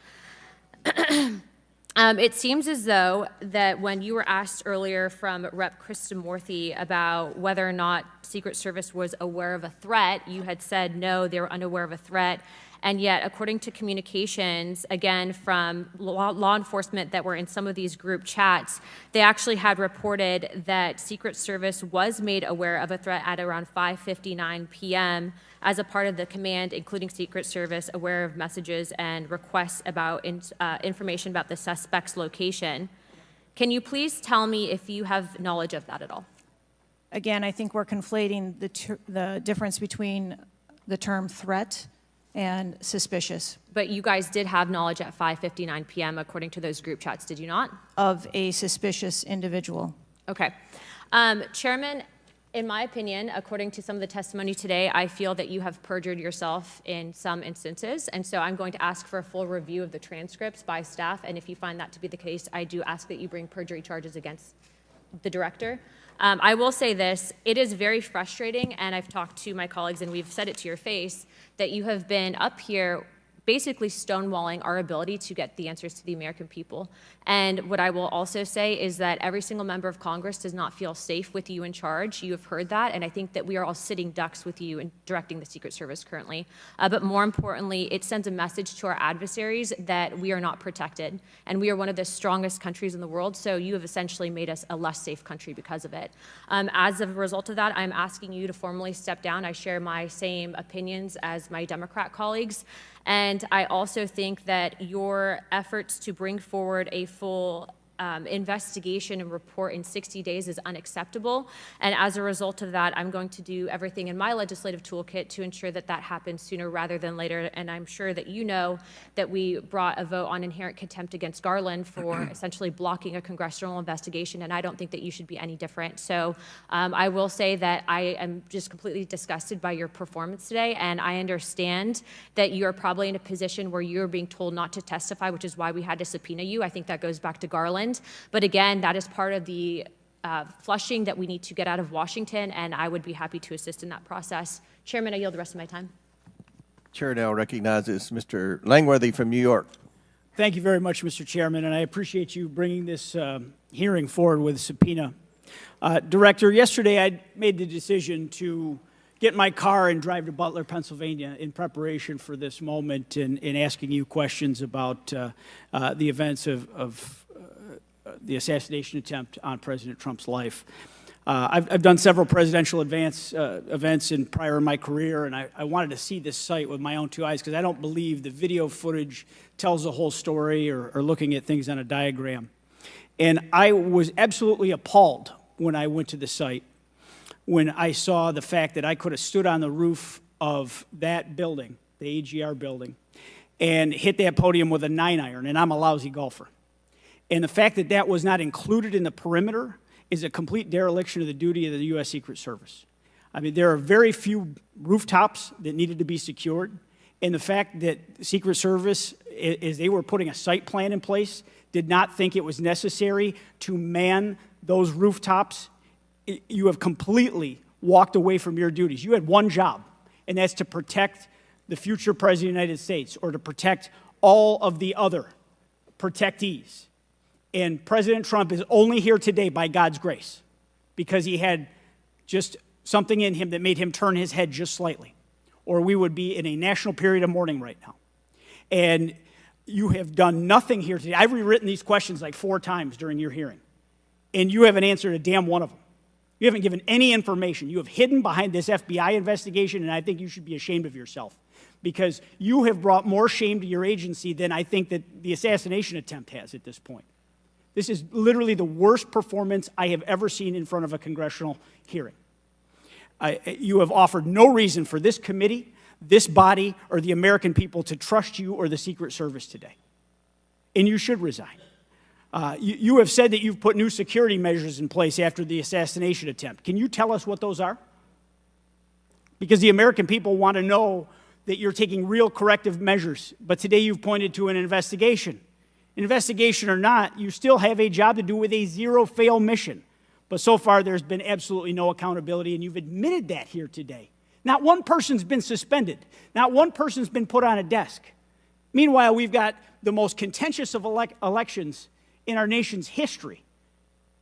It seems as though that when you were asked earlier from Rep. Kristamurthy about whether or not Secret Service was aware of a threat, you had said no, they were unaware of a threat. And yet, according to communications, again, from law enforcement that were in some of these group chats, they actually had reported that Secret Service was made aware of a threat at around 5:59 p.m. as a part of the command, including Secret Service, aware of messages and requests about information about the suspect's location. Can you please tell me if you have knowledge of that at all? Again, I think we're conflating the difference between the term threat and suspicious. But you guys did have knowledge at 5:59 p.m. according to those group chats, did you not? Of a suspicious individual. Okay. Chairman, in my opinion, according to some of the testimony today, I feel that you have perjured yourself in some instances, and so I'm going to ask for a full review of the transcripts by staff, and if you find that to be the case, I do ask that you bring perjury charges against the director. I will say this, it is very frustrating, and I've talked to my colleagues and we've said it to your face, that you have been up here basically stonewalling our ability to get the answers to the American people. And what I will also say is that every single member of Congress does not feel safe with you in charge. You have heard that, and I think that we are all sitting ducks with you in directing the Secret Service currently. But more importantly, it sends a message to our adversaries that we are not protected, and we are one of the strongest countries in the world, so you have essentially made us a less safe country because of it. As a result of that, I'm asking you to formally step down. I share my same opinions as my Democrat colleagues. And I also think that your efforts to bring forward a full investigation and report in 60 days is unacceptable. And as a result of that, I'm going to do everything in my legislative toolkit to ensure that that happens sooner rather than later. And I'm sure that you know that we brought a vote on inherent contempt against Garland for essentially blocking a congressional investigation, and I don't think that you should be any different. So I will say that I am just completely disgusted by your performance today, and I understand that you're probably in a position where you're being told not to testify, which is why we had to subpoena you. I think that goes back to Garland. But again, that is part of the flushing that we need to get out of Washington, and I would be happy to assist in that process. Chairman, I yield the rest of my time. Chair now recognizes Mr. Langworthy from New York. Thank you very much, Mr. Chairman, and I appreciate you bringing this hearing forward with a subpoena. Director, yesterday I made the decision to get in my car and drive to Butler, Pennsylvania in preparation for this moment and asking you questions about the events of the assassination attempt on President Trump's life. I've done several presidential events prior in my career, and I wanted to see this site with my own two eyes because I don't believe the video footage tells the whole story or looking at things on a diagram. And I was absolutely appalled when I went to the site, when I saw the fact that I could have stood on the roof of that building, the AGR building, and hit that podium with a 9-iron, and I'm a lousy golfer. And the fact that that was not included in the perimeter is a complete dereliction of the duty of the U.S. Secret Service. I mean, there are very few rooftops that needed to be secured, and the fact that Secret Service, as they were putting a site plan in place, did not think it was necessary to man those rooftops, you have completely walked away from your duties. You had one job, and that's to protect the future President of the United States or to protect all of the other protectees. And President Trump is only here today by God's grace because he had just something in him that made him turn his head just slightly, or we would be in a national period of mourning right now. And you have done nothing here today. I've rewritten these questions like 4 times during your hearing, and you haven't answered a damn one of them. You haven't given any information. You have hidden behind this FBI investigation, and I think you should be ashamed of yourself because you have brought more shame to your agency than I think that the assassination attempt has at this point. This is literally the worst performance I have ever seen in front of a congressional hearing. You have offered no reason for this committee, this body, or the American people to trust you or the Secret Service today. And you should resign. You have said that you've put new security measures in place after the assassination attempt. Can you tell us what those are? Because the American people want to know that you're taking real corrective measures. But today you've pointed to an investigation. Investigation or not, you still have a job to do with a zero-fail mission. But so far, there's been absolutely no accountability, and you've admitted that here today. Not one person's been suspended. Not one person's been put on a desk. Meanwhile, we've got the most contentious of elections in our nation's history,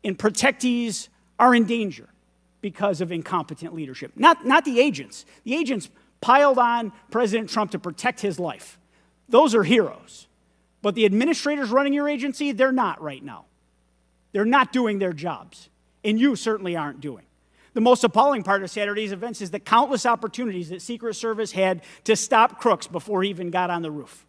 and protectees are in danger because of incompetent leadership. Not the agents. The agents piled on President Trump to protect his life. Those are heroes. But the administrators running your agency, they're not right now. They're not doing their jobs, and you certainly aren't doing. The most appalling part of Saturday's events is the countless opportunities that Secret Service had to stop Crooks before he even got on the roof.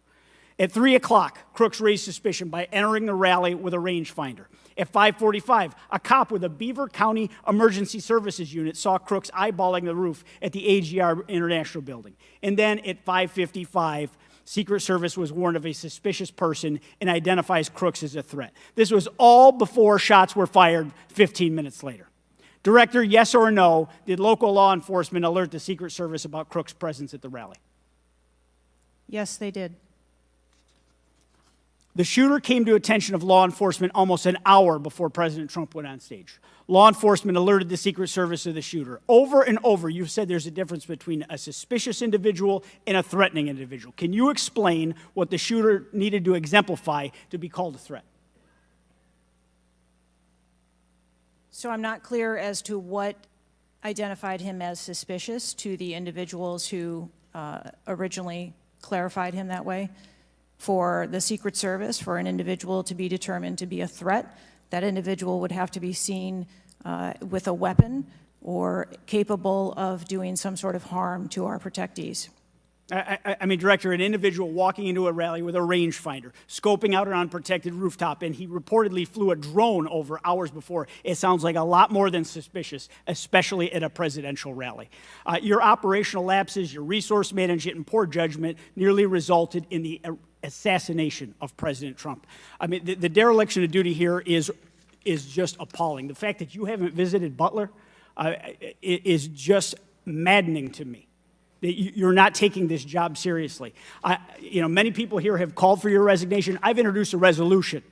At 3 o'clock, Crooks raised suspicion by entering the rally with a rangefinder. At 5:45, a cop with a Beaver County Emergency Services unit saw Crooks eyeballing the roof at the AGR International Building. And then at 5:55, Secret Service was warned of a suspicious person and identifies Crooks as a threat. This was all before shots were fired 15 minutes later. Director, yes or no, did local law enforcement alert the Secret Service about Crooks' presence at the rally? Yes, they did. The shooter came to attention of law enforcement almost an hour before President Trump went on stage. Law enforcement alerted the Secret Service of the shooter. Over and over, you've said there's a difference between a suspicious individual and a threatening individual. Can you explain what the shooter needed to exemplify to be called a threat? So I'm not clear as to what identified him as suspicious to the individuals who originally clarified him that way. For the Secret Service, for an individual to be determined to be a threat, that individual would have to be seen with a weapon or capable of doing some sort of harm to our protectees. I mean, Director, an individual walking into a rally with a rangefinder, scoping out an unprotected rooftop, and he reportedly flew a drone over hours before. It sounds like a lot more than suspicious, especially at a presidential rally. Your operational lapses, your resource management, and poor judgment nearly resulted in the assassination of President Trump. I mean, the dereliction of duty here is just appalling. The fact that you haven't visited Butler is just maddening to me. That you're not taking this job seriously. Many people here have called for your resignation. I've introduced a resolution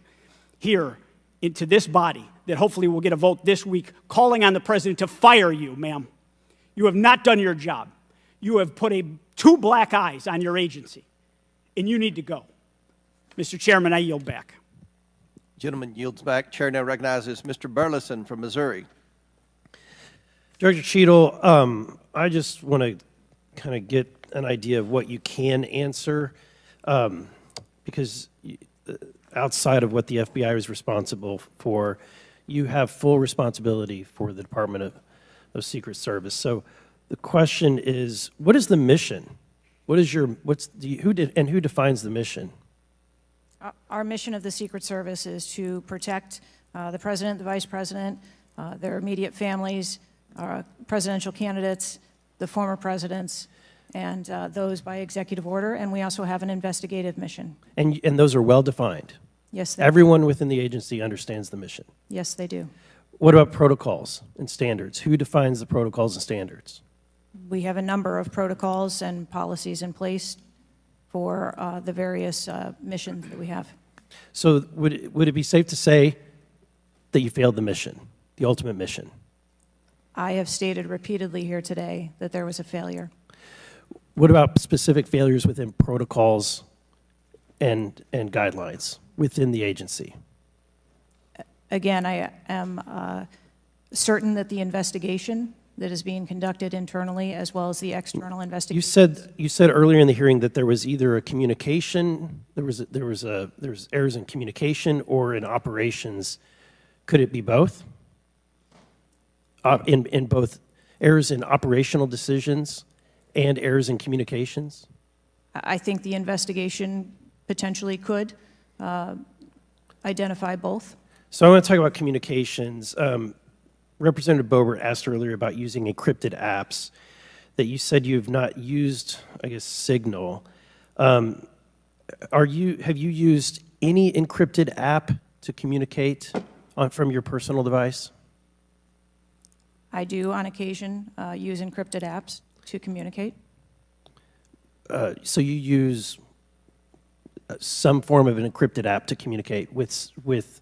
here into this body that hopefully will get a vote this week calling on the president to fire you, ma'am. You have not done your job. You have put two black eyes on your agency, and you need to go. Mr. Chairman, I yield back. Gentleman yields back. Chair now recognizes Mr. Burleson from Missouri. Director Cheatle, I just want to kind of get an idea of what you can answer, because outside of what the FBI is responsible for, you have full responsibility for the Department of Secret Service. So the question is, what is the mission? Who defines the mission? Our mission of the Secret Service is to protect the President, the Vice President, their immediate families, presidential candidates, the former presidents, and those by executive order, and we also have an investigative mission. And those are well defined? Yes, they Everyone within the agency understands the mission? Yes, they do. What about protocols and standards? Who defines the protocols and standards? We have a number of protocols and policies in place for the various missions that we have. So would it be safe to say that you failed the mission, the ultimate mission? I have stated repeatedly here today that there was a failure. What about specific failures within protocols and guidelines within the agency? Again, I am certain that the investigation that is being conducted internally as well as the external investigation. You said earlier in the hearing that there was either a communication, there was errors in communication or in operations. Could it be both? In both errors in operational decisions and errors in communications? I think the investigation potentially could identify both. So I want to talk about communications. Representative Boebert asked earlier about using encrypted apps, that you said you have not used, I guess, Signal. Have you used any encrypted app to communicate from your personal device? I do, on occasion, use encrypted apps to communicate. So you use some form of an encrypted app to communicate with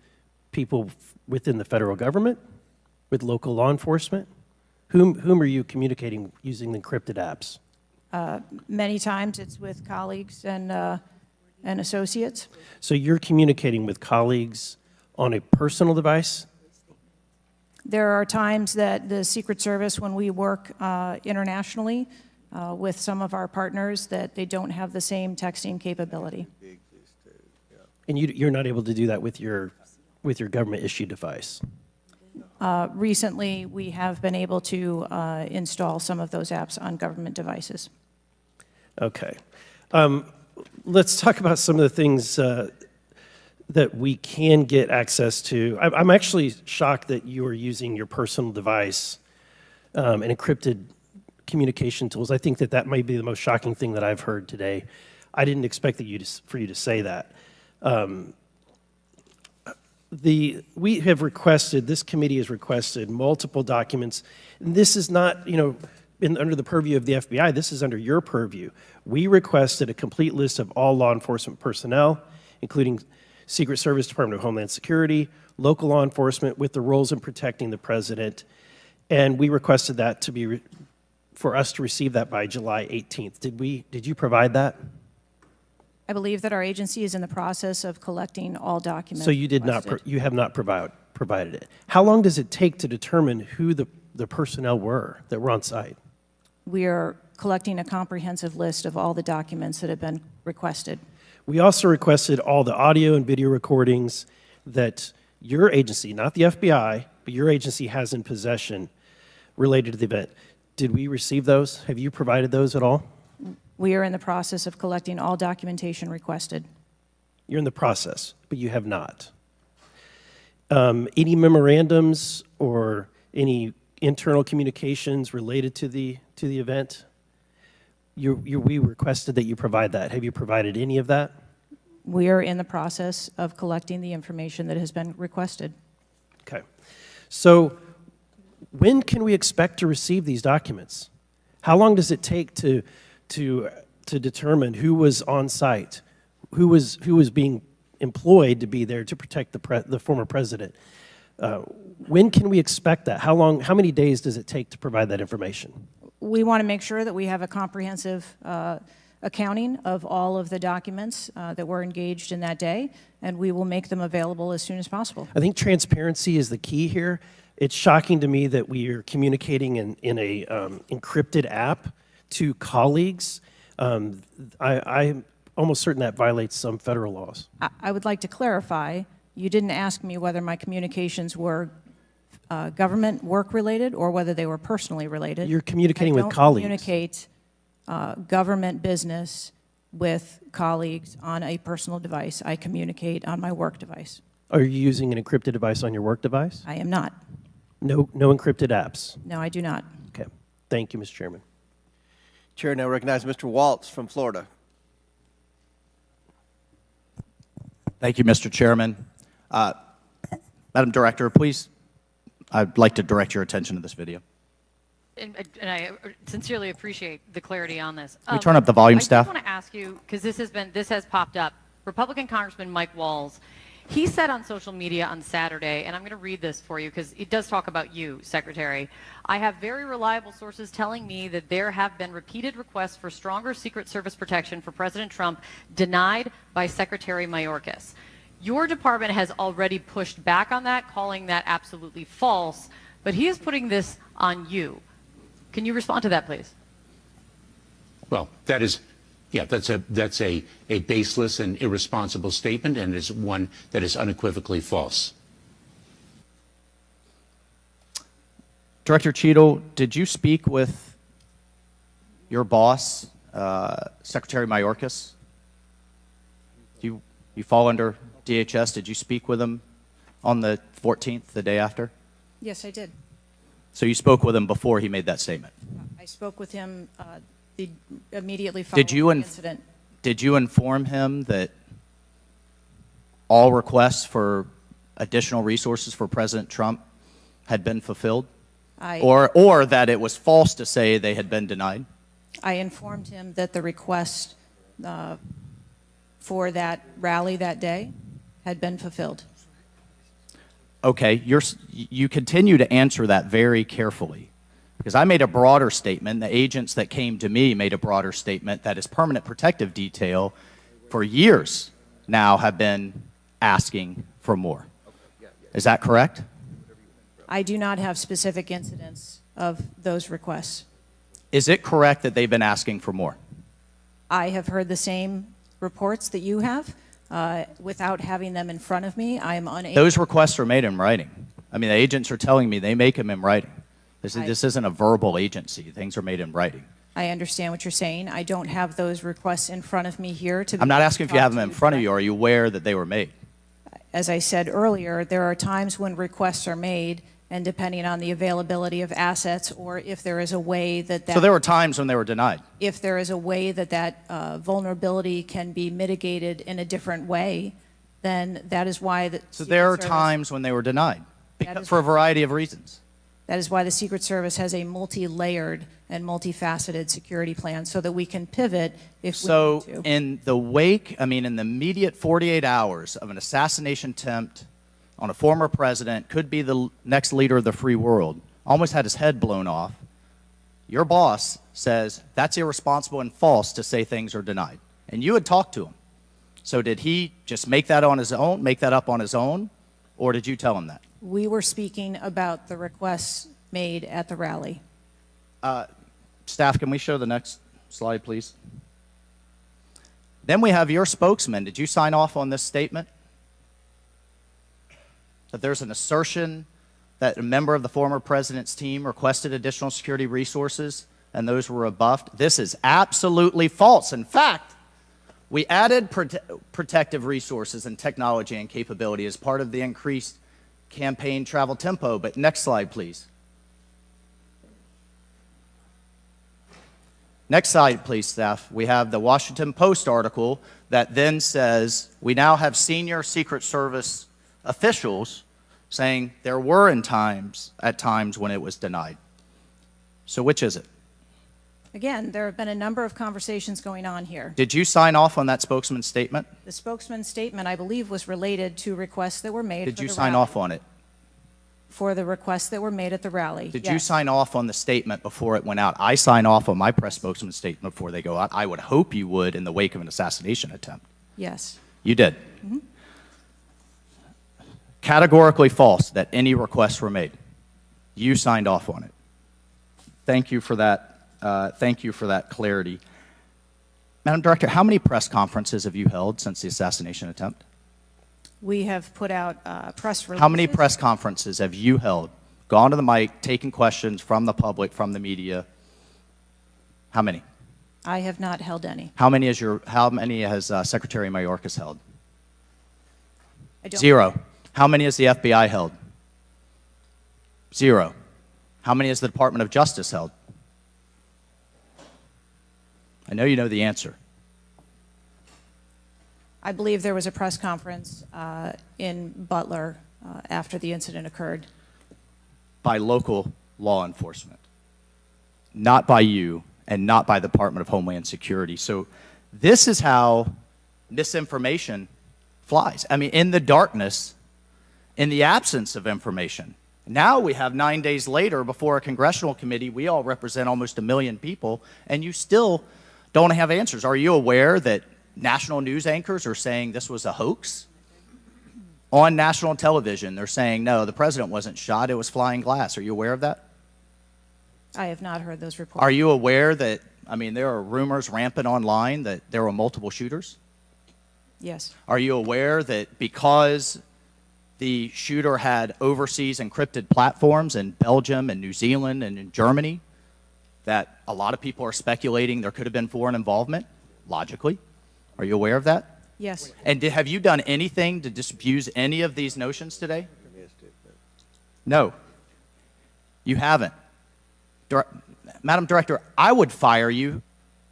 people within the federal government, with local law enforcement? Whom are you communicating using the encrypted apps? Many times it's with colleagues and associates. So you're communicating with colleagues on a personal device? There are times that the Secret Service, when we work internationally with some of our partners, that they don't have the same texting capability. And you're not able to do that with your government-issued device? Recently, we have been able to install some of those apps on government devices. Okay. Let's talk about some of the things that we can get access to. I'm actually shocked that you are using your personal device and encrypted communication tools. I think that might be the most shocking thing that I've heard today. I didn't expect for you to say that. We have requested, this committee has requested multiple documents. And this is not, under the purview of the FBI, this is under your purview. We requested a complete list of all law enforcement personnel, including Secret Service, Department of Homeland Security, local law enforcement with the roles in protecting the president. And we requested that for us to receive that by July 18th. Did you provide that? I believe that our agency is in the process of collecting all documents. So you have not provided it. How long does it take to determine who the personnel were that were on site? We are collecting a comprehensive list of all the documents that have been requested. We also requested all the audio and video recordings that your agency, not the FBI, but your agency has in possession related to the event. Did we receive those? Have you provided those at all? We are in the process of collecting all documentation requested. You're in the process, but you have not. Any memorandums or any internal communications related to the event? We requested that you provide that. Have you provided any of that? We are in the process of collecting the information that has been requested. Okay. So when can we expect to receive these documents? How long does it take to determine who was on site, who was being employed to be there to protect the former president? When can we expect that? How many days does it take to provide that information? We want to make sure that we have a comprehensive accounting of all of the documents that were engaged in that day, and we will make them available as soon as possible. I think transparency is the key here. It's shocking to me that we are communicating in a encrypted app to colleagues. I'm almost certain that violates some federal laws. I would like to clarify, you didn't ask me whether my communications were government work related or whether they were personally related. You're communicating with colleagues. I don't communicate government business with colleagues on a personal device. I communicate on my work device. Are you using an encrypted device on your work device? I am not. No encrypted apps? No, I do not. Okay. Thank you, Mr. Chairman. Chair now recognizes Mr. Waltz from Florida. Thank you, Mr. Chairman. Madam Director, please, I'd like to direct your attention to this video. And I sincerely appreciate the clarity on this. Can we turn up the volume, staff? I just want to ask you, because this has popped up. Republican Congressman Mike Walz, he said on social media on Saturday, and I'm going to read this for you because it does talk about you, Secretary. I have very reliable sources telling me that there have been repeated requests for stronger Secret Service protection for President Trump denied by Secretary Mayorkas. Your department has already pushed back on that, calling that absolutely false, but he is putting this on you. Can you respond to that, please? Well, that is, yeah, that's a baseless and irresponsible statement, and is one that is unequivocally false. Director Cheatle, did you speak with your boss, Secretary Mayorkas? You fall under DHS. Did you speak with him on the 14th, the day after? Yes, I did. So you spoke with him before he made that statement? I spoke with him immediately following the incident. Did you inform him that all requests for additional resources for President Trump had been fulfilled? Or that it was false to say they had been denied? I informed him that the request for that rally that day had been fulfilled. Okay, you continue to answer that very carefully, because I made a broader statement. The agents that came to me made a broader statement that his permanent protective detail for years now have been asking for more. Is that correct? I do not have specific incidents of those requests. Is it correct that they've been asking for more? I have heard the same reports that you have. Without having them in front of me, I am unable. Those requests are made in writing. I mean, the agents are telling me they make them in writing. This isn't a verbal agency. Things are made in writing. I understand what you're saying. I don't have those requests in front of me here. I'm not asking if you have them in front of you. Are you aware that they were made? As I said earlier, there are times when requests are made, and depending on the availability of assets, or if there is a way that So there were times when they were denied? If there is a way that vulnerability can be mitigated in a different way, then that is why the So there are times when they were denied, for a variety of reasons. That is why the Secret Service has a multi-layered and multifaceted security plan, so that we can pivot if we need to. So in the wake, I mean, in the immediate 48 hours of an assassination attempt on a former president, could be the next leader of the free world, almost had his head blown off, your boss says that's irresponsible and false to say things are denied. And you had talked to him. So did he just make that on his own, make that up on his own, or did you tell him that? We were speaking about the requests made at the rally. Staff, can we show the next slide, please? Then we have your spokesman. Did you sign off on this statement? That there's an assertion that a member of the former president's team requested additional security resources and those were rebuffed. This is absolutely false. In fact, we added protective resources and technology and capability as part of the increased campaign travel tempo. But next slide, please. Next slide, please, staff. We have the Washington Post article that then says we now have senior Secret Service officials saying there were at times when it was denied. So which is it? Again, there have been a number of conversations going on here. Did you sign off on that spokesman's statement? The spokesman's statement, I believe, was related to requests that were made. Did you sign off on it? For the requests that were made at the rally. Did yes. you sign off on the statement before it went out? I sign off on my press spokesman's statement before they go out. I would hope you would in the wake of an assassination attempt. Yes. You did. Mm-hmm. Categorically false that any requests were made. You signed off on it. Thank you for that. Thank you for that clarity. Madam Director, how many press conferences have you held since the assassination attempt? We have put out press releases. How many press conferences have you held? Gone to the mic, taken questions from the public, from the media? How many? I have not held any. How many has Secretary Mayorkas held? I don't. 0. How many has the FBI held? 0. How many has the Department of Justice held? I know you know the answer. I believe there was a press conference in Butler after the incident occurred. By local law enforcement, not by you and not by the Department of Homeland Security. So this is how misinformation flies. I mean, in the darkness, in the absence of information. Now we have 9 days later before a congressional committee, we all represent almost 1 million people, and you still don't have answers. Are you aware that national news anchors are saying this was a hoax? On national television, they're saying, no, the president wasn't shot, it was flying glass. Are you aware of that? I have not heard those reports. Are you aware that, I mean, there are rumors rampant online that there were multiple shooters? Yes. Are you aware that because the shooter had overseas encrypted platforms in Belgium and New Zealand and in Germany, that a lot of people are speculating there could have been foreign involvement, logically? Are you aware of that? Yes. And have you done anything to disabuse any of these notions today? No. You haven't. Madam Director, I would fire you.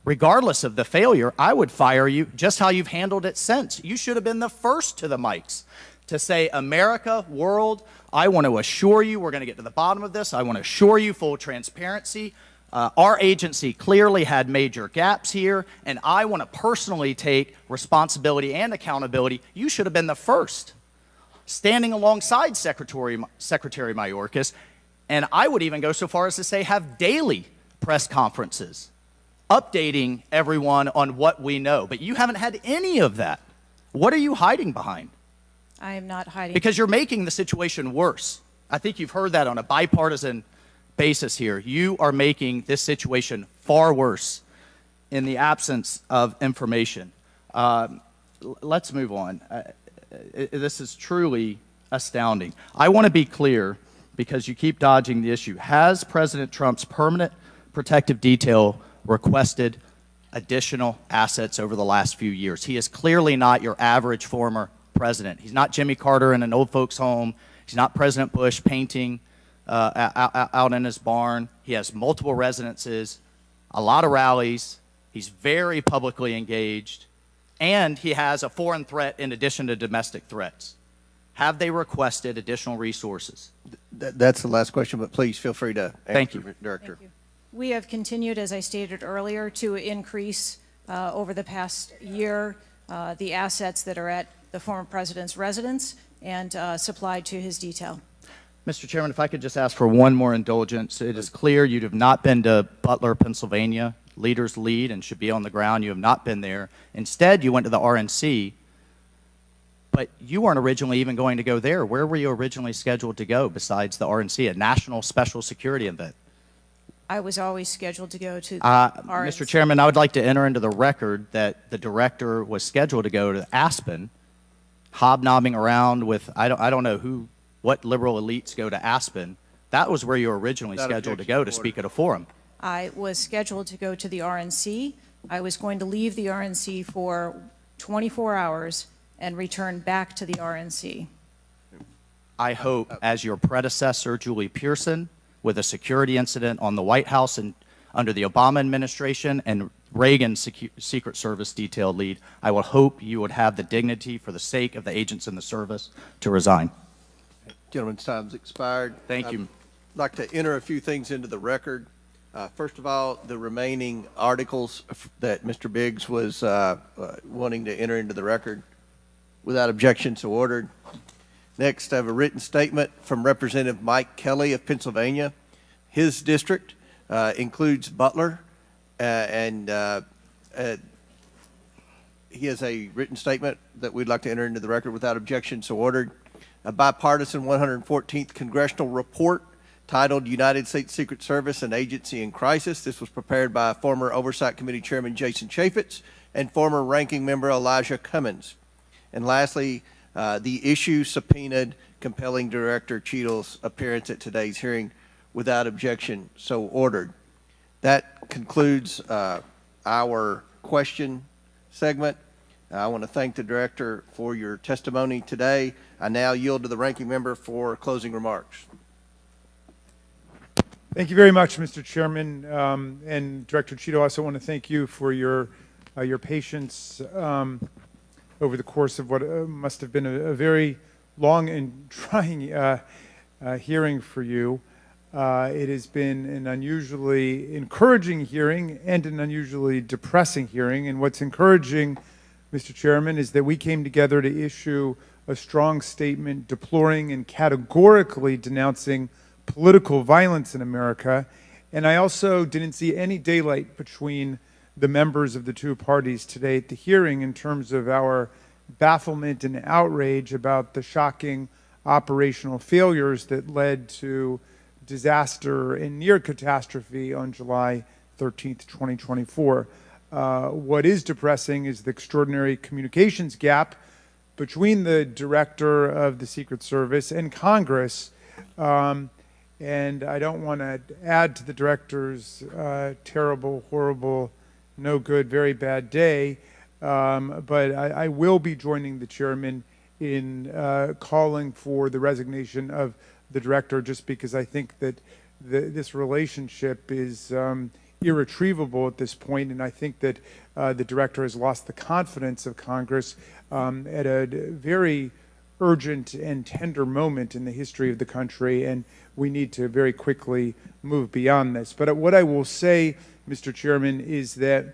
Regardless of the failure, I would fire you just how you've handled it since. You should have been the first to the mics to say, America, world, I want to assure you we're going to get to the bottom of this. I want to assure you full transparency. Our agency clearly had major gaps here, and I want to personally take responsibility and accountability. You should have been the first, standing alongside Secretary Mayorkas, and I would even go so far as to say have daily press conferences, updating everyone on what we know. But you haven't had any of that. What are you hiding behind? I am not hiding. Because you're making the situation worse. I think you've heard that on a bipartisan basis here. You are making this situation far worse in the absence of information. Let's move on. This is truly astounding. I want to be clear because you keep dodging the issue. Has President Trump's permanent protective detail requested additional assets over the last few years? He is clearly not your average former president. He's not Jimmy Carter in an old folks home. He's not President Bush painting out in his barn. He has multiple residences, a lot of rallies. He's very publicly engaged, and he has a foreign threat in addition to domestic threats. Have they requested additional resources? That's the last question, but please feel free to answer. Thank you, Director. Thank you. We have continued, as I stated earlier, to increase over the past year the assets that are at the former president's residence and supplied to his detail. Mr. Chairman, if I could just ask for one more indulgence. It is clear you have not been to Butler, Pennsylvania. Leaders lead and should be on the ground. You have not been there. Instead, you went to the RNC, but you weren't originally even going to go there. Where were you originally scheduled to go besides the RNC, a national special security event? I was always scheduled to go to the RNC. Mr. Chairman, I would like to enter into the record that the director was scheduled to go to Aspen, hobnobbing around with, I don't know what liberal elites go to Aspen. That was where you were originally scheduled to go to speak at a forum. I was scheduled to go to the RNC. I was going to leave the RNC for 24 hours and return back to the RNC. I hope, as your predecessor, Julie Pearson, with a security incident on the White House and under the Obama administration and Reagan's Secret Service detail lead, I would hope you would have the dignity for the sake of the agents in the service to resign. Gentleman's time's expired. Thank you. I'd like to enter a few things into the record. First of all, the remaining articles that Mr. Biggs was wanting to enter into the record. Without objection, so ordered. Next, I have a written statement from Representative Mike Kelly of Pennsylvania. His district includes Butler, and he has a written statement that we'd like to enter into the record without objection, so ordered. A bipartisan 114th congressional report titled United States Secret Service, an Agency in Crisis. This was prepared by former Oversight Committee Chairman Jason Chaffetz and former Ranking Member Elijah Cummings. And lastly, the issue subpoenaed compelling Director Cheatle's appearance at today's hearing without objection, so ordered. That concludes our question segment. I want to thank the Director for your testimony today. I now yield to the Ranking Member for closing remarks. Thank you very much, Mr. Chairman. And Director Cheatle, I also want to thank you for your patience over the course of what must have been a very long and trying hearing for you. It has been an unusually encouraging hearing and an unusually depressing hearing. And what's encouraging, Mr. Chairman, is that we came together to issue a strong statement deploring and categorically denouncing political violence in America. And I also didn't see any daylight between the members of the two parties today at the hearing in terms of our bafflement and outrage about the shocking operational failures that led to disaster and near catastrophe on July 13th, 2024. What is depressing is the extraordinary communications gap between the Director of the Secret Service and Congress. And I don't want to add to the Director's terrible, horrible, no good, very bad day, but I will be joining the Chairman in calling for the resignation of the Director, just because I think that this relationship is irretrievable at this point, and I think that the Director has lost the confidence of Congress at a very urgent and tender moment in the history of the country, and we need to very quickly move beyond this. But what I will say, Mr. Chairman, is that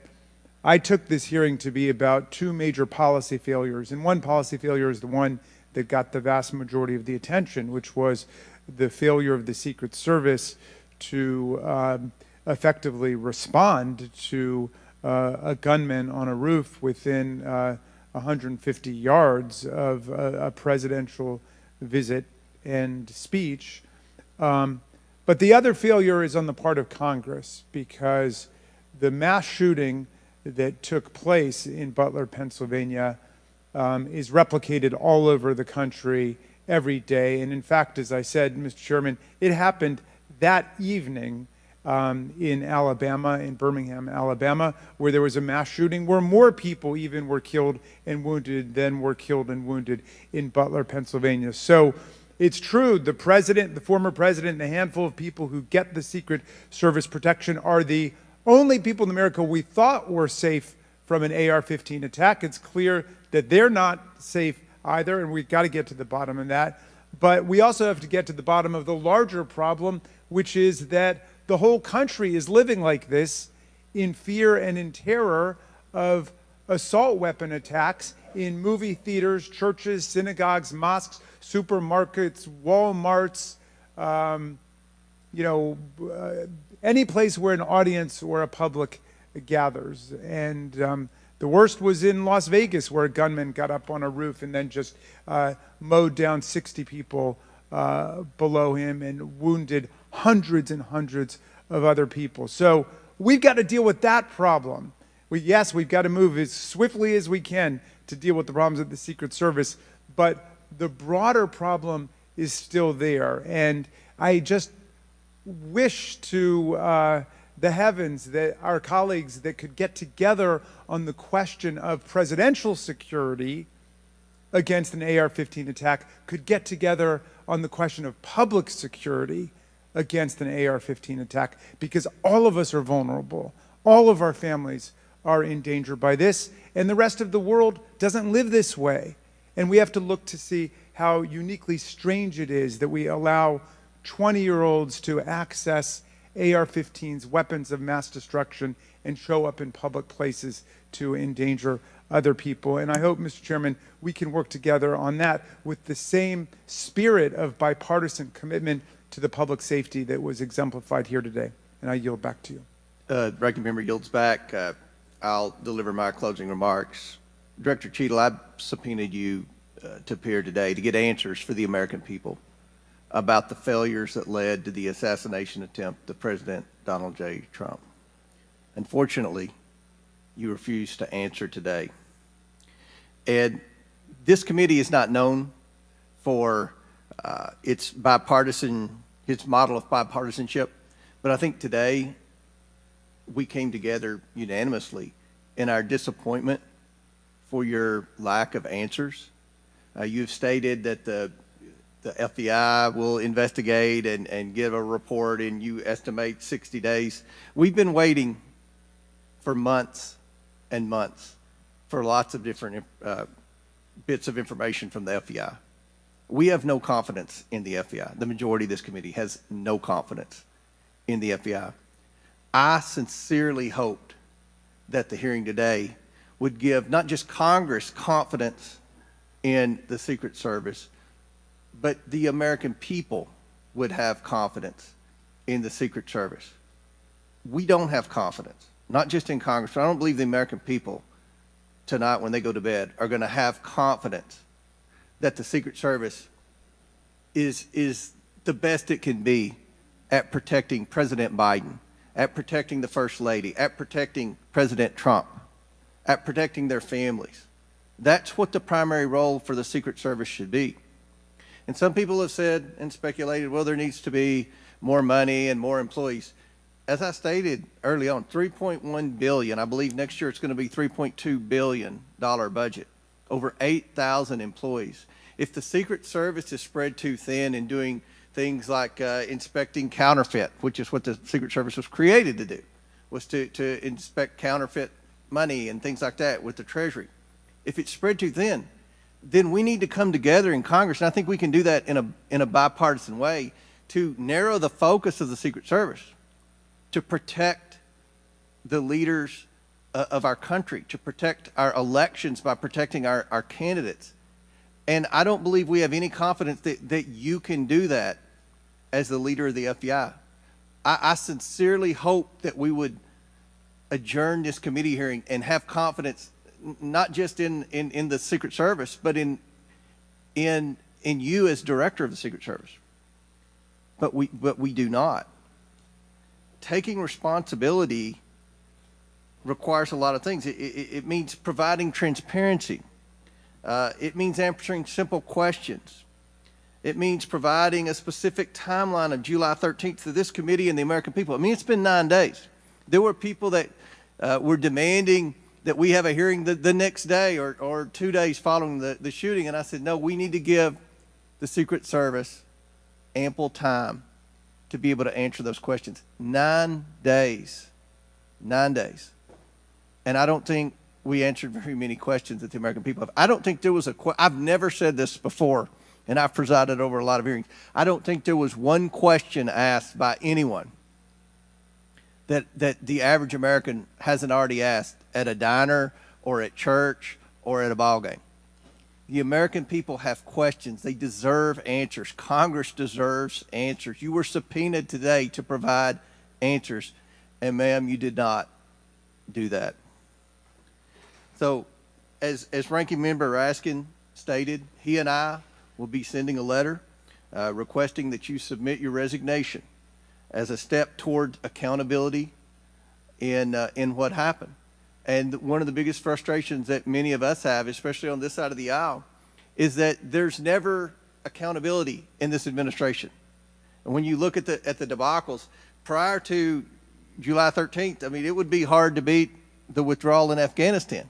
I took this hearing to be about two major policy failures, and one policy failure is the one that got the vast majority of the attention, which was the failure of the Secret Service to effectively respond to a gunman on a roof within 150 yards of a presidential visit and speech. But the other failure is on the part of Congress, because the mass shooting that took place in Butler, Pennsylvania, is replicated all over the country every day. And in fact, as I said, Mr. Chairman, it happened that evening in Alabama, in Birmingham, Alabama, where there was a mass shooting where more people even were killed and wounded than were killed and wounded in Butler, Pennsylvania. So it's true, the president, the former president, and a handful of people who get the Secret Service protection are the only people in America we thought were safe from an AR-15 attack. It's clear that they're not safe either, and we've got to get to the bottom of that. But we also have to get to the bottom of the larger problem, which is that the whole country is living like this in fear and in terror of assault weapon attacks in movie theaters, churches, synagogues, mosques, supermarkets, Walmarts, any place where an audience or a public gathers. And the worst was in Las Vegas, where a gunman got up on a roof and then just mowed down 60 people below him and wounded hundreds and hundreds of other people. So we've got to deal with that problem. Yes, we've got to move as swiftly as we can to deal with the problems of the Secret Service, but the broader problem is still there. And I just wish to the heavens that our colleagues that could get together on the question of presidential security against an AR-15 attack could get together on the question of public security against an AR-15 attack, because all of us are vulnerable. All of our families are in danger by this, and the rest of the world doesn't live this way. And we have to look to see how uniquely strange it is that we allow 20-year-olds to access AR-15s, weapons of mass destruction, and show up in public places to endanger other people. And I hope, Mr. Chairman, we can work together on that with the same spirit of bipartisan commitment to the public safety that was exemplified here today. And I yield back to you. Ranking member yields back. I'll deliver my closing remarks. Director Cheatle, I subpoenaed you to appear today to get answers for the American people about the failures that led to the assassination attempt of President Donald J. Trump. Unfortunately, you refused to answer today. And this committee is not known for its model of bipartisanship, but I think today we came together unanimously in our disappointment for your lack of answers. You've stated that the FBI will investigate and give a report, and you estimate 60 days. We've been waiting for months and months for lots of different bits of information from the FBI. We have no confidence in the FBI. The majority of this committee has no confidence in the FBI. I sincerely hoped that the hearing today would give not just Congress confidence in the Secret Service, but the American people would have confidence in the Secret Service. We don't have confidence, not just in Congress, but I don't believe the American people tonight when they go to bed are going to have confidence that the Secret Service is the best it can be at protecting President Biden, at protecting the First Lady, at protecting President Trump, at protecting their families. That's what the primary role for the Secret Service should be. And some people have said and speculated, well, there needs to be more money and more employees. As I stated early on, $3.1 billion, I believe next year it's going to be $3.2 billion budget, over 8,000 employees. If the Secret Service is spread too thin in doing things like inspecting counterfeit, which is what the Secret Service was created to do, was to inspect counterfeit money and things like that with the Treasury. If it's spread too thin, then we need to come together in Congress, and I think we can do that in a bipartisan way to narrow the focus of the Secret Service, to protect the leaders of our country, to protect our elections by protecting our candidates. And I don't believe we have any confidence that you can do that as the leader of the FBI. I sincerely hope that we would adjourn this committee hearing and have confidence not just in the Secret Service, but in you as director of the Secret Service. But we do not. Taking responsibility requires a lot of things. It means providing transparency. It means answering simple questions. It means providing a specific timeline of July 13th to this committee and the American people. I mean, it's been 9 days. There were people that were demanding that we have a hearing the next day or 2 days following the shooting. And I said, no, we need to give the Secret Service ample time to be able to answer those questions. 9 days. 9 days. And I don't think we answered very many questions that the American people have. I don't think there was I've never said this before, and I've presided over a lot of hearings. I don't think there was one question asked by anyone that the average American hasn't already asked at a diner or at church or at a ball game. The American people have questions. They deserve answers. Congress deserves answers. You were subpoenaed today to provide answers, and ma'am, you did not do that. So, as Ranking Member Raskin stated, he and I will be sending a letter requesting that you submit your resignation as a step toward accountability in what happened. And one of the biggest frustrations that many of us have, especially on this side of the aisle, is that there's never accountability in this administration. And when you look at the debacles, prior to July 13th, I mean, it would be hard to beat the withdrawal in Afghanistan,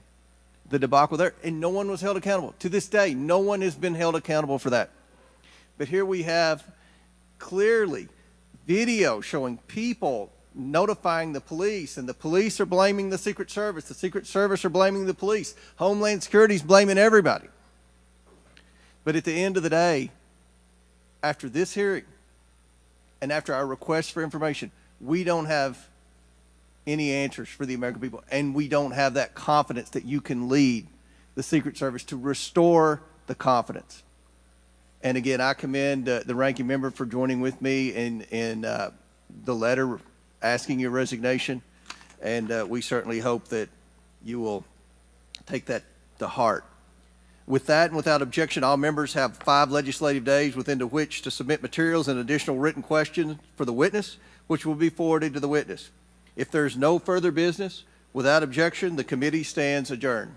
the debacle there, and no one was held accountable. To this day, no one has been held accountable for that. But here we have clearly video showing people notifying the police, and the police are blaming the Secret Service. The Secret Service are blaming the police. Homeland Security is blaming everybody. But at the end of the day, after this hearing and after our request for information, we don't have any answers for the American people, and we don't have that confidence that you can lead the Secret Service to restore the confidence. And again, I commend the ranking member for joining with me in the letter asking your resignation, and we certainly hope that you will take that to heart. With that and without objection, all members have 5 legislative days within which to submit materials and additional written questions for the witness, which will be forwarded to the witness. If there's no further business, without objection, the committee stands adjourned.